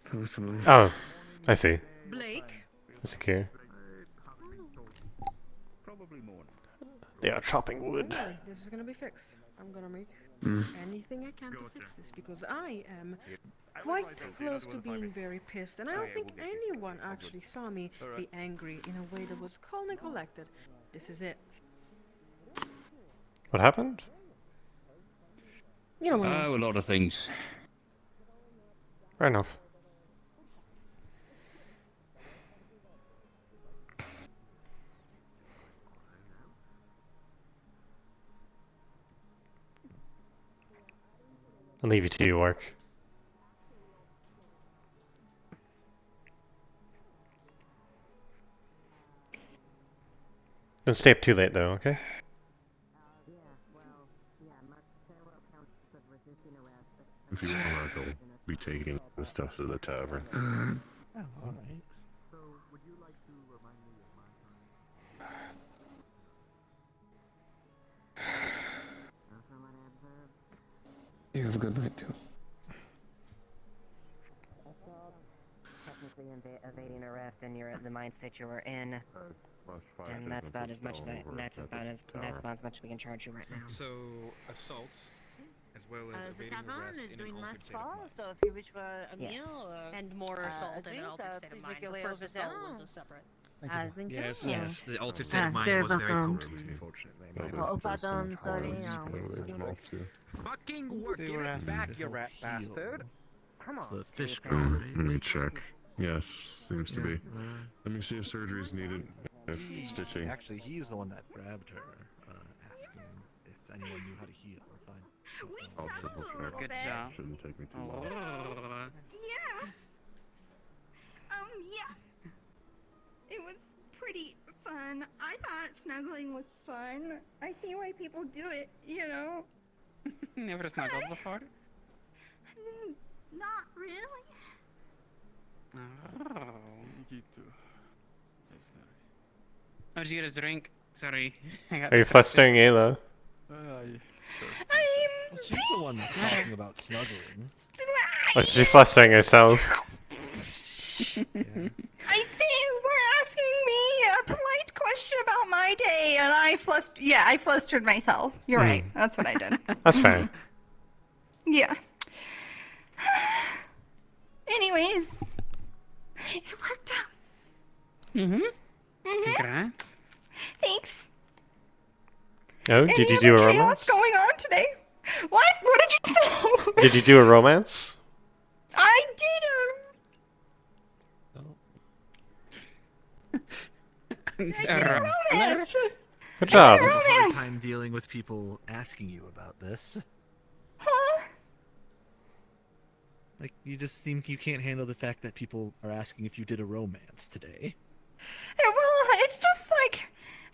Possibly. Oh, I see. Blake? That's okay. Probably more. They are chopping wood. Anyway, this is gonna be fixed. I'm gonna make anything I can to fix this because I am quite close to being very pissed, and I don't think anyone actually saw me be angry in a way that was calm and collected. This is it. What happened? You know what I mean. A lot of things. Fair enough. I'll leave you to your work. Don't stay up too late though, okay? If you want to, I'll be taking the stuff to the tavern. Oh, alright. So, would you like to remind me of my You have a good night, too. Technically evading arrest, and you're at the mindset you were in. And that's about as much as we can charge you right now. So assaults, as well as The evading tavern arrest is in doing an less altered state of fall, mind. so if you wish for a meal and more assault in an altered state of mind. The first assault was a separate. Yes, the altered state of mind was very potent, unfortunately. Oh, pardon, sorry. Fucking work it back, you rat bastard! Come on. The fish let me check. Yes, seems to be. Let me see if surgery is needed. If stitching. Actually, he's the one that grabbed her, asking if anyone knew how to heal. Fine. I'll triple check. Good job. Shouldn't take me too long. Yeah. Yeah. It was pretty fun. I thought snuggling was fun. I see why people do it, you know? Never snuggled before? Not really. Oh. Oh, did you get a drink? Sorry. Are you flustering Ayla? She's the one that's talking about snuggling. Or she's flustering herself? I think we're asking me a polite question about my day, and I flustered myself. You're right. That's what I did. That's fair. Yeah. Anyways, it worked out. Congrats. Thanks. Oh, did you do a What's romance? going on today? What? What did you say? Did you do a romance? I did a romance. Good job. I have a hard time dealing with people asking you about this. Huh? Like, you just seem you can't handle the fact that people are asking if you did a romance today. Well, it's just like,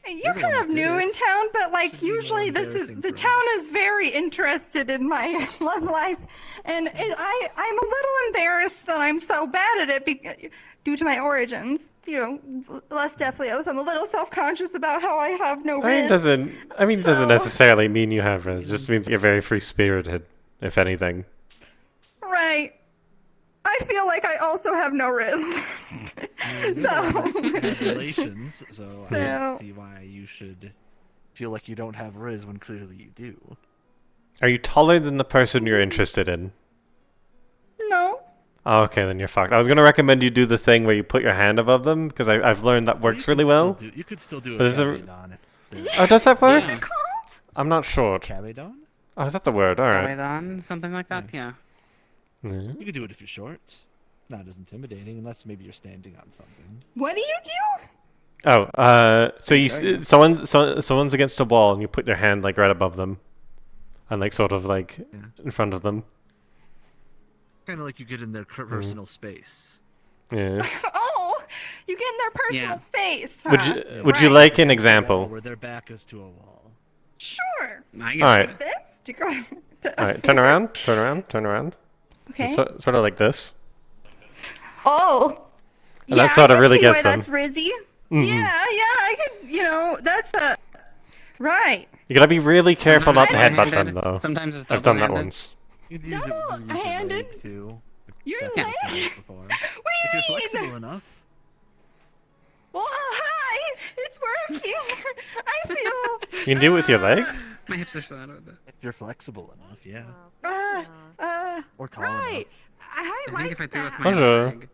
You're kind of new in town, but like usually the town is very interested in my love life, and I'm a little embarrassed that I'm so bad at it due to my origins. You know, less Deflios. I'm a little self-conscious about how I have no I mean, risk. doesn't necessarily mean you have res. It just means you're very free-spirited, if anything. Right. I feel like I also have no risk. Have relations, so I don't see why you should feel like you don't have riz when clearly you do. Are you taller than the person you're interested in? No. Oh, okay, then you're fucked. I was gonna recommend you do the thing where you put your hand above them, because I've learned that works really well. You could still do But a is it- cabedon if Oh, does that work? What's it called? I'm not sure. Cabedon? Oh, is that the word? Alright. Cabedon, something like that, yeah. You could do it if you're short. Not as intimidating, unless maybe you're standing on something. What do you do? Oh, so someone's against a wall, and you put your hand like right above them, and like sort of like in front of them. Kind of like you get in their personal space. Yeah. Oh, you get in their personal space. Huh? Would you like an example? Where their back is to a wall. Sure. Alright. This to go. Alright, turn around. Okay. Sort of like this. Oh. And that sort of I really see gets why them. That's rizzy. Mhm. Yeah, I could. You know, that's a. Right. You gotta be really careful not to Sometimes headbutt one-handed, them, though. sometimes it's I've done that double-handed. once. Double-handed. Too. You're Definitely like. seen it before. If you're flexible enough. Well, hi. It's working. I feel. You can do it with your leg? My hips are so out of it. If you're flexible enough, yeah. Or tall right. I I like think if I threw with that. my Hello. leg,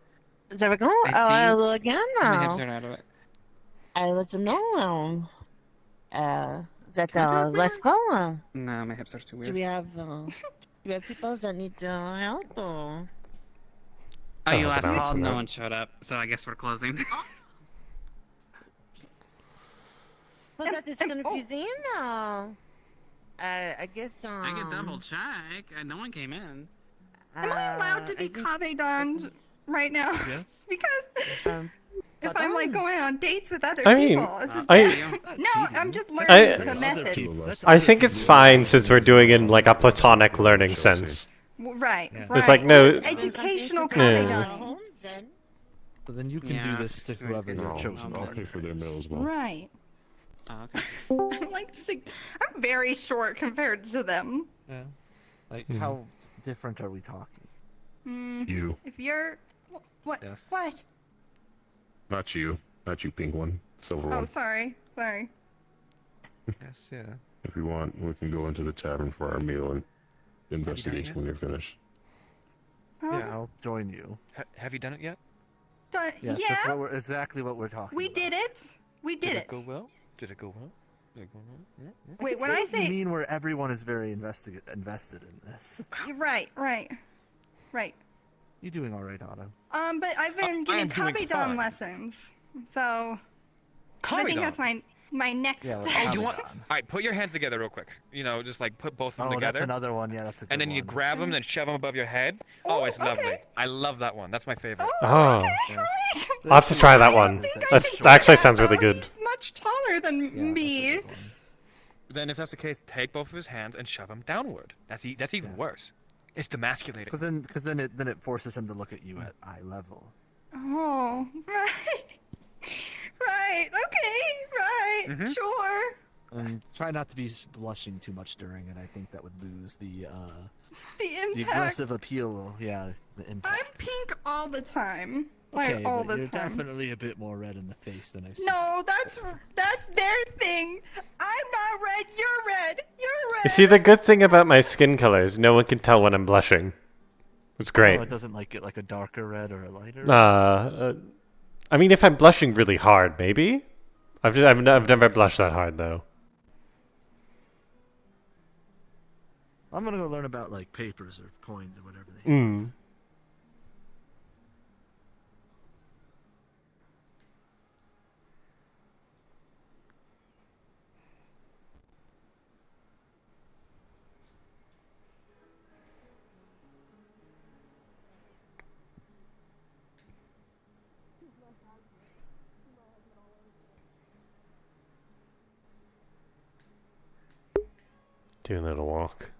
There we go. I I'll think again my hips now. are out of it. I let them know. That Can I do it for let's you? go. No, my hips are too Do weird. we have people that need help? Or... Oh, you Oh, last the mouse called, went no out. one showed up, so I guess we're closing. Was that this confusing? I guess. I can double check. No one came in. Am I allowed to be Cabedon right now? Yes. Because if I'm like going on dates with other I mean, people, this is I- no, I'm just learning I- the method. I think it's fine since we're doing it in like a platonic learning sense. Right. It's like, no- educational Yeah. Cabedon. So then you can Yeah. do this to whoever you're chosen. I'll pay for their meal as well. Right. Oh, okay. I'm like, I'm very short compared to them. Yeah. Like, how different are we talking? You. If you're, what? Yes. What? Not you, pink one, silver Oh, one. sorry. Yes, yeah. If you want, we can go into the tavern for our meal and investigation when you're finished. Yeah, I'll join you. Have you done it yet? Yes, Yes, yeah. that's exactly what we're talking We about. did it. We did it. Go well? Did it go well? Did it go well? Yeah, yeah. Wait, when see I what you say mean where everyone is very invested in this. right. You're doing all right, Otto. But I've been I getting am doing Cabedon fine. lessons, so I think that's my next. Yeah, well, Oh, do you want? Cabedon. All right, put your hands together real quick. You know, just like put both of them Oh, together. that's another one. Yeah, that's a good And then you one. grab them and shove them above your head. Oh, it's lovely. I love that one. That's my favorite. Oh. Yeah. I'll have to try that one. That actually sounds really good. He's much taller than me. Then, if that's the case, take both of his hands and shove them downward. That's even worse. It's demasculating. Because then it forces him to look at you at eye level. Oh, right. Right. Okay. Right. Mhm. Sure. And try not to be blushing too much during it. I think that would lose the The impact. aggressive appeal. Yeah, the impact. I'm pink all the time. Like Okay, all but the you're time. definitely a bit more red in the face than I've seen. No, that's their thing. I'm not red. You're red. You're red. You see, the good thing about my skin color is no one can tell when I'm blushing. It's great. Oh, it doesn't like get like a darker red or a lighter. I mean, if I'm blushing really hard, maybe. I've never blushed that hard though. I'm gonna go learn about like papers or coins or whatever they. Mm. Doing a little walk.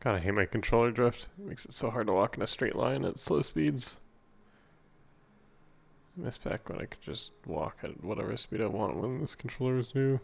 God, I hate my controller drift. It makes it so hard to walk in a straight line at slow speeds. I miss back when I could just walk at whatever speed I want when this controller was new.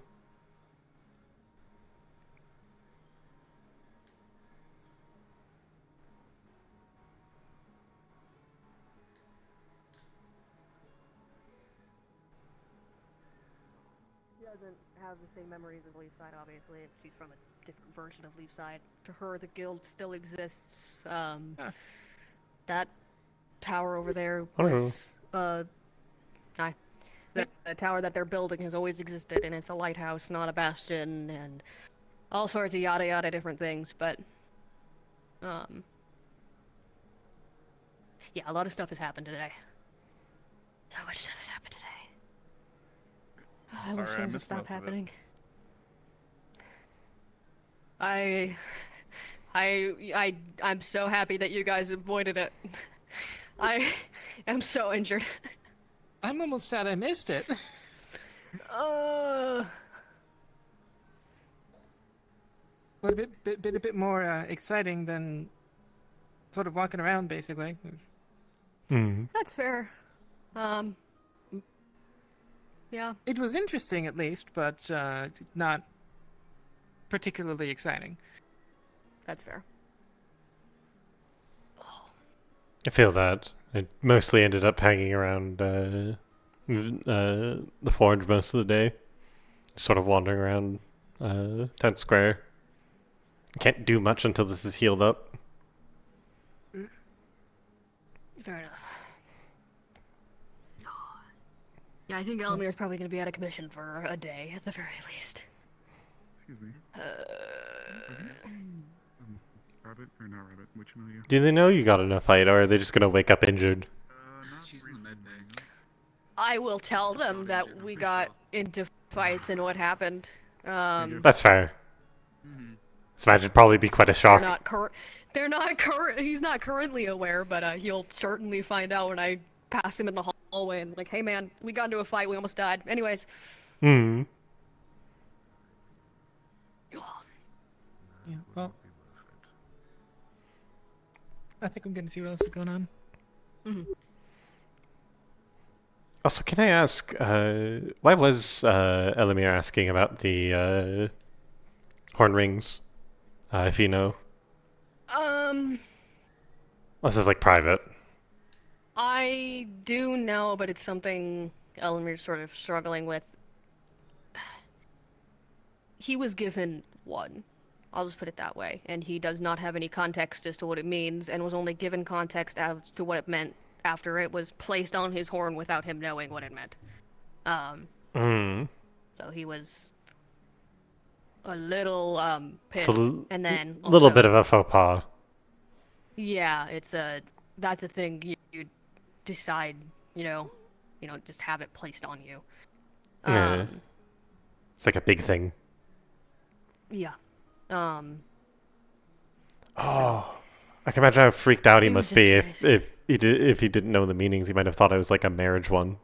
She doesn't have the same memories of Leafside, obviously. She's from a different version of Leafside. To her, the guild still exists. That tower over there was, the tower that they're building has always existed, and it's a lighthouse, not a bastion, and all sorts of yada yada different things, but, yeah, a lot of stuff has happened today. So much stuff has happened today. I wish things would stop happening. I'm so happy that you guys avoided it. I am so injured. I'm almost sad I missed it. But a bit more exciting than sort of walking around, basically. That's fair. Yeah. It was interesting, at least, but not particularly exciting. That's fair. I feel that. I mostly ended up hanging around the forge most of the day. Sort of wandering around town square. Can't do much until this is healed up. Fair enough. Yeah, I think Elmir's probably going to be out of commission for a day, at the very least. Excuse me. Rabbit or not rabbit? Which one are you? Do they know you got in a fight, or are they just gonna wake up injured? She's in the med bay. I will tell them that we got into fights and what happened. That's fair. So imagine it'd probably be quite a shock. He's not currently aware, but he'll certainly find out when I pass him in the hallway and like, hey man, we got into a fight, we almost died. Anyways. Yeah, well, I think I'm gonna see what else is going on. Also, can I ask, why was Elamir asking about the horn rings? If you know. This is like private. I do know, but it's something Elamir's sort of struggling with. He was given one. I'll just put it that way. And he does not have any context as to what it means, and was only given context as to what it meant after it was placed on his horn without him knowing what it meant. So he was a little pissed, and then a little also- bit of a faux pas. Yeah, that's a thing you decide, just have it placed on you. Yeah. It's like a big thing. Yeah. Oh, I can imagine how freaked out he He was must be just if he didn't know the meanings. He might have thought it was like a marriage one.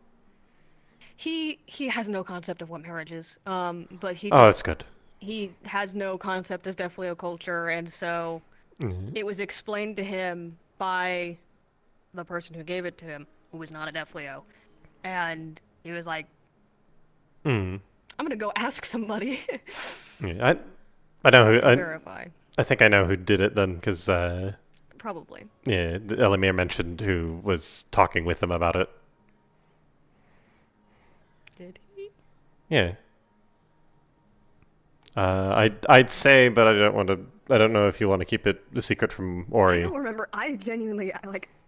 He has no concept of what marriage is. But he Oh, that's good. He has no concept of Defleo culture, and so it was explained to him by the person who gave it to him, who was not a Defleo, and he was like, "I'm gonna go ask somebody." Yeah, I know who. Verify. I think I know who did it then, because Probably. Yeah, Elamir mentioned who was talking with him about it. Did he? Yeah. I'd say, but I don't want to. I don't know if you want to keep it a secret from Ori. I don't remember. I genuinely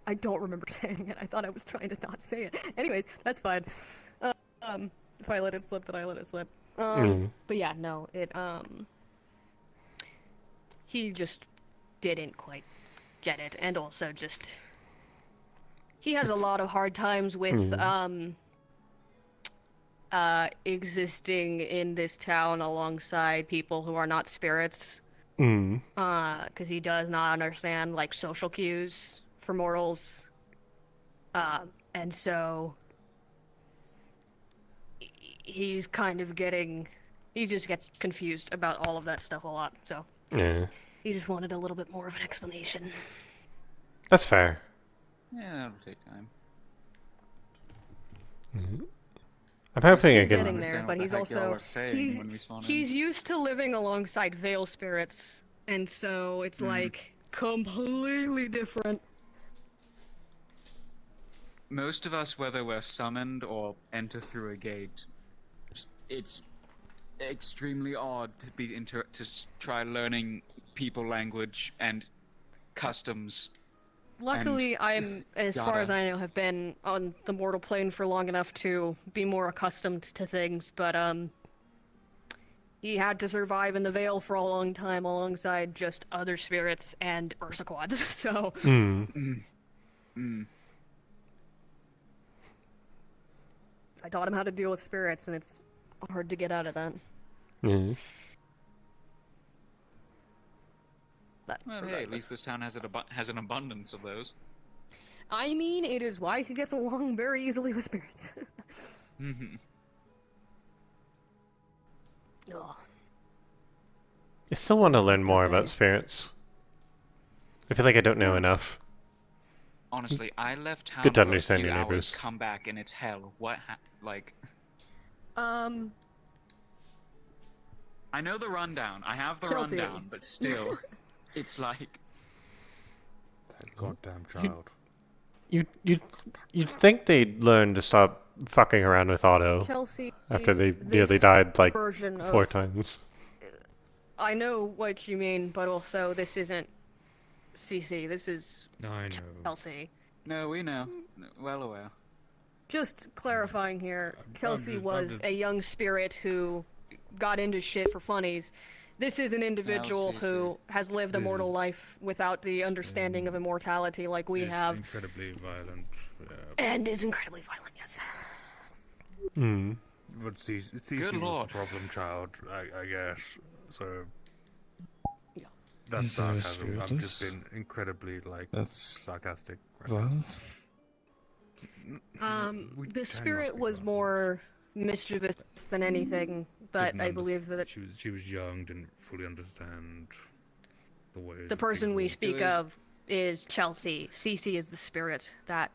I don't remember saying it. I thought I was trying to not say it. Anyways, that's fine. If I let it slip, then I let it slip. But yeah, no, he just didn't quite get it, and also just he has a lot of hard times with existing in this town alongside people who are not spirits. Because he does not understand like social cues for mortals, and so he's kind of he just gets confused about all of that stuff a lot. So he just wanted a little bit more of an explanation. That's fair. Yeah, that'll take time. I'm hoping I He's can. getting there, but he's also he's used to living alongside Veil spirits, and so it's like completely different. Most of us, whether we're summoned or enter through a gate, it's extremely odd to to try learning people language and customs. Luckily, I'm, as far as I know, have been on the mortal plane for long enough to be more accustomed to things, but he had to survive in the Veil for a long time alongside just other spirits and Ursa quads, so... I taught him how to deal with spirits, and it's hard to get out of that. Well, hey, at least this town has an abundance of those. I mean, it is why he gets along very easily with spirits. Ugh. I still want to learn more about spirits. I feel like I don't know enough. Honestly, I left town Good to for a understand few your hours, neighbors. come back, and it's hell. What, like... I know the rundown. I have the Chelsea. rundown, but still, it's like... That goddamn child. You'd think they'd learn to stop fucking around with Otto Chelsea, after they this died like version 4 of- times. I know what you mean, but also this isn't CC. This is I know. Chelsea. No, we know. Well aware. Just clarifying here, Chelsea I'm was just- a young spirit who got into shit for funnies. This is an individual Cece. who has lived a This mortal is- life without the understanding of immortality like we It's have, incredibly violent. and is incredibly violent, yes. Hmm. But CC Good was lord. the problem child, I guess. So Is that's there a sarcasm. I'm just spiritist? being incredibly like That's sarcastic. violent? The spirit was more mischievous than anything, but Didn't I believe that she was young, didn't fully understand the ways. the of person we people. speak of is Chelsea. Cece is the spirit that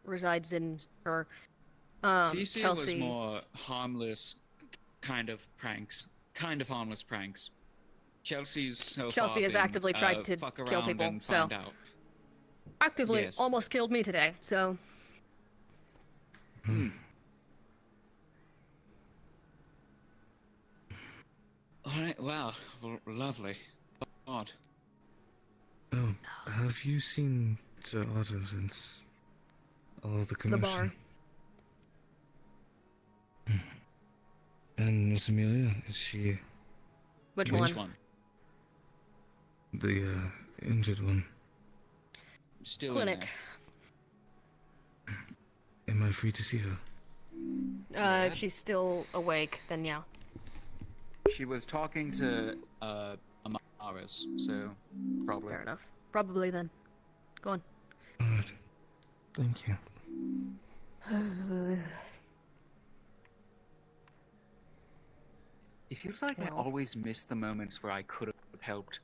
resides in her. CC was Chelsea. more harmless kind of pranks. Kind of harmless pranks. Chelsea's so Chelsea far has been, actively tried to fuck kill around people, and so- find out. Actively Yes. almost killed me today, so. Alright, wow. Well, lovely. Odd. Oh, have you seen Sir Otto since all of the The commotion? bar. And Miss Amelia, is she Which Which one? the injured one? Still Clinic. Am I free to see her? If she's still awake, then yeah. She was talking to Amaris, so probably. Fair enough. Probably then. Go on. Alright. Thank you. It feels like I always miss the moments where I could have helped.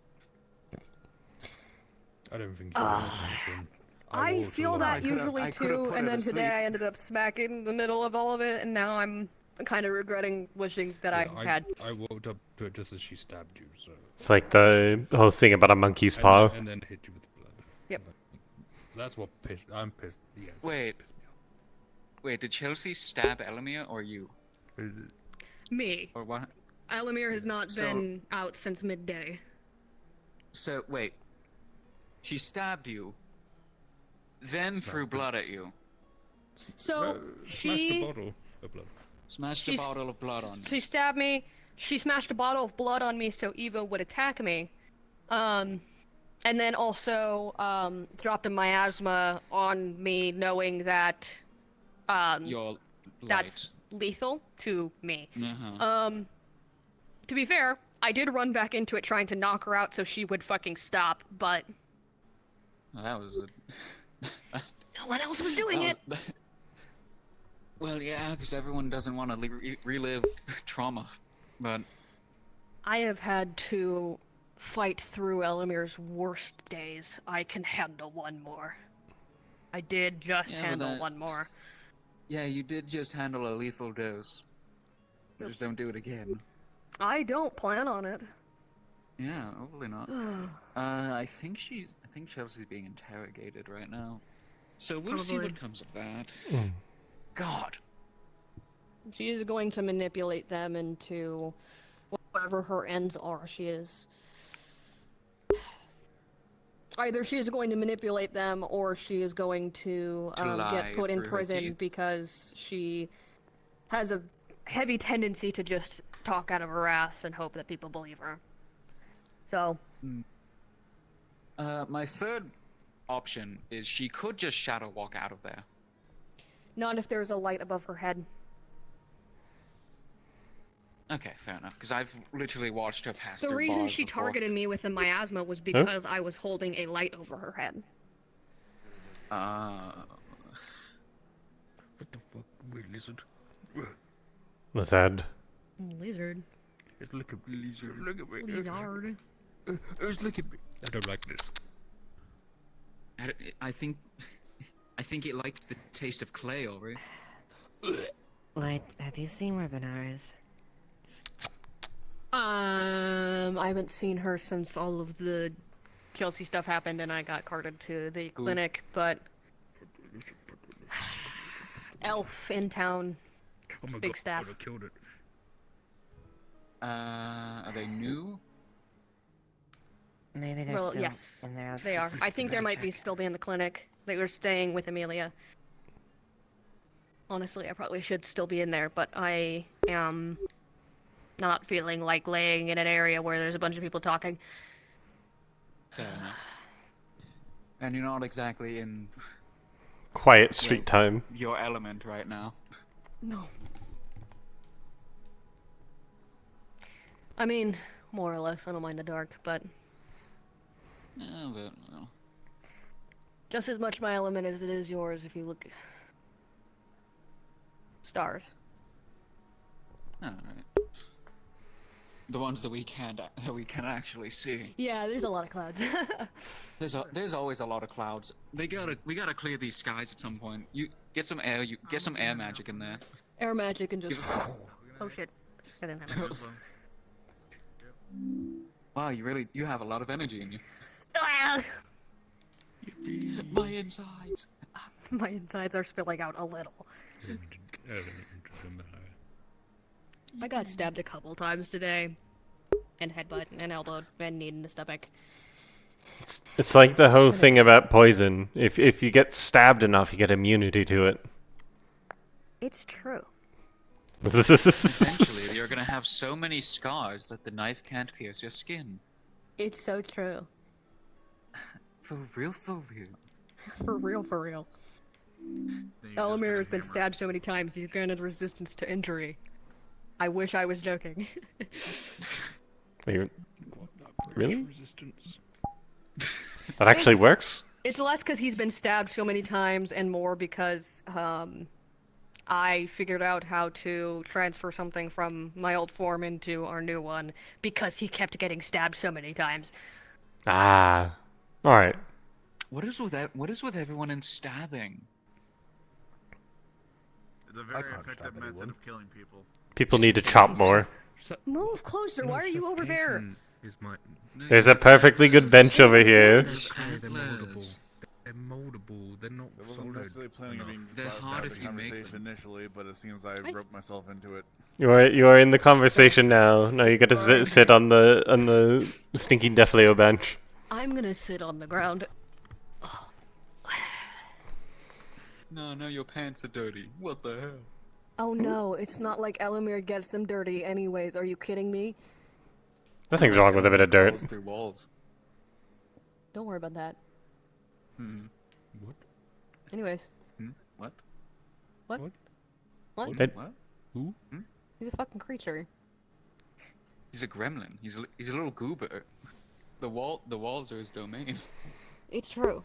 I don't think. I will feel too. that usually could've too, put and her then to today sleep. I ended up smacking the middle of all of it, and now I'm kind of regretting wishing that I had. I walked up to it just as she stabbed you, so. It's like the whole thing about a monkey's paw. And then hit you with the blood. Yep. That's what pissed. I'm pissed. Yeah. Wait, did Chelsea stab Elamir or you? Me. Or what? Elamir has not So- been out since midday. So, wait. She stabbed you, then threw blood at you. So Smashed she a bottle of blood. Smashed a She's- bottle of blood on you. she stabbed me. She smashed a bottle of blood on me so Eva would attack me. And then also dropped a miasma on me, knowing that Your that's lethal to me. Uh-huh. To be fair, I did run back into it trying to knock her out so she would fucking stop, but Well, that was a... no one else was doing it. Well, yeah, because everyone doesn't want to relive trauma, but... I have had to fight through Elamir's worst days. I can handle one more. I did just Yeah, but handle that- one more. Yeah, you did just handle a lethal dose. Just don't do it again. I don't plan on it. Yeah, hopefully not. I think Chelsea's being interrogated right now. So we'll see Probably. what comes of that. Mm. God. She is going to manipulate them into whatever her ends are. She is. Either she is going to manipulate them or she is going to lie get put in through her prison teeth. because she has a heavy tendency to just talk out of her ass and hope that people believe her. So, My third option is she could just shadow walk out of there. not if there's a light above her head. Okay, fair enough. Because I've literally watched her pass The through reason bars she before. targeted me with a miasma was because I was holding a light over her head. What the fuck? Wait, lizard. Lizard. Lizard. Just look at me. Look at me. Lizard. Just look at me. I don't like this. I think it likes the taste of clay, alright? Wait, have you seen where Benara is? I haven't seen her since all of the Chelsea stuff happened and I got carted to the clinic, but Elf in town. Oh my Big God, staff. I would've killed it. Are they new? Maybe they're Well, still yes, in there. they are. I think there might be still be in the clinic. They were staying with Amelia. Honestly, I probably should still be in there, but I am not feeling like laying in an area where there's a bunch of people talking. Fair enough. And you're not exactly in Quiet street time. your element right now. No. I mean, more or less, I don't mind the dark, but Well. just as much my element as it is yours if you look. Stars. Alright. The ones that we can actually see. Yeah, there's a lot of clouds. There's always a lot of clouds. We gotta clear these skies at some point. You get some air. You get some air magic in there. Air magic and just. Oh shit. I didn't have it. Wow, you have a lot of energy in you. My insides. My insides are spilling out a little. I got stabbed a couple times today. And headbutt and elbowed and knee in the stomach. It's like the whole thing about poison. If you get stabbed enough, you get immunity to it. It's true. Eventually, you're gonna have so many scars that the knife can't pierce your skin. It's so true. For real, for real. For real, for real. Elamir has been stabbed so many times, he's granted resistance to injury. I wish I was joking. Really? That actually works? It's less because he's been stabbed so many times and more because I figured out how to transfer something from my old form into our new one because he kept getting stabbed so many times. Ah. Alright. What is with everyone in stabbing? It's a very effective method of killing people. People need to chop more. Move closer, why are you over there? There's a perfectly good bench over here. They're moldable. They're moldable. They're not I wasn't solid. necessarily planning on being They're part hard of if the you make conversation initially, but it seems I roped myself into it. You are in the conversation now. Now you get to sit on the stinking Defleo bench. I'm gonna sit on the ground. No, your pants are dirty. What the hell? Oh no, it's not like Elamir gets them dirty anyways, are you kidding me? Nothing's wrong with a bit of dirt. Through walls. Don't worry about that. What? Anyways. What? What? What? What? Who? He's a fucking creature. He's a gremlin. He's a little goober. The walls are his domain. It's true.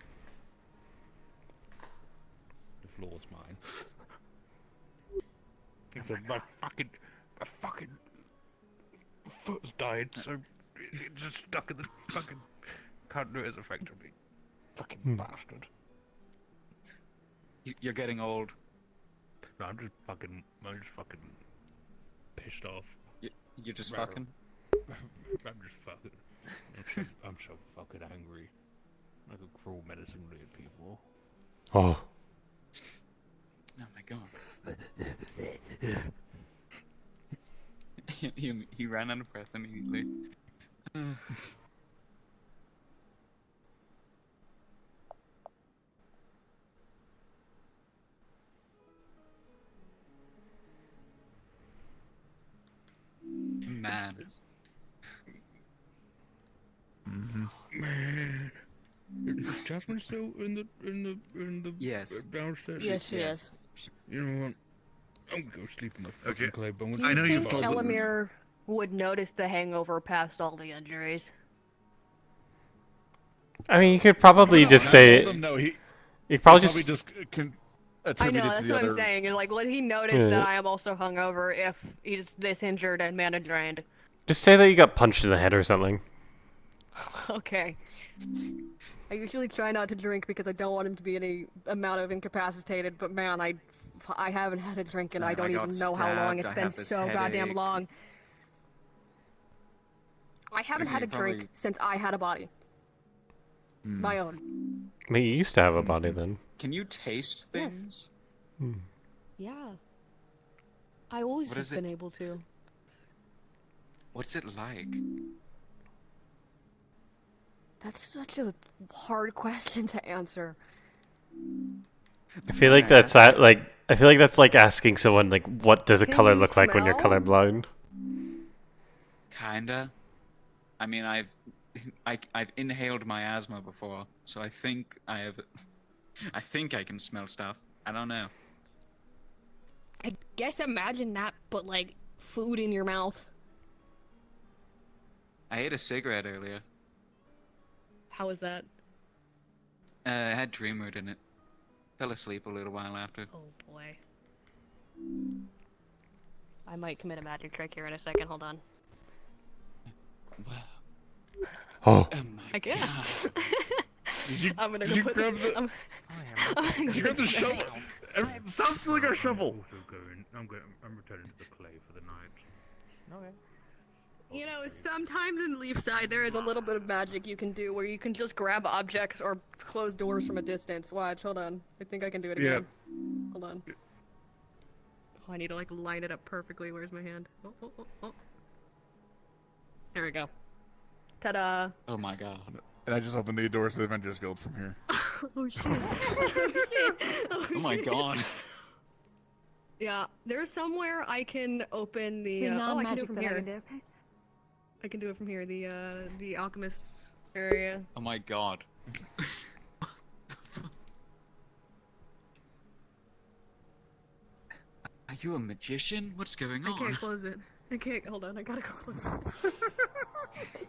The floor's mine. My fucking foot's died, so it's just stuck in the fucking. Can't do it as effectively. Fucking bastard. You're getting old. No, I'm just fucking pissed off. You're just fucking. I'm just fucking. I'm so fucking angry. I could cruel menacingly at people. Oh. Oh my god. he ran out of breath immediately. Man. Man. Is Jasmine still in the Yes. downstairs? Yes, yes. You know what? I'm gonna go sleep in my fucking clay bones. Do you think Elamir would notice the hangover past all the injuries? I mean, you could probably just say. No, you could probably just. Can I attribute know, it that's to the what other. I'm saying. Is like, would he notice that I am also hungover if he's this injured and mana drained? Just say that you got punched in the head or something. Okay. I usually try not to drink because I don't want him to be any amount of incapacitated, but man, I haven't had a drink and I don't even know how long. It's been so goddamn long. I haven't had a drink since I had a body. My own. I mean, you used to have a body then. Can you taste things? Yeah. I always What have is been it? able to. What's it like? That's such a hard question to answer. I feel like that's like I feel like that's like asking someone like what does a Can color you look like when you're smell? colorblind. Kinda. I mean, I've inhaled miasma before, so I think I can smell stuff. I don't know. I guess imagine that, but like food in your mouth. I ate a cigarette earlier. How is that? It had Dreamroot in it. Fell asleep a little while after. Oh boy. I might commit a magic trick here in a second. Hold on. Oh. I can. Did you, I'm gonna did go you put grab the? I'm Did you grab the shovel? Stop stealing our shovel! I'm returning to the clay for the night. Okay. You know, sometimes in Leafside there is a little bit of magic you can do where you can just grab objects or close doors from a distance. Watch, hold on. I think I can do it again. Hold on. Oh, I need to like line it up perfectly. Where's my hand? Oh. There we go. Ta-da! Oh my god. And I just opened the doors to the Avengers Guild from here. Oh shit. Oh my god. Yeah, there's somewhere I can open the. The I can do non-magic it from that I here. can do, okay? I can do it from here. The alchemist area. Oh my god. Are you a magician? What's going on? I can't close it. I can't. Hold on. I gotta go close it.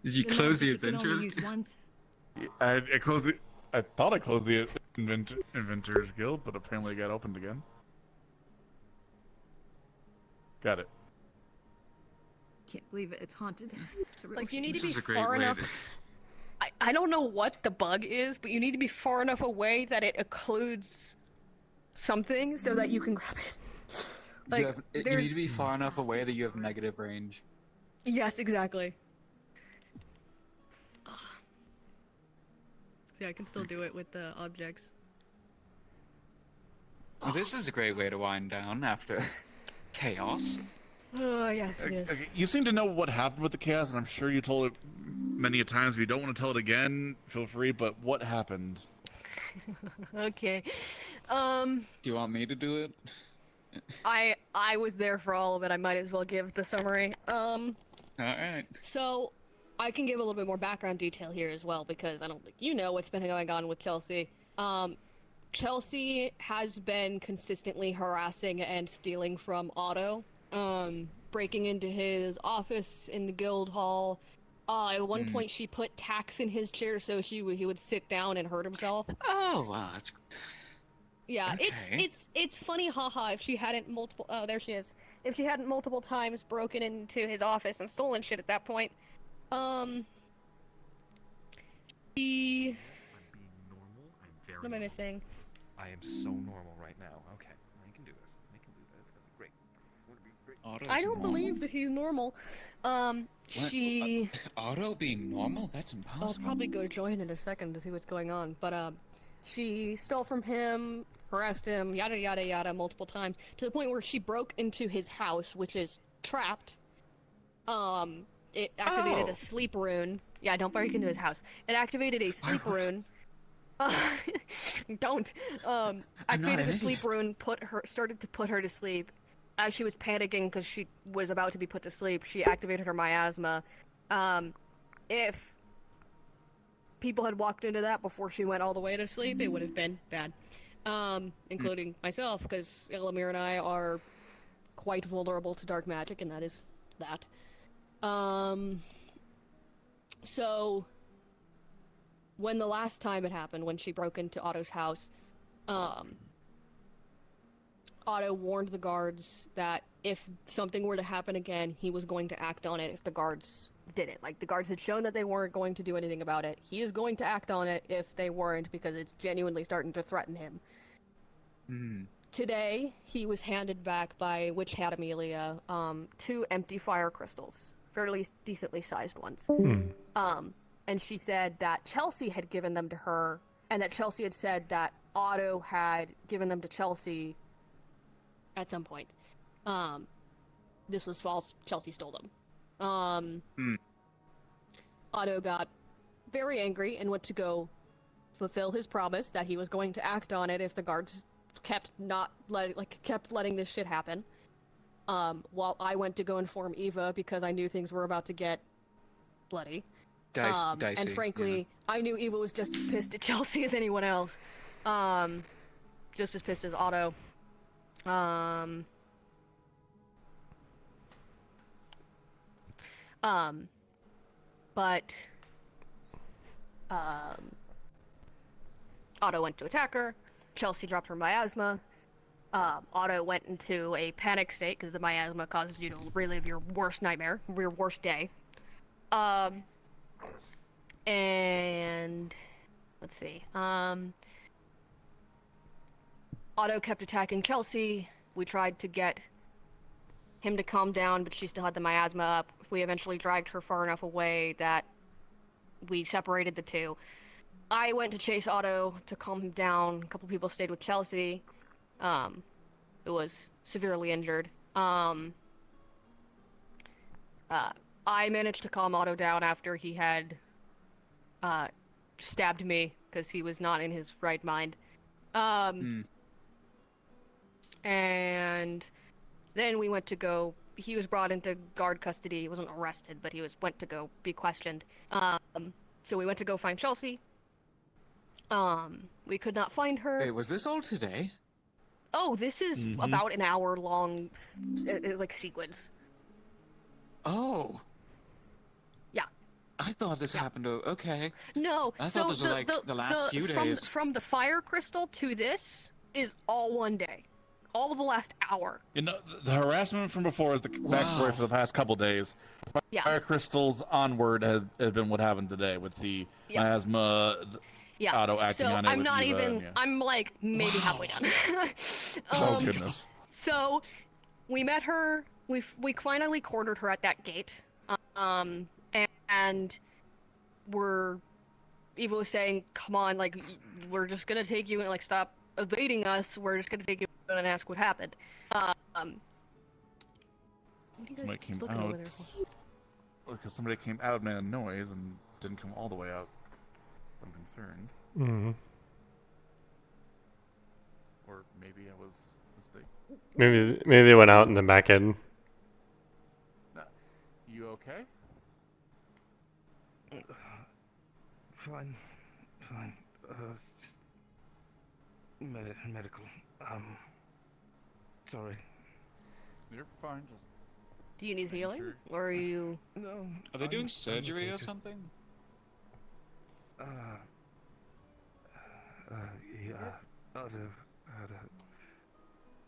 Did you close the adventures? I closed the. I thought I closed the Inventors Guild, but apparently it got opened again. Got it. Can't believe it. It's haunted. It's a real Like you need This to is be a great far way enough. to- I don't know what the bug is, but you need to be far enough away that it occludes something so that you can grab it. Like you need to be far enough away that you have negative range. Yes, exactly. Yeah, I can still do it with the objects. Well, this is a great way to wind down after chaos. Oh, yes, it is. Okay, you seem to know what happened with the chaos, and I'm sure you told it many a times. If you don't want to tell it again, feel free. But what happened? Okay. Do you want me to do it? I was there for all of it. I might as well give the summary. Alright. So, I can give a little bit more background detail here as well, because I don't think you know what's been going on with Chelsea. Chelsea has been consistently harassing and stealing from Otto, breaking into his office in the guild hall. At one point, she put tacks in his chair so he would sit down and hurt himself. Oh wow, that's. Yeah, Okay. it's funny, haha. If she hadn't there she is. If she hadn't multiple times broken into his office and stolen shit at that point, he. What am I missing? I am so normal right now. Okay, I can do this. I can do this. That's great. Would be great. I don't believe that he's normal. She. Otto being normal? That's I'll impossible. probably go join in a second to see what's going on, but she stole from him, harassed him, yada yada yada, multiple times, to the point where she broke into his house, which is trapped. It activated a sleep rune. Yeah, don't break into his house. It activated a sleep rune. Don't. Activated a sleep rune, started to put her to sleep. As she was panicking because she was about to be put to sleep, she activated her miasma. If people had walked into that before she went all the way to sleep, it would have been bad. Including myself, because Elamir and I are quite vulnerable to dark magic, and that is that. So, when the last time it happened, when she broke into Otto's house, Otto Otto warned the guards that if something were to happen again, he was going to act on it if the guards didn't. Like, the guards had shown that they weren't going to do anything about it. He is going to act on it if they weren't, because it's genuinely starting to threaten him. Today, he was handed back by Witch Hat Amelia 2 empty fire crystals. Fairly decently sized ones. And she said that Chelsea had given them to her, and that Chelsea had said that Otto had given them to Chelsea at some point. This was false. Chelsea stole them. Otto got very angry and went to go fulfill his promise that he was going to act on it if the guards kept letting this shit happen. While I went to go inform Eva because I knew things were about to get bloody. Dicey, and frankly, I knew Eva was just as pissed at Chelsea as anyone else. Just as pissed as Otto. But Otto went to attack her. Chelsea dropped her miasma. Otto went into a panic state because the miasma causes you to relive your worst nightmare, your worst day. And let's see. Otto kept attacking Chelsea. We tried to get him to calm down, but she still had the miasma up. We eventually dragged her far enough away that we separated the two. I went to chase Otto to calm him down. A couple people stayed with Chelsea. Who was severely injured. I managed to calm Otto down after he had stabbed me because he was not in his right mind. And then we went to go. He was brought into guard custody. He wasn't arrested, but he went to go be questioned. So we went to go find Chelsea. We could not find her. Wait, was this all today? Oh, this is about an hour long, like, sequence. Oh. Yeah. I thought this happened. Okay. No. I thought this was like the last few days. From the fire crystal to this is all one day. All of the last hour. You know, the harassment from before is the backstory for the past couple days. Fire crystals onward has been what happened today with the miasma. Otto acting on it. I'm with not Eva, even. I'm like maybe halfway done. Oh goodness. So we met her. We finally cornered her at that gate. And Eva was saying, "Come on, like we're just gonna take you and like stop evading us. We're just gonna take you and ask what happened." Somebody came out because somebody came out, made a noise, and didn't come all the way out. I'm concerned. Or maybe I was mistaken. Maybe they went out in the back end. You okay? Fine. Medical. Sorry. You're fine. Do you need healing, or are you? No. Are they doing surgery or something?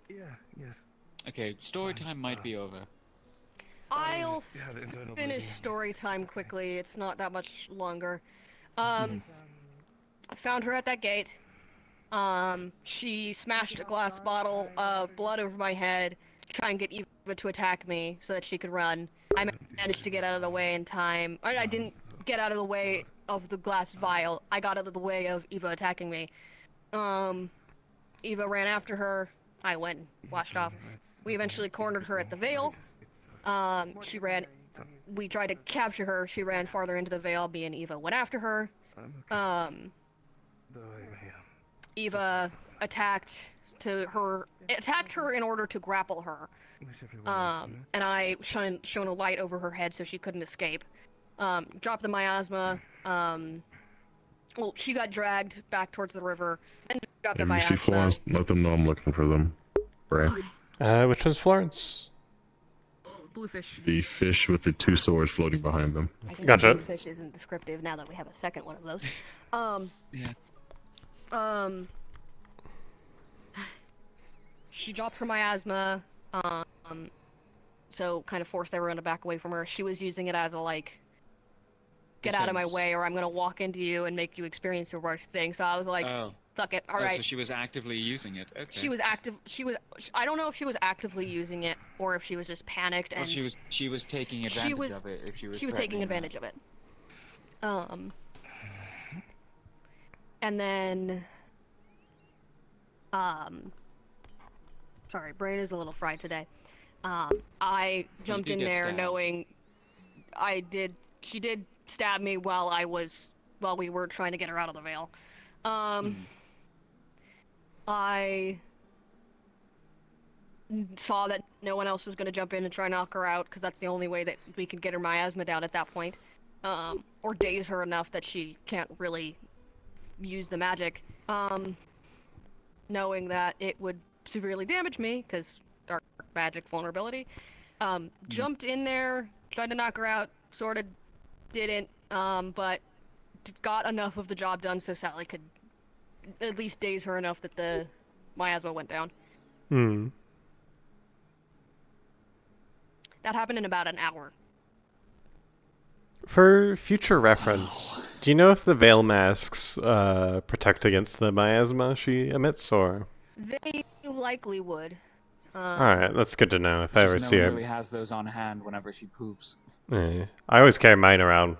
Yes. Okay, story time might be over. I'll finish story time quickly. It's not that much longer. I found her at that gate. She smashed a glass bottle of blood over my head to try and get Eva to attack me so that she could run. I managed to get out of the way in time. I didn't get out of the way of the glass vial. I got out of the way of Eva attacking me. Eva ran after her. I went and washed off. We eventually cornered her at the Veil. She ran. We tried to capture her. She ran farther into the Veil. Me and Eva went after her. Eva attacked her in order to grapple her. And I shone a light over her head so she couldn't escape. Dropped the miasma. Well, she got dragged back towards the river and dropped the If you miasma. see Florence, let them know I'm looking for them. Fray. Which one's Florence? Bluefish. The fish with the 2 swords floating behind them. I guess Gotcha. Bluefish isn't descriptive now that we have a second one of those. she dropped her miasma, so kind of forced everyone to back away from her. She was using it as a, like, get out of my Defense. way or I'm gonna walk into you and make you experience the worst thing. So I was like, fuck it, alright. So she was actively using it. Okay. She was I don't know if she was actively using it or if she was just panicked and Well, she was taking advantage of it. If she was taking advantage of it. And then sorry, brain is a little fried today. I jumped in there knowing she did stab me while we were trying to get her out of the veil. I saw that no one else was going to jump in and try and knock her out, because that's the only way that we could get her miasma down at that point. Or daze her enough that she can't really use the magic. Knowing that it would severely damage me, because dark magic vulnerability. Jumped in there, tried to knock her out, sort of didn't, but got enough of the job done so Sally could at least daze her enough that the miasma went down. That happened in about an hour. For future reference, do you know if the veil masks protect against the miasma she emits, or? They likely would. Alright, that's good to know if I ever see her. her. Really has those on hand whenever she poops. Yeah. I always carry mine around,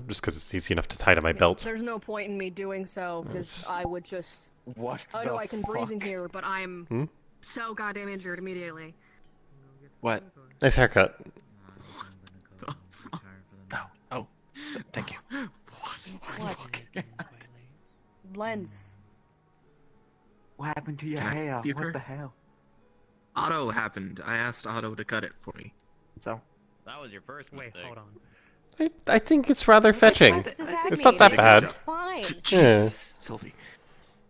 just because it's easy enough to tie to my belt. There's no point in me doing so, because I would just... What I know I can breathe in here, but I'm Hmm? so goddamn injured immediately. What? Nice haircut. Oh, thank you. What? Lens. What happened to your Can I hair? puke her? What the hell? Otto happened. I asked Otto to cut it for me. So. That was your first mistake. Wait, hold on. I think it's rather fetching. It's not that bad. It's fine. Yeah. Sylvie,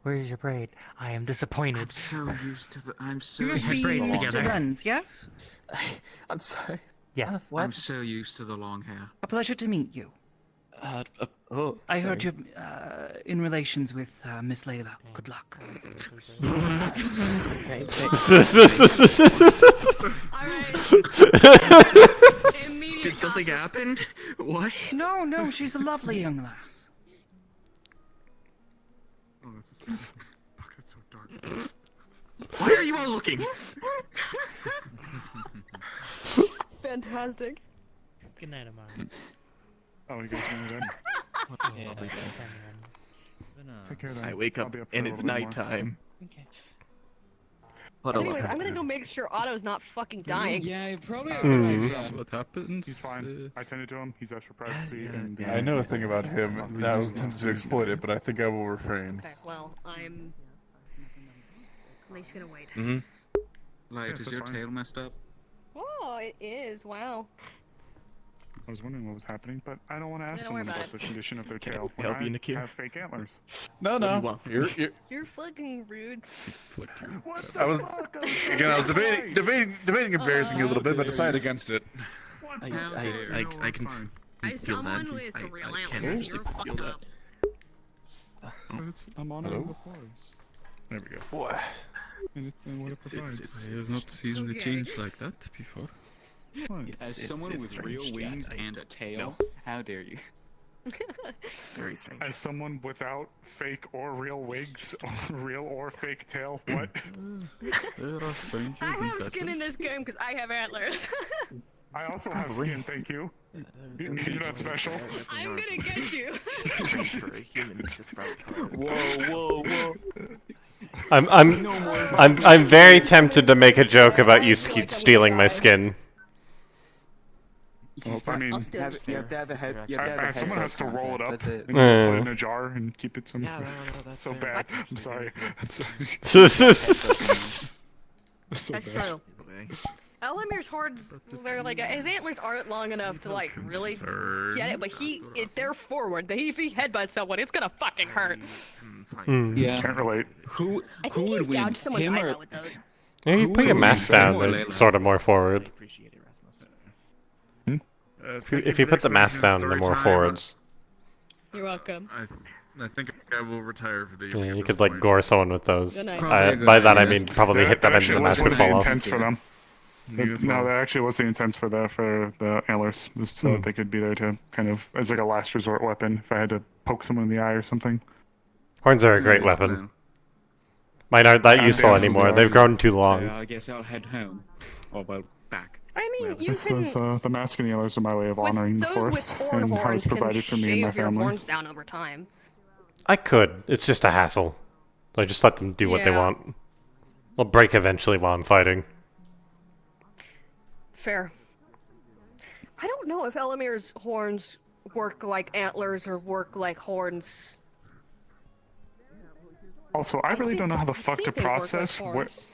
where's your braid? I am disappointed. I'm so used to the. I'm so You used had to braids the long together. hair. Friends, yes? I'm sorry. Yes. I'm so used to the long hair. A pleasure to meet you. I heard sorry. you're in relations with Miss Layla. Good luck. Did something happen? What? No, she's a lovely young lass. Why are you all looking? Fantastic. Good night, Amara. Oh, you guys know that? Yeah, Take care then. I wake I'll up be up for and a it's little bit more. nighttime. Okay. Anyways, I'm gonna go make sure Otto's not fucking dying. Yeah, probably. What happens? He's fine. I tended to him. He's asked for privacy. and I know a thing about him, and I was tempted to exploit it, but I think I will refrain. Okay, well, I'm at least gonna wait. Light, Yeah, is your that's tail messed up? Oh, it is. Wow. I was wondering what was happening, but I don't want to ask Don't worry someone about about the condition of their tail when help you, I Nikhil? have fake antlers. No, What do you no. want from You're, me? you're, You're fucking rude. I was debating embarrassing you a little bit, but decided against it. I can As feel that. someone with a real I can antler, actually you're feel fucked that. up. I'm on it Hello? before. There we go. Boy. And it's what it provides. I have not seen Okay. a change like that before. As someone with strange, real yeah, wings I- and a tail, how dare you? It's very strange. As someone without fake or real wigs, or real or fake tail, what? There are strangers I and have skin in feathers. this game because I have antlers. I also have skin, thank you. You're not special. I'm gonna get you. For a human, it's just brown color. Whoa. I'm very tempted to make a joke about you stealing my skin. Well, I mean, You have to have a head. You have to have a head someone has to contest, roll it up that's it. and put it in a jar and keep it some. that's so fair. bad. I'm sorry. I'm sorry. So That's bad. true. Elamir's horns, they're like, his antlers aren't long enough to like really get it, but they're forward. If he headbutts someone, it's gonna fucking hurt. Yeah. Can't relate. Who I think would he's win? gouged someone's Him eyes or out with those. Yeah, you put your mask down, they're sort of more forward. If you put the mask down, they're more forwards. You're welcome. I think I will retire for the Yeah, evening. you could like gore someone with those. Good night. By that I mean probably hit them and the mask would fall off. Intents for them. No, that actually was the intent for the antlers. Was so that they could be there to kind of as like a last resort weapon if I had to poke someone in the eye or something. Horns are a great weapon. Mine aren't that useful anymore. They've grown too long. So I guess I'll head home. Or well, back. I mean, you This can. is the mask and the antlers are my way of honoring the Those forest with horn and how horns it's provided can for me and my shave your family. horns down over time. I could. It's just a hassle. So I just let them do what they Yeah. want. They'll break eventually while I'm fighting. Fair. I don't know if Elamir's horns work like antlers or work like horns. Also, I really don't know how the fuck to think they work like process what horns.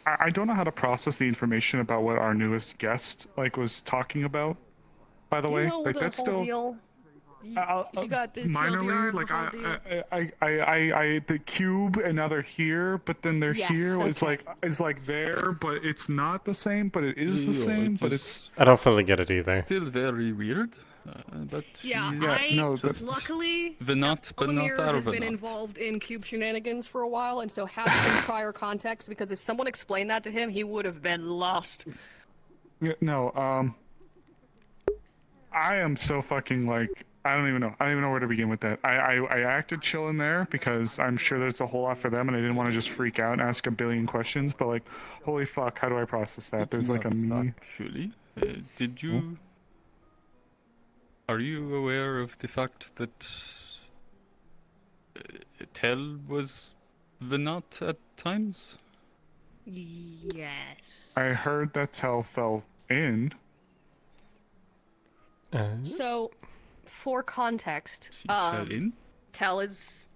I don't know how to process the information about what our newest guest was talking about. By the Do way, you know the that's whole still deal? You got this minorly. The cube and now they're here, but then they're Yes, here. okay. It's like there, but it's not the same. But it is the Yeah, same. it But is it's I don't fully get it either. still very weird. But Yeah, luckily, Venat, but not Elamir has been Arvenat. involved in cube shenanigans for a while, and so has some prior context. Because if someone explained that to him, he would have been lost. yeah, no. I am so fucking like. I don't even know. I don't even know where to begin with that. I acted chill in there because I'm sure there's a whole lot for them, and I didn't want to just freak out and ask a billion questions. But like, holy fuck, how do I process that? There's like a me. Actually, did you? Are you aware of the fact that Tel was Venat at times? Yes. I heard that Tel fell in. So, for context, fell in? Tel is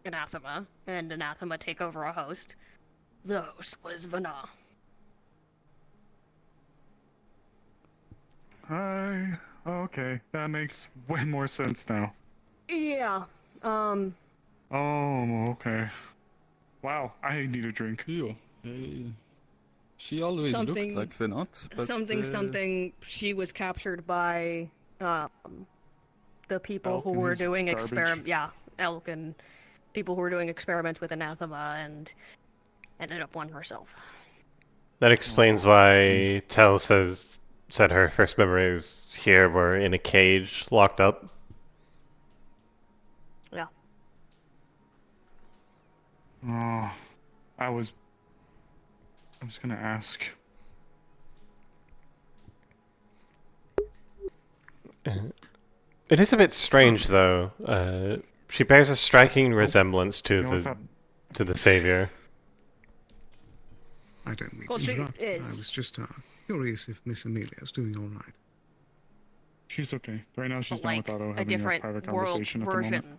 anathema, and anathema take over a host. The host was Vana. Okay, that makes way more sense now. Yeah. Oh, okay. Wow, I need a drink. Yeah. She always Something- looked like Venat. But, Something. She was captured by The people Elk who and were his doing garbage. Elk and people who were doing experiments with anathema and ended up one herself. That explains why Tel said her first memories here were in a cage, locked up. Yeah. Oh, I was gonna ask. It is a bit strange, though. She bears a striking resemblance to what's up? the Savior. I don't mean Well, to she interrupt. I is. was just curious if Miss Amelia's doing all right. She's okay. Right now she's But, down like, with Otto a having a different private world conversation at the moment. version.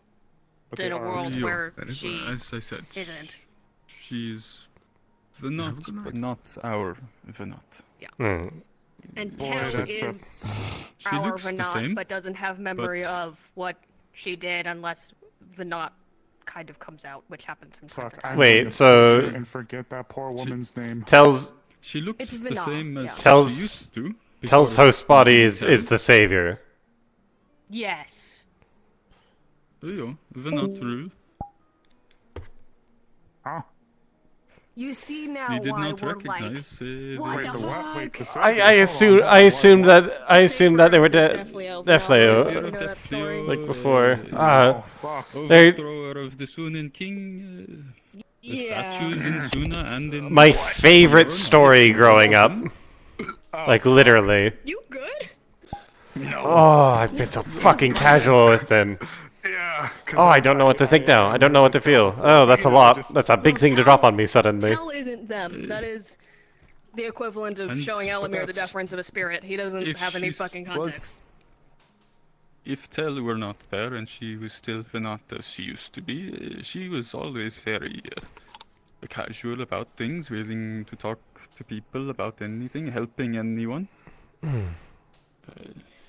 But In they a are- world Yeah, where that is she as I said, isn't. she's Have a Venat, good night. but not our Venat. Hmm. And Boy, Tel that's a- is She our looks the Venat, same. but doesn't have memory but- of what she did unless Venat kind of comes out, which happens from time to Fuck, time. I'm Wait, gonna so- butcher and forget that poor woman's name. Tells She looks It's the Venat, same as yeah. Tells- she used to. Tel's before host body Venat is the Savior. Yes. Yeah, Venat rule. Ah. You see now We did why not we're recognize what Wait, the the what? fuck? Wait, the I assumed that they were Definitely definitely You know that story? like before. Oh, fuck. They- Overthrower of the Sunin King. The Yeah. statues in Suna and in My favorite story growing up. Like literally. You good? No. Oh, I've been so fucking casual with them. Yeah. 'cause Oh, I don't know what to think now. I don't know what to feel. Oh, that's a lot. That's a big thing to drop on me suddenly. Tel isn't them. That is the equivalent of And showing Elamir the that's- deference of a spirit. He doesn't If have any she's- fucking context. If Tel were not there and she was still not as she used to be, she was always very casual about things, willing to talk to people about anything, helping anyone.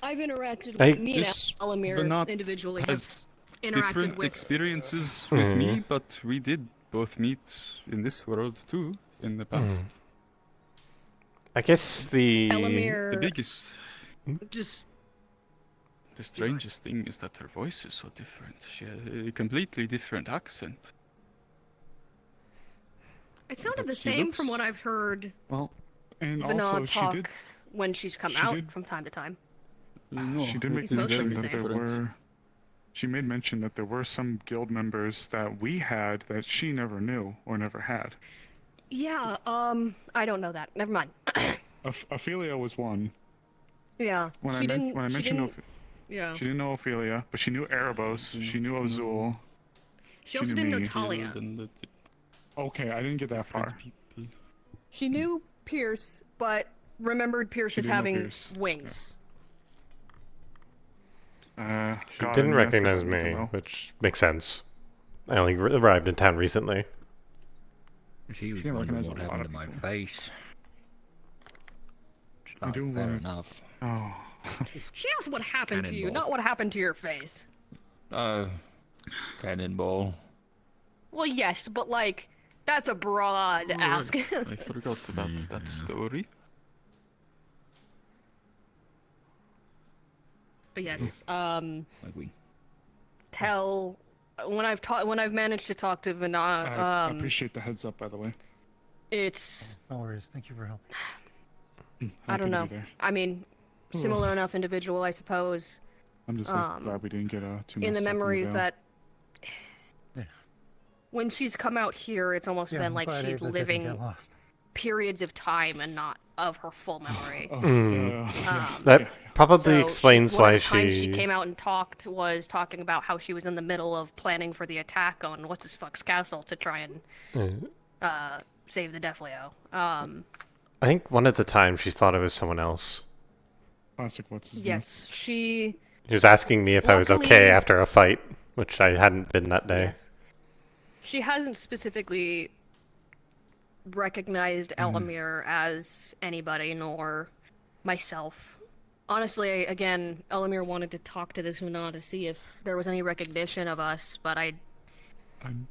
I've interacted I- with me and This Elamir Venat individually. Have has interacted different with. experiences with me, but we did both meet in this world too in the past. I guess the Elamir The biggest just the strangest thing is that her voice is so different. She has a completely different accent. It sounded But the she same looks- from what I've heard. Well, and Vanna also talk she did. when she's come she out did- from time to time. No, She did make It's mostly mention the that same. there were. She made mention that there were some guild members that we had that she never knew or never had. Yeah, I don't know that. Never mind. Ophelia was one. Yeah, When she didn't. when I she mentioned didn't, yeah. she didn't know Ophelia, but she knew Erebos. She knew Azul. She also didn't know me. Talia. Okay, I didn't get that far. She knew Pierce, but remembered Pierce She as didn't know having Pierce. wings. She God, didn't I recognize forgot me, though. which makes sense. I only arrived in town recently. She was didn't wondering recognize what a lot happened of to my people. face. It's I not do fair wanna- enough. Oh. She asked what happened to you, Cannonball. not what happened to your face. Cannonball. Well, yes, but like, that's a broad ask. I forgot about that story. But yes, Like we. when I've managed to talk to Vanna, I appreciate the heads up, by the way. it's No worries. Thank you for helping. I Happy don't to know. be there. I mean, similar enough individual, I suppose. I'm just glad we didn't get too In messed the up memories veil. that Yeah. when she's come out here, it's almost Yeah, been I'm like glad she's that didn't living get lost. periods of time and not of her full memory. That probably So explains one why of the times she. she came out and talked was talking about how she was in the middle of planning for the attack on what's his fuck's castle to try and save the Defleo. I think one of the times she thought it was someone else. Classic. What's his Yes, she. She was asking me if I was okay Luckily- after a fight, which I hadn't been that day. Yes. She hasn't specifically recognized Elamir as anybody, nor myself. Honestly, again, Elamir wanted to talk to this Huna to see if there was any recognition of us, but I'm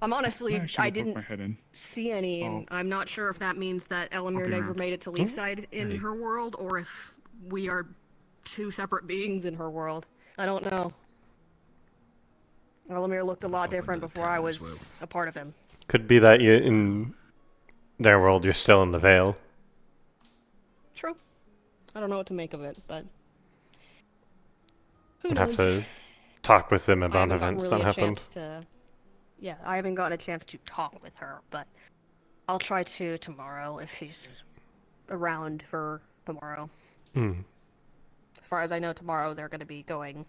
honestly, actually I gonna poke didn't my head in. see any, and I'm not sure if that means that Elamir be never around. made it to Leafside in her world, or if we are two separate beings in her world. I don't know. Elamir looked a lot different before I was a part of him. Could be that you in their world you're still in the Vale. True. I don't know what to make of it, but who I'd knows? have to talk with them I about haven't gotten events really that a happened. chance to. Yeah, I haven't gotten a chance to talk with her, but I'll try to tomorrow if she's around for tomorrow. Hmm. As far as I know, tomorrow they're going to be going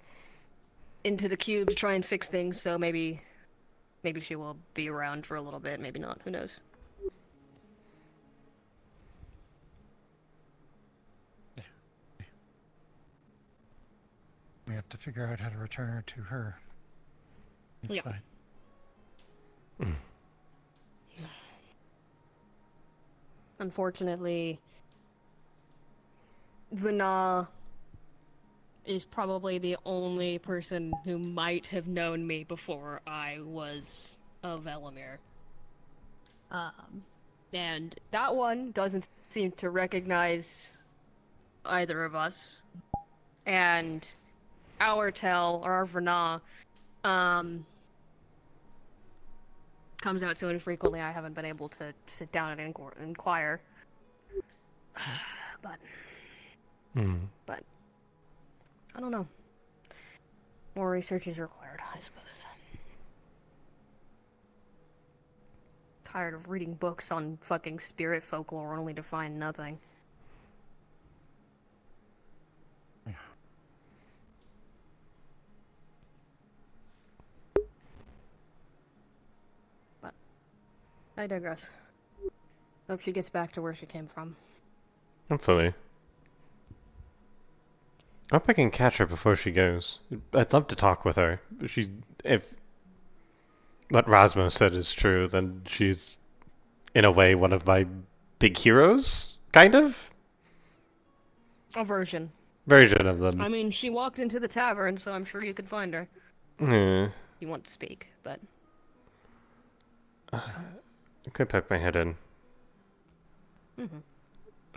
into the cube to try and fix things, so maybe she will be around for a little bit, maybe not, who knows. We have to figure out how to return her to her. Yeah. Side. Unfortunately, Vana is probably the only person who might have known me before I was of Elamir. And that one doesn't seem to recognize either of us. And our Tel, or our Vana, comes out so infrequently I haven't been able to sit down and inquire. But I don't know. More research is required, I suppose. Tired of reading books on fucking spirit folklore only to find nothing. But I digress. Hope she gets back to where she came from. Hopefully. I hope I can catch her before she goes. I'd love to talk with her. If what Rasmo said is true, then she's, in a way, one of my big heroes? Kind of? A version. Version of them. I mean, she walked into the tavern, so I'm sure you could find her. Yeah. You want to speak, but... I could poke my head in. Mm-hmm.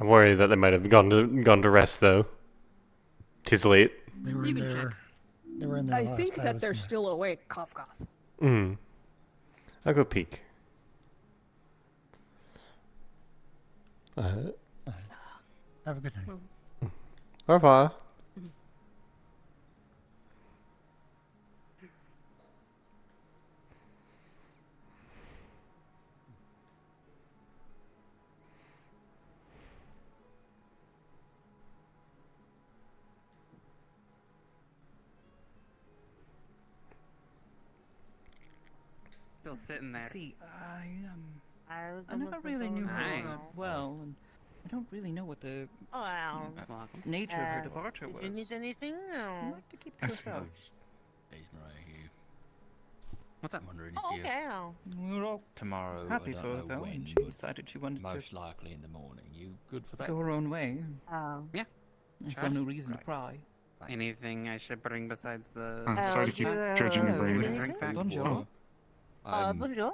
I'm worried that they might have gone to rest, though. 'Tis late. They were You in can there check. They were in there I last. think that was they're in still awake. Cough, cough. I'll go peek. there. Have a good night. Au revoir. Still sitting there. See, I never really knew her that well, and I don't really know what the nature of her departure was. Do you need anything? I'd like to keep to yourself. He's right here. What's that? Wondering Oh, if okay. We were all tomorrow. happy I for don't her, know though, when, and she but decided she wanted most likely in the morning. You good for to that? go her own way. Yeah. I Sure. saw no reason to pry. Anything I should bring besides the... sorry to keep judging your brain. Bonjour. Bonjour.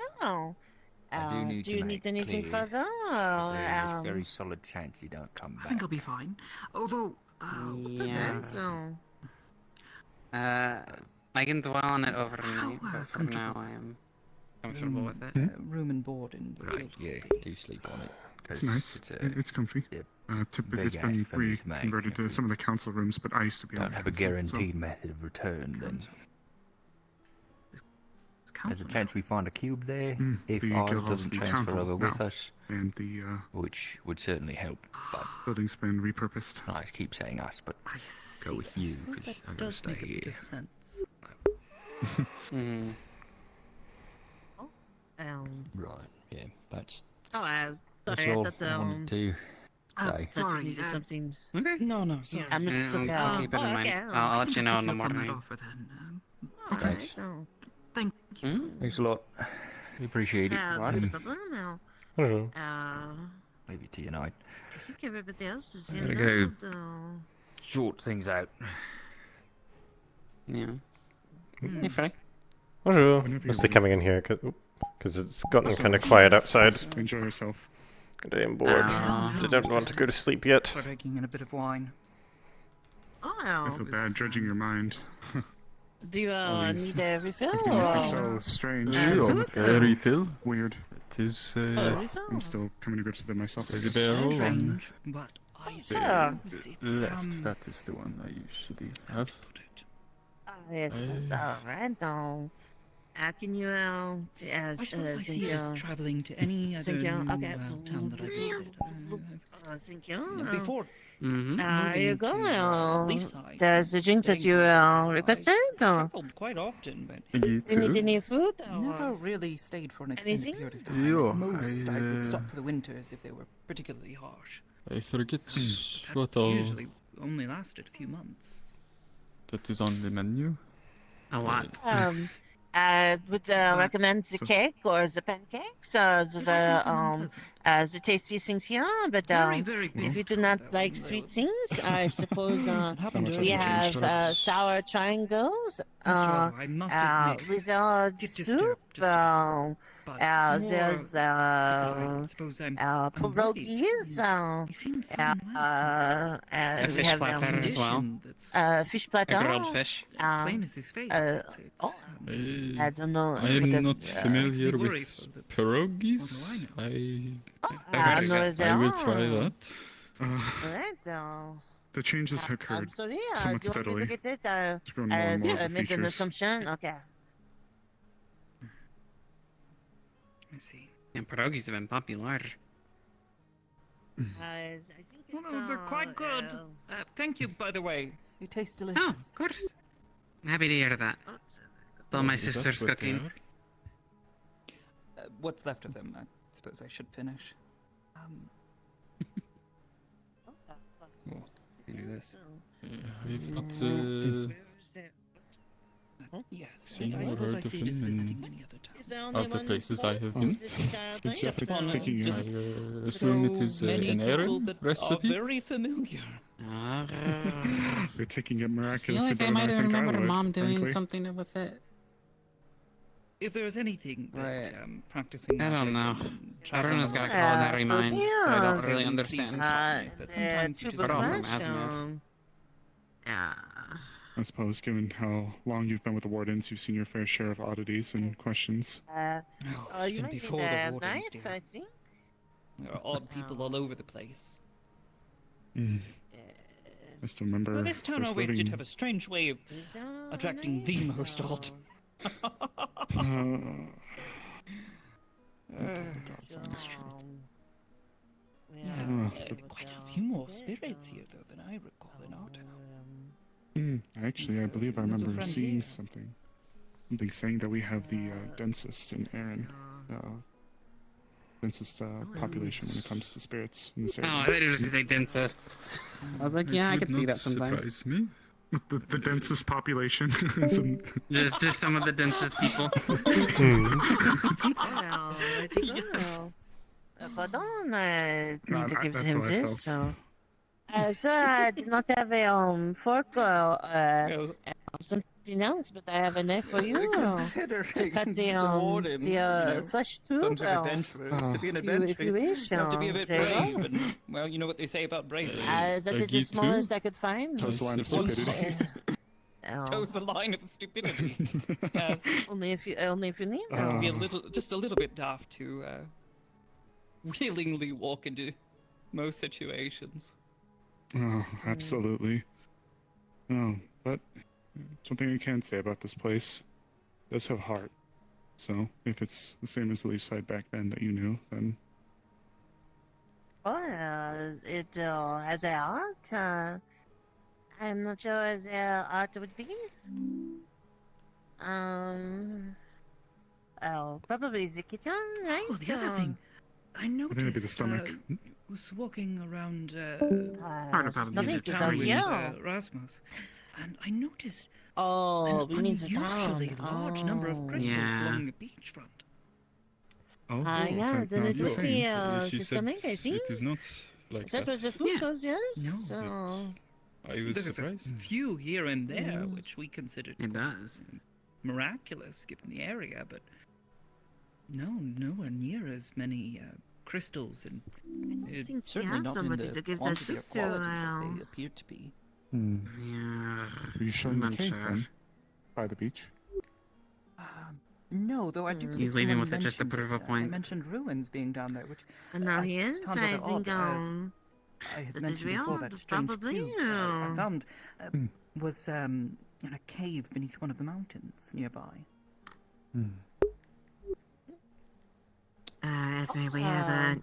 I do need do you to need make anything clear further? that there is a very solid chance you don't come back. I think I'll be fine. Although, Yeah. I can dwell on it overnight, but for now I am comfortable with it. Room and board in the Right, guild. yeah, do sleep on it. It's nice. It's comfy. Typically, it's big been ask for me to make, converted to some of the council rooms, but I used to be on Don't the have a council, guaranteed method of return, then. There's a chance we find a cube there if the ours guild hall's doesn't the transfer town hall over with now, us, and the which would certainly help. But building's been repurposed. I keep saying us, but I see. go with you Well, because that I'm going to does stay make a bit here. of sense. Right, yeah, that's sorry, all I thought, I wanted to say. sorry, you needed something. Okay. No, sorry. I'm just I'll keep it in mind. I'll let you know in the morning. Thanks. Thank you. Thanks a lot. We appreciate it. No problem now. Hello. Maybe to your night. I think everybody else is I'm here gonna now. go sort things out. Yeah. Hey, Fray. Bonjour. Mostly coming in here because it's gotten kind of quiet outside. Enjoy yourself. I am bored. I don't want to go to sleep yet. Partaking in a bit of wine. I feel bad judging your mind. Do you need a refill? It must be so strange. Refill? Weird. It is. I'm still coming to grips with it myself. There's a barrel on Strange, but I suppose it's left. That is the one I usually have. Yes, alright now. Can you, I suppose I see us traveling to any other town that I visited. Thank you. Before Here you go. Leafside, There's the drink that you requested. traveled quite often, but Do you need any food? never really stayed for an extended Anything? period of time. Yeah, At most, I would I, stop for the winters if they were particularly harsh. I forget That what all usually only lasted a few months. that is on the menu. A lot. I would recommend the cake or the pancakes. Those are the tastiest things here. But if you do not like sweet things, I suppose we have sour triangles. I must admit, Lizard get soup. There's suppose pierogies. A We fish have platter as well. fish platter. A grilled fish. plain as his face. I don't know. I am but, not familiar worry with for the- pierogies. I I will try that. The changes I'm occurred sorry. somewhat Do you want me steadily. to get it? It's grown more and more of the Make an features. assumption. Okay. I see. And pierogies have been popular. I think Well, they're quite good. Thank you, by the way. They taste delicious. Oh, of course. I'm happy to hear that. It's all my Is that sister's what they cooking. are? What's left of them, I suppose I should finish. You do this. I've not Yes, seen I or suppose I heard of see this him visiting in many other towns. other places I have been. It's upon taking you. I assume it is many an people Aaron that recipe. are very familiar. You're taking it I feel miraculously like I better than might I have think I remembered would, Mom doing frankly. something with it. If there's anything that Right. practicing I don't magic know. and traveling Everyone's got a around culinary mind. I don't really understand. seasons like this, that sometimes you just But all don't from know. Asimov. I suppose, given how long you've been with the Wardens, you've seen your fair share of oddities and questions. You Even might before need the a Wardens, knife, dear. I think. There are odd people all over the place. I still remember. Well, this town first always did living- have a strange way of attracting the most odd. Gods on the street. Yes, quite a few more spirits here, though, than I recall in our town. Actually, I believe I Little remember friend seeing here. something. Something saying that we have the densest in Erin. Densest population when it comes to spirits in this Oh, area. I thought you were just say densest. I was like, yeah, I could see that sometimes. Surprise me. The densest population. Just some of the densest people. Yes. Pardon, need to give that's him how I this. felt. So. Sir, I did not have a fork or something else, but I have a knife for you Considering to cut the Wardens, the flesh too. bunch of adventurers, to be an if adventurer, you wish, you have to be a bit say brave, well. and, well, you know what they say about bravery. That is the smallest I could find. Toes the line of stupidity. Toes the line of stupidity. Yes. Only if you need. You have to be just a little bit daft to willingly walk into most situations. Oh, absolutely. Oh, but something I can say about this place. It does have heart. So, if it's the same as the Leafside back then that you knew, then... It has a art. I'm not sure as art would be. Probably the kitchen, right? Oh, the other thing. I I think it'd be the noticed, stomach. was walking around stomach is town out with here. Rasmus, and I noticed Oh, an we mean the unusually town. large number of crystals along the beachfront. Oh, Yeah, so then now it you're would be saying. She the said stomach, I think. it is not like That was the that. food goes, yes? No, So... I was There's a surprised. few here and there, which we considered It quite does. miraculous given the area, but nowhere near as many crystals, and think certainly we have not in somebody the to give that quantity soup or to, quality that they appear to be. Yeah. Are you showing the I'm cave unsure. then? By the beach? No, though I do believe He's leaving someone with it just to mentioned prove a it. They point. mentioned ruins being down there, which And now he is, found I rather think, odd. I had that is mentioned before real, that strange probably, cube I found was in a cave beneath one of the mountains nearby. Esme, we have a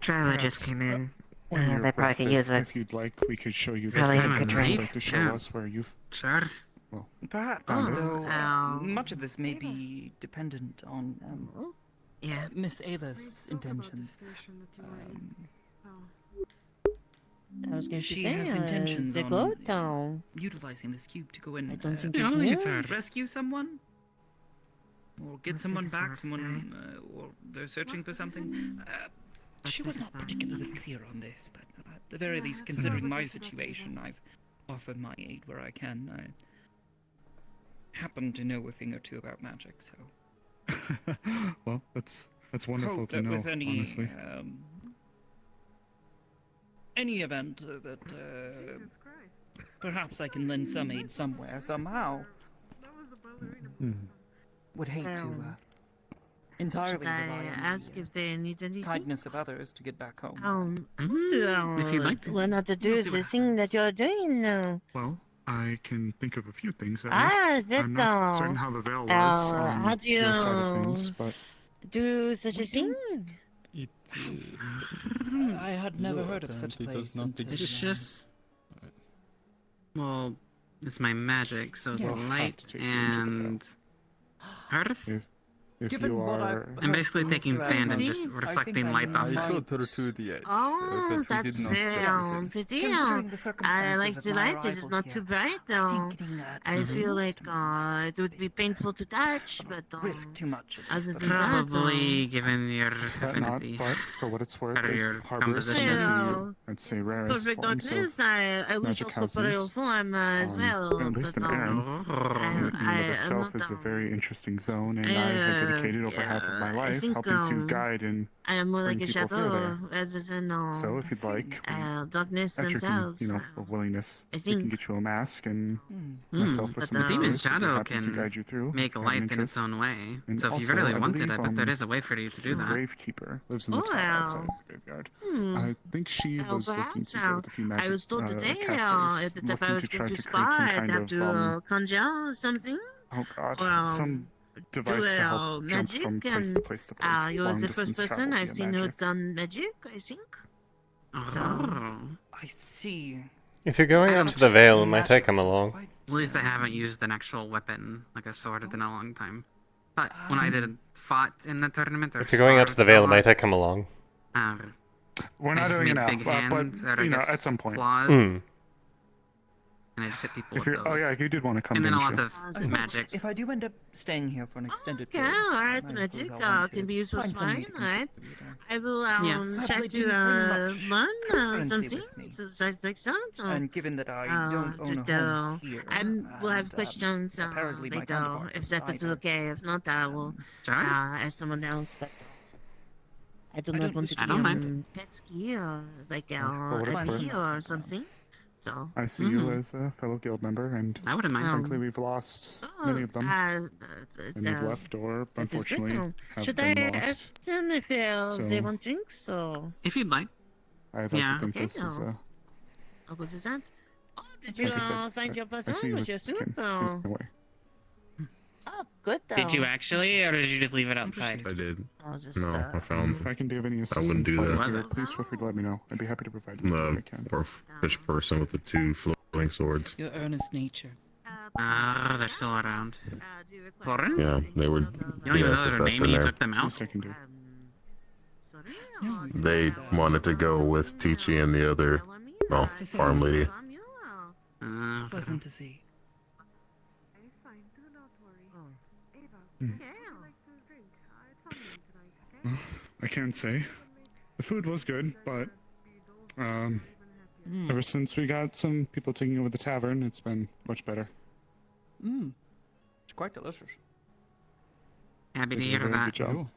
traveler just came in. When you're They probably can rested, use it. If you'd like, we could show you Probably this a time good and drink. you'd like to show Yeah. us where you've... Sure. Well, Perhaps, found it. though, much of this may be dependent on Miss Ava's intentions. I was going to She say, has intentions the on goat town. utilizing this cube to go in. I don't think I it's don't think it's new. hard. Rescue someone, or get someone back. Someone, or they're searching for something. She was not particularly clear on this, but at the very least, considering my situation, I've offered my aid where I can. I happen to know a thing or two about magic, so. Well, that's wonderful hope to that know, with honestly. Any event that perhaps I can lend some aid somewhere, somehow. Would hate to entirely Should I rely on ask if they need the anything? kindness of others to get back home. If you'd like to. Learn how to do We'll see the what thing that you're doing now. Well, I can think of a few things at Ah, least. is it I'm not though? certain how the veil was on How do you your side of things, but... do such a thing? I had never heard of such a apparently does place. not until, exist. It's just. Well, it's my magic, so it's Well, light have to take you into the and earth. If Given you what I've are... I'm basically Mr. taking sand and See? just I reflecting think light off I it. might- showed her to the edge, Oh, but we that's did not very stop. pretty. Considering the I circumstances like of the my light. It is arrival not here, too bright though. thinking that I feel like most it would be painful to touch, but risk too much. Of other this, than but that, Probably, given your But not, affinity. but for what it's worth, Or your it harbors some composition. of the, I'd say, rarest perfect forms of darkness. I lose magic all corporeal houses. form as well. At least in but, Erin. Oh. In and of I'm itself not is a down. very interesting zone, and I had dedicated over half of my life helping to guide and I am more bring like a people through shadow there. rather than So if you'd like, darkness Edric themselves. and, a willingness, I we think. can get you a mask and myself with some The demon materials would be shadow happy to can guide you through. make if you have an light in interest. its own way. And So if you also, really I wanted, believe, I bet there is a way for you to do the that. Gravekeeper lives in the Oh, tower outside wow. the graveyard. Hmm. I think she Oh, was looking perhaps, to get with a few magic I was told today casters, that if looking I was to going try to to spy, create some I'd kind have of to conjure something. oh god, Or, some do device to help jump magic, from place and to place to place. you're Long the first distance person travel I've via seen magic. who's done magic, I think. So, I see. If you're going out to the Vale, it might take him along. At least I haven't used an actual weapon, like a sword, in a long time. But when I did fought in the tournament, or If you're going out to the Vale, it might take him along. We're I not just doing it made now, big hands, or I you know, guess at some point. claws. And I just hit people If with you're, those. oh yeah, you did want to come. And then a didn't lot you? of magic. If I do end up staying here for an extended okay, period, alright, I magic suppose I'll want can to be used for find some way fine, to right? contribute. I will Yes. try Sadly, to didn't bring much learn currency something. with me. Exercise like that. And given that I don't own a to, home here, I will have and, questions apparently my later, counterpart if doesn't that is either. okay. If not, I will ask someone else. But I do I not don't want to wish be to mind. pesky or like For what it's worth. edgy or something. So I see you as a fellow guild member, and I wouldn't mind. frankly, we've lost many of them. Many have left, or that is good. unfortunately, have Should been I lost. ask them if they So- want drinks or? If you'd like. I'd like to think Okay, this is a. How good is that? Oh, did you Like I said, find your I see person you with as your soup? skin. Or? Anyway. Oh, good. Did you actually, or did you just leave it outside? I did. Just, No, I found. If I can give any I assistance, wouldn't do while that. you're here, please feel free to let me know. I'd be happy to provide you if I can. The fish person with the two floating swords. Your earnest nature. They're still around. Wardens? Yeah, they were. You don't even Yes, know if their that's name their and you name. took them out? They wanted to go with Teachy and the other, well, farm lady. It's pleasant to see. I can't say. The food was good, but ever since we got some people taking over the tavern, it's been much better. It's quite delicious. Happy They to did a hear very that. good job.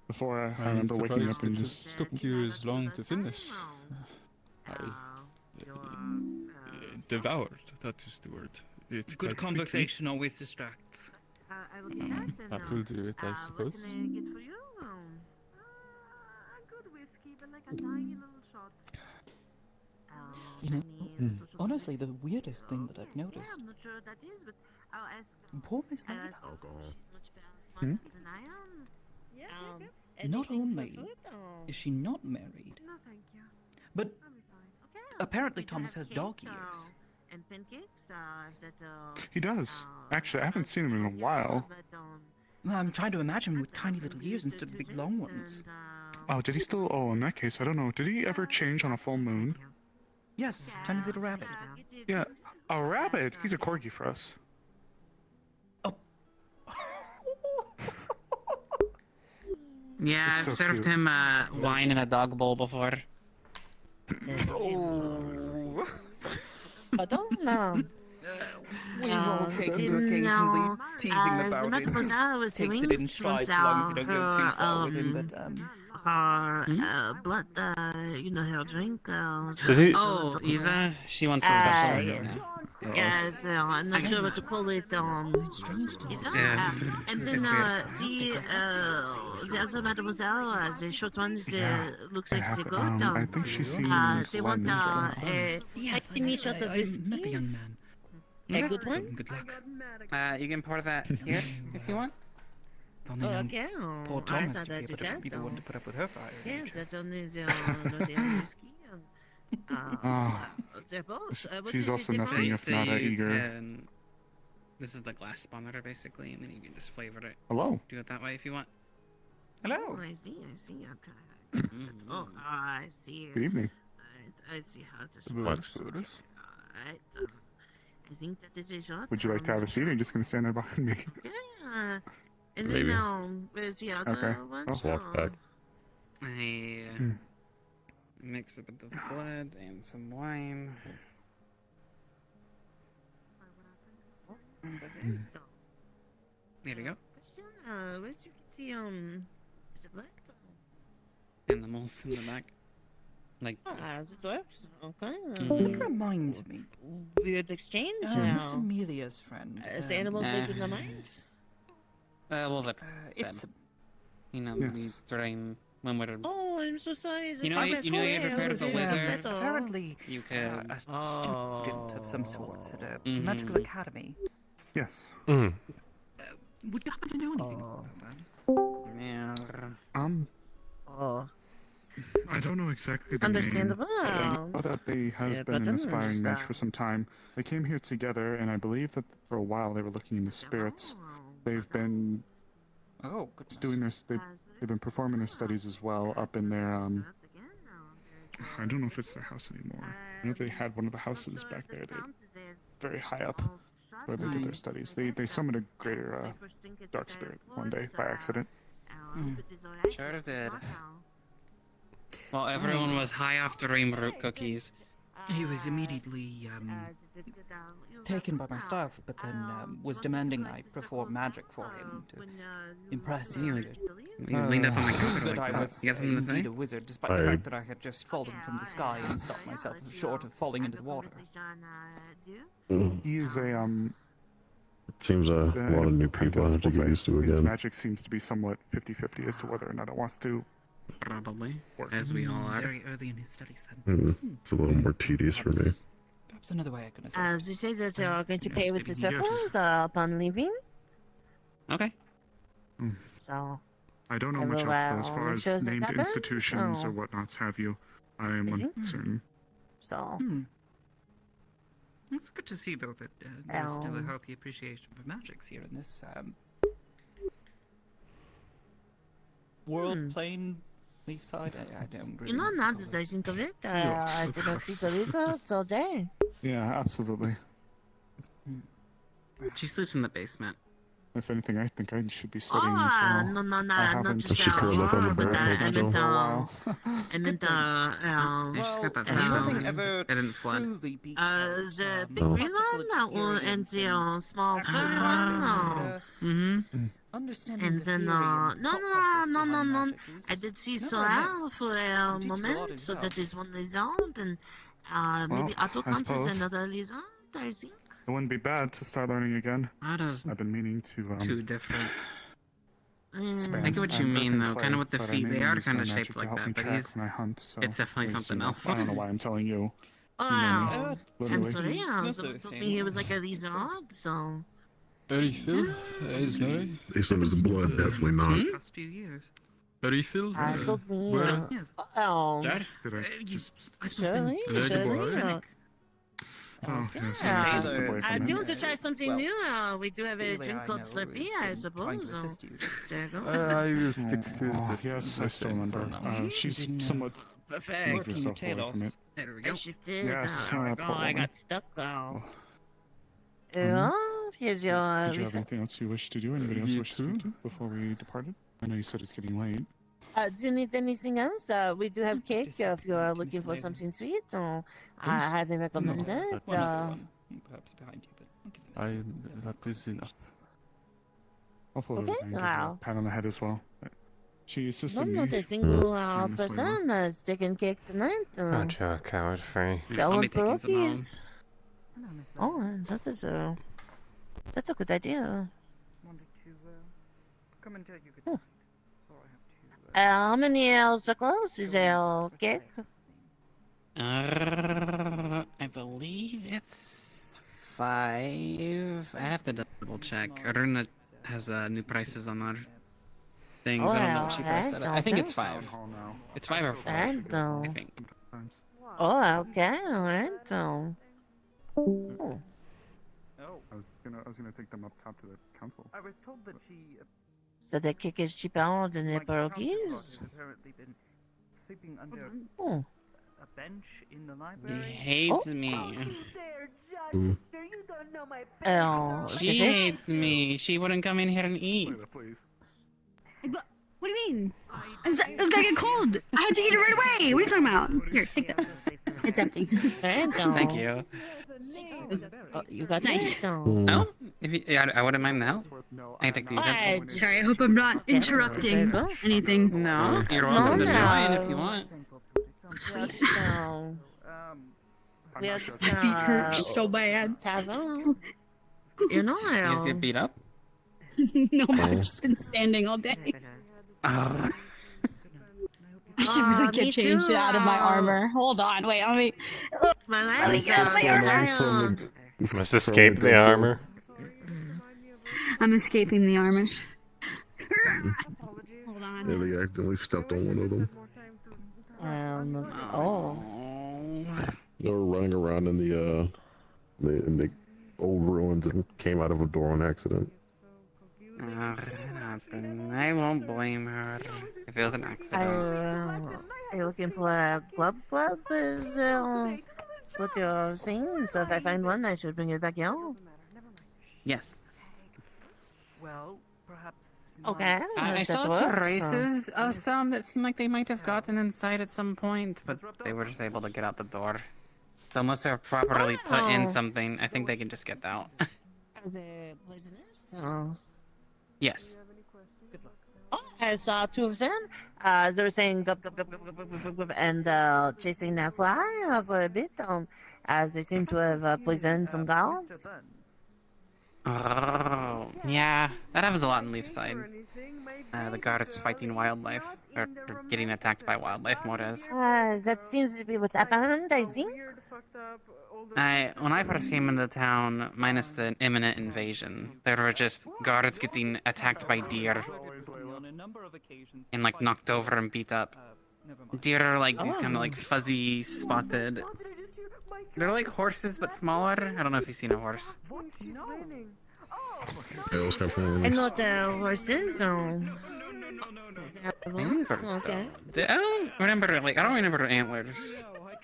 Before I I'm remember waking up surprised and it just took you as long to finish. I devoured, that is the word. It Good quite conversation always distracts. That will do it, I suppose. You know, honestly, the weirdest thing that I've noticed. Poor Miss Lila. Not only is she not married, but apparently Thomas has dog ears. And pancakes He does. Actually, I haven't seen him in a while. I'm trying to imagine him with tiny little ears instead of big long ones. Oh, did he still? Oh, in that case, I don't know. Did he ever change on a full moon? Yes, tiny little rabbit. Yeah, a rabbit. He's a corgi for us. Yeah, It's I've so served cute. him wine in a dog bowl before. I don't know. We've all taken to occasionally teasing about the it. mademoiselle was Takes doing it in stride so long as you don't go too far with him, but her blood, her drink. Oh, Eva? She wants a special drink now. Yes, I'm not sure what to call it. Is that? Yeah, And then it's weird. the other mademoiselle, the short one, looks like the goat. I think she seems They want a tiny shot of I whiskey. met the young man. A good one? Good luck. You can pour that here if you want. Only Okay. poor I Thomas thought to that be is able to that, be the one to put up with her fire. Yeah, that one is the whiskey. They're both. She's also nothing if not eager. This is the glass spawner basically, and then you can just flavor it. Hello. Do it that way if you want. Oh, I see. Okay. Oh, I see. Good evening. I see how this What? works. Alright. I think that is a shot. Would you like to have a seat, or are you just going to stand there behind me? Yeah. And Maybe. then where's the other Okay. one? Just walk back. I mix it with the blood and some wine. There you go. question. Where's you can see is it black? Animals in the back. Like. As it works. Okay. It reminds me. Weird exchange. Miss Amelia's friend. Is animals in the mind? Well, that. It's. You know, Yes. we drain when we're. Oh, I'm so sorry. You know, you prepared as a wizard. Apparently, You could. a student of some sorts at a Mhm. magical academy. Yes. Mm. Would you happen to know anything about that? Yeah. Oh. I don't know exactly the Understandable. name. But I know that they has Yeah, been an but aspiring mage for some time. They came here together, and I believe that for a while they were looking into spirits. They've been doing their they've been performing their studies as well up in their I don't know if it's their house anymore. I know they had one of the houses back there. They very high up where they did their studies. They summoned a greater dark spirit one day by accident. Sure did. Well, everyone was high off dream root cookies. He was immediately taken by my staff, but then was demanding I perform magic for him to impress him. You leaned up on the counter That like I that. was You got something to indeed say? a wizard, despite the fact that I had just fallen from the sky and stopped myself short of falling into the water. He is a It seems a lot of new people I have to get used to his again. magic seems to be somewhat 50-50 as to whether or not it wants to. Probably, as we all are. Very early in his studies, then. It's a little more tedious for me. Perhaps another way I can assess. They say that you're going to pay with the Yes. circles upon leaving. Okay. So. I don't know I much will, else though, as far make as sure that named happens, institutions so- or whatnots have you. I am Is it? uncertain. So. It's good to see, though, that there's still a Um. healthy appreciation for magics here in this world plane Leafside. I don't really. You know, know now what to that call I think of it, Yes, I of did not see course. the results all day. Yeah, absolutely. She sleeps in the basement. If anything, I think I should be studying as Oh, well. no, I not haven't- just She curled up on the but barricade I still. meant, For a while. I meant, Yeah, she's got that nothing stone. ever It didn't flood. truly beats the big Oh. green one, and the small furry one, Mm-hmm. understanding and the then, theory no, and thought process behind no, magic is I did see never Solar amiss. for a Can teach you a lot moment, as so well. that is one result, and maybe Well, auto I counts as suppose. another result, I think. It wouldn't be bad to start learning again. Otto's I've been meaning to too different. expand. I get what you I'm mean, earthing though. clay, Kind of with the but I feet. mainly They are use kind my of magic shaped to like help me that, but track he's. when I hunt, so It's definitely please, something you know, else. I don't know why I'm telling you. Oh, You know me, I'm literally. sorry, Not someone the told same. me he was like a result, so. Refill is no. They said it was the blood, definitely not. Past few years. Refill. Told me, where? Yes. oh, Jared? Did I You, just... I suppose surely, been Very surely, good. panic. Oh, yes, Yeah. I passed away do from you it. want to try something Well, new? We do have a Really, drink I called know Slurpee, is I been trying to suppose. assist you. There you go. I will stick to Oh, this. yes, I still remember. She's somewhat... Perfect. Move Working yourself away tail. from it. There we I go. shifted. Yes, There we go. poor I woman. got stuck now. Um, Yeah, here's your. Did you have anything else you wish to do? Anybody else wish to do before we departed? I know you said it's getting late. Do you need anything else? We do have cake if you are looking for later. something sweet. I Please? highly recommend No, it. that Perhaps behind you, but I'll give it That is enough. I'll follow Okay, everything. Give her wow. a pat on the head as well. She assisted No, me. not a single in this labor. person is taking cake tonight. Aren't you a coward, Fray? I'll be Selling taking some home. pierogies. Oh, that's a good idea. Wanted to come and tell you good Hmm. night. So I have to. How many else are close? Is there a cake? I believe it's 5. I have to double check. Aruna has new prices on our things. I don't know what she priced that at. I think it's 5. It's 5 or 4. I think. Oh, okay, alright. Oh. Oh. I was gonna take them up top to the council. I was told that she. So the cake is cheaper than the my counterpart pierogies? has apparently been sleeping under Oh. a bench in the He library. hates Oh. me. Oh, She hates me. She wouldn't come in here and eat. What do you mean? I was gonna get cold. I had to eat it right away. What are you talking about? Here, take that. It's empty. Thank you. Oh, you got Nice. it? Oh. No? If you, yeah, I wouldn't mind the help. I can take the Alright, utensils. Sorry, I hope I'm not interrupting anything. No, you're welcome to join if you want. Sweet. So, My feet hurt so bad. You know, You just get beat up? No, I've just been standing all day. Oh. I should really me get changed too. out of my armor. Hold on, wait, let me. My Let me legs get out are of my so armor. tired. Must escape the armor. I'm escaping the armor. Hold on. Yeah, they accidentally stepped on one of them. They were running around in the old ruins and came out of a door on accident. It happened. I won't blame her if it was an accident. Are you looking for a club? Is what you're saying? So if I find one, I should bring it back here. Yes. Well, perhaps. Okay. I that saw works, traces of some that seemed like they might have gotten inside at some point, but they were just able to get out the door. So unless they're properly put in something, I think they can just get out. Is it poisonous? Oh. Yes. I saw two of them. They were saying gup, gup, gup, gup, gup, gup, gup, gup, and chasing that fly for a bit. As they seem to have poisoned some guards. Oh, yeah, that happens a lot in Leafside. The guards fighting wildlife, or getting attacked by wildlife, more as. That seems to be what happened, I think. When I first came into town, minus the imminent invasion, there were just guards getting attacked by deer. And like knocked over and beat up. Deer are like these kind of like fuzzy, spotted. They're like horses but smaller. I don't know if you've seen a horse. And not horses, okay. I don't remember antlers.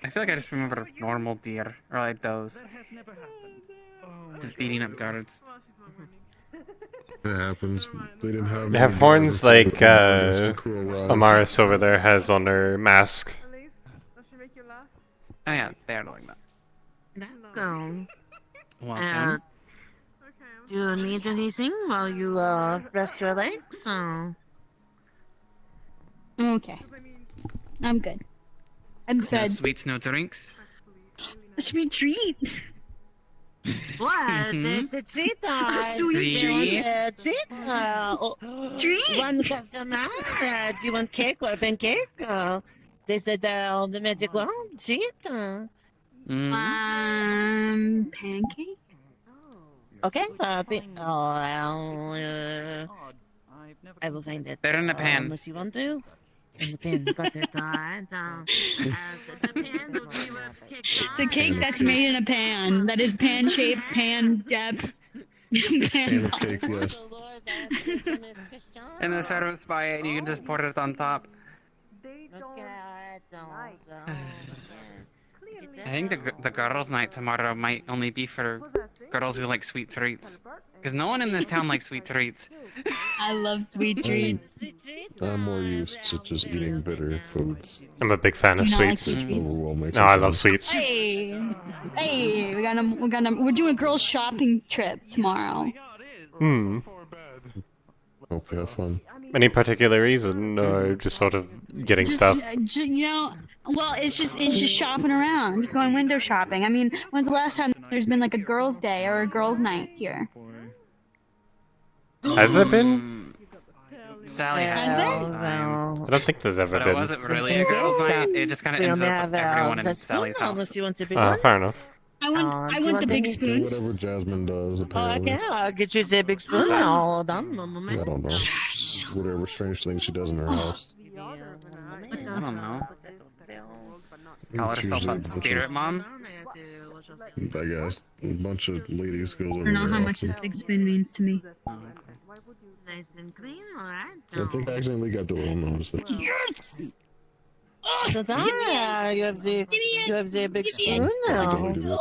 I feel like I just remember normal deer, or like those. Just beating up guards. It happens. They didn't have. They have horns like Amaris over there has on her mask. Oh yeah, they are like that. Welcome. Welcome. Do you need anything while you rest your legs? Okay. I'm good. I'm No fed. sweets, no drinks. Sweet treat. What? There's a treat. Sweet treat. Treat. One customer. Do you want cake or pancake? They said the magic word. Treat. Pancake. Okay. I will find it. They're in the pan. Unless you want to. In the pan. Got it. The pan will be with cake. The cake that's made in a pan. That is pan shaped, pan depth. Pan of cakes, yes. And the servants buy it, and you can just pour it on top. I think the girls' night tomorrow might only be for girls who like sweet treats. Because no one in this town likes sweet treats. I love sweet treats. I'm more used to just eating bitter foods. I'm a big fan of Do you not like sweets. sweet treats? No, I love sweets. Hey, we're doing a girls' shopping trip tomorrow. Hope you have fun. Any particular reason, or just sort of getting stuff? Well, it's just shopping around, just going window shopping. I mean, when's the last time there's been like a girls' day or a girls' night here? Has there been? Sally Has has there? I don't think there's ever But been. it wasn't really a girls' night. It just kind of ended up with everyone in Sally's house. Unless you want to be Fair enough. I want the big spoon. Whatever Jasmine does, Oh, apparently. okay, I'll get you a big spoon. Hold on one moment. I don't know. Whatever strange thing she does in her house. I don't know. Call herself a spirit mom? I guess. A bunch of ladies goes over I don't know there how much often. this big spoon means to me. Nice and clean, alright. I think I accidentally got the little nose. Yes! So you have the big spoon now.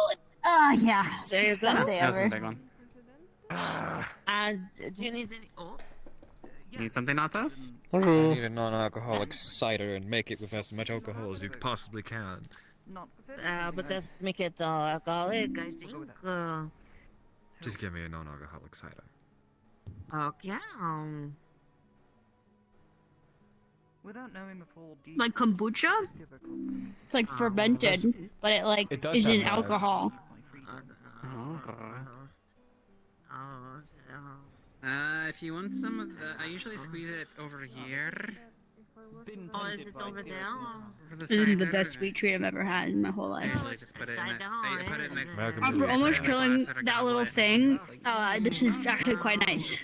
Yeah. There you go. Best day That was a ever. big one. Do you need any? Oh. Need something, Otto? I need a non-alcoholic cider and make it with as much alcohol as you possibly can. But that make it alcoholic, I think. Just give me a non-alcoholic cider. Okay. Without knowing the full Like kombucha? It's like fermented, but it does is have in nice. alcohol. If you want some of the, I usually squeeze it over here. Oh, is it over there? This is the best sweet treat I've ever had in my whole I life. usually just put it in it. I put it in the. After almost killing that little thing, this is actually quite nice.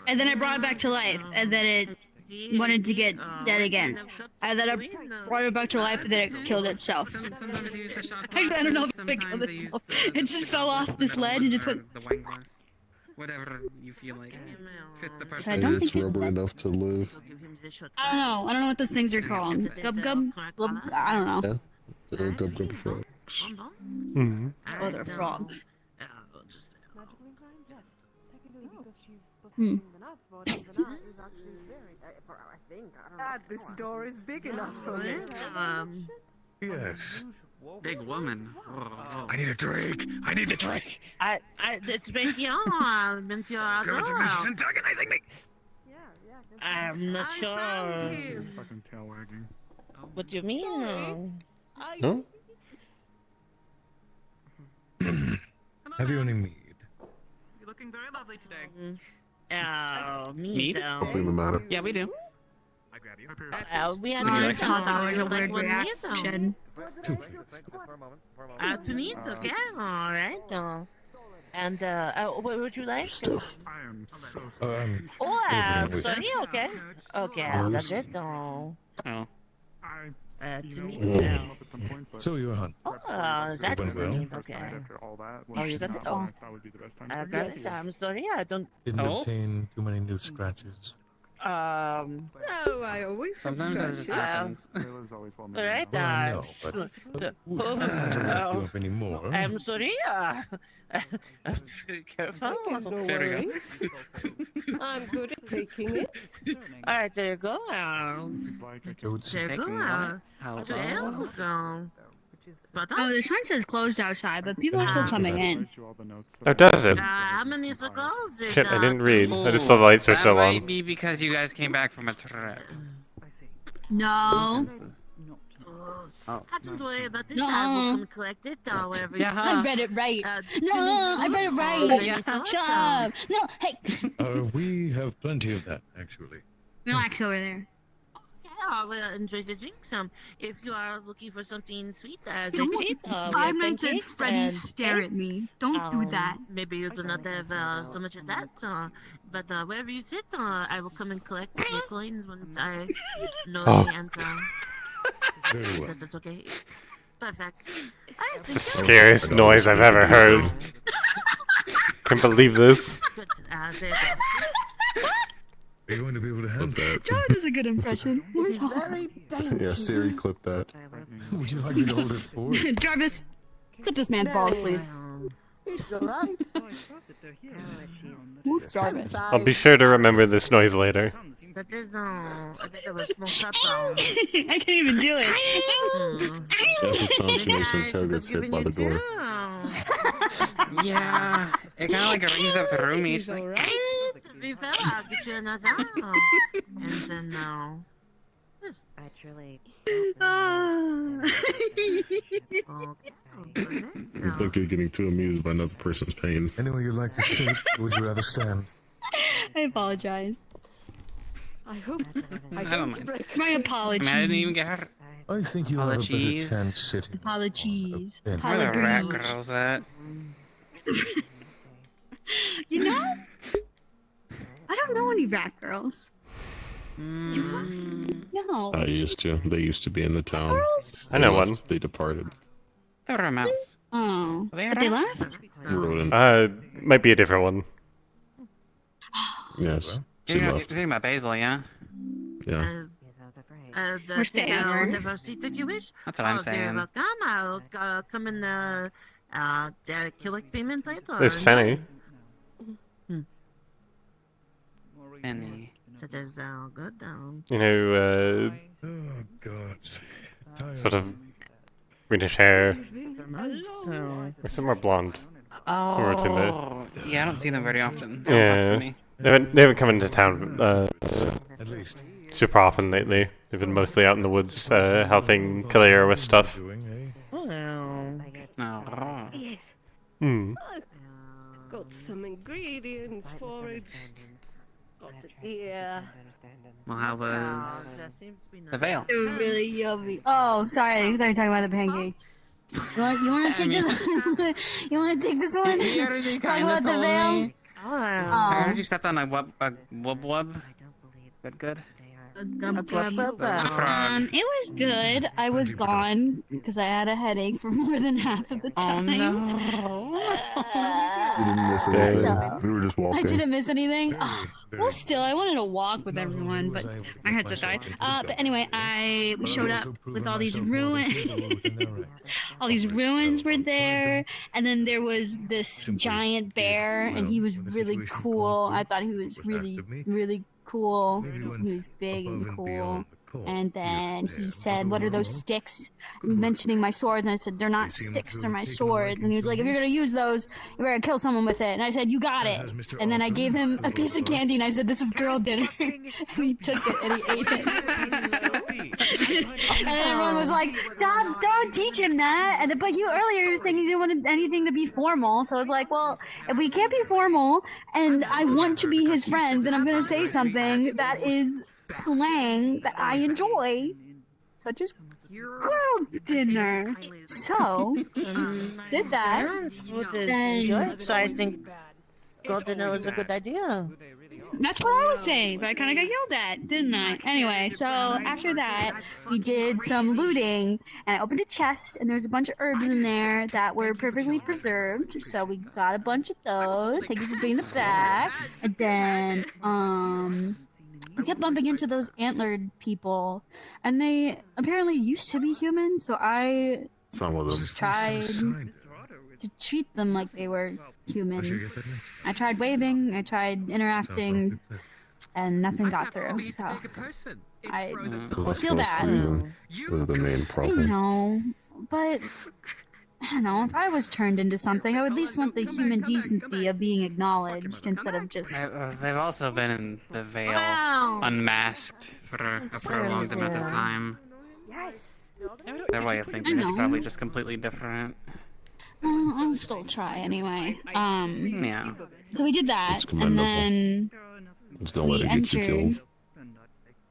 And then I brought it back to life, and then it wanted to get dead again. And then I brought it back to life, and then it killed itself. Sometimes you use the shot Actually, I don't know if it glasses, killed sometimes they use itself. the It just fell off this ledge and just went. the wine glass. Whatever you feel like fits the person. I don't It's think it's rubbery enough to live. I don't know. I don't know what those things are called. Gub gub? Glub, I don't know. Yeah, they're gub gub frogs. Mm-hmm. Oh, they're frogs. This door is big enough for me. Yes. Big woman. Oh. I need a drink. I need a drink. It's right here, Monsieur Come to me, she's antagonizing me. I'm not sure. Fucking tail wagging. What do you mean? Huh? Have you any mead? You're looking very lovely today. Oh, Mead? Nothing the matter. Yeah, we do. I grab you. We had Would you one like some? $1 Like like one reaction. Two, please. 2 meats, okay, alright. And, what would you like? I am so Oh, I'm Everything sorry, okay. Okay, that's it. Oh. I 2 meats. So you hunt. Oh, that's went well. okay. after all that. Oh, you got it? Oh, That would be the best time. I got it. I'm sorry, I don't. Didn't obtain too many new scratches. No, I always Sometimes that just happens. Right, Well, no, but I don't you up anymore. I'm sorry, be careful. There we go. I'm good at taking it. Alright, there you go. Goats. There you Taking go. what? How Oh, the sign says closed outside, but people are still coming in. Oh, does it? how many circles? Shit, I didn't read. I just saw the lights are so That might on. be because you guys came back from a trip. No. Don't worry about it. No. I will come collect it wherever Yeah. I read it right. you No, I read it right. Shut up. No, hey. We have plenty of that, actually. Relax over there. Yeah, well, enjoy the drinks. If you are looking for something sweet as a Don't treat, we have 5 minutes and pancakes Freddy and stare at me. Don't do that. Maybe you do not have so much as that, but wherever you sit, I will come and collect the coins when I know the answer. Very well. That's okay. Perfect. It's the scariest noise I've ever heard. Can't believe this. Good. Are you going to be able to handle that? John is a good impression. Where's Yeah, Siri, clip that. Would you like me to hold it for you? Jarvis, clip this man's balls, please. It's alright. Jarvis. I'll be sure to remember this noise later. That is I think it was smoked up. I can't even do it. That's the time she makes when Tail gets hit by the door. Yeah, it kind of like rings up through me. It's like, To be fair, I'll get you another. And then now. I truly. I think you're getting too amused by another person's pain. Anyway you'd like to sit, or would you rather stand? I apologize. I hope I don't don't mind. break. My I apologies. didn't even get her. I think you have a better Apologies. chance sitting. Apologies. Where Where the rat Apologies. girls at? You know? I don't know any rat girls. No. I used to. They used to be in the town. Girls? I know They one. left, They departed. They were a mouse. Oh. They But they are left? Rodent. Might be a different one. Yes. She You're left. talking about Basil, yeah? Yeah. We're staying over. Whatever seat that you wish. That's what I'm You're saying. welcome. I'll come and collect payment later. It's Fanny. Penny. So there's good. You know, Oh god. sort of greenish hair. So. Or some more blonde. Or Tinder. Oh, yeah, I don't see them very often. Yeah. They haven't come into town At least. super often lately. They've been mostly out in the woods helping Kalia with stuff. Yes. Hmm. Got some ingredients foraged. Got a deer. Well, how was the veil? They were really yummy. Oh, sorry, I thought you were talking about the pancakes. You want to take this? You want to take this one? He already Talk kinda about the told veil. me. I heard you stepped on a wub. Good. It was good. I was gone because I had a headache for more than half of the time. We didn't miss anything. We were just I walking. didn't miss anything. Well, still, I wanted to walk with everyone, but my head's so tired. But anyway, we showed up with all these ruins. All these ruins were there, and then there was this giant bear, and he was really cool. I thought he was really, really cool. He was big and cool. And then he said, "What are those sticks?" Mentioning my swords, and I said, "They're not sticks, they're my swords." And he was like, "If you're gonna use those, you better kill someone with it." And I said, "You got it." And then I gave him a piece of candy, and I said, "This is girl dinner." And he took it, and he ate it. And everyone was like, "Stop, don't teach him that." And but you earlier were saying you didn't want anything to be formal, so I was like, "Well, if we can't be formal, and I want to be his friend, then I'm gonna say something that is slang that I enjoy, such as girl dinner." So, did that. Then, So I think girl dinner was a good idea. That's what I was saying, but I kind of got yelled at, didn't I? Anyway, so after that, we did some looting, and I opened a chest, and there was a bunch of herbs in there that were perfectly preserved, so we got a bunch of those. Thank you for bringing them back. And then, we kept bumping into those antlered people, and they apparently used to be human, so I Some of them. just tried to treat them like they were human. I tried waving, I tried interacting, and nothing got through, so I feel bad. Was the main I problem. know, but I don't know, if I was turned into something, I would at least want the human decency of being acknowledged instead of just... They've also been in the veil, unmasked for a long amount of time. Yes. Their way of thinking is probably just completely different. Well, I'll still try anyway. Yeah. So we did that, and then Just don't let we it get you entered... killed.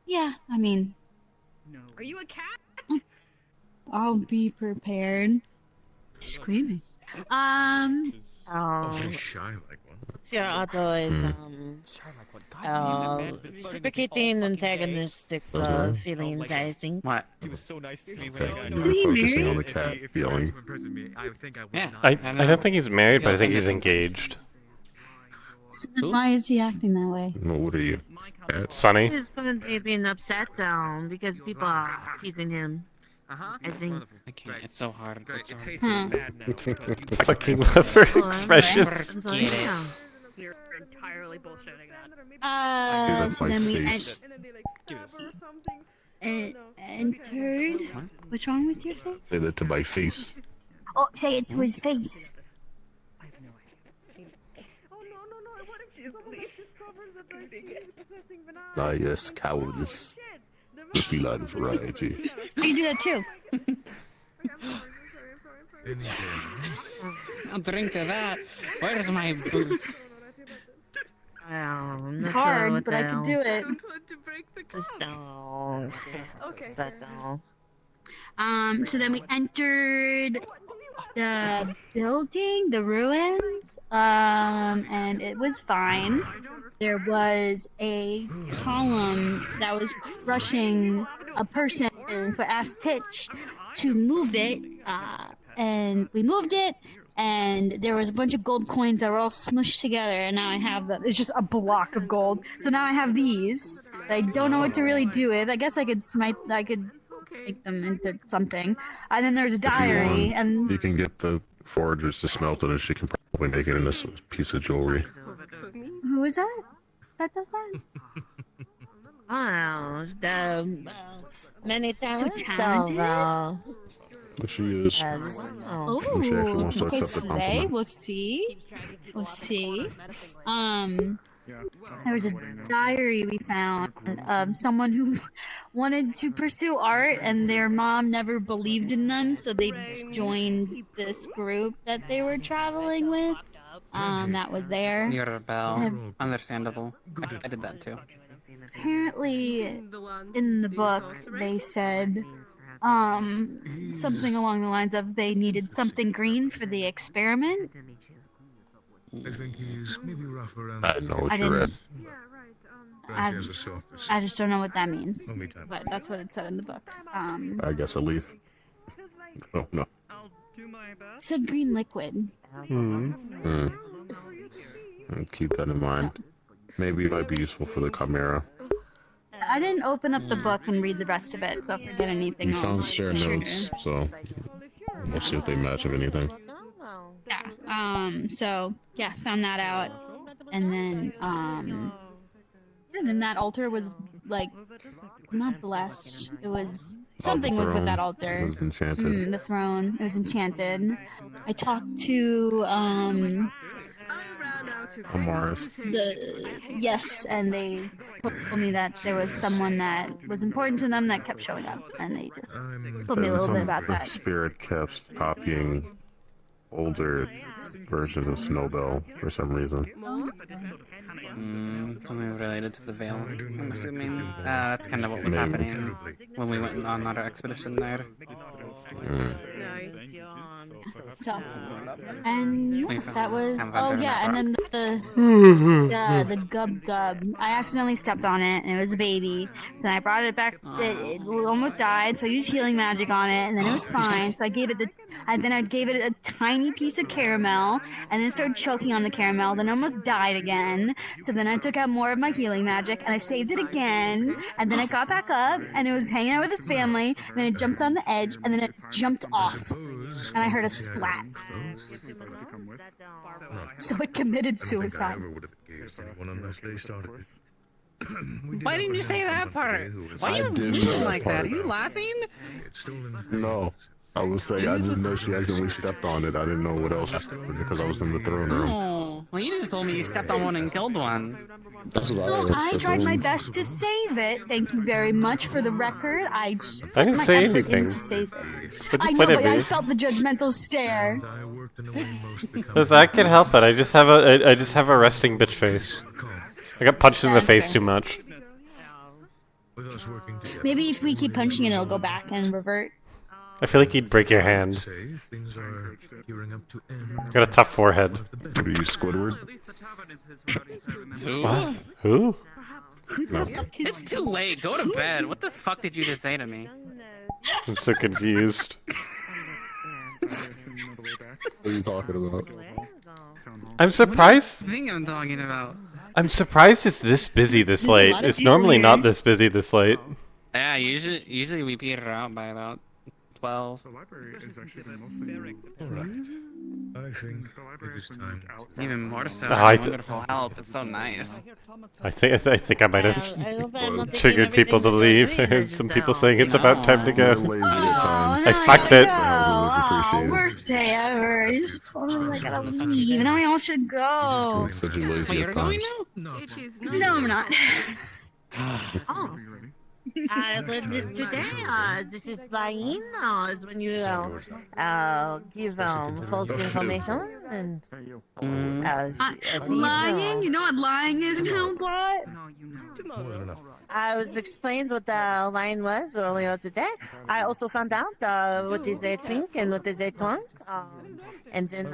Yeah, I mean... Are you a cat? I'll be prepared. Screaming. Very shy like one. Sir Otto is reciprocating antagonistic feelings, I think. What? He was so nice to me You're when focusing on the cat feeling. Yeah. I don't think he's married, but I think he's engaged. So then why is he acting that way? No, what are you? It's funny. He's currently being upset down because people are teasing him. I think. I can't. It's so hard. It's so hard. I fucking love her expressions. Get it. You're entirely bullshitting that. That's So my then we face. entered. What's wrong with your face? Say that to my face. Oh, say it to his face. Ah, yes, cowardice. The feline variety. I do that too. I'll drink to that. Where's my boots? I'm not Hard, sure but I can do it. Just don't. Okay. Set down. So then we entered the building, the ruins, and it was fine. There was a column that was crushing a person, so I asked Titch to move it, and we moved it, and there was a bunch of gold coins that were all smushed together, and now I have it's just a block of gold. So now I have these that I don't know what to really do with. I guess I could make them into something. And then there's a diary, and you can get the foragers to smelt it, and she can probably make it into some piece of jewelry. who is that? That does that? Oh, the many talents talented? of But she is. Oh, And she actually wants to okay, accept the Fray, compliment. we'll see. We'll see. There was a diary we found of someone who wanted to pursue art, and their mom never believed in them, so they joined this group that they were traveling with. That was there. Near a bell. Understandable. I did that too. Apparently, in the book, they said something along the lines of they needed something green for the experiment. I think he's maybe rough around. I know what you read. I just don't know what that means, but that's what it said in the book. I guess a leaf. Oh no. It said green liquid. Keep that in mind. Maybe it might be useful for the Chimera. I didn't open up the book and read the rest of it, so if I forget anything, You I'll found be spare sure notes, to- so we'll see if they match of anything. Yeah. So yeah, found that out, and then then that altar was like not blessed. It was something was with that altar. It was enchanted. The throne. It was enchanted. I talked to Amaris. Yes, and they told me that there was someone that was important to them that kept showing up, and they just told me a little bit about that. Spirit kept copying older versions of Snowbell for some reason. Something related to the Veil, I'm assuming. That's kind of what was happening when we went on our expedition there. So, and that was, oh yeah, and then the gub gub, I accidentally stepped on it, and it was a baby, so I brought it back, it almost died, so I used healing magic on it, and then it was fine, so I gave it a tiny piece of caramel, and then started choking on the caramel, then almost died again, so then I took out more of my healing magic, and I saved it again, and then it got back up, and it was hanging out with its family, and then it jumped on the edge, and then it jumped off, and I heard a splat. So it committed suicide. Why didn't you say that part? Why are you mean like that? Are you laughing? No. I was saying, I just know she accidentally stepped on it. I didn't know what else because I was in the throne room. Oh, well, you just told me you stepped on one and killed one. That's what Well, I tried my best to save it. Thank you very much for the record. I didn't say anything. To save it. But I know, but I felt the judgmental stare. Listen, I can help it. I just have a resting bitch face. I got punched in the face too much. Maybe if we keep punching it, it'll go back and revert. I feel like you'd break your hand. Got a tough forehead. Are you Squidward? What? Who? No. It's too late. Go to bed. What the fuck did you just say to me? I'm so confused. What are you talking about? I'm surprised. What do you think I'm talking about? I'm surprised it's this busy this late. It's normally not this busy this late. Yeah, usually we peter out by about 12. Alright. I think it is time. Even more so. I Wonderful help. It's so nice. I think I might have triggered people to leave. I heard some people saying it's about time to go. I fucked it. Oh, worst day ever. I just told them I gotta leave. Now we all should go. Such a lazy You're going No, I'm not. Oh. This today, this is lying, is when you give false information and Lying? You know what lying is now, what? I was explained what lying was earlier today. I also found out what is a twink and what is a twunk. And then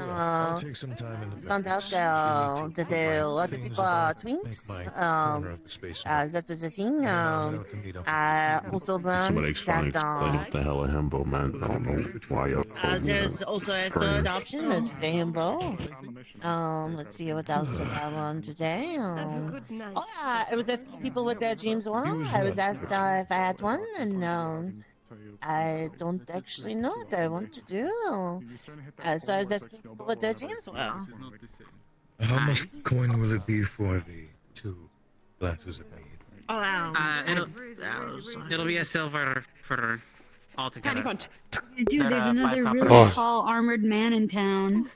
found out that a lot of people are twinks. That was a thing. I also learned Somebody explain what the hell a himbo meant. I don't know why y'all told me there's that. also a third option, that's the himbo. Let's see what else I learned today. I was asking people what their dreams were. I was asked if I had one, and I don't actually know what I want to do. So I was asking people what their dreams were. How much coin will it be for the 2 glasses of mead? It'll be a silver for altogether. Tiny punch. Dude, there's another really Oh. tall armored man in town.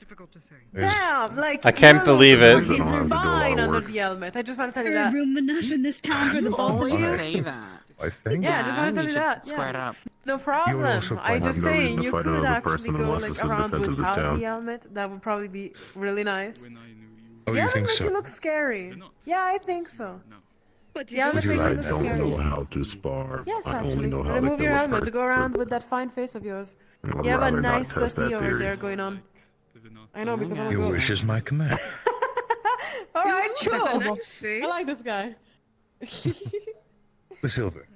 Damn, like I can't believe it. He's fine under the helmet. I just want to tell you There's that. room enough in this town for the both of Always you. say that. I think. Yeah, I just want to tell you should that. square it Yeah. up. No problem. also I have just no reason saying to you fight could another actually person go unless like it's in around defense of this without town. the helmet. That would probably be really nice. Oh, The you helmet think makes so? you look scary. Yeah, I think so. But the helmet Because makes I you look don't scary. know how to spar. Yes, I only actually. know how Remove to your kill a helmet to go person. around with that fine face of yours. I'd You have a rather not nice test goatee that over theory. there going on. I know because I'm a Your goat. wish is my command. Alright, sure. Nice face. I like this guy. The silver.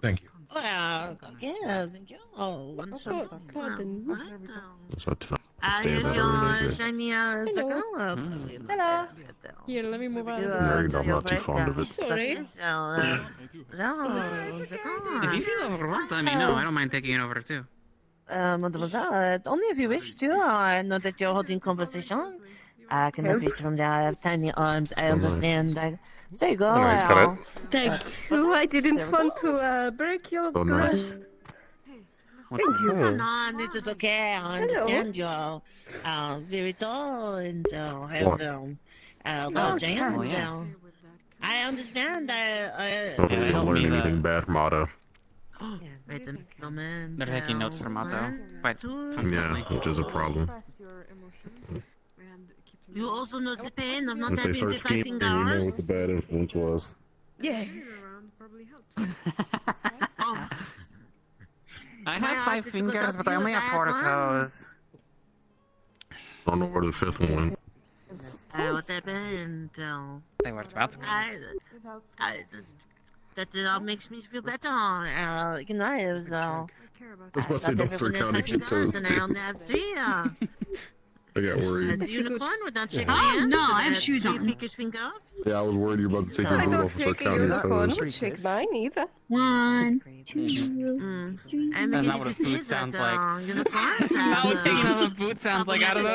Thank you. Well, yes, thank you. Oh, one some stuff. Pardon. That's what to stand Here's out a your little bit. shiny Sakala. Hello. Here, let me move on. Married, I'm not too fond of it. Sorry. If you feel overworked, let me know. I don't mind taking it over too. Mademoiselle, only if you wish to. I know that you're holding conversation. I cannot reach from there. I have tiny arms. I understand. There you go. Oh, he's got it. Thank you. I didn't want to break your So glass. nice. Thank you. No, this is okay. I understand you're very tall and have large hands. I understand. Hopefully, don't learn anything bad from Otto. They're taking notes from Otto, but Yeah, constantly. which is a problem. You also know the pain of not If they having start the 5 scheming, you know what fingers. the bad influence was. Yes. I have 5 fingers, but I only have 4 toes. I don't know where the fifth one went. What happened? They were about to be. That all makes me feel better. You know, I was about to say, don't start counting your toes, and I too. only have 3. I got worried. As a unicorn without shaking Oh, hands. no, because I have have shoes 3 on. freakish fingers. Yeah, I was worried you were about to take I your boot don't off and start shake a counting your unicorn. toes. Shake mine either. 1, 2, And That's because not you what a see boot sounds that, like. unicorns Not what have, taking off a boot sounds like out of the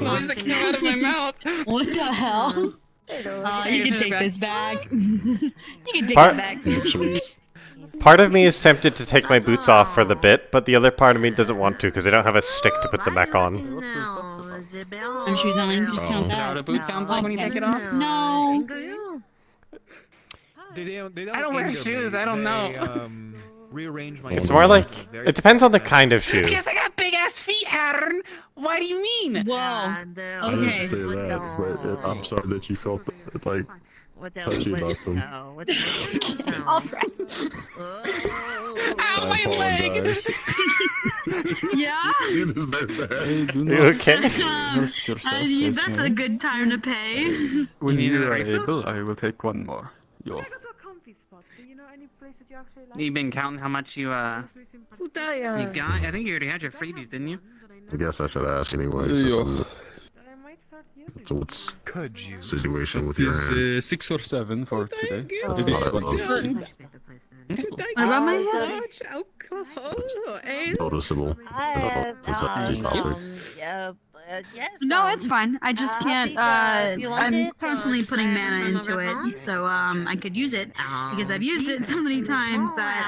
noise that came out of my mouth. What the hell? You can take this back. You can take Part- it back. Part of me is tempted to take my boots off for the bit, but the other part of me doesn't want to because I don't have a stick to put them back on. I'm shoes on. Just count Is that that. what a boot sounds like when you take it off? No. I don't wear shoes, I don't know. Rearrange my. It's more like it depends on the kind of shoe. Because I got big ass feet, Hattern. Why do you mean? Whoa. I didn't say that, but I'm sorry that you felt like touchy about them. Ow, my leg! apologize. Yeah? It is that bad. You okay? That's a good time to pay. When You need you a are refill? able, I will take one more. Yo. You've been counting how much you got? I think you already had your freebies, didn't you? I guess I should ask anyway. Since Yo. so what's Could you? situation with It your hand? is 6 or 7 for today. It is Not one. enough. What about my head? Alcohol. Noticeable. I don't know if it's a topic. No, it's fine. I just can't. I'm constantly putting mana into it, so I could use it because I've used it so many times that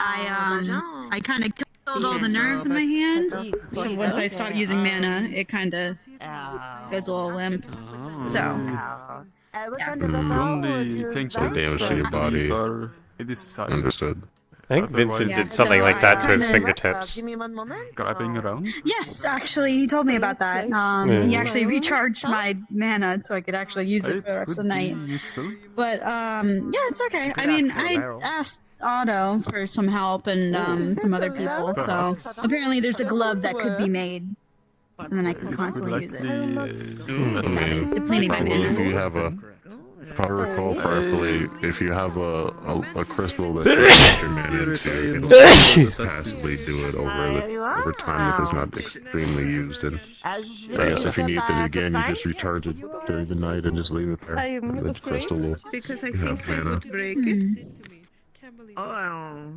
I kind of killed all the nerves in my hand. So once I stop using mana, it kind of goes a little limp. So. Only thing Damage to your body. It is size. Understood. I think Vincent did something like that to his fingertips. Give me one moment. Grabbing around. Yes, actually, he told me about that. He actually recharged my mana so I could actually use it for the rest of the night. But yeah, it's okay. I mean, I asked Otto for some help and some other people. So apparently, there's a glove that could be made, so then I can constantly use it. Depleting my If you mana. have a, if I recall correctly, if you have a crystal that you put your mana into, it'll passively do it over time if it's not extremely used. And I guess if you need it again, you just recharge it during the night and just leave it there. And the crystal will Because I have think I mana. could break it. Oh.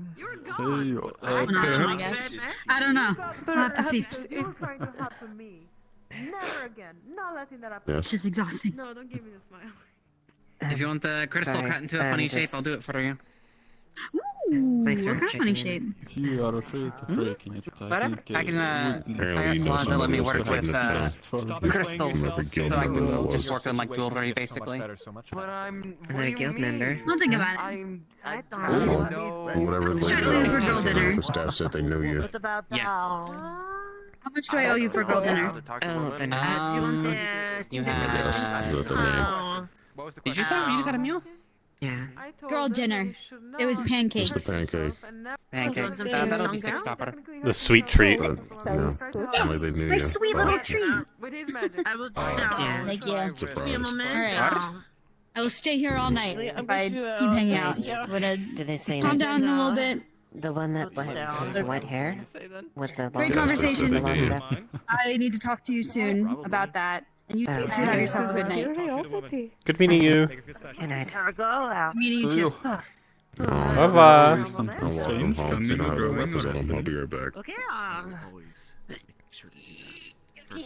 Hey, yo. Perhaps. I don't know. We'll have to see. It's trying to happen to me. Never again. Not letting that happen. It's just exhausting. No, don't give me the smile. If you want the crystal cut into a funny shape, I'll do it for you. Ooh, honey shape. If you are afraid of breaking it, I think I can, Apparently you know Plaza let me somebody work was with heading to crystals, Remember guild so I member that can was. just work with my jewelry, basically. But I'm. A guild member. Don't think about it. I Well, don't know. whatever they Shut leave for girl dinner. the staff said they knew you. What about Yes. How much do I owe you for girl dinner? Oh, then do you want to You sing the have... Is that the name? Oh, Did you say you just had a meal? Yeah. Girl dinner. It was pancakes. Just the pancake. Pancakes. That'll be 6 copper. The sweet treat. But, yeah, apparently they knew My you. sweet little treat. I will just Yeah. Thank you. give me a Surprised. moment. Alright. I will stay here all night if I keep hanging out. I'm gonna Did they say calm that? down a little bit. The one that had white hair? With the Great long conversation. the long stuff? I need to talk to you soon about that. And you two have yourself a good night. Good meeting you. Good night. Meeting you too. Bye-bye. something I'm walking strange home. coming You know or how to going or represent them. I'll happening. be right back. Okay. Thank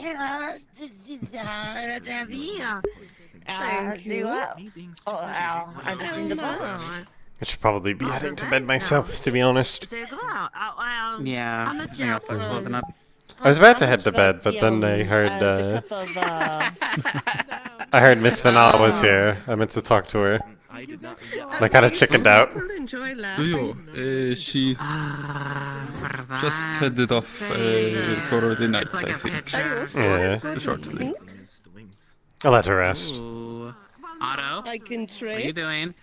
you. I should probably be heading to bed myself, to be honest. Yeah. How much Yeah, for closing up. I was about to head to bed, but then I heard, I heard Miss Vanal was here. I meant to talk to her. I kind of chickened out. Do you? She just headed off for the night, I think. Yeah. Shortly. I'll let her rest. Ooh. Otto, I can what are you trade. doing?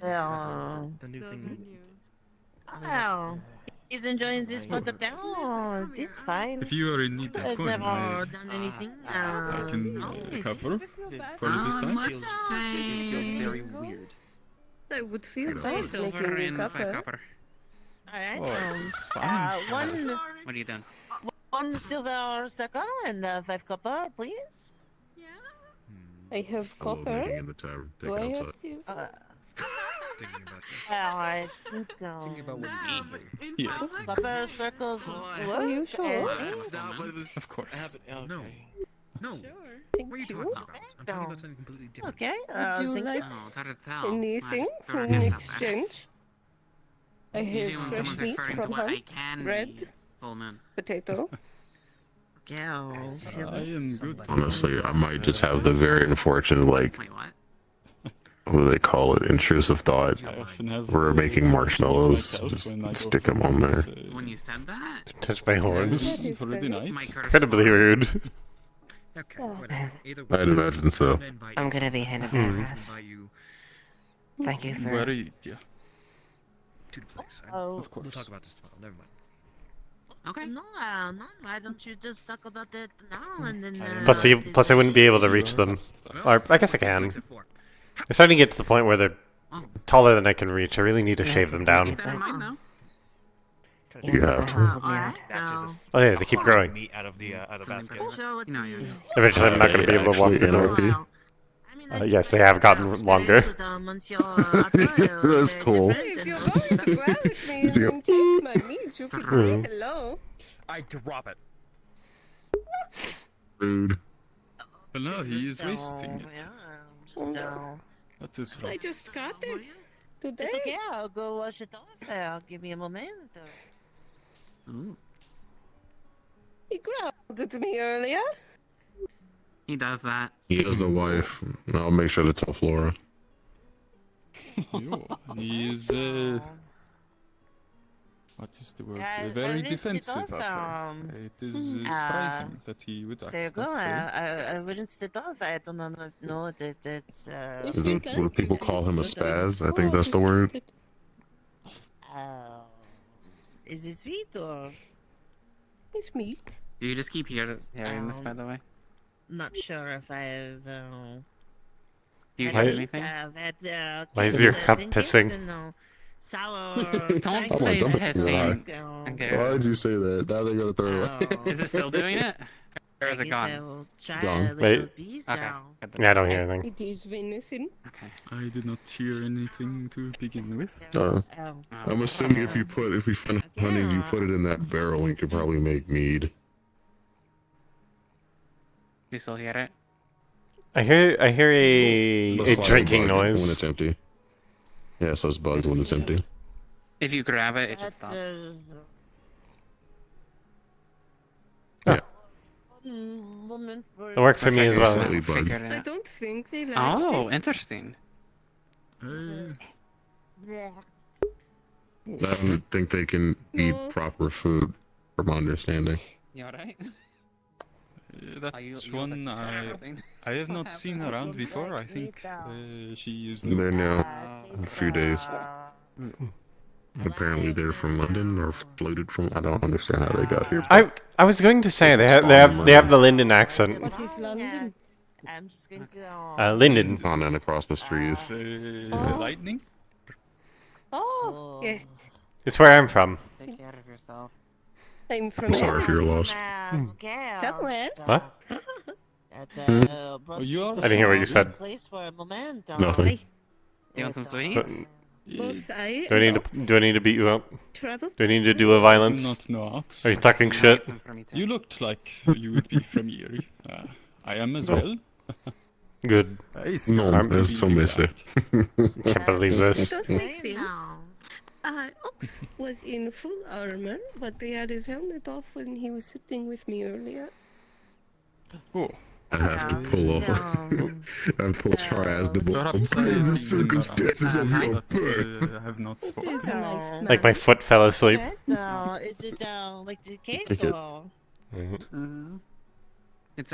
The new thing. Well, he's enjoying this part of town. It's fine. If you are in need of He's coin, never I done anything. can cover for this time. Let's say... very weird. I would feel Say nice silver making you and 5 copper. Alright. Fine. What are you doing? One silver circle and 5 copper, please. I have Hello, copper. meeting in the tavern. Take Do it I outside. have to? Thinking about this. Well, I think Thinking about what you can do. Yes. copper circles Are you work. sure? That's not what it was. Of course. I have it. Okay. No. No. Thank What are you talking about? I'm talking about something completely different. Okay. Would you thank like Oh, it's hard to tell. anything Throw a in guess out there. exchange? I Usually have when fresh someone's meat referring to from what I home, can bread, eat, it's full moon. potato. you. I am good. Honestly, I might just have the very unfortunate, like, Wait, what? what do they call it? Intrusive thought. I often have. We're making marshmallows. myself Just when I go stick for them on there. When you said that? Touch my horns. That is For the very- night. My curse Incredibly rude. Okay. Whatever. Either I'd imagine so. I'm gonna be headed Hmm. to rest. Thank you for... Where are you? Yeah. To the place. Oh. Of course. We'll talk about this tomorrow. Never mind. Okay. No, no, why don't you just talk about it now and then... Plus I wouldn't be able to reach them. Or, I guess I can. They're starting to get to the point where they're taller than I can reach. I really need to shave them down. Keep that in mind, though. You have to. Alright, now... Oh yeah, they keep growing. Meat out of the Something basket. good. Sure, what You know, you- yeah. Eventually I'm not going to be able to walk Actually, through. NRP. I mean, Yes, they have gotten longer. That's cool. If you're going to grab at me and Yep. then take my meat, you could say Mm. hello. I drop it. Rude. But no, he is wasting it. No. That is I right. just got it today. It's okay, I'll go wash it off. Give me a moment. He growled at me earlier. He does that. He has a wife. I'll make sure to tell Flora. Yo, he is. What is the word? Yeah, Very rinsed it defensive off, of her. It is surprising that he would act There you that go. way. I rinsed it off. I don't know that it's. Is it, what do people call him, a spaz? I think that's the word. Is it sweet or? It's meat. Do you just keep hearing this, by the way? Not sure if I've. Do you had hear a- anything? had, Why is your cup pancakes pissing? and, sour. Don't Chinese say don't pissing. lie. Okay. Why'd you say that? Now they're gonna throw it away. Is it still doing it? Or is I it guess gone? I will try Gone. a little Wait. piece Okay. now. Yeah, I don't hear anything. It is venison. Okay. I did not hear anything to begin with. Oh. I'm assuming if we find honey, you put it in that barrel, you could probably make mead. Do you still hear it? I hear a Looks like drinking bugged noise. when it's empty. Yeah, so it's bugged when it's empty. If you grab it, it just stops. It worked for me as well. I don't think they like Oh, it. interesting. I don't think they can eat proper food, from my understanding. You alright? That's one I have not seen around before. I think she is They're new. now a few days. Apparently they're from London or floated from. I don't understand how they got here. I was going to say they have the Linden accent. What is London? I'm just going to. Linden. On and across the streets. Lightning? Oh, yes. It's where I'm from. Take care of yourself. I'm from I'm sorry for your loss. Somewhere. What? Oh, you are? I didn't hear what you said. Nothing. You want some sweets? Both I Do I need to beat you up? travel. Do I need to do a violence? Not knocks. Are you talking shit? You looked like you would be from here. I am as well. Good. No, I'm so missed it. Can't believe It this. does make sense. Ox was in full armor, but they had his helmet off when he was sitting with me earlier. Oh. I have to pull off. I have to pull triazable. The circumstances of your birth. I have not It spoken. is a nice Like my foot fell asleep. Is it like the cake Take it. or? It's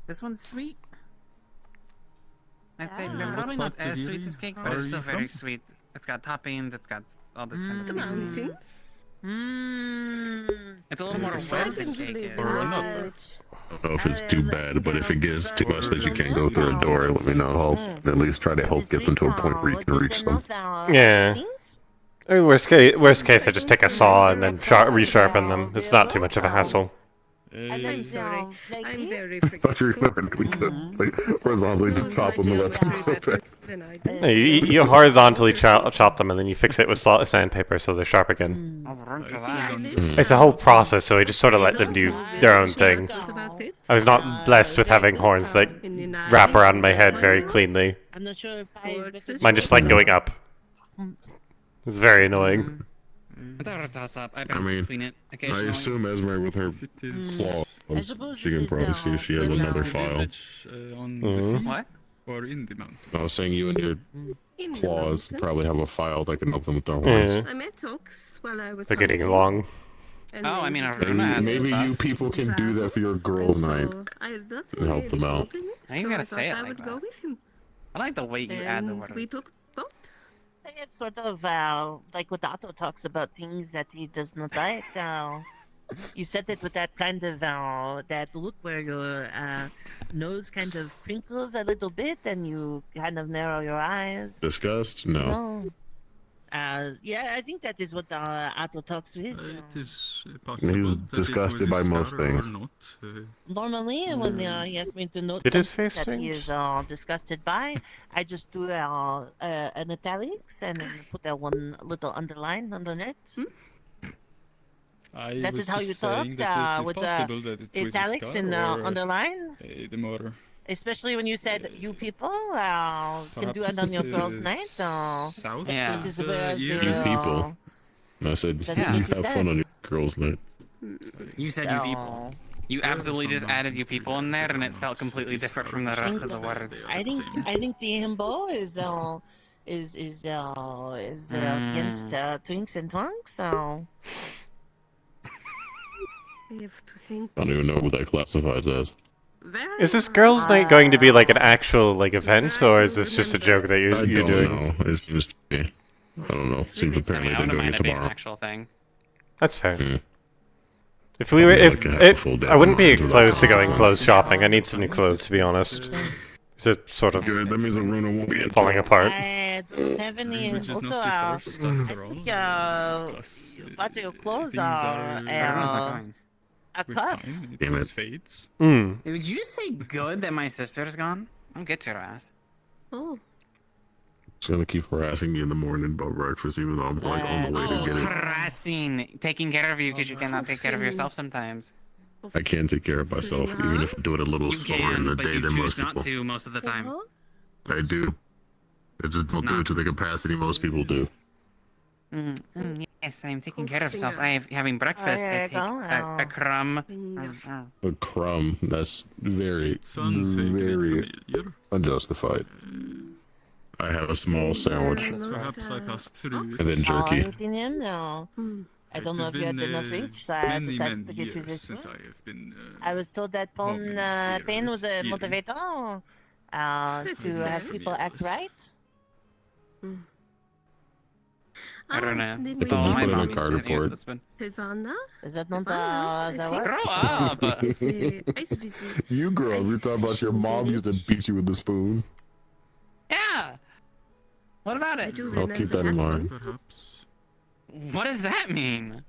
this one's sweet. I'd say probably not as sweet as cake, but it's still very sweet. It's got toppings. It's got all this kind of The seasoning. mountains. It's a little more wet than cake is. Or another. I don't know if it's too bad, but if it gets too much that you can't go through a door, let me know. I'll at least try to help get them to a point where you can reach them. Yeah. I mean, worst case, I just take a saw and then resharpen them. It's not too much of a hassle. I'm sorry. I'm very I thought you forgetful. were going to we could like horizontally chop them and let them go back. Than I do. No, you horizontally chop them and then you fix it with sandpaper so they're sharp again. It's a whole process, so I just sort of let them do their own thing. I was not blessed with having horns that wrap around my head very cleanly. I'm not sure if Mine just like going up. It's very annoying. I mean, I assume Esme with her claws, she can probably see if she has another file. On the sea? What? Or in the mountain? I was saying you and your claws probably have a file that can help them with their Yeah. horns. I met Ox while I was They're getting hunting, long. and Oh, then I mean, he I told remember me that. Maybe about you people can do that for your girls' night so I had nothing and help really them out. open, I ain't so gotta I say thought it I like would that. go with him. I like the way you add the And word. we took boat. It's sort of like what Otto talks about things that he does not like. You said it with that kind of that look where your nose kind of crinkles a little bit and you kind of narrow your eyes. Disgust? No. No. Yeah, I think that is what Otto talks with. It is possible that disgusted it was by a most scar or things. not. Normally, when he asks me to note Did his something face that he change? is disgusted by, I just do an italics and then put that one little underline underneath. I That was is how just you saying talk that it is with possible that it was a italics scar and or, underline. the more Especially when you said you people can do it on your girls' night. south Yeah. It is of where You the, people. I said, That's you what you have said. fun on your girls' night. You said you people. You absolutely just added you people in there, and it felt completely different from the rest of the words. I think the himbo is against twinks and twunks. So I have to think. I don't even know what that classifies as. Is this girls' night going to be like an actual like event, or is this just a joke that you're I don't doing? know. It seems to be. I don't know. It seems apparently I they're wouldn't doing mind it it being an tomorrow. actual thing. That's fair. Mm. If we were, I'd like to have a full day I wouldn't be tomorrow. close to going clothes shopping. I need some new clothes, to be honest. It's a sort of Good. That means Aruna won't be in falling apart. I don't have any. Which is Also, not the first after all. I think Plus, part of your clothes things are Everyone's not going. a with cuff. time, it Damn it. just fades. Mm. Did you just say good that my sister's gone? I'll get your ass. Oh, She's gonna keep harassing me in the morning about breakfast, even though I'm like on the way to get it. Harassing, taking care of you because you cannot take care of yourself sometimes. I can take care of myself, even if I do it a little You slower in can, the but day you than choose most not people. to most of the time. I do. They just don't do it to the capacity most people do. Yes, I'm taking care of stuff. I'm having breakfast. I take a crumb. A crumb. That's very unjustified. I have a small sandwich. Perhaps I passed through. And then jerky. I don't know if you had enough reach, so I decided to get you this one. I was told that pain was a motivator to have people act right. I don't know. They put it in a card report. Ivana? Is that not the work? Grow up! You grow up. You're talking about your mom used to beat you with a spoon. Yeah! What about it? I'll keep that in mind. Perhaps. What does that mean?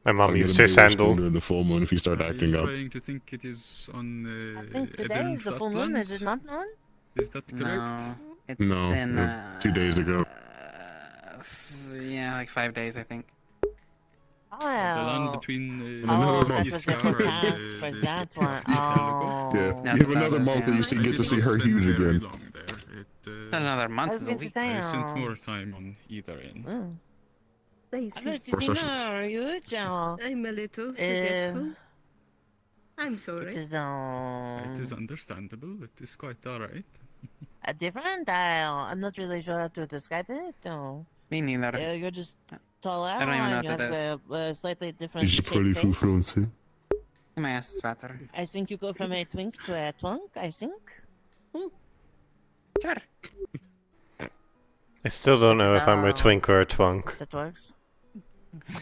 My mom I'll used get to a bigger sandal. spoon during the full moon if you start acting up. I'm trying to think it is on I think today is the full moon, is it not known? Is that correct? No. It's No, in, 2 days ago. Yeah, like 5 days, I think. The land between another month. For that one. Oh. Yeah, you have another month that you get to see her huge again. Another month of the week. I spent more time on either end. Are you, Joe? I'm a little forgetful. I'm sorry. It is understandable. It is quite alright. Different? I'm not really sure how to describe it. Me neither. You're just taller. I don't even know and what you that have a slightly different Is shape pretty face. fluency. My ass is fatter. I think you go from a twink to a twunk, I think. Sure. I still don't know if I'm a twink or a twunk. That works.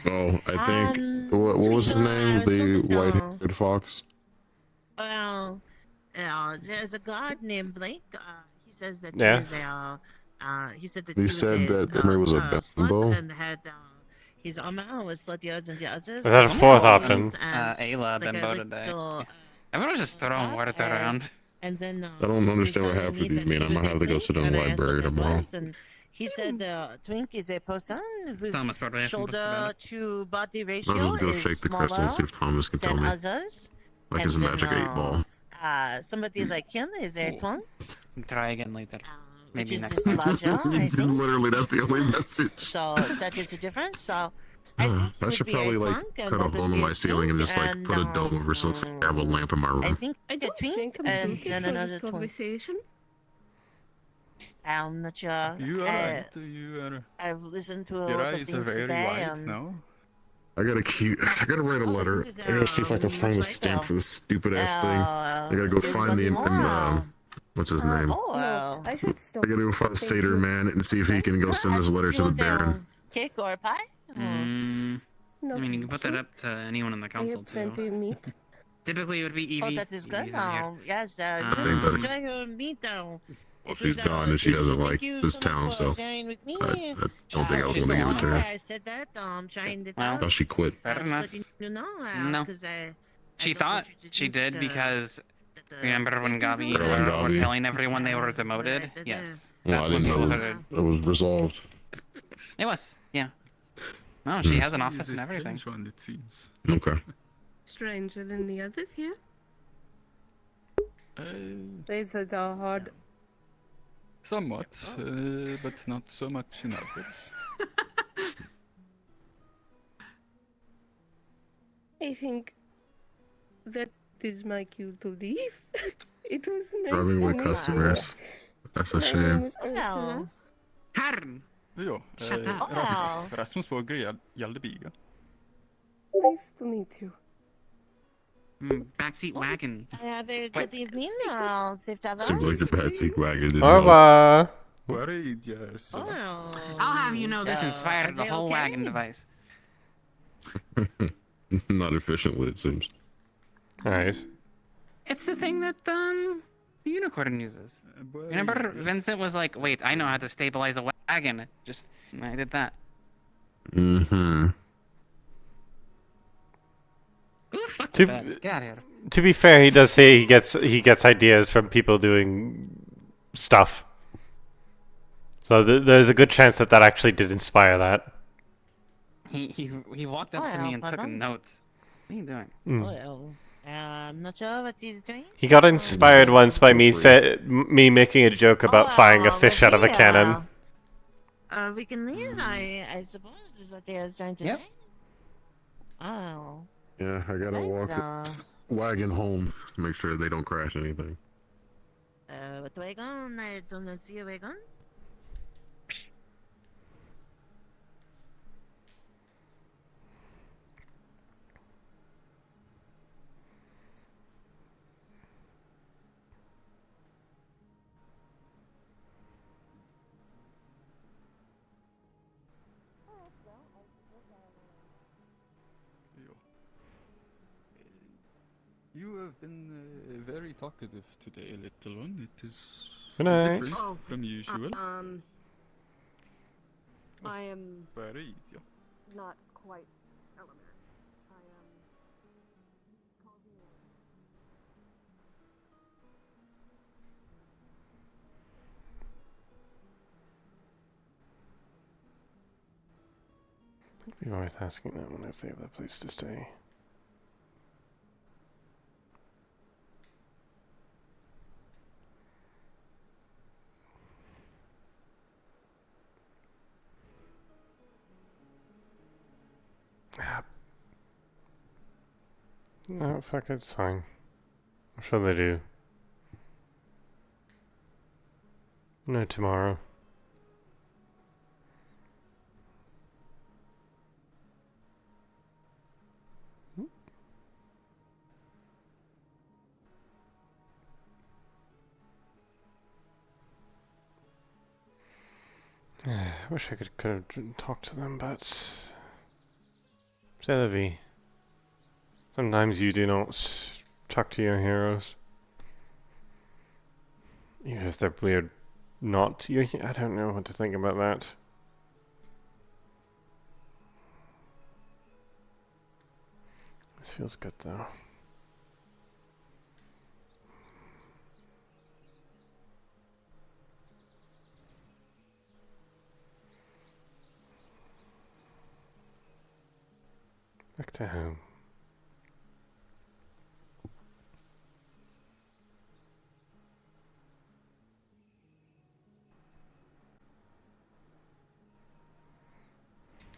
Oh, I think what was his name? The white-haired fox. Well, there's a god named Blake. He says that Yeah. he is a. He said that He was said a, that Emery was a slut bimbo. and had his armor was sluttier than the others. Is that a fourth option? Ayla, Bimbo today. Everyone's just throwing words around. And then I don't understand what half of these mean. I might have to go sit in the library tomorrow. And he said twink is a person whose Thomas probably has some books about shoulder it. to body ratio I'll just go is shake the crystal and see if Thomas can tell than me. others. Like it's a And then, magic 8-ball. Somebody like him is a twink. Try again later. Maybe is next just larger, I think. Literally, that's the only message. So that is the difference. So I should probably like cut a hole in my ceiling and just like put a dome over so it's like I have a lamp in my I room. think I don't think I'm and suited then for another this twink. conversation. I'm not sure. You are right. You are. I've listened to a Your lot of eyes things are very today, wide now. I gotta write a letter. I gotta see if I can find the stamp for this stupid ass thing. I gotta go find the what's his name? Oh, I should I stop. gotta go find the satyr man and see if he can go send this letter to the Baron. Cake or pie? No, I mean, you can put that up to anyone in the I council have plenty too. of meat. Typically, it would be Oh, Evie. that is good. Evie's in here. Oh, yes, I think that's- enjoy your meat, though. Well, she's gone and she doesn't like this town, so I don't think I was gonna give it to her. I said that. Trying to I thought she quit. Fair enough. you know, No. because She thought she did because remember when Gabi When were Gabi- telling everyone they were demoted? Yes. Well, I That's when didn't people know heard. it was resolved. It was, yeah. No, she has an office She's and a everything. strange one, it seems. Okay. Stranger than the others here. Uh, These are the hard. somewhat, but not so much in others. I think that is my cue to leave. It was nice. Rubbing with to meet you. customers. That's a My name shame. is Ursula. Herrn! Ja, Shut up. Rasmus Våger gällde biga. Nice to meet you. Backseat wagon. have a good evening. Safe travels. Seems like your backseat wagon didn't Au help. revoir. Worried, yes. I'll have you know This inspired the whole wagon device. Not efficiently, it seems. Alright. It's the thing that the unicorn uses. Remember, Vincent was like, "Wait, I know how to stabilize a wagon." Just I did that. Mm-hmm. To, Get out of here. to be fair, he does say he gets ideas from people doing stuff. So there's a good chance that actually did inspire that. He walked up to me and took notes. What are you doing? Well, I'm not sure what he's doing. He got inspired once by me making a joke about firing a fish out of a cannon. We can leave, I suppose, is what they was trying to say. Oh. Yeah, I gotta walk this wagon home. Make sure they don't crash anything. What wagon? I don't see a wagon. You have been very talkative today, little one. It is Good night. different from usual. I am Very, yeah. not quite Element. I am causing It'd be worth asking them if they have a place to stay. No, fuck it, it's fine. I'm sure they do. No, tomorrow. I wish I could have talked to them, but c'est la vie. Sometimes you do not talk to your heroes, even if they're weird. Not your. I don't know what to think about that. This feels good though. Back to home.